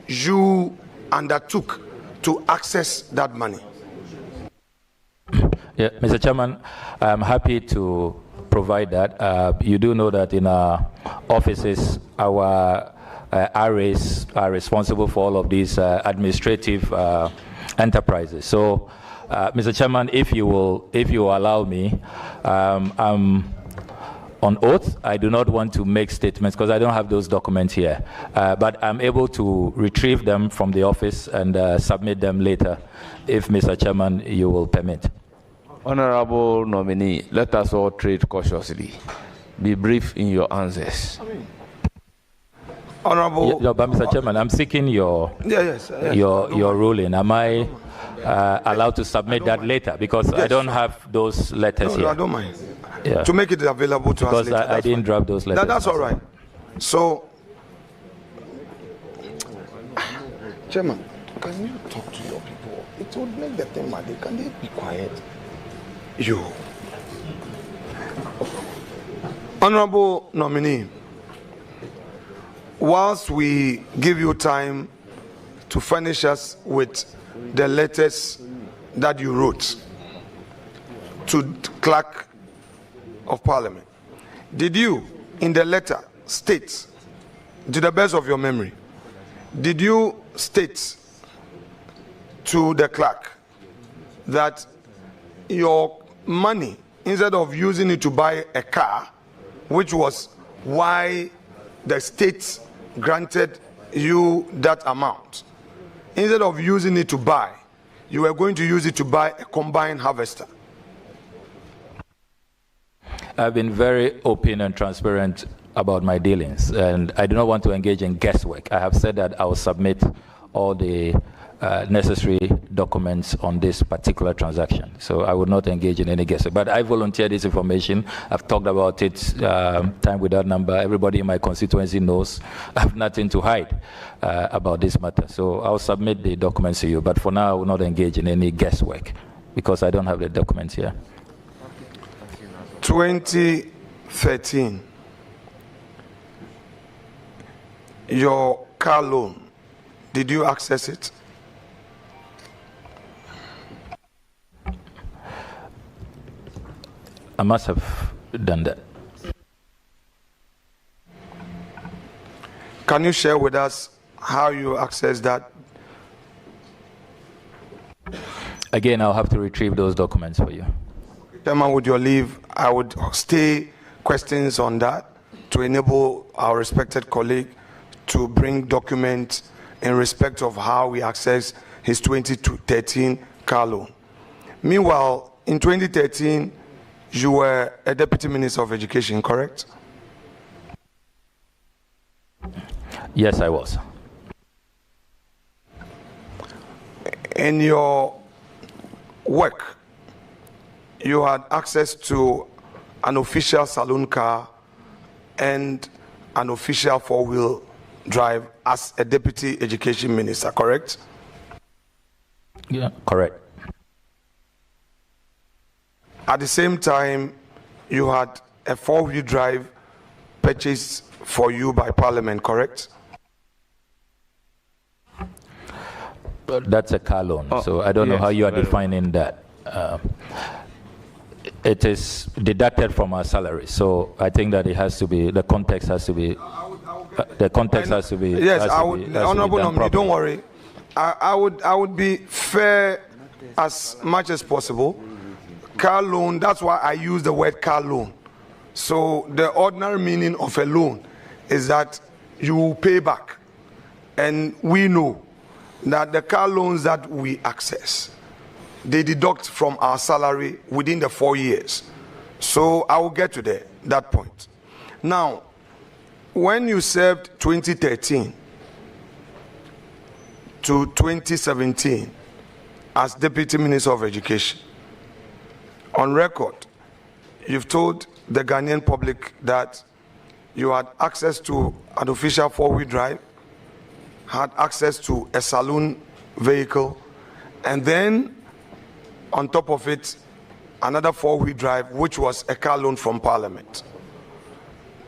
you undertook to access that money. Yeah, Mr. Chairman, I'm happy to provide that. You do know that in our offices, our RAs are responsible for all of these administrative enterprises. So, Mr. Chairman, if you will allow me, I'm on oath, I do not want to make statements because I don't have those documents here. But I'm able to retrieve them from the office and submit them later, if Mr. Chairman, you will permit. Honorable nominee, let us all tread cautiously. Be brief in your answers. Honorable, but Mr. Chairman, I'm seeking your your ruling. Am I allowed to submit that later? Because I don't have those letters here. I don't mind. Yeah. To make it available to us later. Because I didn't draft those letters. That's all right. So, Chairman, can you talk to your people? It would make the thing mad. Can they be quiet? You. Honorable nominee, whilst we give you time to furnish us with the letters that you wrote to the Clerk of Parliament, did you, in the letter, state, to the best of your memory, did you state to the clerk that your money, instead of using it to buy a car, which was why the state granted you that amount, instead of using it to buy, you were going to use it to buy a combine harvester? I've been very open and transparent about my dealings, and I do not want to engage in guesswork. I have said that I will submit all the necessary documents on this particular transaction. So I would not engage in any guesswork. But I volunteer this information. I've talked about it time without number. Everybody in my constituency knows I have nothing to hide about this matter. So I'll submit the documents to you. But for now, I will not engage in any guesswork because I don't have the documents here. 2013, your car loan, did you access it? I must have done that. Can you share with us how you accessed that? Again, I'll have to retrieve those documents for you. Chairman, with your leave, I would stay questions on that to enable our respected colleague to bring documents in respect of how we access his 2013 car loan. Meanwhile, in 2013, you were a Deputy Minister of Education, correct? Yes, I was. In your work, you had access to an official saloon car and an official four-wheel drive as a Deputy Education Minister, correct? Yeah, correct. At the same time, you had a four-wheel drive purchased for you by Parliament, correct? That's a car loan, so I don't know how you are defining that. It is deducted from our salary, so I think that it has to be, the context has to be, the context has to be. Yes, I would, Honorable Nominee, don't worry. I would be fair as much as possible. Car loan, that's why I use the word car loan. So the ordinary meaning of a loan is that you pay back. And we know that the car loans that we access, they deduct from our salary within the 4 years. So I will get to that point. Now, when you served 2013 to 2017 as Deputy Minister of Education, on record, you've told the Ghanaian public that you had access to an official four-wheel drive, had access to a saloon vehicle, and then on top of it, another four-wheel drive, which was a car loan from Parliament.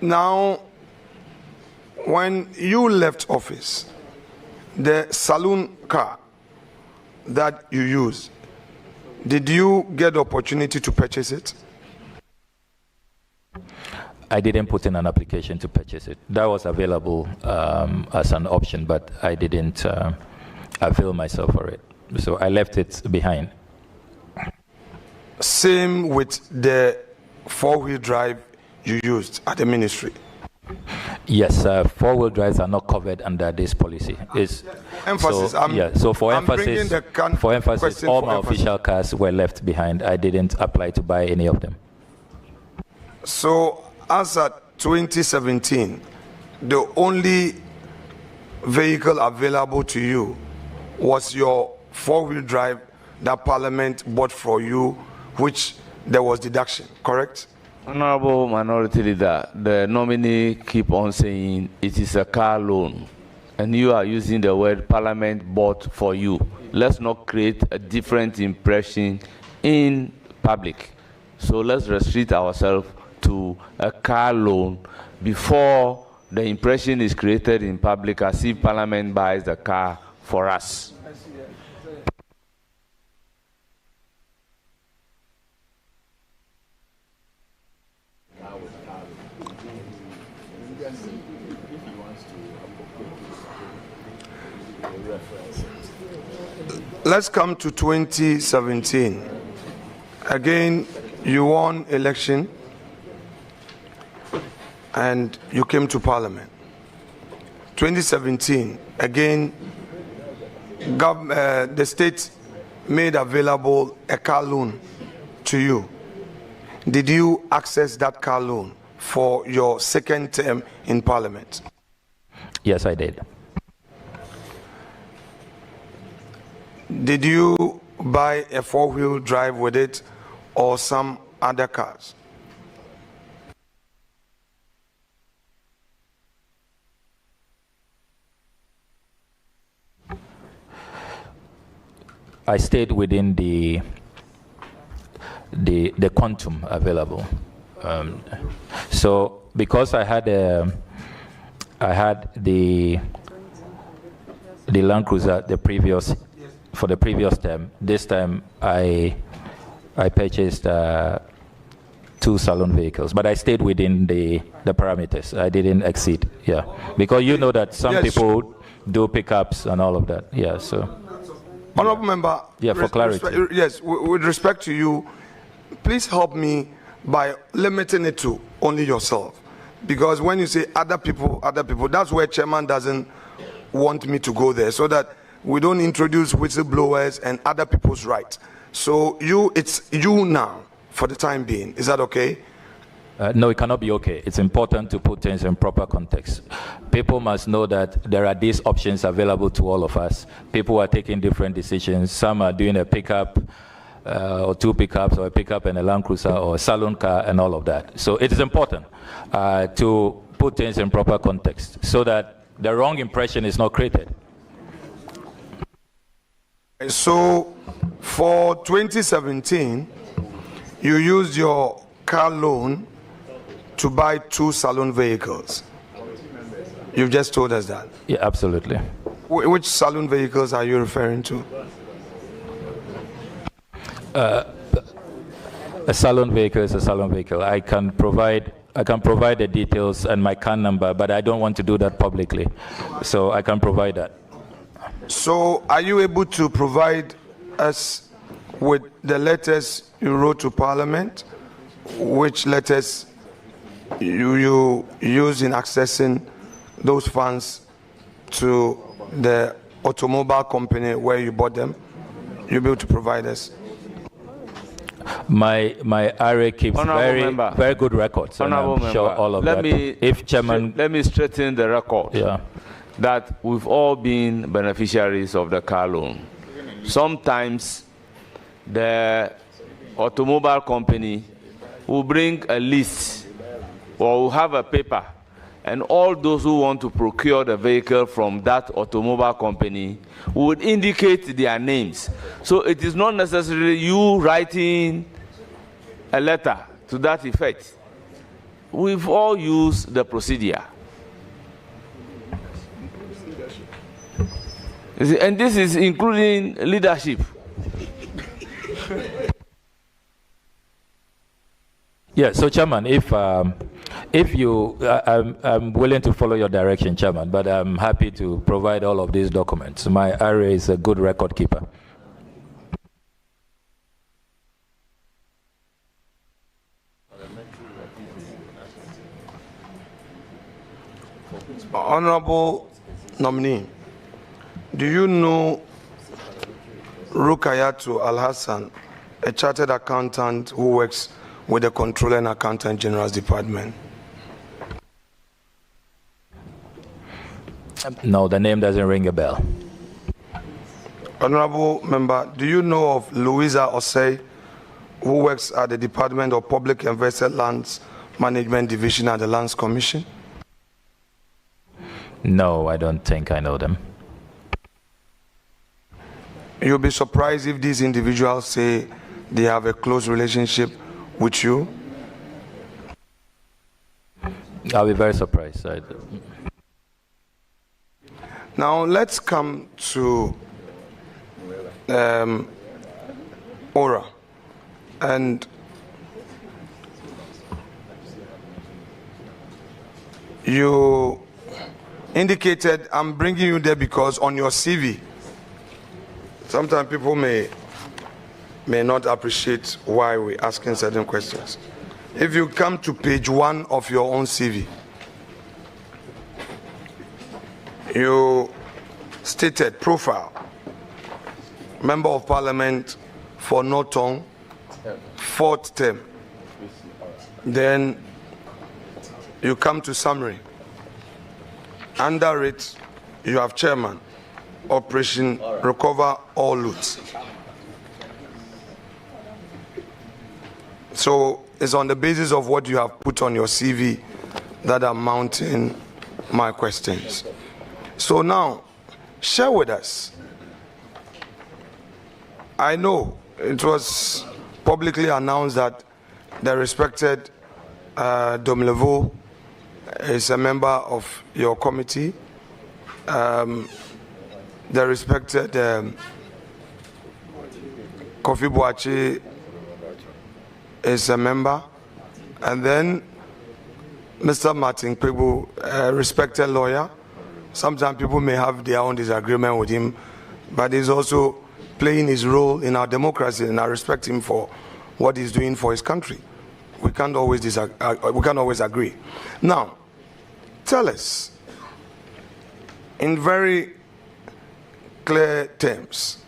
Now, when you left office, the saloon car that you used, did you get the opportunity to purchase it? I didn't put in an application to purchase it. That was available as an option, but I didn't avail myself for it. So I left it behind. Same with the four-wheel drive you used at the ministry? Yes, four-wheel drives are not covered under this policy. Emphasis. So for I'm bringing the emphasis, all my emphasis. official cars were left behind. I didn't apply to buy any of them. So as at 2017, the only vehicle available to you was your four-wheel drive that Parliament bought for you, which there was deduction, correct? Honorable Minority Leader, the nominee keep on saying it is a car loan, and you are using the word Parliament bought for you. Let's not create a different impression in public. So let's restrict ourselves to a car loan before the impression is created in public as if Parliament buys the car for us. Let's come to 2017. Again, you won election and you came to Parliament. 2017, again, the state made available a car loan to you. Did you access that car loan for your second term in Parliament? Yes, I did. Did you buy a four-wheel drive with it or some other cars? I stayed within the quantum available. So because I had the Land Cruiser for the previous term. This time I purchased 2 saloon vehicles, but I stayed within the parameters. I didn't exceed. Yeah, because you know that some people do pickups and all of that. Yeah, so. Honourable Member. Yeah, for clarity. Yes, with respect to you, please help me by limiting it to only yourself, because when you say other people, that's where Chairman doesn't want me to go there, so that we don't introduce whistleblowers and other people's rights. So it's you now for the time being. Is that okay? No, it cannot be okay. It's important to put things in proper context. People must know that there are these options available to all of us. People are taking different decisions. Some are doing a pickup or 2 pickups, or a pickup and a Land Cruiser, or a saloon car, and all of that. So it is important to put things in proper context so that the wrong impression is not created. So for 2017, you used your car loan to buy 2 saloon vehicles. You've just told us that. Yeah, absolutely. Which saloon vehicles are you referring to? A saloon vehicle is a saloon vehicle. I can provide the details and my CAN number, but I don't want to do that publicly. So I can provide that. So are you able to provide us with the letters you wrote to Parliament? Which letters you use in accessing those funds to the automobile company where you bought them? You'll be able to provide us? My RA keeps very good records. Honorable and I'm sure all of that. If Chairman, let me straighten the record. Yeah. That we've all been beneficiaries of the car loan. Sometimes the automobile company will bring a list or will have a paper, and all those who want to procure the vehicle from that automobile company would indicate their names. So it is not necessarily you writing a letter to that effect. We've all used the procedure. And this is including leadership. Yeah, so Chairman, if you, I'm willing to follow your direction, Chairman, but I'm happy to provide all of these documents. My RA is a good record keeper. Honorable nominee, do you know Rukayatu Al-Hassan, a chartered accountant who works with the Controller and Accountant General's Department? No, the name doesn't ring a bell. Honorable member, do you know of Louisa Osei, who works at the Department of Public and Vested Lands Management Division at the Lands Commission? No, I don't think I know them. You'll be surprised if these individuals say they have a close relationship with you. I'll be very surprised. Now let's come to Ora. And you indicated, I'm bringing you there because on your CV, sometimes people may not appreciate why we're asking certain questions. If you come to page 1 of your own CV, you stated profile, Member of Parliament for Norton, 4th term. Then you come to summary. Under it, you have chairman, Operation Recover All Loot. So it's on the basis of what you have put on your CV that I'm mounting my questions. So now, share with us. I know it was publicly announced that the respected Domlevo is a member of your committee. The respected Kofi Boachi is a member. And then Mr. Martin Pegbu, a respected lawyer. Sometimes people may have their own disagreement with him, but he's also playing his role in our democracy, and I respect him for what he's doing for his country. We can't always agree. Now, tell us, in very clear terms,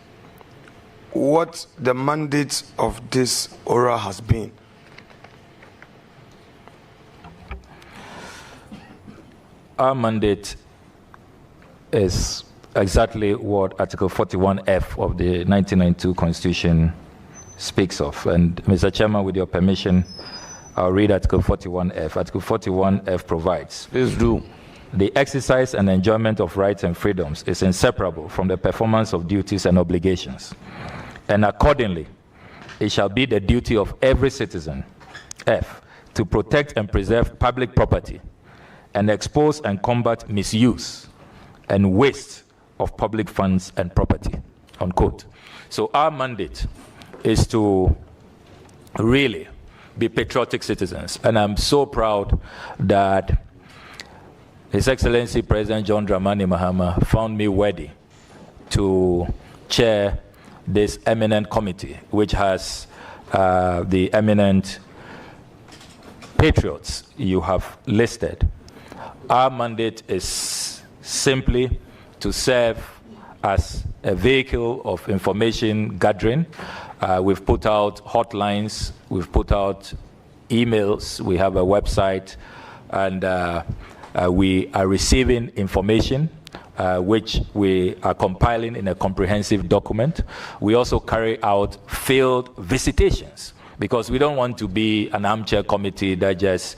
what the mandate of this ORA has been. Our mandate is exactly what Article 41F of the 1992 Constitution speaks of. And Mr. Chairman, with your permission, I'll read Article 41F. Article 41F provides, please do, the exercise and enjoyment of rights and freedoms is inseparable from the performance of duties and obligations. And accordingly, it shall be the duty of every citizen, F, to protect and preserve public property and expose and combat misuse and waste of public funds and property, unquote. So our mandate is to really be patriotic citizens. And I'm so proud that His Excellency President John Dramani Mahama found me worthy to chair this eminent committee, which has the eminent patriots you have listed. Our mandate is simply to serve as a vehicle of information gathering. We've put out hotlines, we've put out emails, we have a website, and we are receiving information which we are compiling in a comprehensive document. We also carry out field visitations, because we don't want to be an armchair committee that just,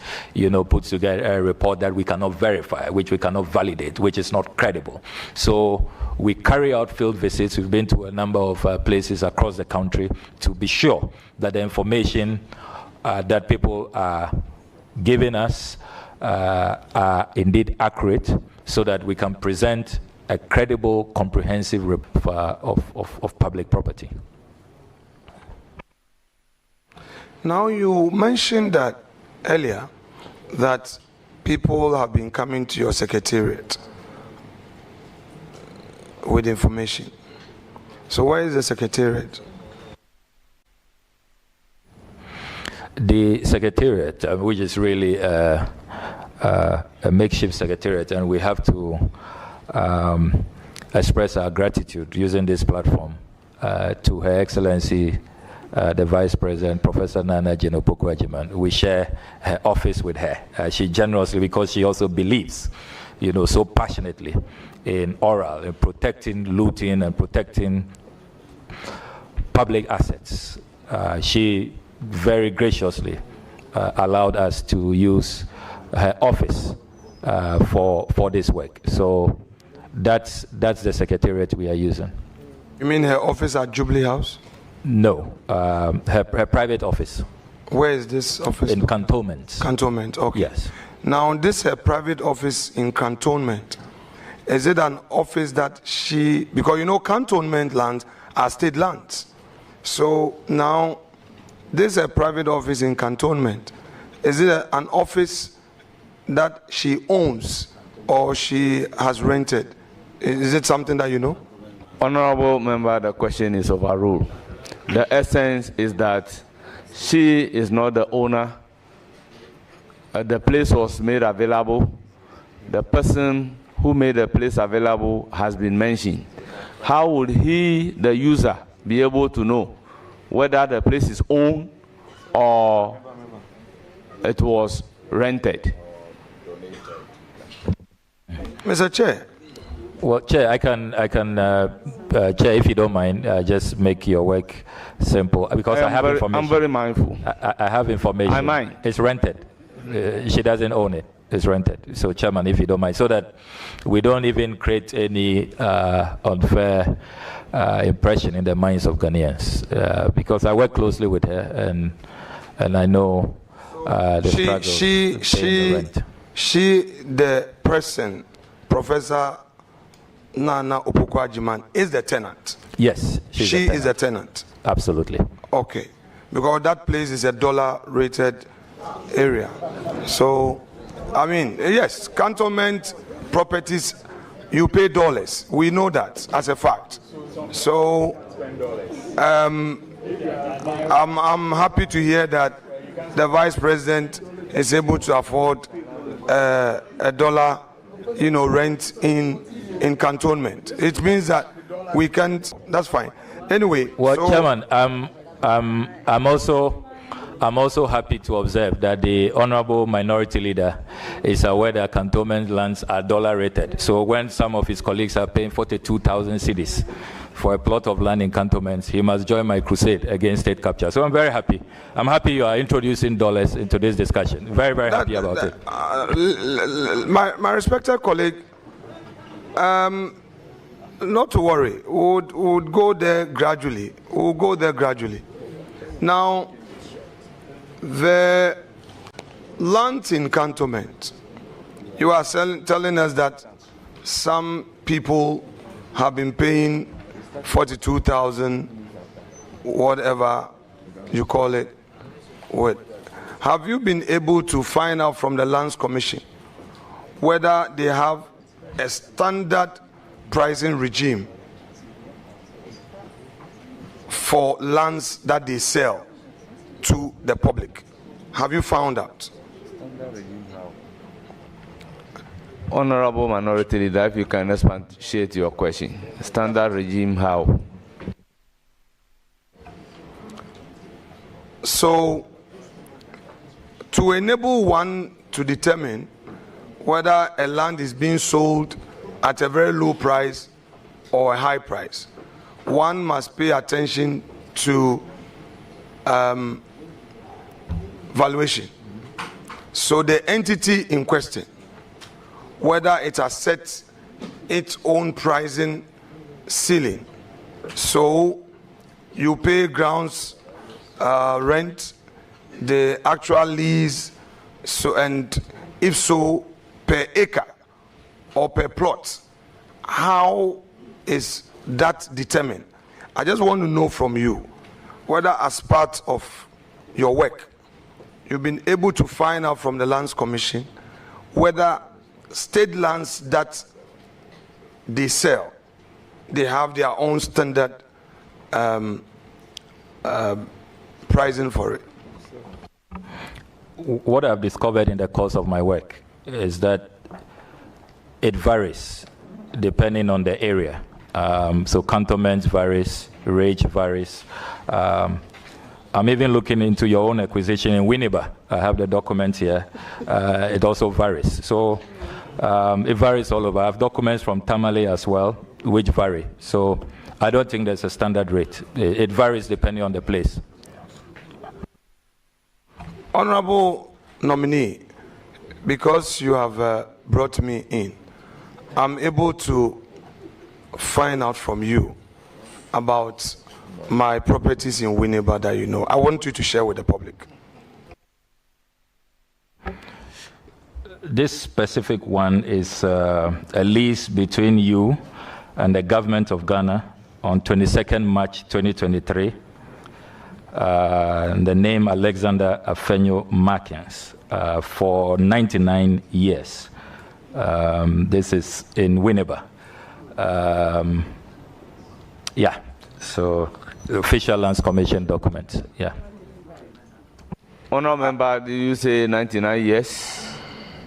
puts together a report that we cannot verify, which we cannot validate, which is not credible. So we carry out field visits. We've been to a number of places across the country to be sure that the information that people are giving us are indeed accurate, so that we can present a credible, comprehensive report of public property. Now, you mentioned that earlier that people have been coming to your secretariat with information. So where is the secretariat? The secretariat, which is really a makeshift secretariat, and we have to express our gratitude using this platform to Her Excellency, the Vice President, Professor Nana Jenopoku-Agyeman. We share her office with her. She generously, because she also believes, so passionately in oral, in protecting looting and protecting public assets. She very graciously allowed us to use her office for this work. So that's the secretariat we are using. You mean her office at Jubilee House? No, her private office. Where is this office? In Cantonment. Cantonment, okay. Yes. Now, this her private office in Cantonment, is it an office that she, because Cantonment lands are state lands. So now, this her private office in Cantonment, is it an office that she owns or she has rented? Is it something that you know? Honorable member, the question is overruled. The essence is that she is not the owner. The place was made available. The person who made the place available has been mentioned. How would he, the user, be able to know whether the place is owned or it was rented? Mr. Chair. Well, Chair, I can, Chair, if you don't mind, just make your work simple, because I have information. I'm very mindful. I have information. I mind. It's rented. She doesn't own it. It's rented. So, Chairman, if you don't mind, so that we don't even create any unfair impression in the minds of Ghanaians, because I work closely with her and I know the struggle. She, the person, Professor Nana Opoku-Agyeman, is the tenant. Yes, she is the tenant. Absolutely. Okay, because that place is a dollar-rated area. So, I mean, yes, Cantonment properties, you pay dollars. We know that as a fact. So, I'm happy to hear that the Vice President is able to afford a dollar, rent in Cantonment. It means that we can't. That's fine. Anyway. Well, so, Chairman, I'm also happy to observe that the Honourable Minority Leader is aware that Cantonment lands are dollar rated. So when some of his colleagues are paying 42,000 cedis for a plot of land in Cantonment, he must join my crusade against state capture. So I'm very happy. I'm happy you are introducing dollars into this discussion. Very, very happy about it. My respected colleague, not to worry. We'll go there gradually. We'll go there gradually. Now, the land in Cantonment, you are telling us that some people have been paying 42,000, whatever you call it. Have you been able to find out from the Lands Commission whether they have a standard pricing regime for lands that they sell to the public? Have you found out? Honorable Minority Leader, if you can expatiate your question. Standard regime how? So, to enable one to determine whether a land is being sold at a very low price or a high price, one must pay attention to valuation. So the entity in question, whether it has set its own pricing ceiling, so you pay grounds rent, the actual lease, so, and if so, per acre or per plot, how is that determined? I just want to know from you whether as part of your work you've been able to find out from the Lands Commission whether state lands that they sell, they have their own standard pricing for it. What I've discovered in the course of my work is that it varies depending on the area. So cantonment varies, range varies. I'm even looking into your own acquisition in Winneba. I have the document here. It also varies. So it varies all over. I have documents from Tamale as well, which vary. So I don't think there's a standard rate. It varies depending on the place. Honorable nominee, because you have brought me in, I'm able to find out from you about my properties in Winneba that you know. I want you to share with the public. This specific one is a lease between you and the government of Ghana on 22nd March 2023. The name Alexander Afenyo Markins for 99 years. This is in Winneba. Yeah, so the official Lands Commission document, yeah. Honourable Member, did you say 99 years?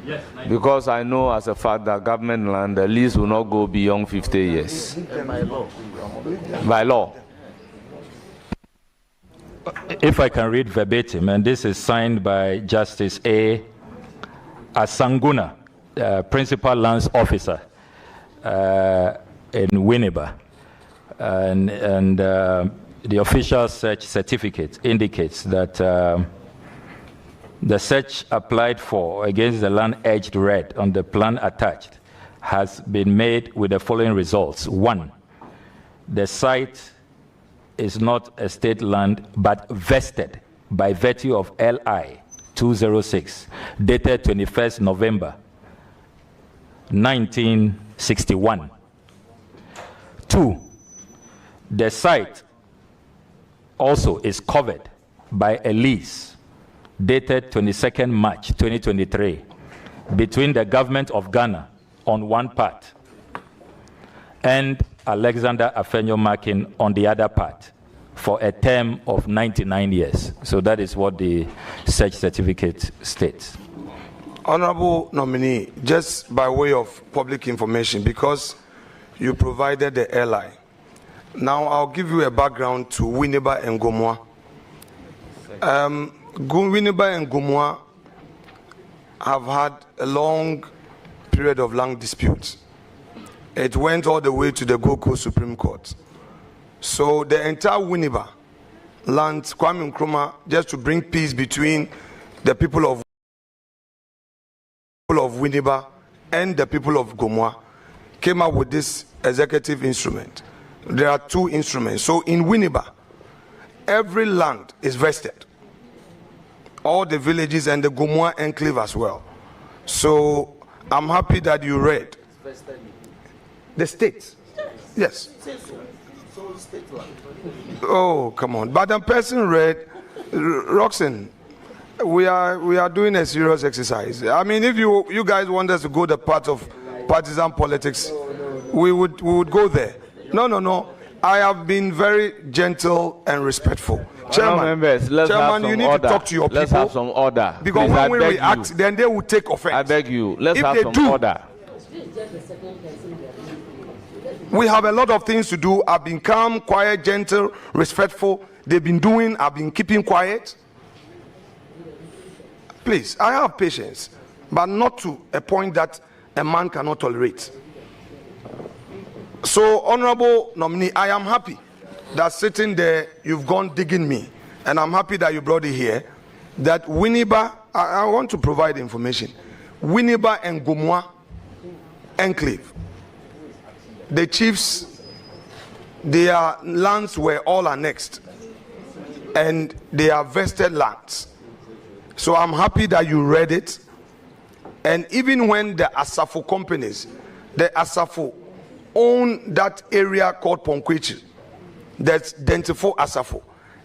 Yes. Because I know as a fact that government land, the lease will not go beyond 50 years. By law. By law. If I can read verbatim, and this is signed by Justice A. Asanguna, Principal Lands Officer in Winneba. And the official search certificate indicates that the search applied for against the land edged red on the plan attached has been made with the following results. 1, the site is not a state land but vested by virtue of LI 206 dated 21st November 1961. 2, the site also is covered by a lease dated 22nd March 2023 between the government of Ghana on one part and Alexander Afenyo Markin on the other part for a term of 99 years. So that is what the search certificate states. Honorable nominee, just by way of public information, because you provided the LI, now I'll give you a background to Winneba and Gomwa. Winneba and Gomwa have had a long period of land disputes. It went all the way to the Gold Coast Supreme Court. So the entire Winneba land, Kwame Nkrumah, just to bring peace between the people of Winneba and the people of Gomwa, came up with this executive instrument. There are 2 instruments. So in Winneba, every land is vested. All the villages and the Gomwa enclave as well. So I'm happy that you read. The state. Yes. Oh, come on. But the person read, Roxanne, we are doing a serious exercise. I mean, if you guys want us to go the path of partisan politics, we would go there. No. I have been very gentle and respectful. Chairman, you need to talk to your people. Let's have some order. Because please, when we react, then they will take offense. I beg you. Let's have some order. We have a lot of things to do. I've been calm, quiet, gentle, respectful. They've been doing, I've been keeping quiet. Please, I have patience, but not to a point that a man cannot tolerate. So, honorable nominee, I am happy that sitting there, you've gone digging me. And I'm happy that you brought it here. That Winneba, I want to provide information. Winneba and Gomwa enclave. The chiefs, their lands were all annexed. And they are vested lands. So I'm happy that you read it. And even when the Asafo companies, the Asafo own that area called Ponkwechi, that's Dentifo Asafo.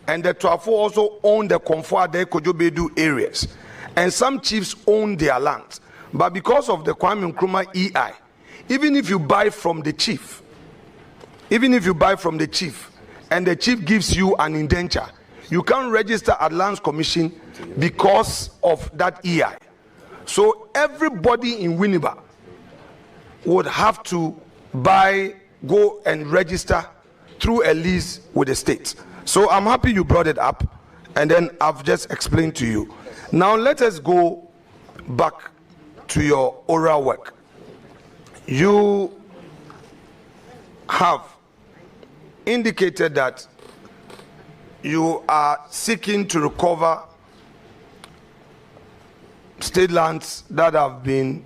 And the Twafo also own the Komfo-Ade Kojobedu areas. And some chiefs own their lands. But because of the Kwame Nkrumah EI, even if you buy from the chief, and the chief gives you an indenture, you can't register at Lands Commission because of that EI. So everybody in Winneba would have to go and register through a lease with the state. So I'm happy you brought it up, and then I've just explained to you. Now let us go back to your oral work. You have indicated that you are seeking to recover state lands that have been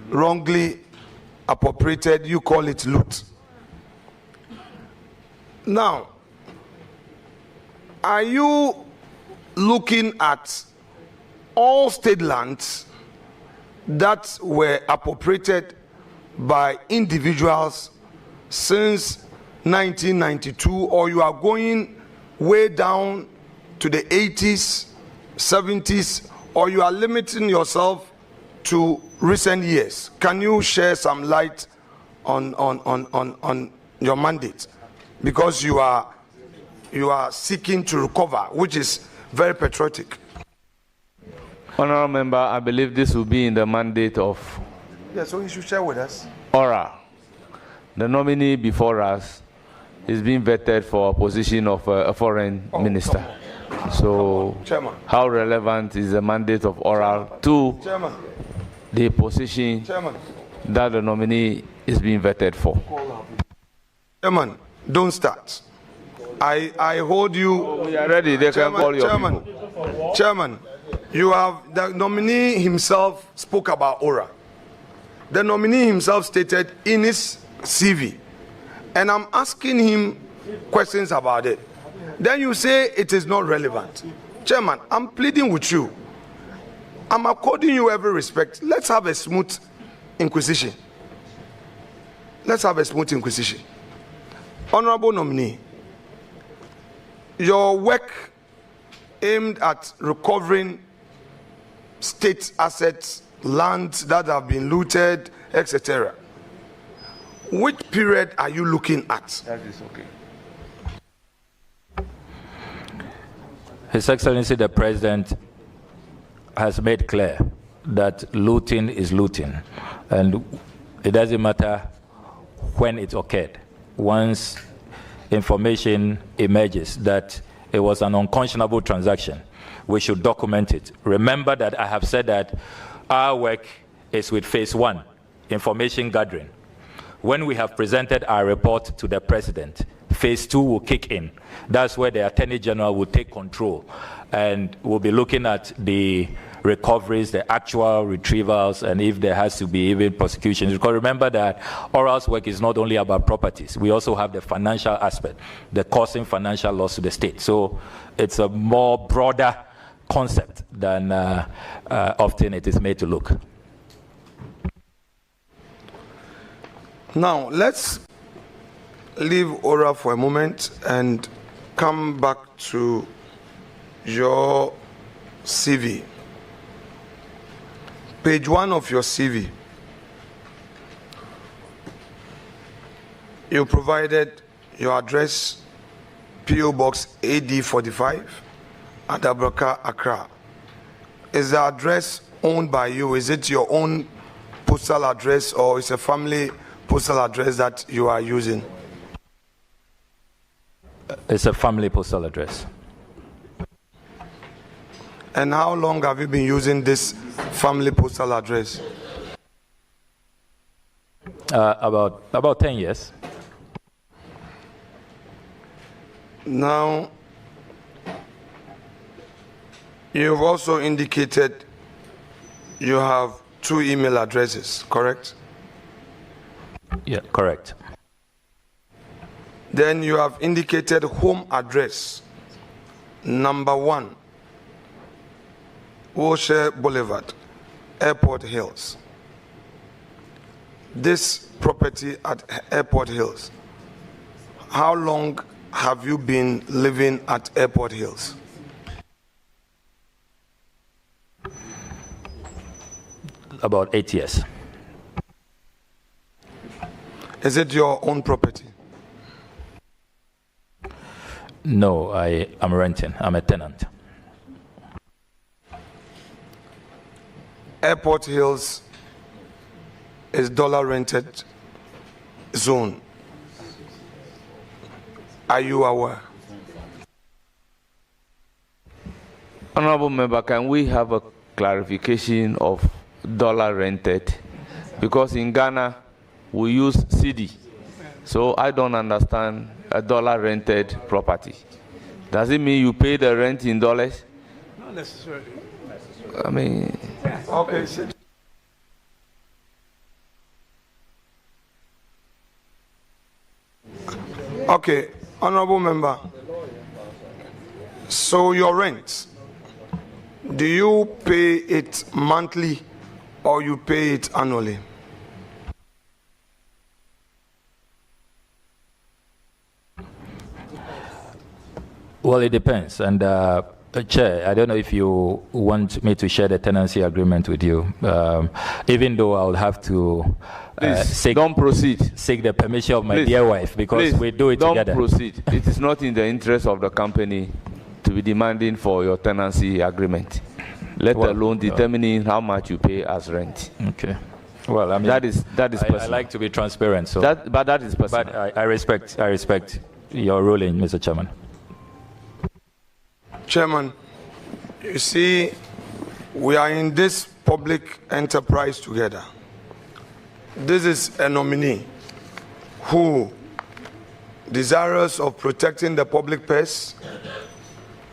wrongly appropriated. You call it loot. Now, are you looking at all state lands that were appropriated by individuals since 1992, or you are going way down to the 80s, 70s, or you are limiting yourself to recent years? Can you share some light on your mandate? Because you are seeking to recover, which is very patriotic. Honourable Member, I believe this will be in the mandate of so you should share with us. ORA. The nominee before us is being vetted for a position of a foreign minister. So, how relevant is the mandate of ORA to the position that the nominee is being vetted for? Chairman, don't start. I hold you. We are ready. They can call your people. Chairman, you have the nominee himself spoke about ORA. The nominee himself stated in his CV, and I'm asking him questions about it. Then you say it is not relevant. Chairman, I'm pleading with you. I'm according you every respect. Let's have a smooth inquisition. Let's have a smooth inquisition. Honorable nominee, your work aimed at recovering state assets, lands that have been looted, etc. Which period are you looking at? That is okay. His Excellency the President has made clear that looting is looting, and it doesn't matter when it occurred. Once information emerges that it was an unconscionable transaction, we should document it. Remember that I have said that our work is with phase 1, information gathering. When we have presented our report to the President, phase 2 will kick in. That's where the Attorney General will take control, and we'll be looking at the recoveries, the actual retrievals, and if there has to be even prosecutions. Because remember that ORA's work is not only about properties. We also have the financial aspect, the causing financial loss to the state. So it's a more broader concept than often it is made to look. Now, let's leave ORA for a moment and come back to your CV. Page 1 of your CV. You provided your address, PO Box AD 45 at Ablakwa, Accra. Is the address owned by you? Is it your own postal address, or is a family postal address that you are using? It's a family postal address. And how long have you been using this family postal address? About 10 years. Now, you've also indicated you have 2 email addresses, correct? Yeah, correct. Then you have indicated home address, number 1, Wilshire Boulevard, Airport Hills. This property at Airport Hills, how long have you been living at Airport Hills? About 8 years. Is it your own property? No, I am renting. I'm a tenant. Airport Hills is dollar rented zone. Are you aware? Honorable Member, can we have a clarification of dollar rented? Because in Ghana, we use CD. So I don't understand a dollar rented property. Does it mean you pay the rent in dollars? Not necessarily. I mean... Okay. Okay, Honorable Member. So your rent, do you pay it monthly or you pay it annually? Well, it depends. And Chair, I don't know if you want me to share the tenancy agreement with you, even though I would have to seek the permission of my dear wife, because we do it together. Don't proceed. It is not in the interest of the company to be demanding for your tenancy agreement, let alone determining how much you pay as rent. Okay. Well, I mean, that is personal. I like to be transparent, so. But that is personal. But I respect your ruling, Mr. Chairman. Chairman, you see, we are in this public enterprise together. This is a nominee who, desirous of protecting the public purse,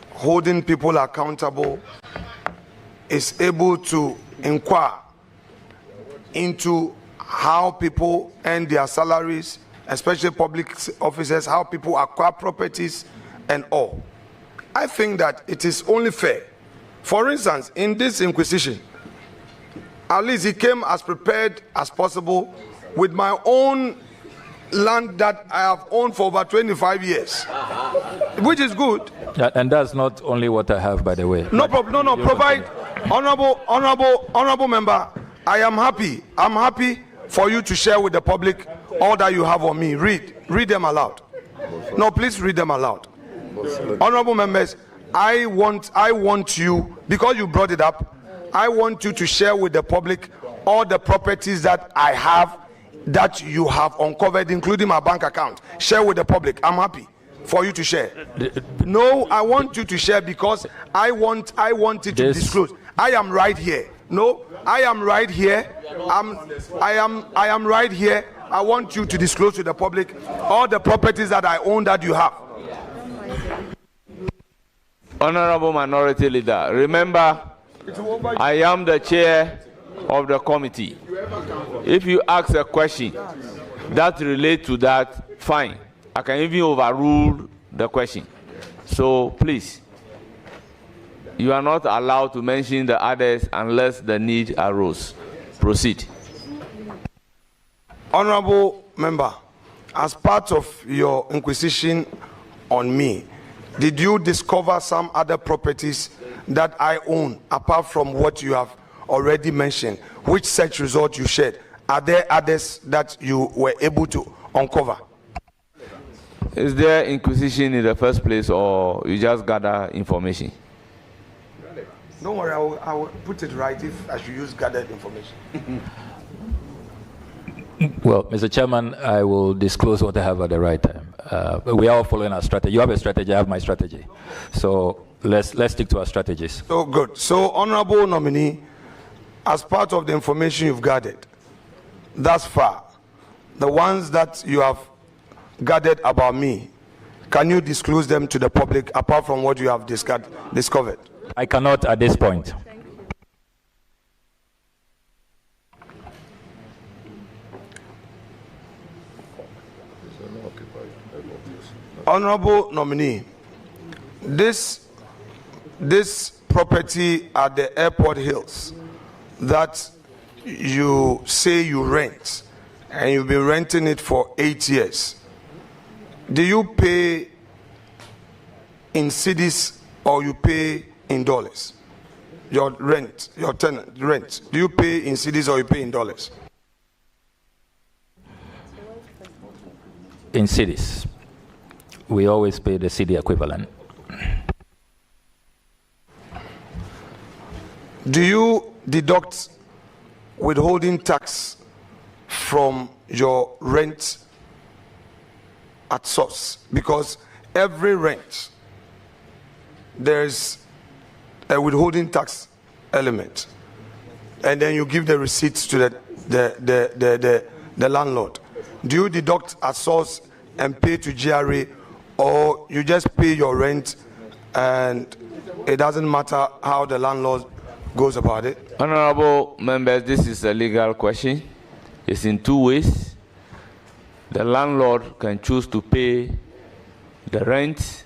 holding people accountable, is able to inquire into how people earn their salaries, especially public officers, how people acquire properties and all. I think that it is only fair. For instance, in this inquisition, at least he came as prepared as possible with my own land that I have owned for over 25 years, which is good. And that's not only what I have, by the way. No problem. No. Provide, honorable member. I am happy. I'm happy for you to share with the public all that you have on me. Read them aloud. No, please read them aloud. Honorable members, I want you, because you brought it up, I want you to share with the public all the properties that I have that you have uncovered, including my bank account. Share with the public. I'm happy for you to share. No, I want you to share because I want it to disclose. I am right here. No, I am right here. I am right here. I want you to disclose to the public all the properties that I own that you have. Honorable Minority Leader, remember, I am the chair of the committee. If you ask a question that relates to that, fine. I can even overrule the question. So please, you are not allowed to mention the others unless the need arose. Proceed. Honorable member, as part of your inquisition on me, did you discover some other properties that I own apart from what you have already mentioned? Which search result you shared? Are there others that you were able to uncover? Is there inquisition in the first place, or you just gather information? Don't worry, I will put it right if I should use gathered information. Well, Mr. Chairman, I will disclose what I have at the right time. We are all following our strategy. You have a strategy, I have my strategy. So let's stick to our strategies. So good. So, honorable nominee, as part of the information you've gathered thus far, the ones that you have gathered about me, can you disclose them to the public apart from what you have discovered? I cannot at this point. Honorable nominee, this property at the Airport Hills that you say you rent, and you've been renting it for 8 years, do you pay in cedis or you pay in dollars? Your rent, your tenant rent, do you pay in cedis or you pay in dollars? In cedis. We always pay the cedi equivalent. Do you deduct withholding tax from your rent at source? Because every rent, there's a withholding tax element, and then you give the receipts to the landlord. Do you deduct at source and pay to GRA, or you just pay your rent and it doesn't matter how the landlord goes about it? Honorable members, this is a legal question. It's in two ways. The landlord can choose to pay the rent,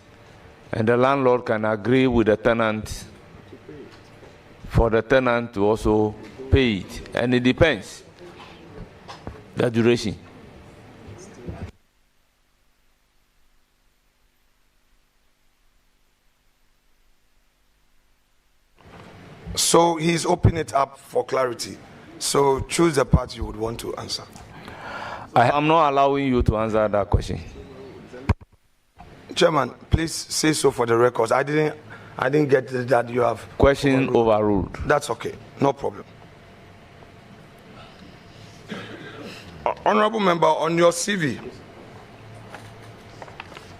and the landlord can agree with the tenant for the tenant to also pay it. And it depends the duration. So he's opening it up for clarity. So choose the part you would want to answer. I'm not allowing you to answer that question. Chairman, please say so for the records. I didn't get that you have question overruled. That's okay, no problem. Honorable member, on your CV,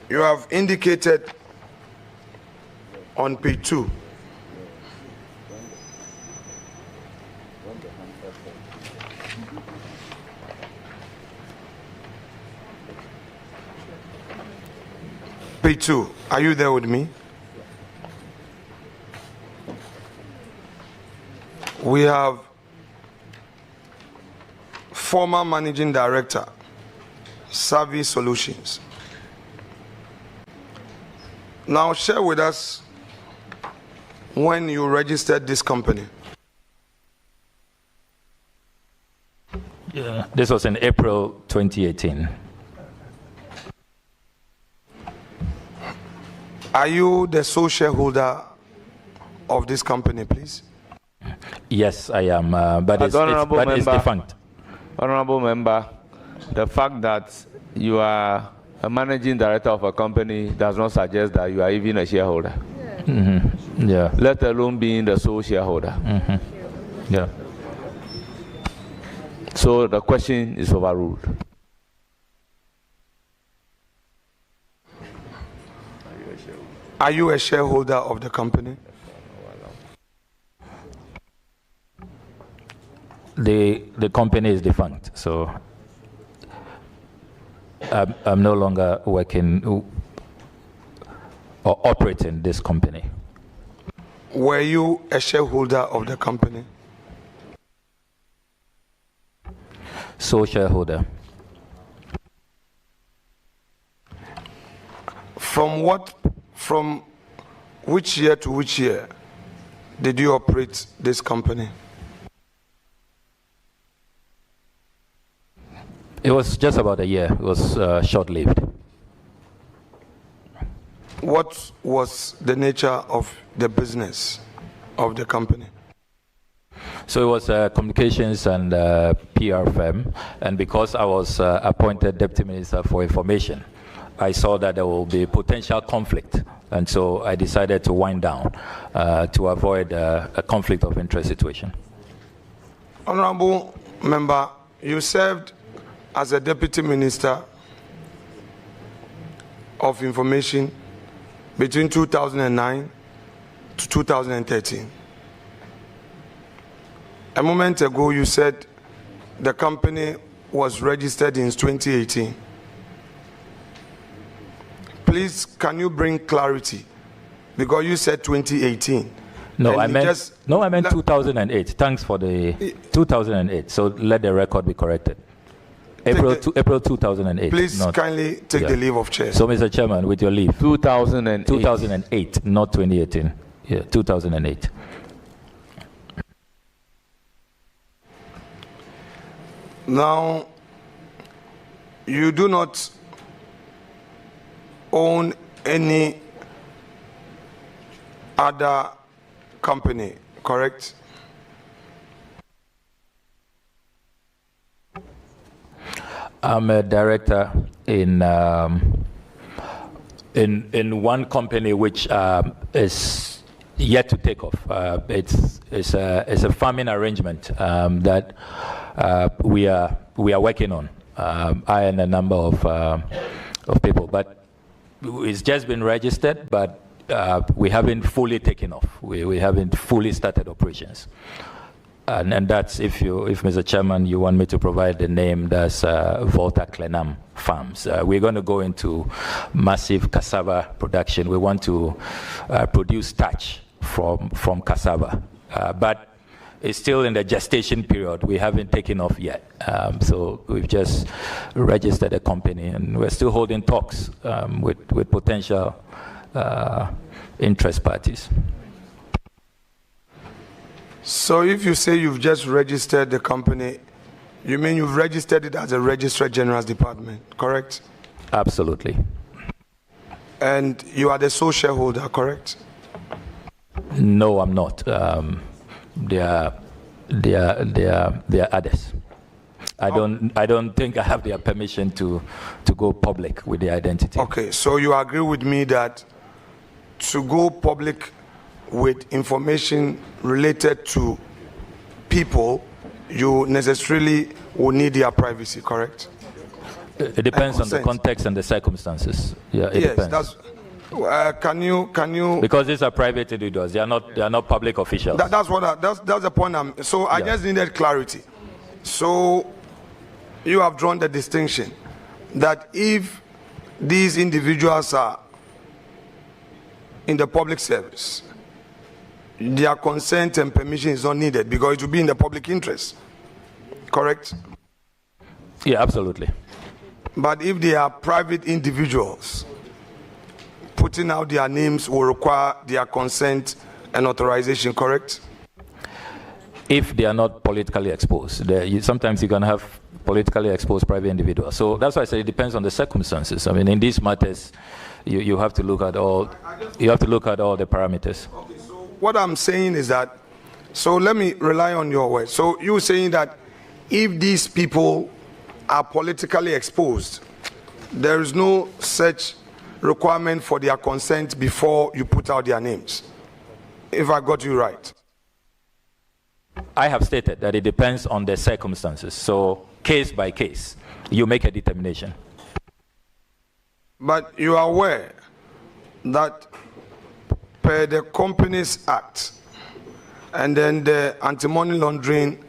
you have indicated on page 2 Page 2. Are you there with me? We have former managing director, Savvy Solutions. Now share with us when you registered this company. Yeah, this was in April 2018. Are you the sole shareholder of this company, please? Yes, I am, but it's defunct. Honorable member, the fact that you are a managing director of a company does not suggest that you are even a shareholder. Mm-hmm. Yeah. Let alone being the sole shareholder. Mm-hmm. Yeah. So the question is overruled. Are you a shareholder of the company? The company is defunct, so I'm no longer working or operating this company. Were you a shareholder of the company? Sole shareholder. From which year to which year did you operate this company? It was just about a year. It was short-lived. What was the nature of the business of the company? So it was communications and PR firm, and because I was appointed Deputy Minister for Information, I saw that there will be potential conflict, and so I decided to wind down to avoid a conflict of interest situation. Honorable member, you served as a Deputy Minister of Information between 2009 to 2013. A moment ago, you said the company was registered in 2018. Please, can you bring clarity? Because you said 2018. No, I meant 2008. Thanks for the 2008. So let the record be corrected. April 2008. Please kindly take the leave of chair. So, Mr. Chairman, with your leave. 2008, not 2018. Yeah, 2008. Now, you do not own any other company, correct? I'm a director in one company which is yet to take off. It's a farming arrangement that we are working on. I and a number of people, but it's just been registered, but we haven't fully taken off. We haven't fully started operations. And that's, if Mr. Chairman, you want me to provide the name, that's Volta Clenam Farms. We're going to go into massive cassava production. We want to produce starch from cassava. But it's still in the gestation period. We haven't taken off yet. So we've just registered a company, and we're still holding talks with potential interest parties. So if you say you've just registered the company, you mean you've registered it as a Registrar General's Department, correct? Absolutely. And you are the sole shareholder, correct? No, I'm not. There are others. I don't think I have their permission to go public with the identity. Okay, so you agree with me that to go public with information related to people, you necessarily will need their privacy, correct? It depends on the context and the circumstances. Yeah, it depends. Can you? Because these are private individuals. They are not public officials. That's the point. I just needed clarity. So you have drawn the distinction that if these individuals are in the public service, their consent and permission is not needed because it will be in the public interest. Correct? Yeah, absolutely. But if they are private individuals, putting out their names will require their consent and authorization, correct? If they are not politically exposed. Sometimes you can have politically exposed private individuals. So that's why I say it depends on the circumstances. I mean, in these matters, you have to look at all. You have to look at all the parameters. Okay, so what I'm saying is that, so let me rely on your words. So you're saying that if these people are politically exposed, there is no such requirement for their consent before you put out their names, if I got you right. I have stated that it depends on the circumstances. So case by case, you make a determination. But you are aware that per the Companies Act and then the anti-money laundering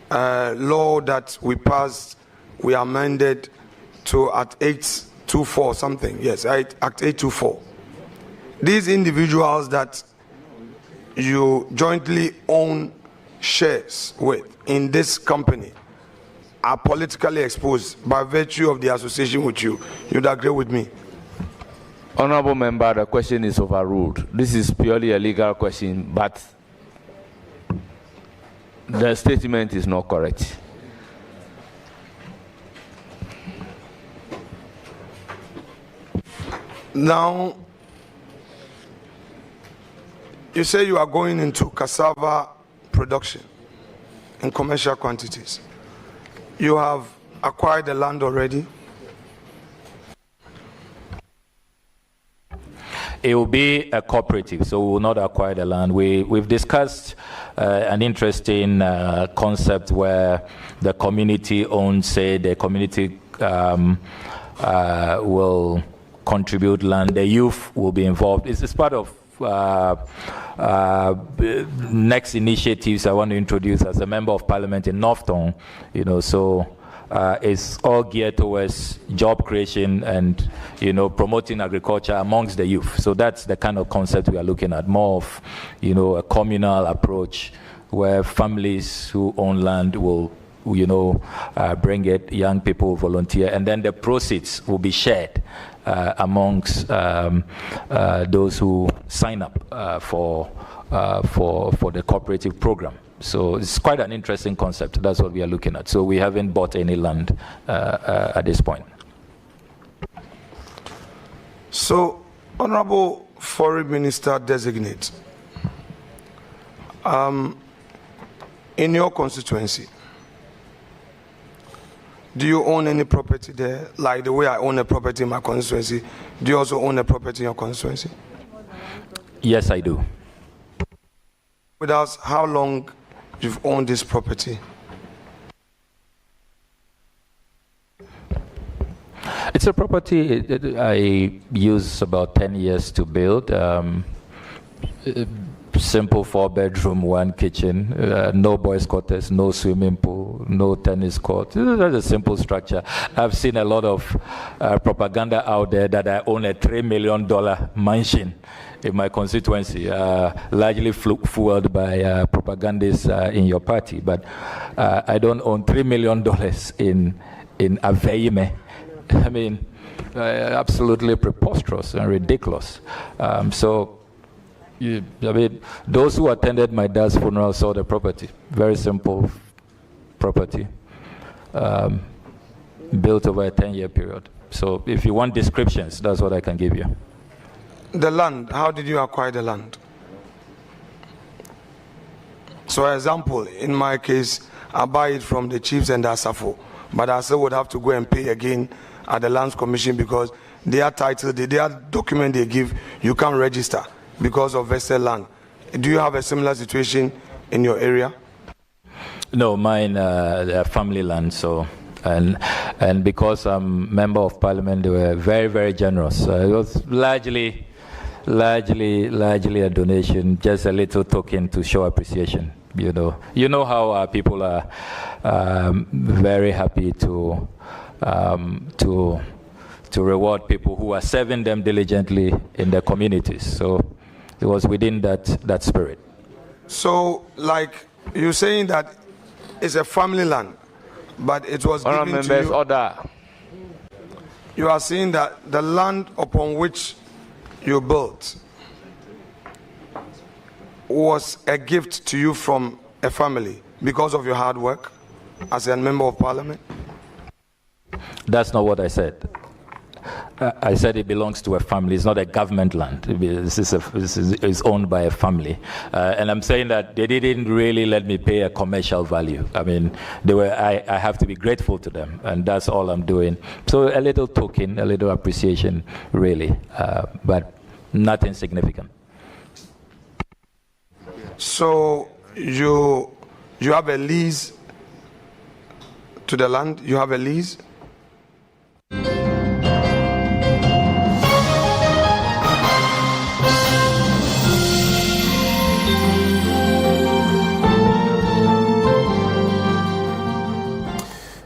law that we passed, we amended to Act 824 something. Yes, Act 824. These individuals that you jointly own shares with in this company are politically exposed by virtue of the association with you. You'd agree with me? Honorable member, the question is overruled. This is purely a legal question, but the statement is not correct. Now, you say you are going into cassava production in commercial quantities. You have acquired the land already? It will be a cooperative, so we will not acquire the land. We've discussed an interesting concept where the community owns, say, the community will contribute land. The youth will be involved. It's part of next initiatives I want to introduce as a member of Parliament in Northton. So it's all geared towards job creation and promoting agriculture amongst the youth. So that's the kind of concept we are looking at, more of a communal approach where families who own land will bring it, young people volunteer, and then the proceeds will be shared amongst those who sign up for the cooperative program. So it's quite an interesting concept. That's what we are looking at. So we haven't bought any land at this point. So, Honorable Foreign Minister-Designate, in your constituency, do you own any property there? Like the way I own a property in my constituency, do you also own a property in your constituency? Yes, I do. with us how long you've owned this property? It's a property I use about 10 years to build. Simple 4-bedroom, 1 kitchen, no boys' quarters, no swimming pool, no tennis court. That's a simple structure. I've seen a lot of propaganda out there that I own a $3 million mansion in my constituency, largely fueled by propagandists in your party. But I don't own $3 million in Aveime. I mean, absolutely preposterous and ridiculous. I mean, those who attended my dad's funeral saw the property. Very simple property, built over a 10-year period. So if you want descriptions, that's what I can give you. The land, how did you acquire the land? So, for example, in my case, I buy it from the chiefs and the Asafo, but I still would have to go and pay again at the Lands Commission because their title, their document they give, you can't register because of vested land. Do you have a similar situation in your area? No, mine family land. So, and because I'm member of Parliament, they were very, very generous. It was largely a donation, just a little token to show appreciation. You know how people are very happy to reward people who are serving them diligently in their communities. So it was within that spirit. So, like you're saying that it's a family land, but it was given to you. Order. You are saying that the land upon which you built was a gift to you from a family because of your hard work as a member of Parliament? That's not what I said. I said it belongs to a family. It's not a government land. It's owned by a family. And I'm saying that they didn't really let me pay a commercial value. I mean, I have to be grateful to them, and that's all I'm doing. So a little token, a little appreciation, really, but nothing significant. So you have a lease to the land? You have a lease?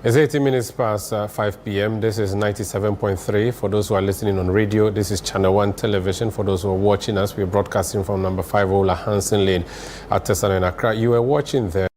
It's 18 minutes past 5 p.m. This is 97.3. For those who are listening on radio, this is Channel 1 Television. For those who are watching us, we're broadcasting from number 5 Ola Hansen Lane at Tessan and Accra. You are watching there.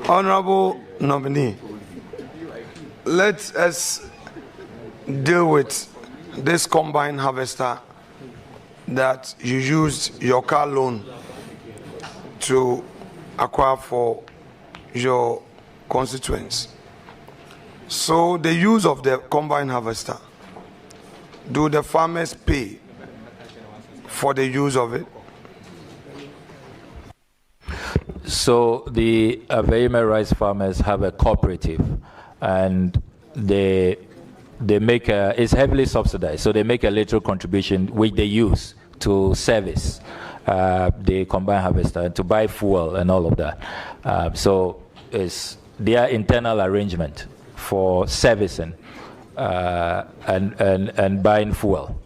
Honorable nominee, let us deal with this combine harvester that you used your car loan to acquire for your constituents. So the use of the combine harvester, do the farmers pay for the use of it? So the Aveyeme rice farmers have a cooperative, and they make it's heavily subsidized. So they make a little contribution which they use to service the combined harvester and to buy fuel and all of that. So it's their internal arrangement for servicing and buying fuel.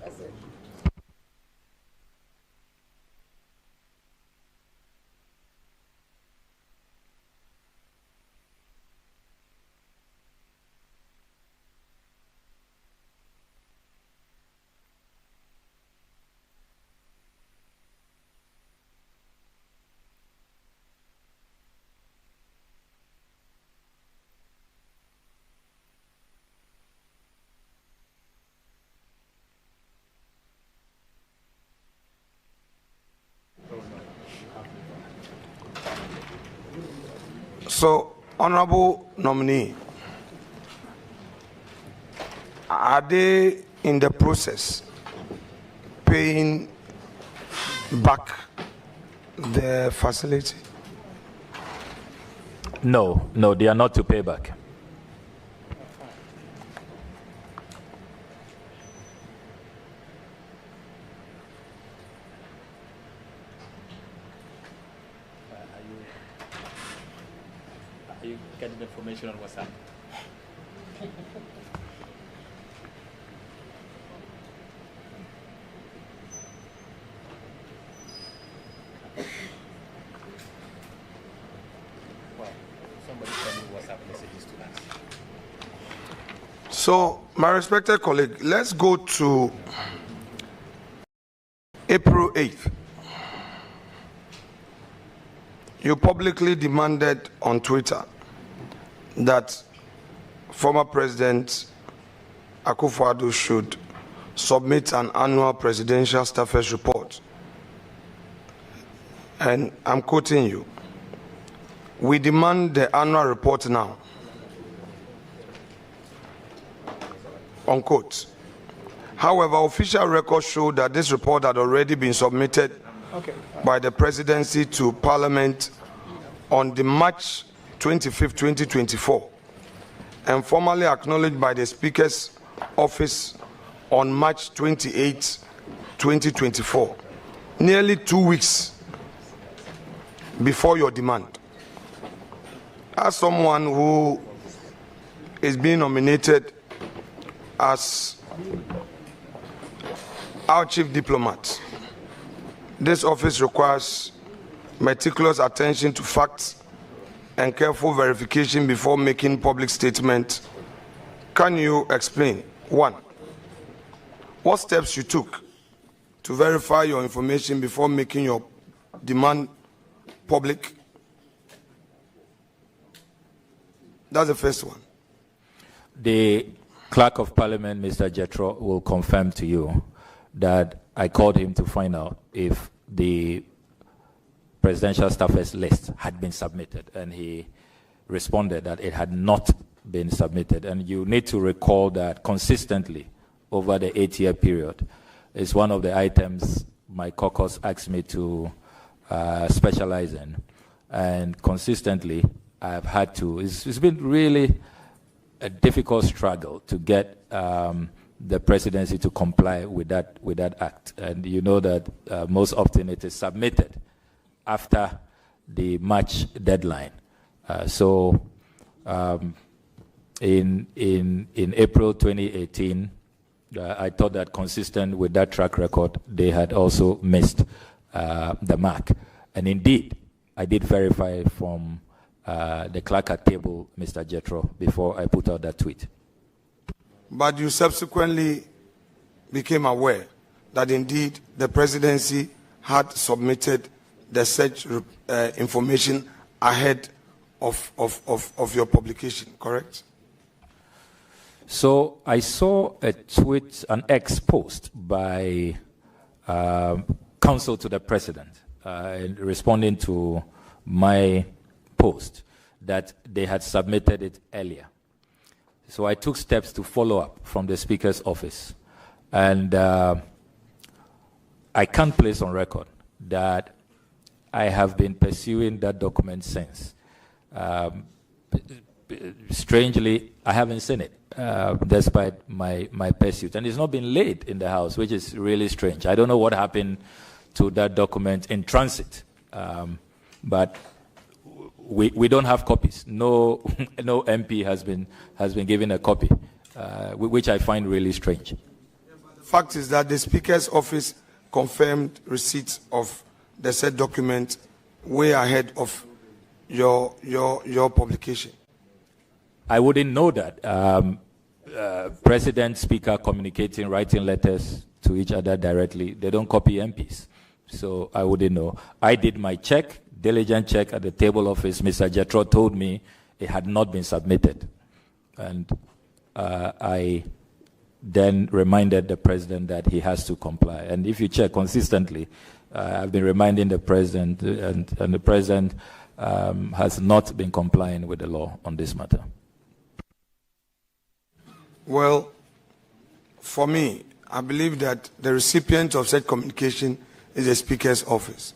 So, honorable nominee, are they in the process paying back the facility? No, they are not to pay back. Are you getting the information on WhatsApp? So, my respected colleague, let's go to April 8th. You publicly demanded on Twitter that former President Akufo-Addo should submit an annual presidential staffers report. And I'm quoting you. We demand the annual report now. Unquote. However, official records show that this report had already been submitted by the presidency to Parliament on the March 25, 2024, and formally acknowledged by the Speaker's office on March 28, 2024, nearly 2 weeks before your demand. As someone who is being nominated as our chief diplomat, this office requires meticulous attention to facts and careful verification before making public statements. Can you explain, one, what steps you took to verify your information before making your demand public? That's the first one. The Clerk of Parliament, Mr. Jethro, will confirm to you that I called him to find out if the presidential staffers list had been submitted, and he responded that it had not been submitted. And you need to recall that consistently over the 8-year period is one of the items my caucus asked me to specialize in, and consistently I've had to. It's been really a difficult struggle to get the presidency to comply with that act, and you know that most often it is submitted after the March deadline. In April 2018, I thought that consistent with that track record, they had also missed the mark, and indeed, I did verify from the clerk at table, Mr. Jethro, before I put out that tweet. But you subsequently became aware that indeed the presidency had submitted the such information ahead of your publication, correct? So I saw a tweet, an X post by counsel to the president responding to my post that they had submitted it earlier. So I took steps to follow up from the Speaker's office. And I can't place on record that I have been pursuing that document since. Strangely, I haven't seen it, despite my pursuit. And it's not been laid in the House, which is really strange. I don't know what happened to that document in transit. But we don't have copies. No MP has been given a copy, which I find really strange. The fact is that the Speaker's office confirmed receipt of the said document way ahead of your publication. I wouldn't know that. President, Speaker communicating, writing letters to each other directly. They don't copy MPs. So I wouldn't know. I did my check, diligent check at the table office. Mr. Jetro told me it had not been submitted. And I then reminded the president that he has to comply. And if you check consistently, I've been reminding the president, and the president has not been complying with the law on this matter. Well, for me, I believe that the recipient of said communication is the Speaker's office.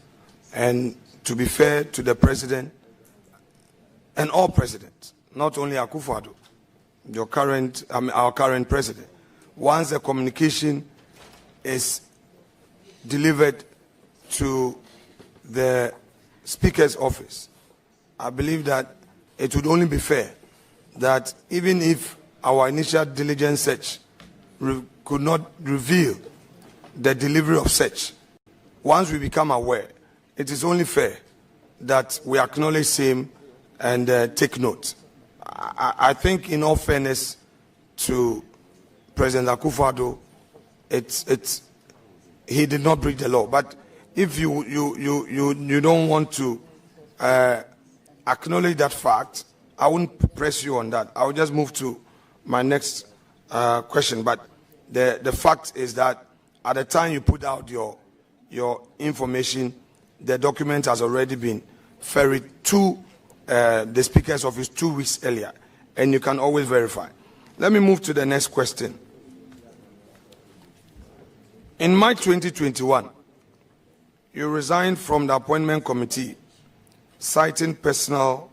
And to be fair to the president and all presidents, not only Akufo-Addo, our current president, once the communication is delivered to the Speaker's office, I believe that it would only be fair that even if our initial diligence search could not reveal the delivery of such, once we become aware, it is only fair that we acknowledge same and take note. I think, in all fairness to President Akufo-Addo, he did not break the law. But if you don't want to acknowledge that fact, I wouldn't press you on that. I will just move to my next question. But the fact is that at the time you put out your information, the document has already been ferried to the Speaker's office 2 weeks earlier, and you can always verify. Let me move to the next question. In March 2021, you resigned from the appointment committee, citing personal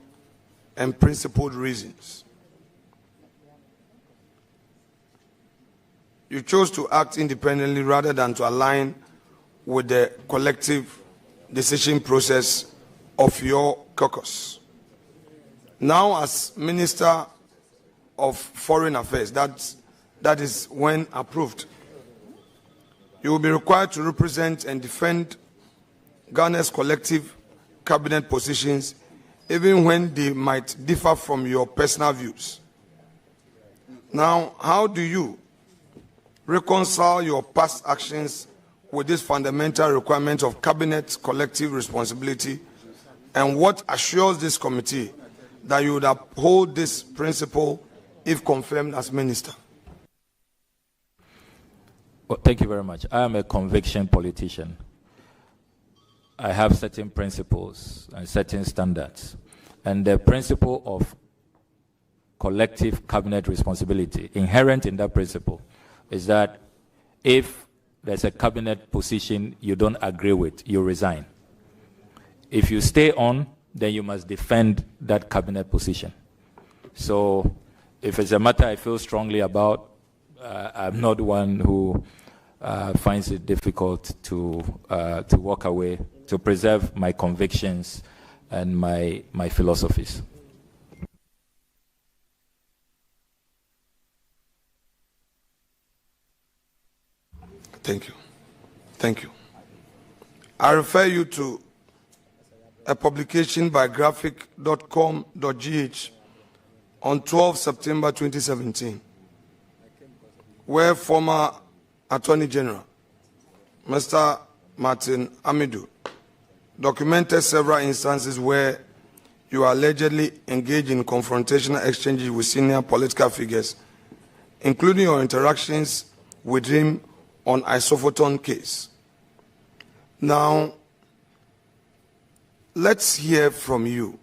and principled reasons. You chose to act independently rather than to align with the collective decision process of your caucus. Now, as Minister of Foreign Affairs, that is when approved, you will be required to represent and defend Ghana's collective cabinet positions, even when they might differ from your personal views. Now, how do you reconcile your past actions with this fundamental requirement of cabinet collective responsibility, and what assures this committee that you would uphold this principle if confirmed as minister? Well, thank you very much. I am a conviction politician. I have certain principles and certain standards. And the principle of collective cabinet responsibility, inherent in that principle, is that if there's a cabinet position you don't agree with, you resign. If you stay on, then you must defend that cabinet position. So if it's a matter I feel strongly about, I'm not one who finds it difficult to walk away, to preserve my convictions and my philosophies. Thank you. Thank you. I refer you to a publication by graphic.com.gh on 12 September 2017, where former Attorney General, Mr. Martin Amidu, documented several instances where you allegedly engaged in confrontational exchanges with senior political figures, including your interactions with him on Isophoton case. Now, let's hear from you.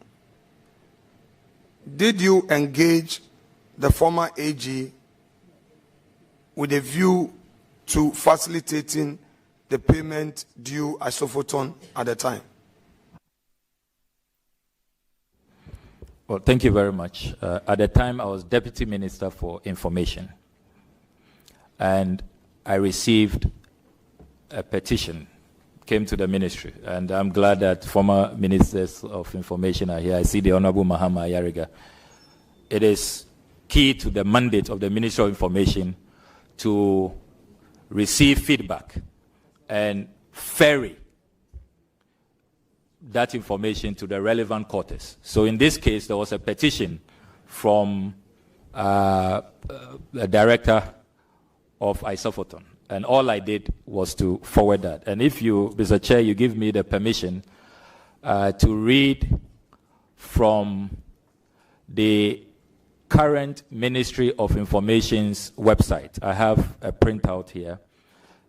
Did you engage the former AG with a view to facilitating the payment due Isophoton at the time? Well, thank you very much. At the time, I was Deputy Minister for Information, and I received a petition, came to the ministry, and I'm glad that former Ministers of Information are here. I see the Honorable Mahama Ayariga. It is key to the mandate of the Ministry of Information to receive feedback and ferry that information to the relevant quarters. So in this case, there was a petition from the director of Isophoton, and all I did was to forward that. And if you, Mr. Chair, you give me the permission to read from the current Ministry of Information's website. I have a printout here,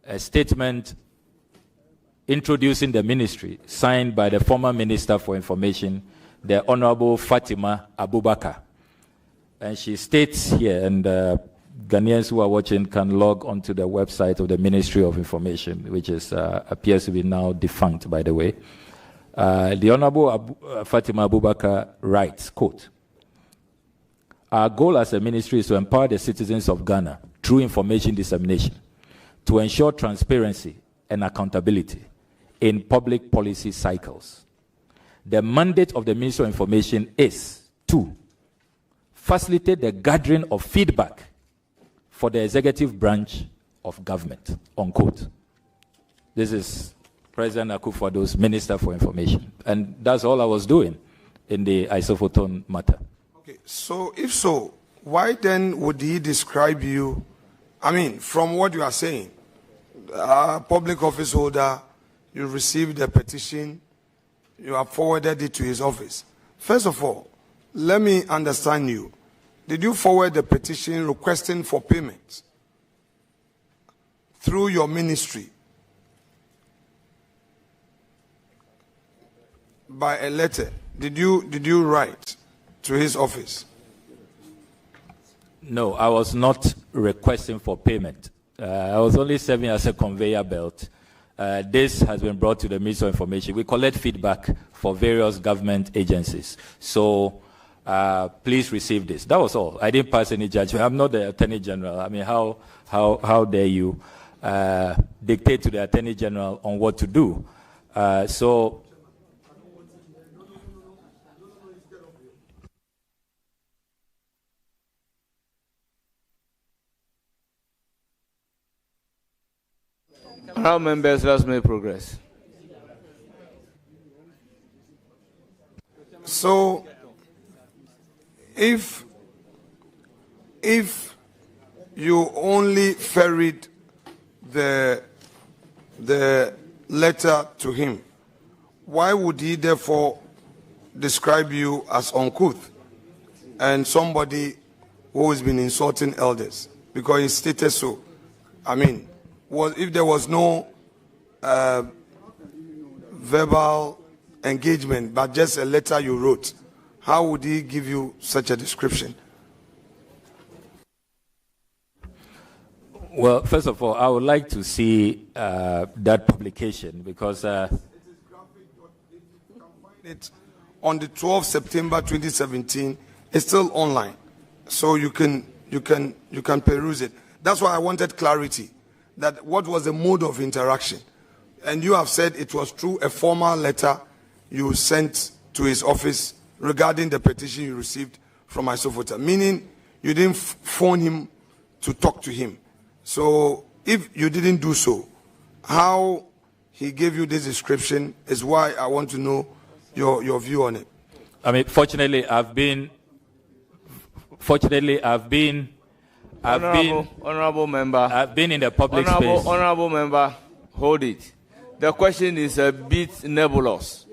a statement introducing the ministry, signed by the former Minister for Information, the Honorable Fatima Abubakar. And she states here, and Ghanaians who are watching can log onto the website of the Ministry of Information, which is appears to be now defunct, by the way. The Honorable Fatima Abubakar writes, quote, "Our goal as a ministry is to empower the citizens of Ghana through information dissemination, to ensure transparency and accountability in public policy cycles. The mandate of the Ministry of Information is to facilitate the gathering of feedback for the executive branch of government," unquote. This is President Akufo-Addo's Minister for Information. And that's all I was doing in the Isophoton matter. Okay, so if so, why then would he describe you, I mean, from what you are saying, public office holder, you received a petition, you have forwarded it to his office. First of all, let me understand you. Did you forward the petition requesting for payment through your ministry by a letter? Did you write to his office? No, I was not requesting for payment. I was only serving as a conveyor belt. This has been brought to the Ministry of Information. We collect feedback for various government agencies. So please receive this. That was all. I didn't pass any judgment. I'm not the Attorney General. I mean, how dare you dictate to the Attorney General on what to do? So Honourable members, let's make progress. So, if you only ferried the letter to him, why would he therefore describe you as uncouth and somebody who has been insulting elders? Because he stated so. I mean, if there was no verbal engagement, but just a letter you wrote, how would he give you such a description? Well, first of all, I would like to see that publication because it on the 12th September 2017. It's still online, so you can peruse it. That's why I wanted clarity. That what was the mode of interaction? And you have said it was through a formal letter you sent to his office regarding the petition you received from Isophoton, meaning you didn't phone him to talk to him. So if you didn't do so, how he gave you this description is why I want to know your view on it. I mean, fortunately, I've been Honorable member. I've been in the public space. Honorable member, hold it. The question is a bit nebulous.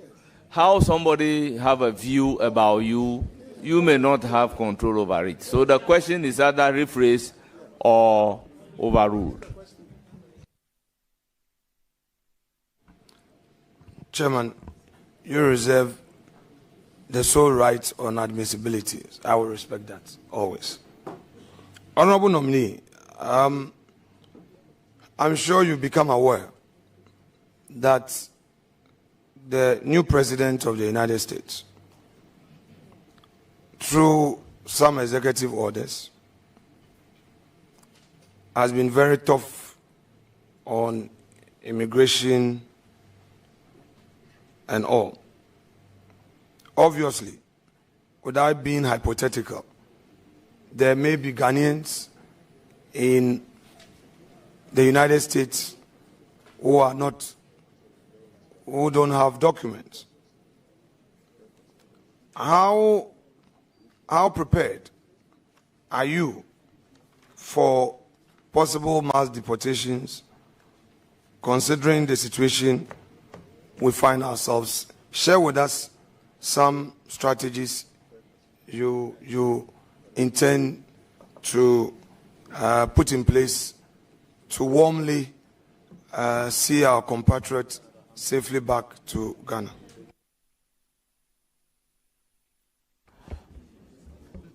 how somebody have a view about you, you may not have control over it. So the question is either rephrased or overruled. Chairman, you reserve the sole right on admissibility. I will respect that always. Honorable nominee, I'm sure you become aware that the new president of the United States, through some executive orders, has been very tough on immigration and all. Obviously, without being hypothetical, there may be Ghanaians in the United States who don't have documents. How prepared are you for possible mass deportations, considering the situation we find ourselves? Share with us some strategies you intend to put in place to warmly see our compatriots safely back to Ghana.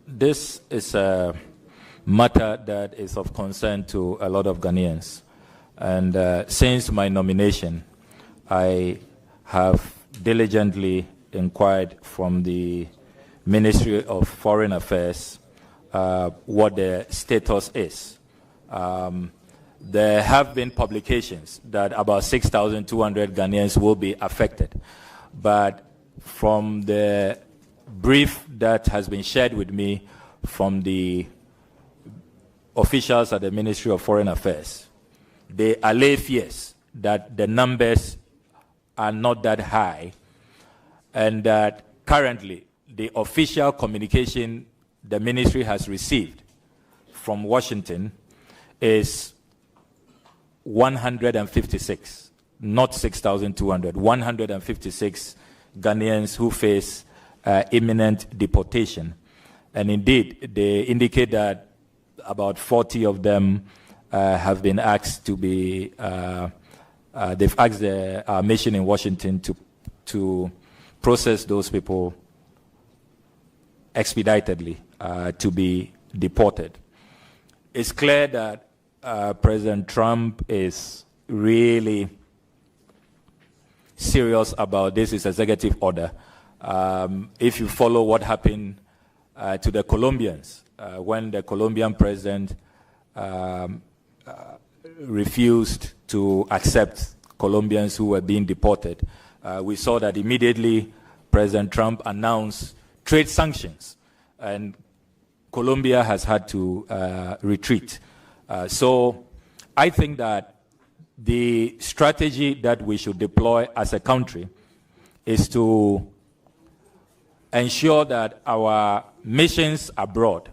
This is a matter that is of concern to a lot of Ghanaians. And since my nomination, I have diligently inquired from the Ministry of Foreign Affairs what the status is. There have been publications that about 6,200 Ghanaians will be affected. But from the brief that has been shared with me from the officials at the Ministry of Foreign Affairs, they allay fears that the numbers are not that high, and that currently the official communication the ministry has received from Washington is 156, not 6,200, 156 Ghanaians who face imminent deportation. And indeed, they indicate that about 40 of them have been asked to be, they've asked our mission in Washington to process those people expeditedly to be deported. It's clear that President Trump is really serious about this, his executive order. If you follow what happened to the Colombians, when the Colombian president refused to accept Colombians who were being deported, we saw that immediately President Trump announced trade sanctions, and Colombia has had to retreat. So I think that the strategy that we should deploy as a country is to ensure that our missions abroad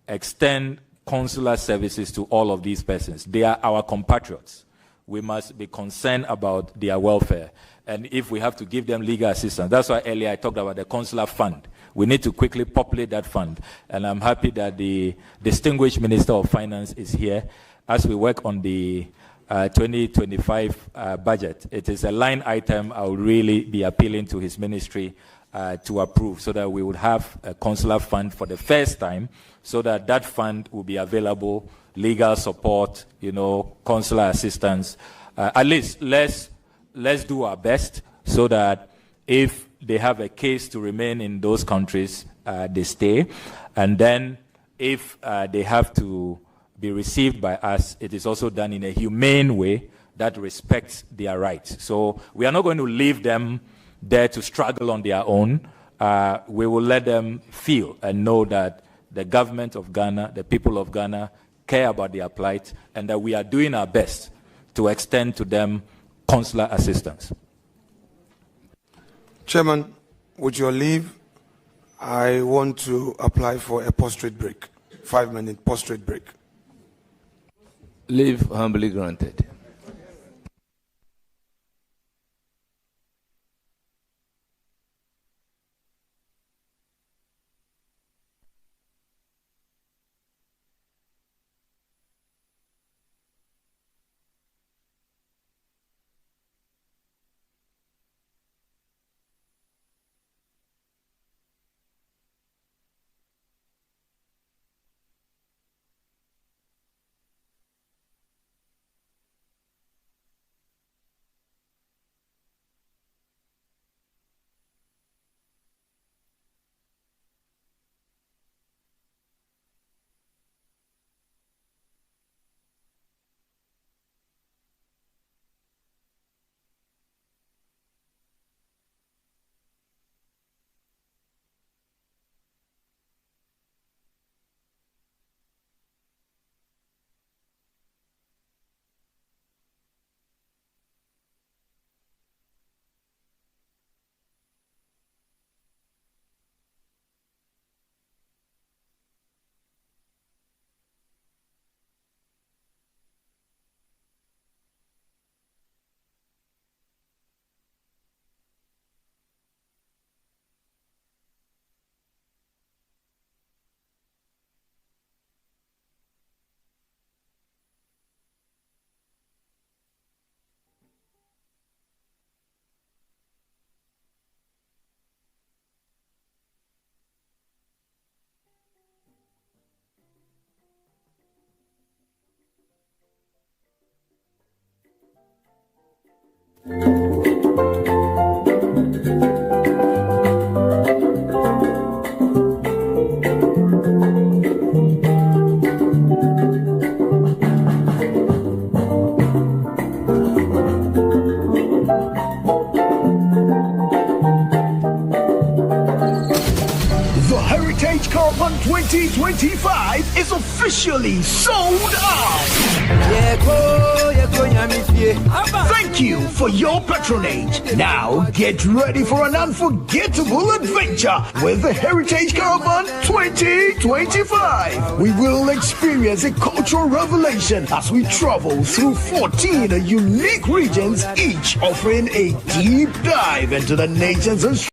extend consular services to all of these persons. They are our compatriots. We must be concerned about their welfare. And if we have to give them legal assistance, that's why earlier I talked about the consular fund. We need to quickly populate that fund. And I'm happy that the distinguished Minister of Finance is here as we work on the 2025 budget. It is a line item I will really be appealing to his ministry to approve, so that we would have a consular fund for the first time, so that that fund will be available, legal support, consular assistance. At least let's do our best so that if they have a case to remain in those countries, they stay. And then if they have to be received by us, it is also done in a humane way that respects their rights. So we are not going to leave them there to struggle on their own. We will let them feel and know that the government of Ghana, the people of Ghana, care about their plight, and that we are doing our best to extend to them consular assistance. Chairman, with your leave, I want to apply for a post-trade break, 5-minute post-trade break. Leave humbly granted. Caravan 2025 is officially sold out. Thank you for your patronage. Now get ready for an unforgettable adventure with the Heritage Caravan 2025. We will experience a cultural revelation as we travel through 14 unique regions, each offering a deep dive into the nation's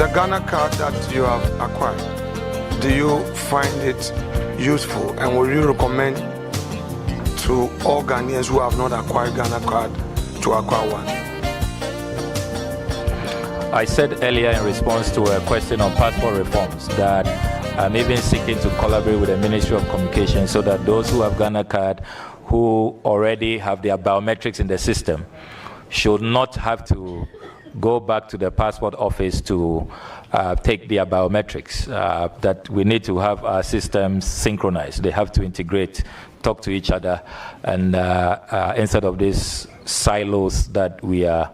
The Ghana card that you have acquired, do you find it useful, and will you recommend to all Ghanaians who have not acquired Ghana card to acquire one? I said earlier in response to a question on passport reforms that I'm even seeking to collaborate with the Ministry of Communication so that those who have Ghana card who already have their biometrics in the system should not have to go back to the passport office to take their biometrics, that we need to have our systems synchronized. They have to integrate, talk to each other, and instead of these silos that we are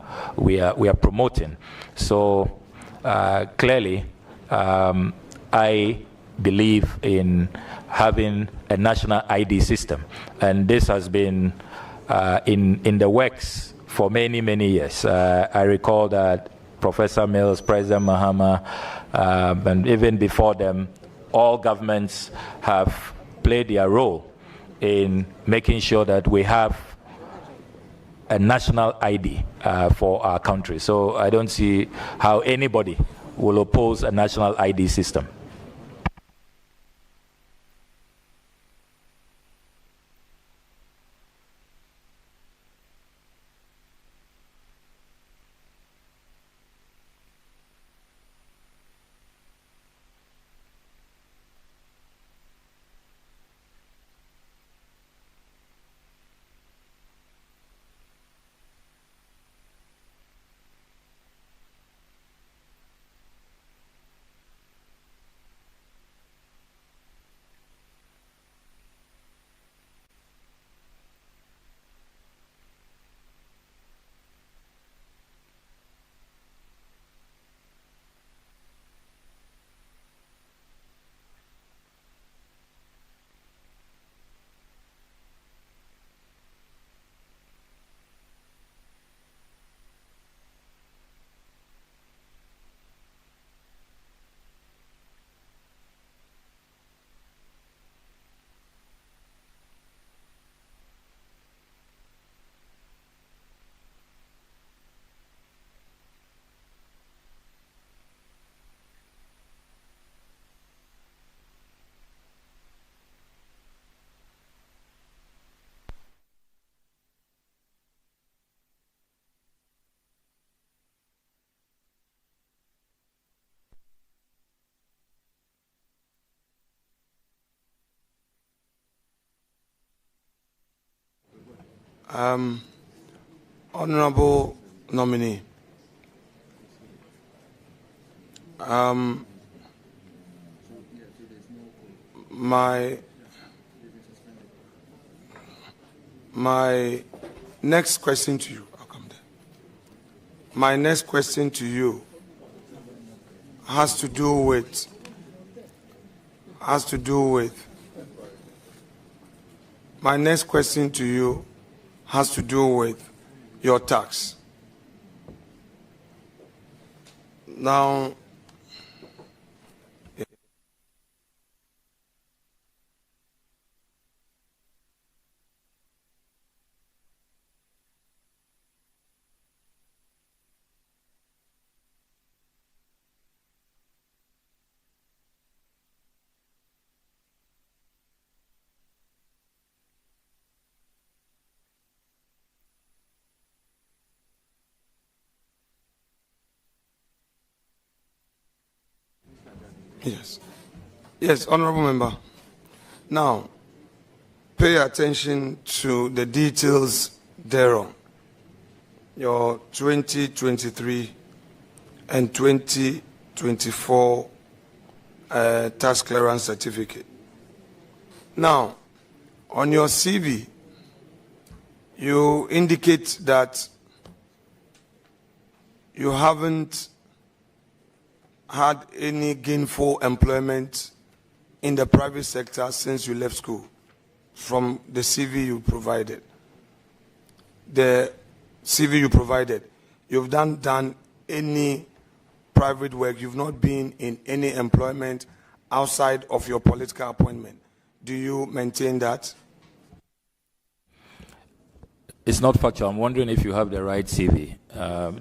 promoting. So clearly, I believe in having a national ID system, and this has been in the works for many, many years. I recall that Professor Mills, President Mahama, and even before them, all governments have played their role in making sure that we have a national ID for our country. So I don't see how anybody will oppose a national ID system. Honorable nominee, my next question to you, I'll come there. My next question to you has to do with my next question to you has to do with your tax. Now, Yes, honorable member. Now, pay attention to the details thereon. Your 2023 and 2024 tax clearance certificate. Now, on your CV, you indicate that you haven't had any gainful employment in the private sector since you left school, from the CV you provided. The CV you provided, you've done any private work, you've not been in any employment outside of your political appointment. Do you maintain that? It's not factual. I'm wondering if you have the right CV.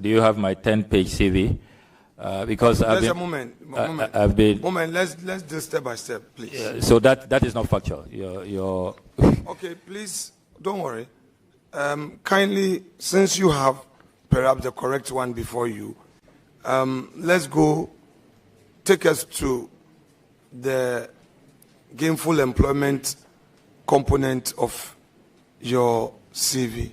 Do you have my 10-page CV? Because Just a moment. I've been. Moment. Let's do step by step, please. So that is not factual. You're Okay, please don't worry. Kindly, since you have perhaps the correct one before you, let's go. Take us to the gainful employment component of your CV.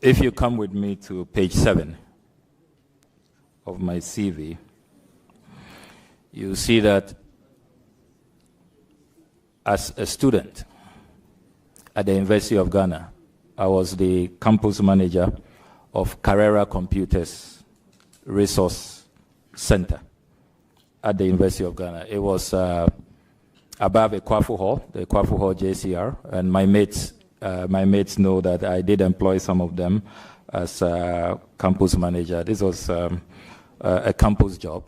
If you come with me to page 7 of my CV, you see that as a student at the University of Ghana, I was the campus manager of Carrera Computers Resource Center at the University of Ghana. It was above Ekwafu Hall, the Ekwafu Hall JCR, and my mates know that I did employ some of them as a campus manager. This was a campus job.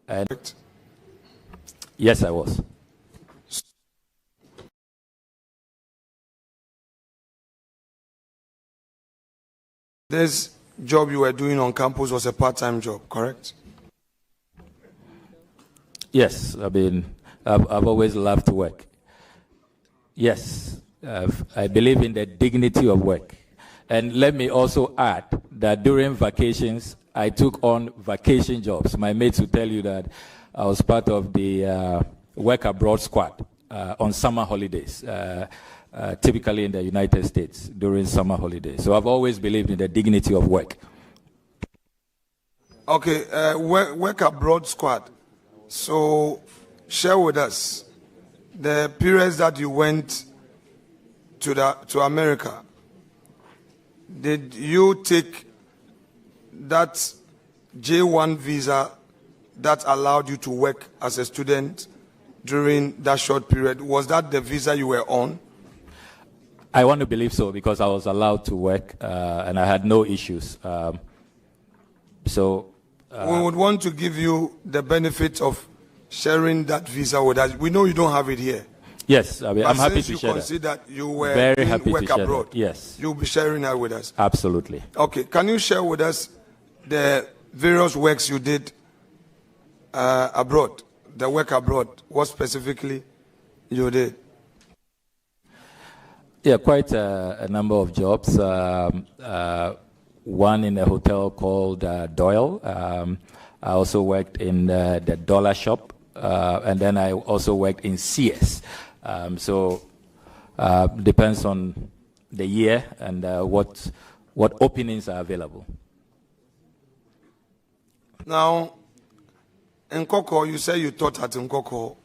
And yes, I was. This job you were doing on campus was a part-time job, correct? Yes, I mean, I've always loved to work. Yes, I believe in the dignity of work. And let me also add that during vacations, I took on vacation jobs. My mates will tell you that I was part of the work abroad squad on summer holidays, typically in the United States during summer holidays. So I've always believed in the dignity of work. Okay, work abroad squad. So share with us the periods that you went to America. Did you take that J1 visa that allowed you to work as a student during that short period? Was that the visa you were on? I want to believe so because I was allowed to work and I had no issues. We would want to give you the benefit of sharing that visa with us. We know you don't have it here. Yes, I mean, I'm happy to share that. Since you consider that you were very happy doing work to share abroad, that. Yes, you'll be sharing that with us. Absolutely. Okay, can you share with us the various works you did abroad, the work abroad, what specifically you did? Yeah, quite a number of jobs. One in a hotel called Doyle. I also worked in the dollar shop, and then I also worked in CS. Depends on the year and what openings are available. Now, in Nkoko, you say you taught at Nkoko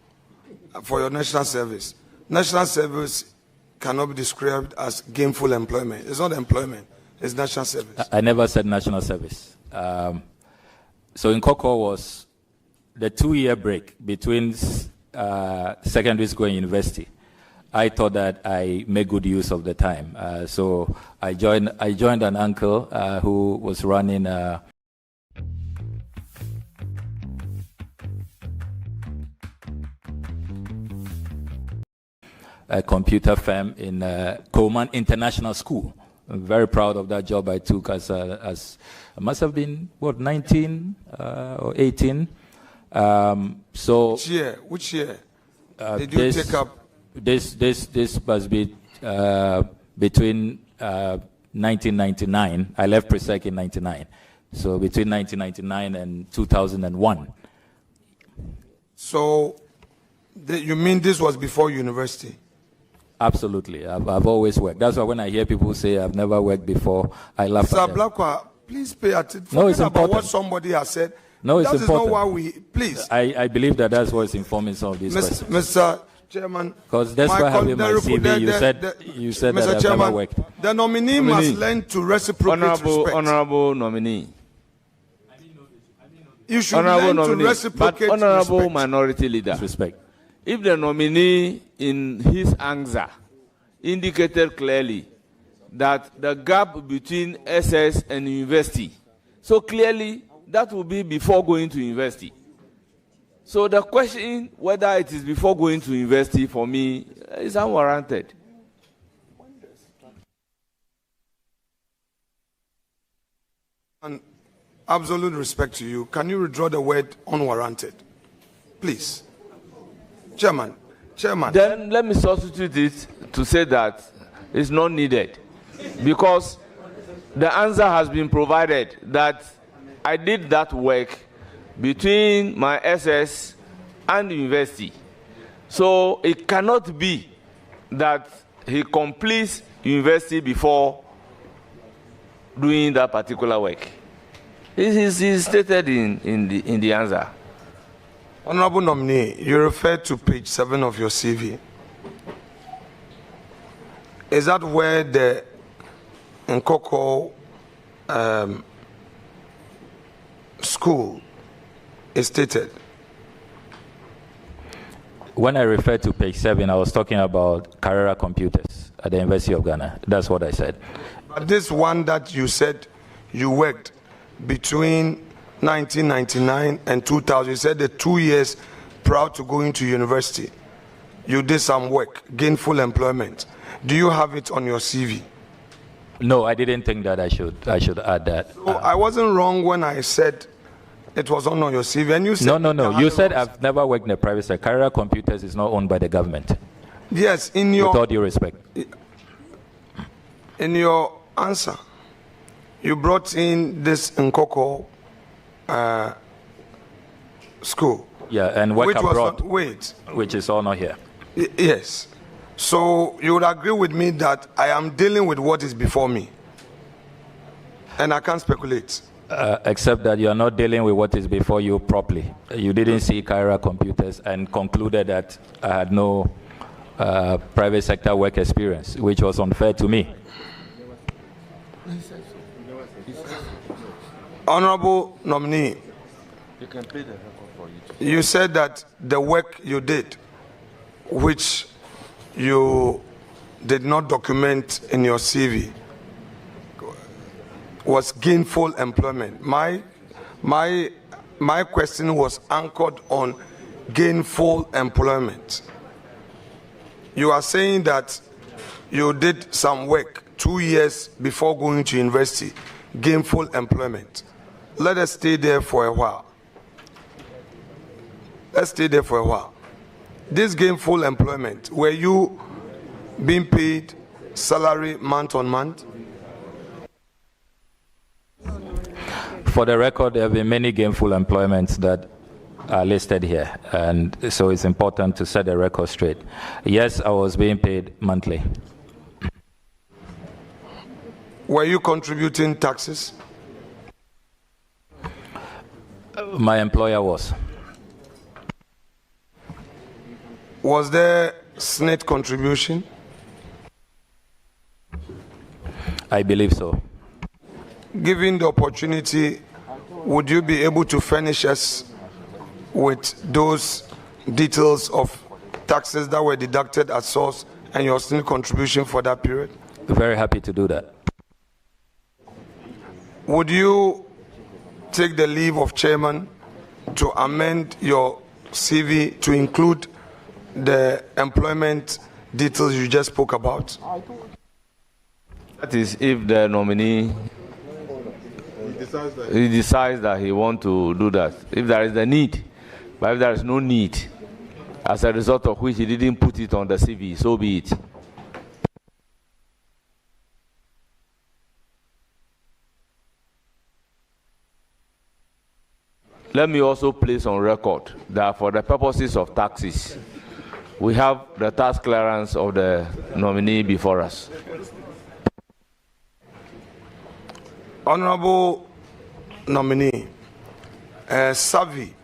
for your national service. National service cannot be described as gainful employment. It's not employment, it's national service. I never said national service. So in Nkoko was the 2-year break between secondary school and university. I thought that I made good use of the time. So I joined an uncle who was running a computer firm in Coleman International School. I'm very proud of that job I took as I must have been, 19 or 18. Which year? Did you take up? This must be between 1999. I left Presec in 99. So between 1999 and 2001. So you mean this was before university? Absolutely. I've always worked. That's why when I hear people say I've never worked before, I laugh Mr. at them. Ablakwa, please pay attention. No, it's Forget about important. what somebody has said. No, it's that important. That is not why we... Please. I believe that's what's informing some of these questions. Mr. Chairman... Because that's why I have in my CV, you said Mr. that I've Chairman, never worked. The nominee must learn to reciprocate respect. Honorable nominee. You should learn to reciprocate Honorable respect. Minority Leader. Respect. If the nominee in his answer indicated clearly that the gap between SS and university, so clearly that will be before going to university. So the question whether it is before going to university for me is unwarranted. And absolute respect to you. Can you withdraw the word unwarranted? Please. Chairman. Then let me substitute it to say that it's not needed. Because the answer has been provided that I did that work between my SS and the university. So it cannot be that he completes university before doing that particular work. It is stated in the answer. Honorable nominee, you referred to page 7 of your CV. Is that where the Nkoko school is stated? When I referred to page 7, I was talking about Carrera Computers at the University of Ghana. That's what I said. But this one that you said you worked between 1999 and 2000, you said the 2 years prior to going to university, you did some work, gainful employment. Do you have it on your CV? No, I didn't think that I should add that. So I wasn't wrong when I said it was on your CV, and you said... No. You said I've never worked in the private sector. Carrera Computers is not owned by the government. Yes, in your... With all due respect. In your answer, you brought in this Nkoko school. Yeah, and work which abroad, which is all not here. Yes. So you would agree with me that I am dealing with what is before me, and I can't speculate. Except that you are not dealing with what is before you properly. You didn't see Carrera Computers and concluded that I had no private sector work experience, which was unfair to me. Honorable nominee, you said that the work you did, which you did not document in your CV, was gainful employment. My question was anchored on gainful employment. You are saying that you did some work 2 years before going to university, gainful employment. Let us stay there for a while. Let's stay there for a while. This gainful employment, were you being paid salary month on month? For the record, there have been many gainful employments that are listed here, and so it's important to set the record straight. Yes, I was being paid monthly. Were you contributing taxes? My employer was. Was there SNIT contribution? I believe so. Given the opportunity, would you be able to furnish us with those details of taxes that were deducted at source and your SNIT contribution for that period? Very happy to do that. Would you take the leave of chairman to amend your CV to include the employment details you just spoke about? That is if the nominee he decides that he wants to do that. If there is a need, but if there is no need, as a result of which he didn't put it on the CV, so be it. let me also place on record that for the purposes of taxes, we have the tax clearance of the nominee before us. Honorable nominee, Savi,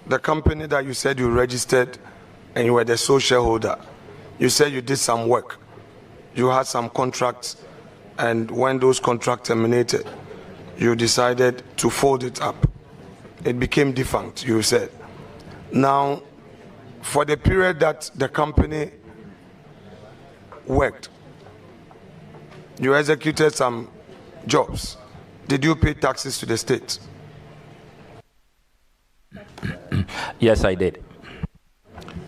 the company that you said you registered and you were the sole shareholder, you said you did some work. You had some contracts, and when those contracts terminated, you decided to fold it up. It became defunct, you said. Now, for the period that the company worked, you executed some jobs. Did you pay taxes to the state? Yes, I did.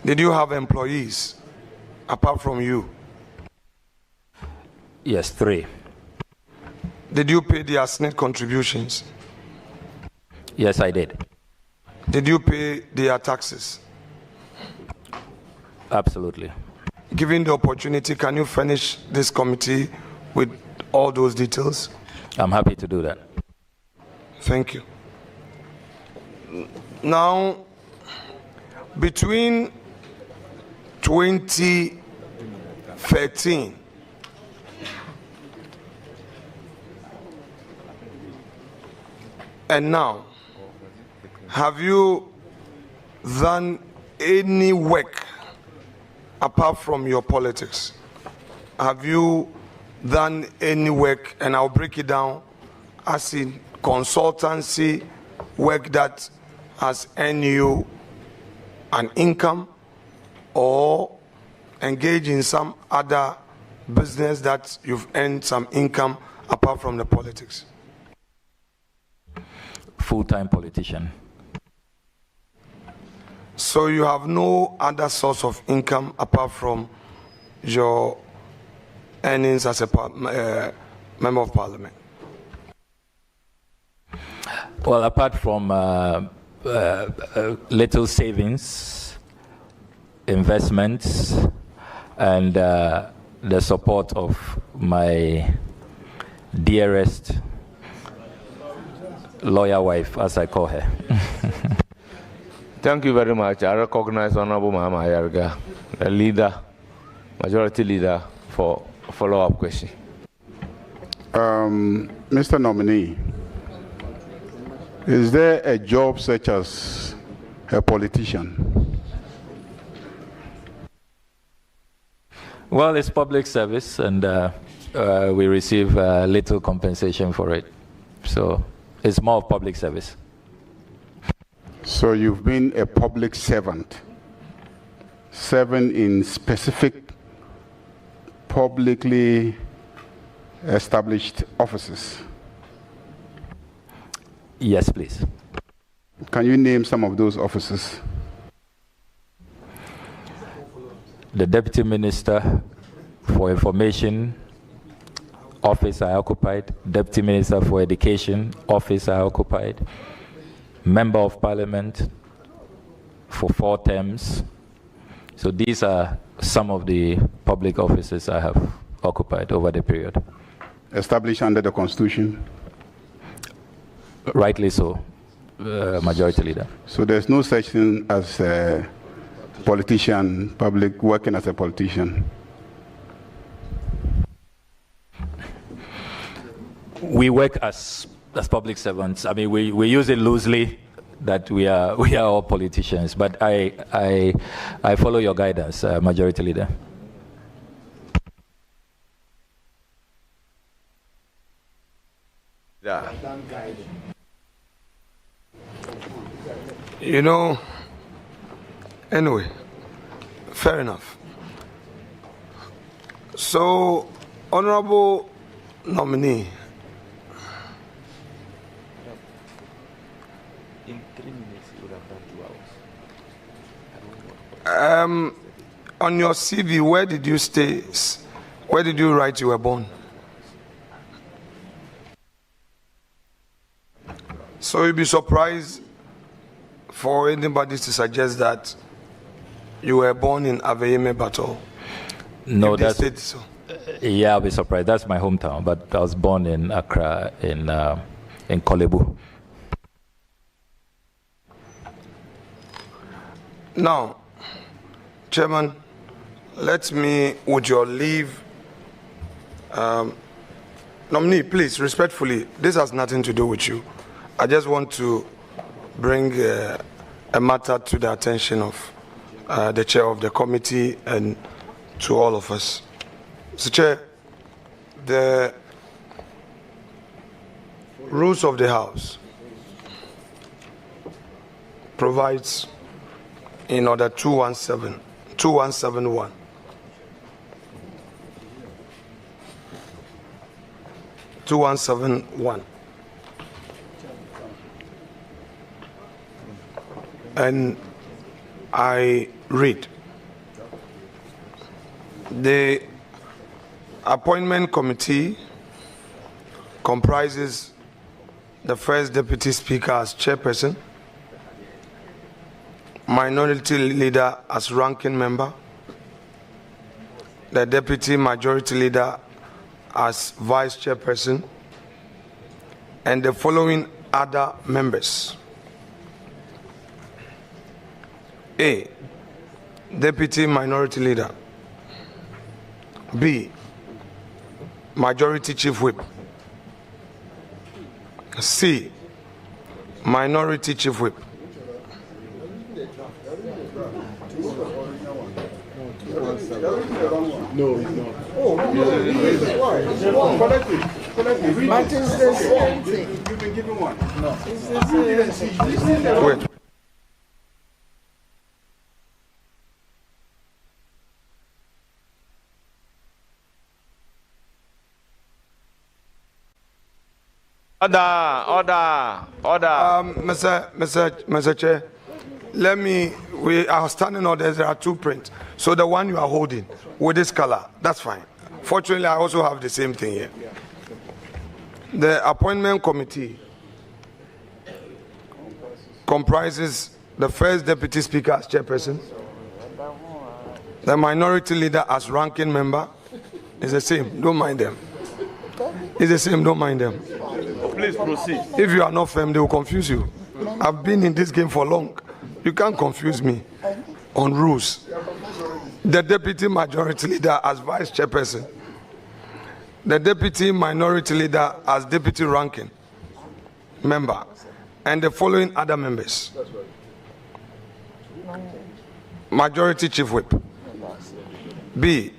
Did you have employees apart from you? Yes, 3. Did you pay their SNIT contributions? Yes, I did. Did you pay their taxes? Absolutely. Given the opportunity, can you furnish this committee with all those details? I'm happy to do that. Thank you. Now, between 2013 and now, have you done any work apart from your politics? Have you done any work, and I'll break it down, as in consultancy work that has earned you an income, or engage in some other business that you've earned some income apart from the politics? Full-time politician. So you have no other source of income apart from your earnings as a member of parliament? Well, apart from little savings, investments, and the support of my dearest lawyer wife, as I call her. Thank you very much. I recognize Honorable Mahama Ayarga, the leader, majority leader, for a follow-up question. Mr. Nominee, is there a job such as a politician? Well, it's public service, and we receive little compensation for it. So it's more of public service. So you've been a public servant, serving in specific publicly established offices? Yes, please. Can you name some of those offices? The Deputy Minister for Information office I occupied, Deputy Minister for Education office I occupied, Member of Parliament for 4 terms. So these are some of the public offices I have occupied over the period. Established under the Constitution? Rightly so, majority leader. So there's no such thing as a politician, public working as a politician? We work as public servants. I mean, we use it loosely that we are all politicians, but I follow your guidance, majority leader. Yeah. You know, anyway, fair enough. So, Honorable Nominee, in 3 minutes, you would have done 2 hours. On your CV, where did you stay? Where did you write you were born? So you'll be surprised for anybody to suggest that you were born in Aveyeme Battle. No, that's so. Yeah, I'll be surprised. That's my hometown, but I was born in Accra, in Kolebu. Now, Chairman, let me, with your leave, nominee, please, respectfully, this has nothing to do with you. I just want to bring a matter to the attention of the chair of the committee and to all of us. Mr. Chair, the rules of the House provides in order 2171 2171, and I read: the appointment committee comprises the first deputy speaker as chairperson, minority leader as ranking member, the deputy majority leader as vice chairperson, and the following other members: A, deputy minority leader; B, majority chief whip; C, minority chief whip; No, it's not. But it's the same thing. You've been given one. No. It's the same thing. Wait. Order. Mr. Chair, we are standing orders. There are two prints. So the one you are holding with this color, that's fine. Fortunately, I also have the same thing here. The appointment committee comprises the first deputy speaker as chairperson, the minority leader as ranking member. It's the same, don't mind them. It's the same, don't mind them. Please proceed. If you are not firm, they will confuse you. I've been in this game for long. You can't confuse me on rules. The deputy majority leader as vice chairperson, the deputy minority leader as deputy ranking member, and the following other members: majority chief whip; B,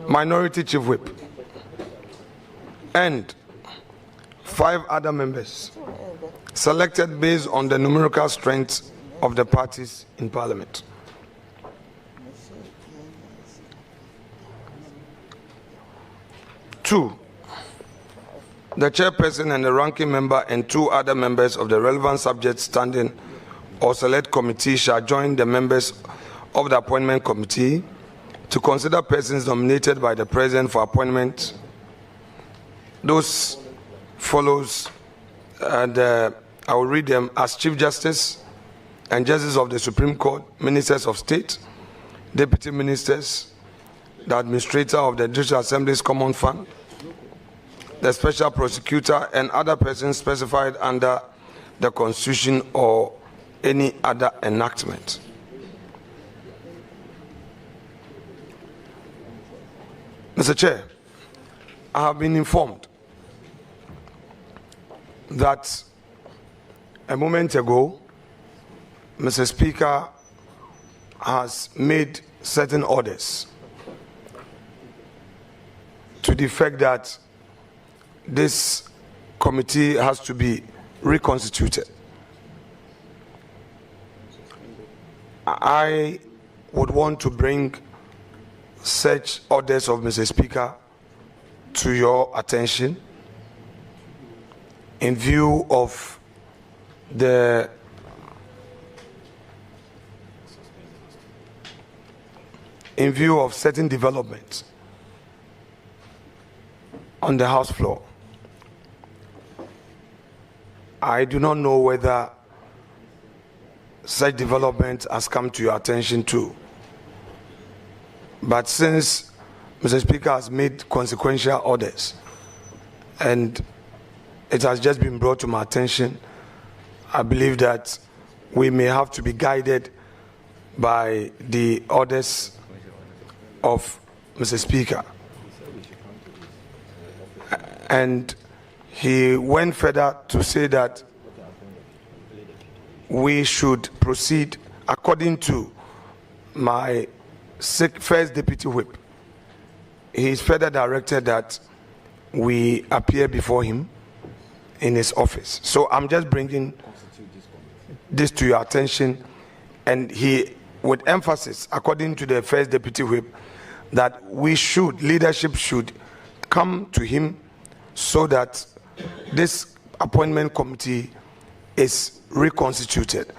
minority chief whip; and 5 other members selected based on the numerical strength of the parties in Parliament. Two, the chairperson and the ranking member and 2 other members of the relevant subject standing or select committee shall join the members of the appointment committee to consider persons nominated by the president for appointment. Those follows, and I will read them as Chief Justice and Justice of the Supreme Court, Ministers of State, Deputy Ministers, the Administrator of the Judicial Assembly's Common Fund, the Special Prosecutor, and other persons specified under the Constitution or any other enactment. Mr. Chair, I have been informed that a moment ago, Mr. Speaker has made certain orders to the effect that this committee has to be reconstituted. I would want to bring such orders of Mr. Speaker to your attention in view of the certain developments on the House floor. I do not know whether such development has come to your attention too. But since Mr. Speaker has made consequential orders and it has just been brought to my attention, I believe that we may have to be guided by the orders of Mr. Speaker. And he went further to say that we should proceed according to my first deputy whip. He is further directed that we appear before him in his office. So I'm just bringing this to your attention, and he, with emphasis, according to the first deputy whip, that leadership should come to him so that this appointment committee is reconstituted.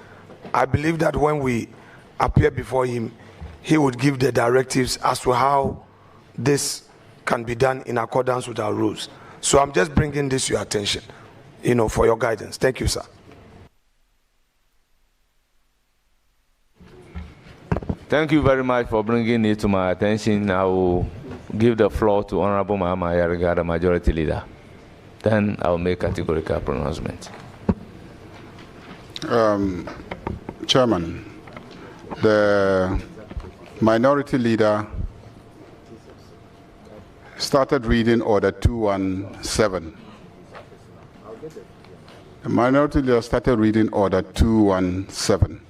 I believe that when we appear before him, he would give the directives as to how this can be done in accordance with our rules. So I'm just bringing this to your attention, for your guidance. Thank you, sir. Thank you very much for bringing it to my attention. I will give the floor to Honorable Mahama Yariga, the Majority Leader. Then I will make categorical pronouncement. Chairman, the Minority Leader started reading Order 217. The Minority Leader started reading Order 217.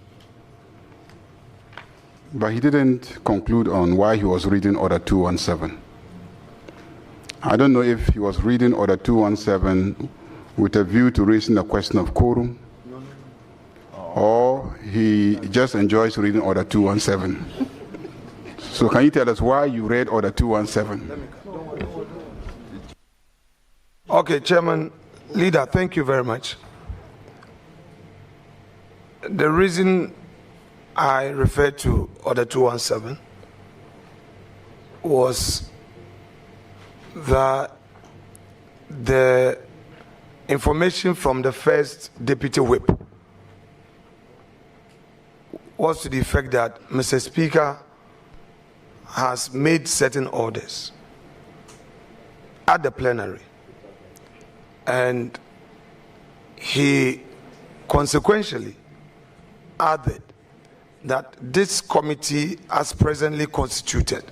But he didn't conclude on why he was reading Order 217. I don't know if he was reading Order 217 with a view to raising the question of quorum, or he just enjoys reading Order 217. So can you tell us why you read Order 217? Okay, Chairman, Leader, thank you very much. The reason I referred to Order 217 was that the information from the first deputy whip was to the effect that Mr. Speaker has made certain orders at the plenary, and he consequentially added that this committee, as presently constituted,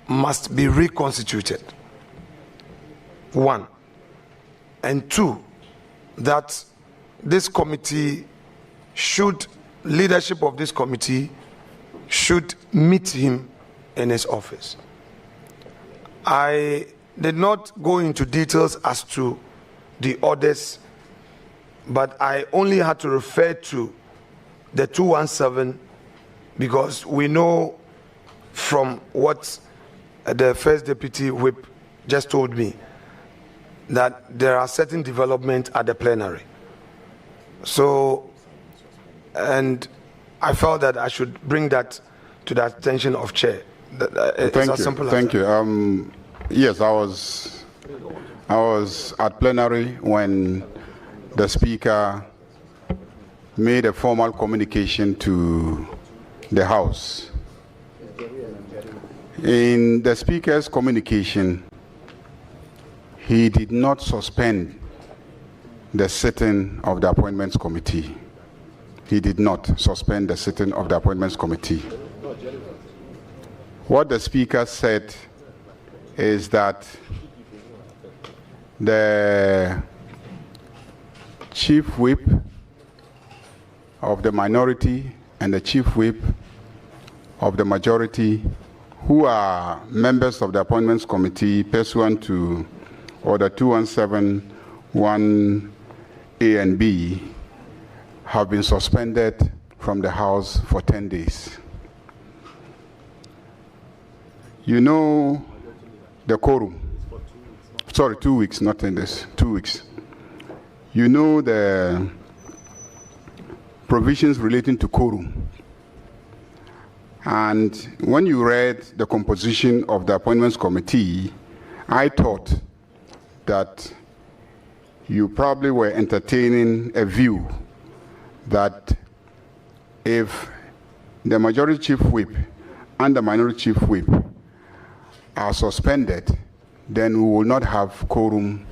must be reconstituted. 1. And 2, that this committee leadership of this committee should meet him in his office. I did not go into details as to the orders, but I only had to refer to the 217 because we know from what the first deputy whip just told me that there are certain developments at the plenary. So, and I felt that I should bring that to the attention of Chair. Thank you. Yes, I was at plenary when the Speaker made a formal communication to the House. In the Speaker's communication, he did not suspend the sitting of the Appointments Committee. He did not suspend the sitting of the Appointments Committee. What the Speaker said is that the Chief Whip of the minority and the Chief Whip of the majority, who are members of the Appointments Committee pursuant to Order 217, 1A and B, have been suspended from the House for 10 days. You know the quorum. Sorry, 2 weeks, not 10 days, 2 weeks. You know the provisions relating to quorum. And when you read the composition of the Appointments Committee, I thought that you probably were entertaining a view that if the Majority Chief Whip and the Minority Chief Whip are suspended, then we will not have quorum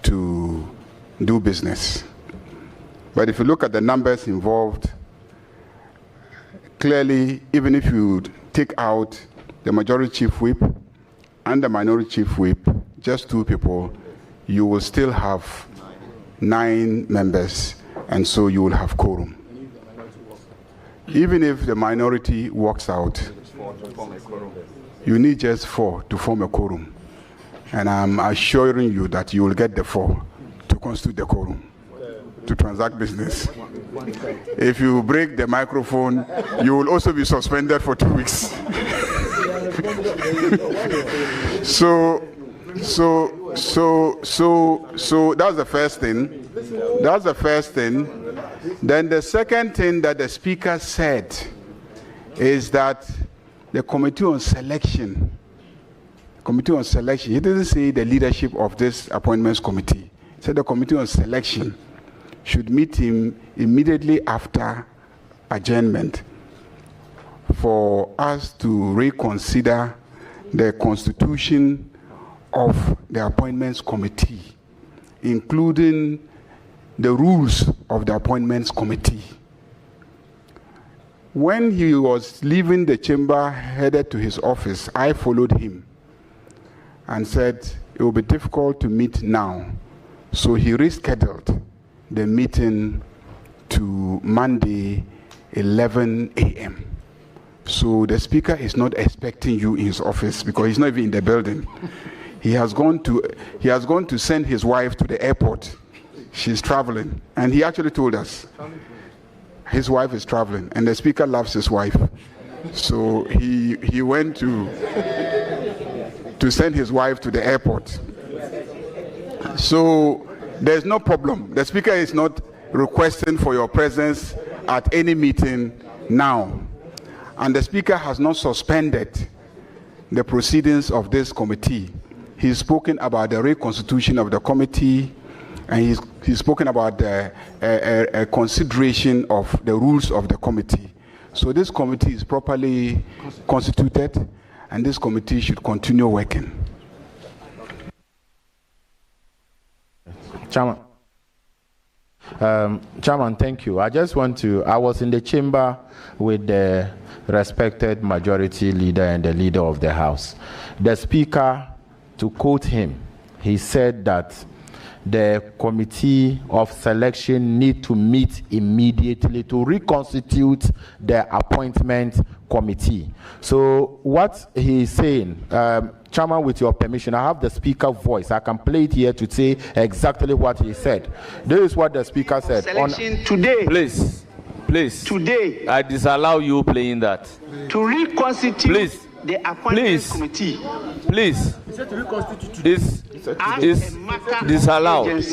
to do business. But if you look at the numbers involved, clearly, even if you take out the majority chief whip and the minority chief whip, just 2 people, you will still have 9 members, and so you will have quorum. Even if the minority walks out, you need just 4 to form a quorum. And I'm assuring you that you will get the 4 to constitute the quorum to transact business. If you break the microphone, you will also be suspended for 2 weeks. So that's the first thing. That's the first thing. Then the second thing that the speaker said is that the Committee on Selection, he didn't say the leadership of this appointments committee. He said the Committee on Selection should meet him immediately after adjournment for us to reconsider the constitution of the appointments committee, including the rules of the appointments committee. When he was leaving the chamber, headed to his office, I followed him and said it will be difficult to meet now. So he rescheduled the meeting to Monday, 11 a.m. So the speaker is not expecting you in his office because he's not even in the building. He has gone to send his wife to the airport. She's traveling. And he actually told us his wife is traveling, and the speaker loves his wife. So he went to send his wife to the airport. So there's no problem. The speaker is not requesting for your presence at any meeting now. And the speaker has not suspended the proceedings of this committee. He's spoken about the reconstitution of the committee, and he's spoken about the consideration of the rules of the committee. So this committee is properly constituted, and this committee should continue working. Chairman, thank you. I was in the chamber with the respected majority leader and the leader of the House. The speaker, to quote him, he said that the committee of selection need to meet immediately to reconstitute the appointment committee. So what he's saying, Chairman, with your permission, I have the speaker voice. I can play it here to say exactly what he said. This is what the speaker said. Selection today. Please. Today. I disallow you playing that. To reconstitute the appointment committee. Please. This is disallowed.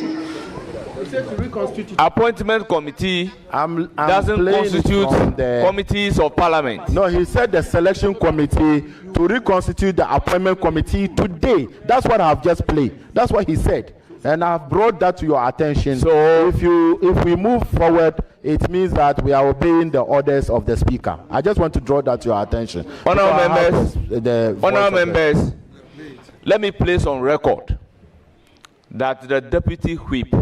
Appointment committee doesn't constitute committees of parliament. No, he said the selection committee to reconstitute the appointment committee today. That's what I've just played. That's what he said. And I've brought that to your attention. So if we move forward, it means that we are obeying the orders of the speaker. I just want to draw that to your attention. Honourable members, let me place on record that the deputy whip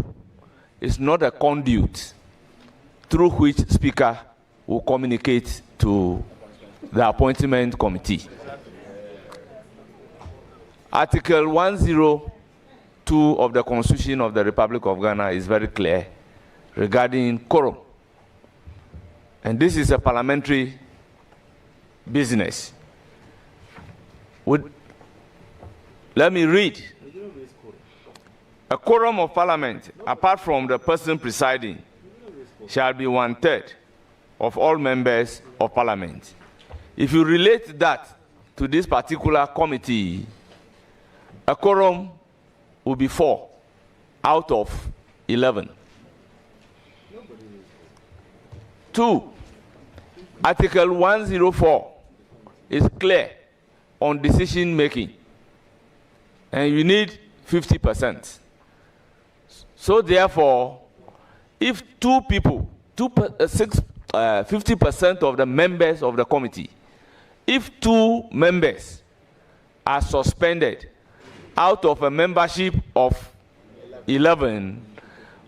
is not a conduit through which speaker will communicate to the appointment committee. Article 102 of the Constitution of the Republic of Ghana is very clear regarding quorum. And this is a parliamentary business. Let me read. A quorum of parliament, apart from the person presiding, shall be 1/3 of all members of parliament. If you relate that to this particular committee, a quorum will be 4 out of 11. 2, Article 104 is clear on decision making, and you need 50%. So therefore, if 50% of the members of the committee, if 2 members are suspended out of a membership of 11,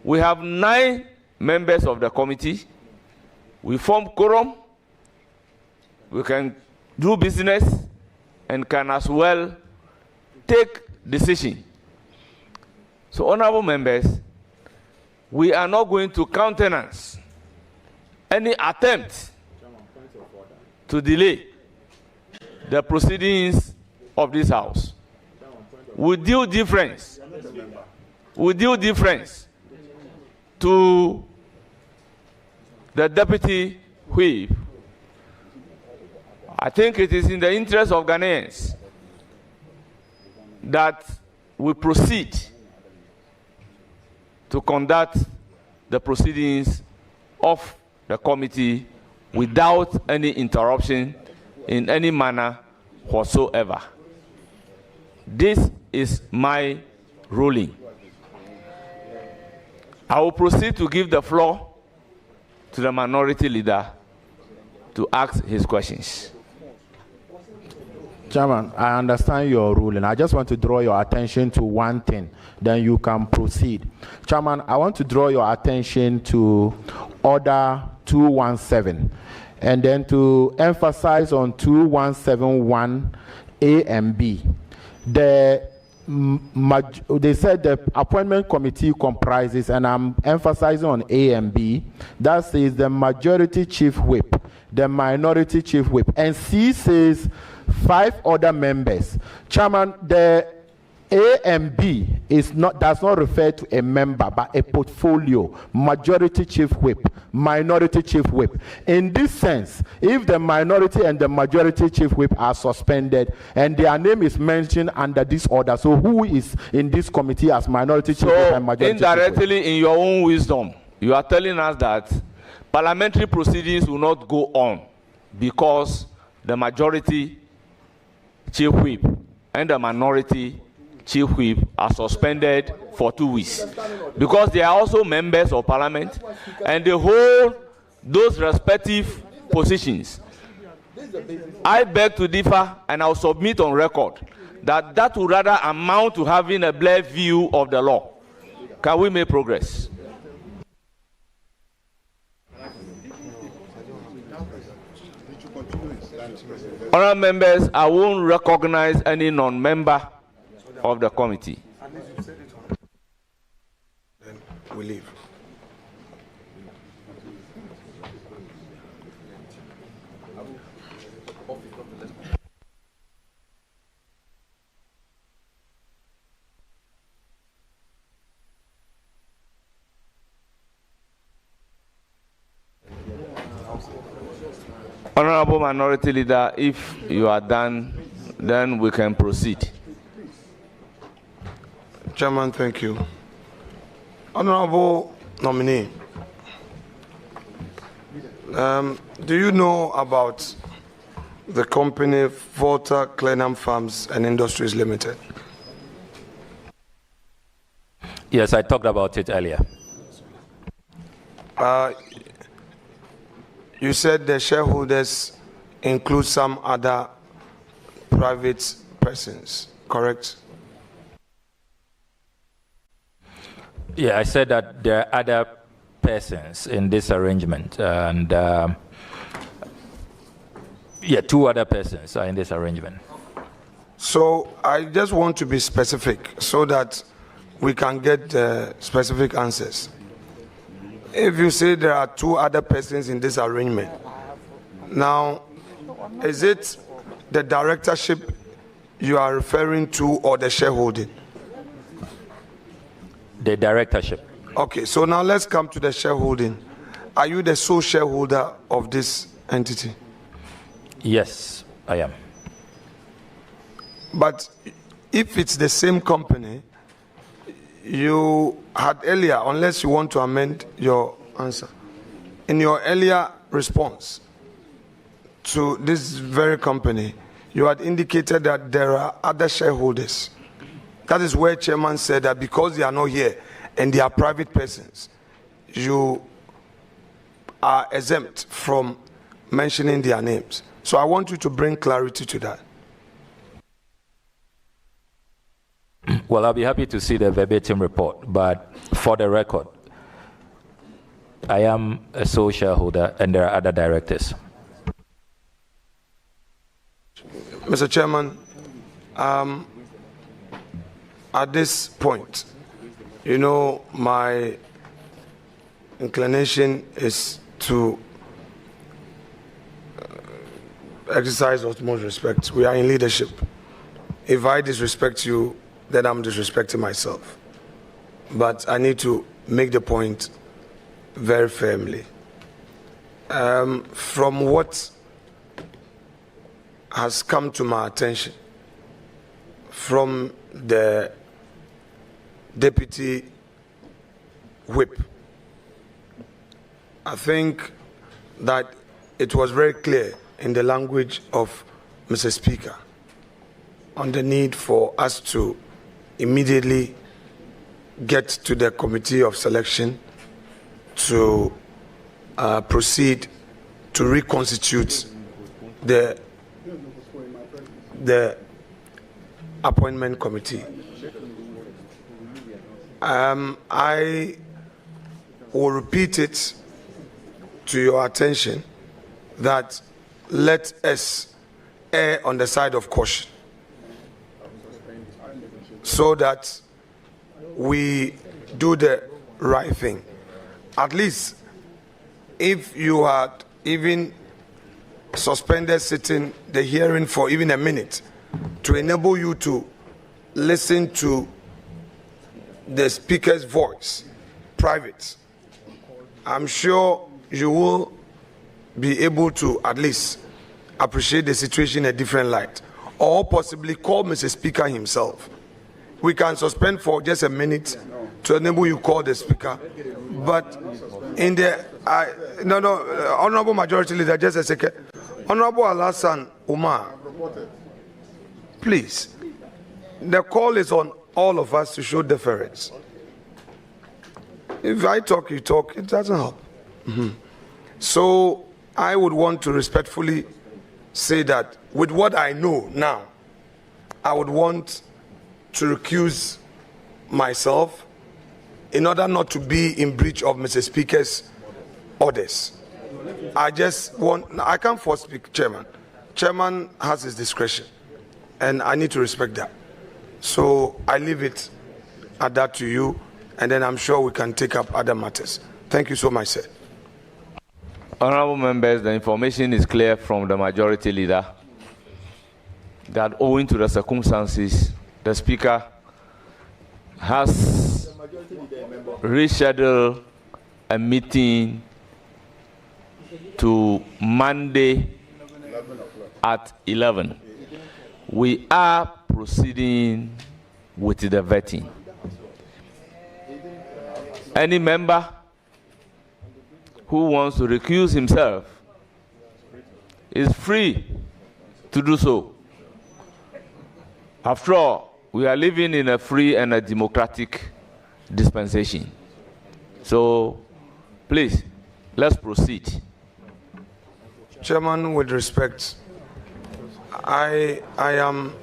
we have 9 members of the committee. We form quorum, we can do business and can as well take decision. So, honorable members, we are not going to countenance any attempt to delay the proceedings of this House. With due difference to the Deputy Whip, I think it is in the interest of Ghanaians that we proceed to conduct the proceedings of the committee without any interruption in any manner whatsoever. This is my ruling. I will proceed to give the floor to the minority leader to ask his questions. Chairman, I understand your ruling. I just want to draw your attention to one thing, then you can proceed. Chairman, I want to draw your attention to Order 217, and then to emphasize on 2171 A and B. They said the appointment committee comprises, and I'm emphasizing on A and B, that says the majority chief whip, the minority chief whip, and C says 5 other members. Chairman, the A and B does not refer to a member, but a portfolio. Majority chief whip, minority chief whip. In this sense, if the minority and the majority chief whip are suspended and their name is mentioned under this order, so who is in this committee as minority chief whip and majority chief whip? Indirectly, in your own wisdom, you are telling us that parliamentary proceedings will not go on because the majority chief whip and the minority chief whip are suspended for 2 weeks because they are also members of parliament and they hold those respective positions. I beg to differ, and I'll submit on record that would rather amount to having a blurred view of the law. Can we make progress? Honourable members, I won't recognize any non-member of the committee. Then we leave. Honorable Minority Leader, if you are done, then we can proceed. Chairman, thank you. Honorable nominee, do you know about the company Volta Clenham Farms and Industries Limited? Yes, I talked about it earlier. You said the shareholders include some other private persons, correct? Yeah, I said that there are other persons in this arrangement, and 2 other persons are in this arrangement. So I just want to be specific so that we can get specific answers. If you say there are 2 other persons in this arrangement, now, is it the directorship you are referring to or the shareholding? The directorship. Okay, so now let's come to the shareholding. Are you the sole shareholder of this entity? Yes, I am. But if it's the same company, you had earlier, unless you want to amend your answer, in your earlier response to this very company, you had indicated that there are other shareholders. That is where Chairman said that because they are not here and they are private persons, you are exempt from mentioning their names. So I want you to bring clarity to that. Well, I'll be happy to see the verbatim report, but for the record, I am a sole shareholder and there are other directors. Mr. Chairman, at this point, you know, my inclination is to exercise utmost respect. We are in leadership. If I disrespect you, then I'm disrespecting myself. But I need to make the point very firmly. From what has come to my attention from the Deputy Whip, I think that it was very clear in the language of Mr. Speaker on the need for us to immediately get to the committee of selection to proceed to reconstitute the appointment committee. I will repeat it to your attention that let us err on the side of caution so that we do the right thing. At least if you had even suspended sitting the hearing for even a minute to enable you to listen to the speaker's voice, private, I'm sure you will be able to at least appreciate the situation in a different light, or possibly call Mr. Speaker himself. We can suspend for just a minute to enable you call the Speaker, but in the Honorable Majority Leader, just a second. Honorable Alassane Umar, please, the call is on all of us to show deference. If I talk, you talk, it doesn't help. So I would want to respectfully say that with what I know now, I would want to recuse myself in order not to be in breach of Mr. Speaker's orders. I can't force speak, Chairman. Chairman has his discretion, and I need to respect that. So I leave it at that to you, and then I'm sure we can take up other matters. Thank you so much, sir. Honorable members, the information is clear from the Majority Leader that owing to the circumstances, the Speaker has rescheduled a meeting to Monday at 11. We are proceeding with the vetting. Any member who wants to recuse himself is free to do so. After all, we are living in a free and a democratic dispensation. So, please, let's proceed. Chairman, with respect, I am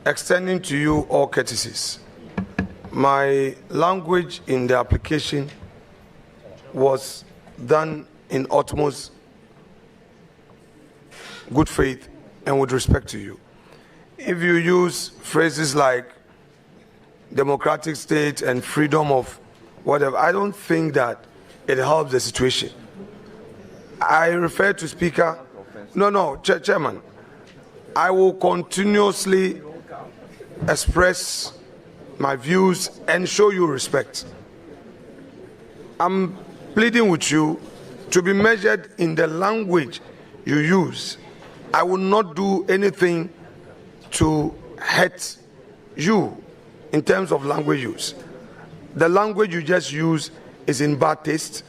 extending to you all courtesies. My language in the application was done in utmost good faith and with respect to you. If you use phrases like democratic state and freedom of whatever, I don't think that it helps the situation. I refer to Speaker. Chairman, I will continuously express my views and show you respect. I'm pleading with you to be measured in the language you use. I will not do anything to hurt you in terms of language use. The language you just use is in bad taste,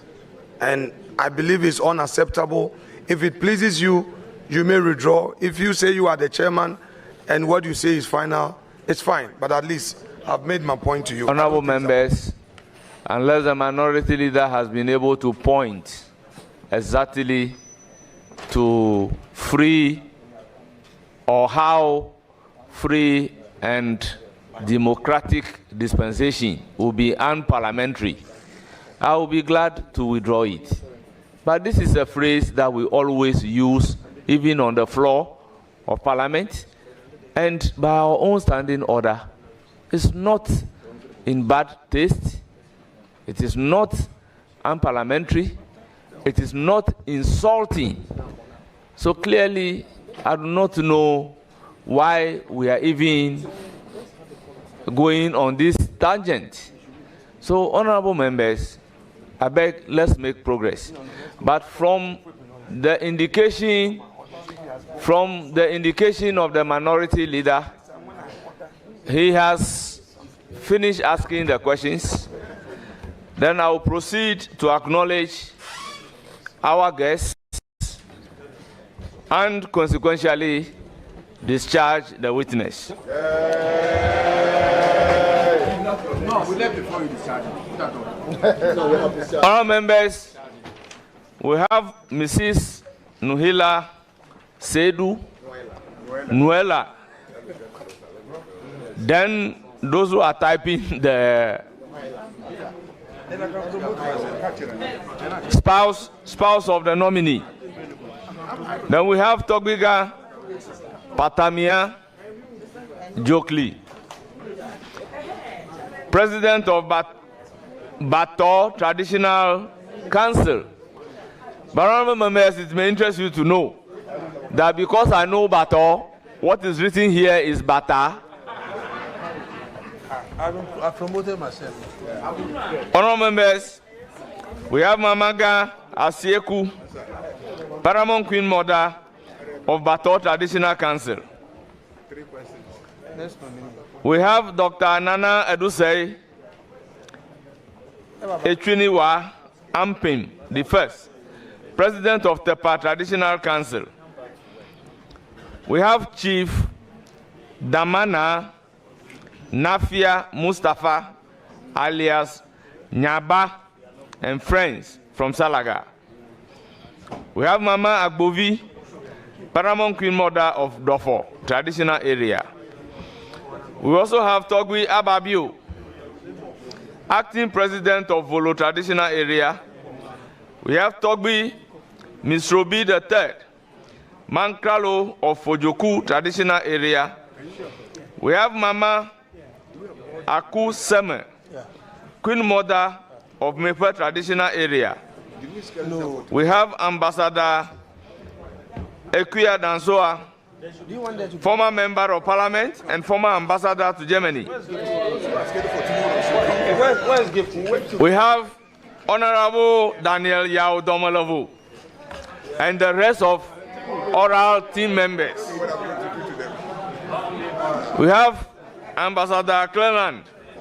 and I believe it's unacceptable. If it pleases you, you may withdraw. If you say you are the chairman and what you say is final, it's fine. But at least I've made my point to you. Honorable members, unless the Minority Leader has been able to point exactly to free or how free and democratic dispensation will be unparliamentary, I will be glad to withdraw it. But this is a phrase that we always use even on the floor of Parliament, And by our own standing order, it's not in bad taste, it is not unparliamentary, it is not insulting. So clearly, I do not know why we are even going on this tangent. So, honorable members, I beg, let's make progress. But from the indication of the minority leader, he has finished asking the questions. Then I will proceed to acknowledge our guests and consequentially discharge the witness. Honourable members, we have Mrs. Nuhila Sedu Nuela. Then those who are typing the spouse of the nominee. Then we have Togbiga Patamia Jokli, President of Bato Traditional Council. But honorable members, it may interest you to know that because I know Bato, what is written here is Bata. I promoted myself. Honorable members, we have Mamaga Asieku, Paramount Queen Mother of Bato Traditional Council. We have Dr. Nana Edusei Echuniwa Ampim, the first, President of Tepa Traditional Council. We have Chief Damana Nafia Mustafa, alias Nyaba and friends from Salaga. We have Mama Agbovi, Paramount Queen Mother of Dofo, traditional area. We also have Togwi Ababio, Acting President of Volo traditional area. We have Togwi Misrobi III, Mankralo of Fojoku traditional area. We have Mama Aku Seme, Queen Mother of Mepe traditional area. We have Ambassador Ekuya Dansoa, former member of parliament and former ambassador to Germany. We have Honorable Daniel Yao Domolovu and the rest of oral team members. We have Ambassador Cleland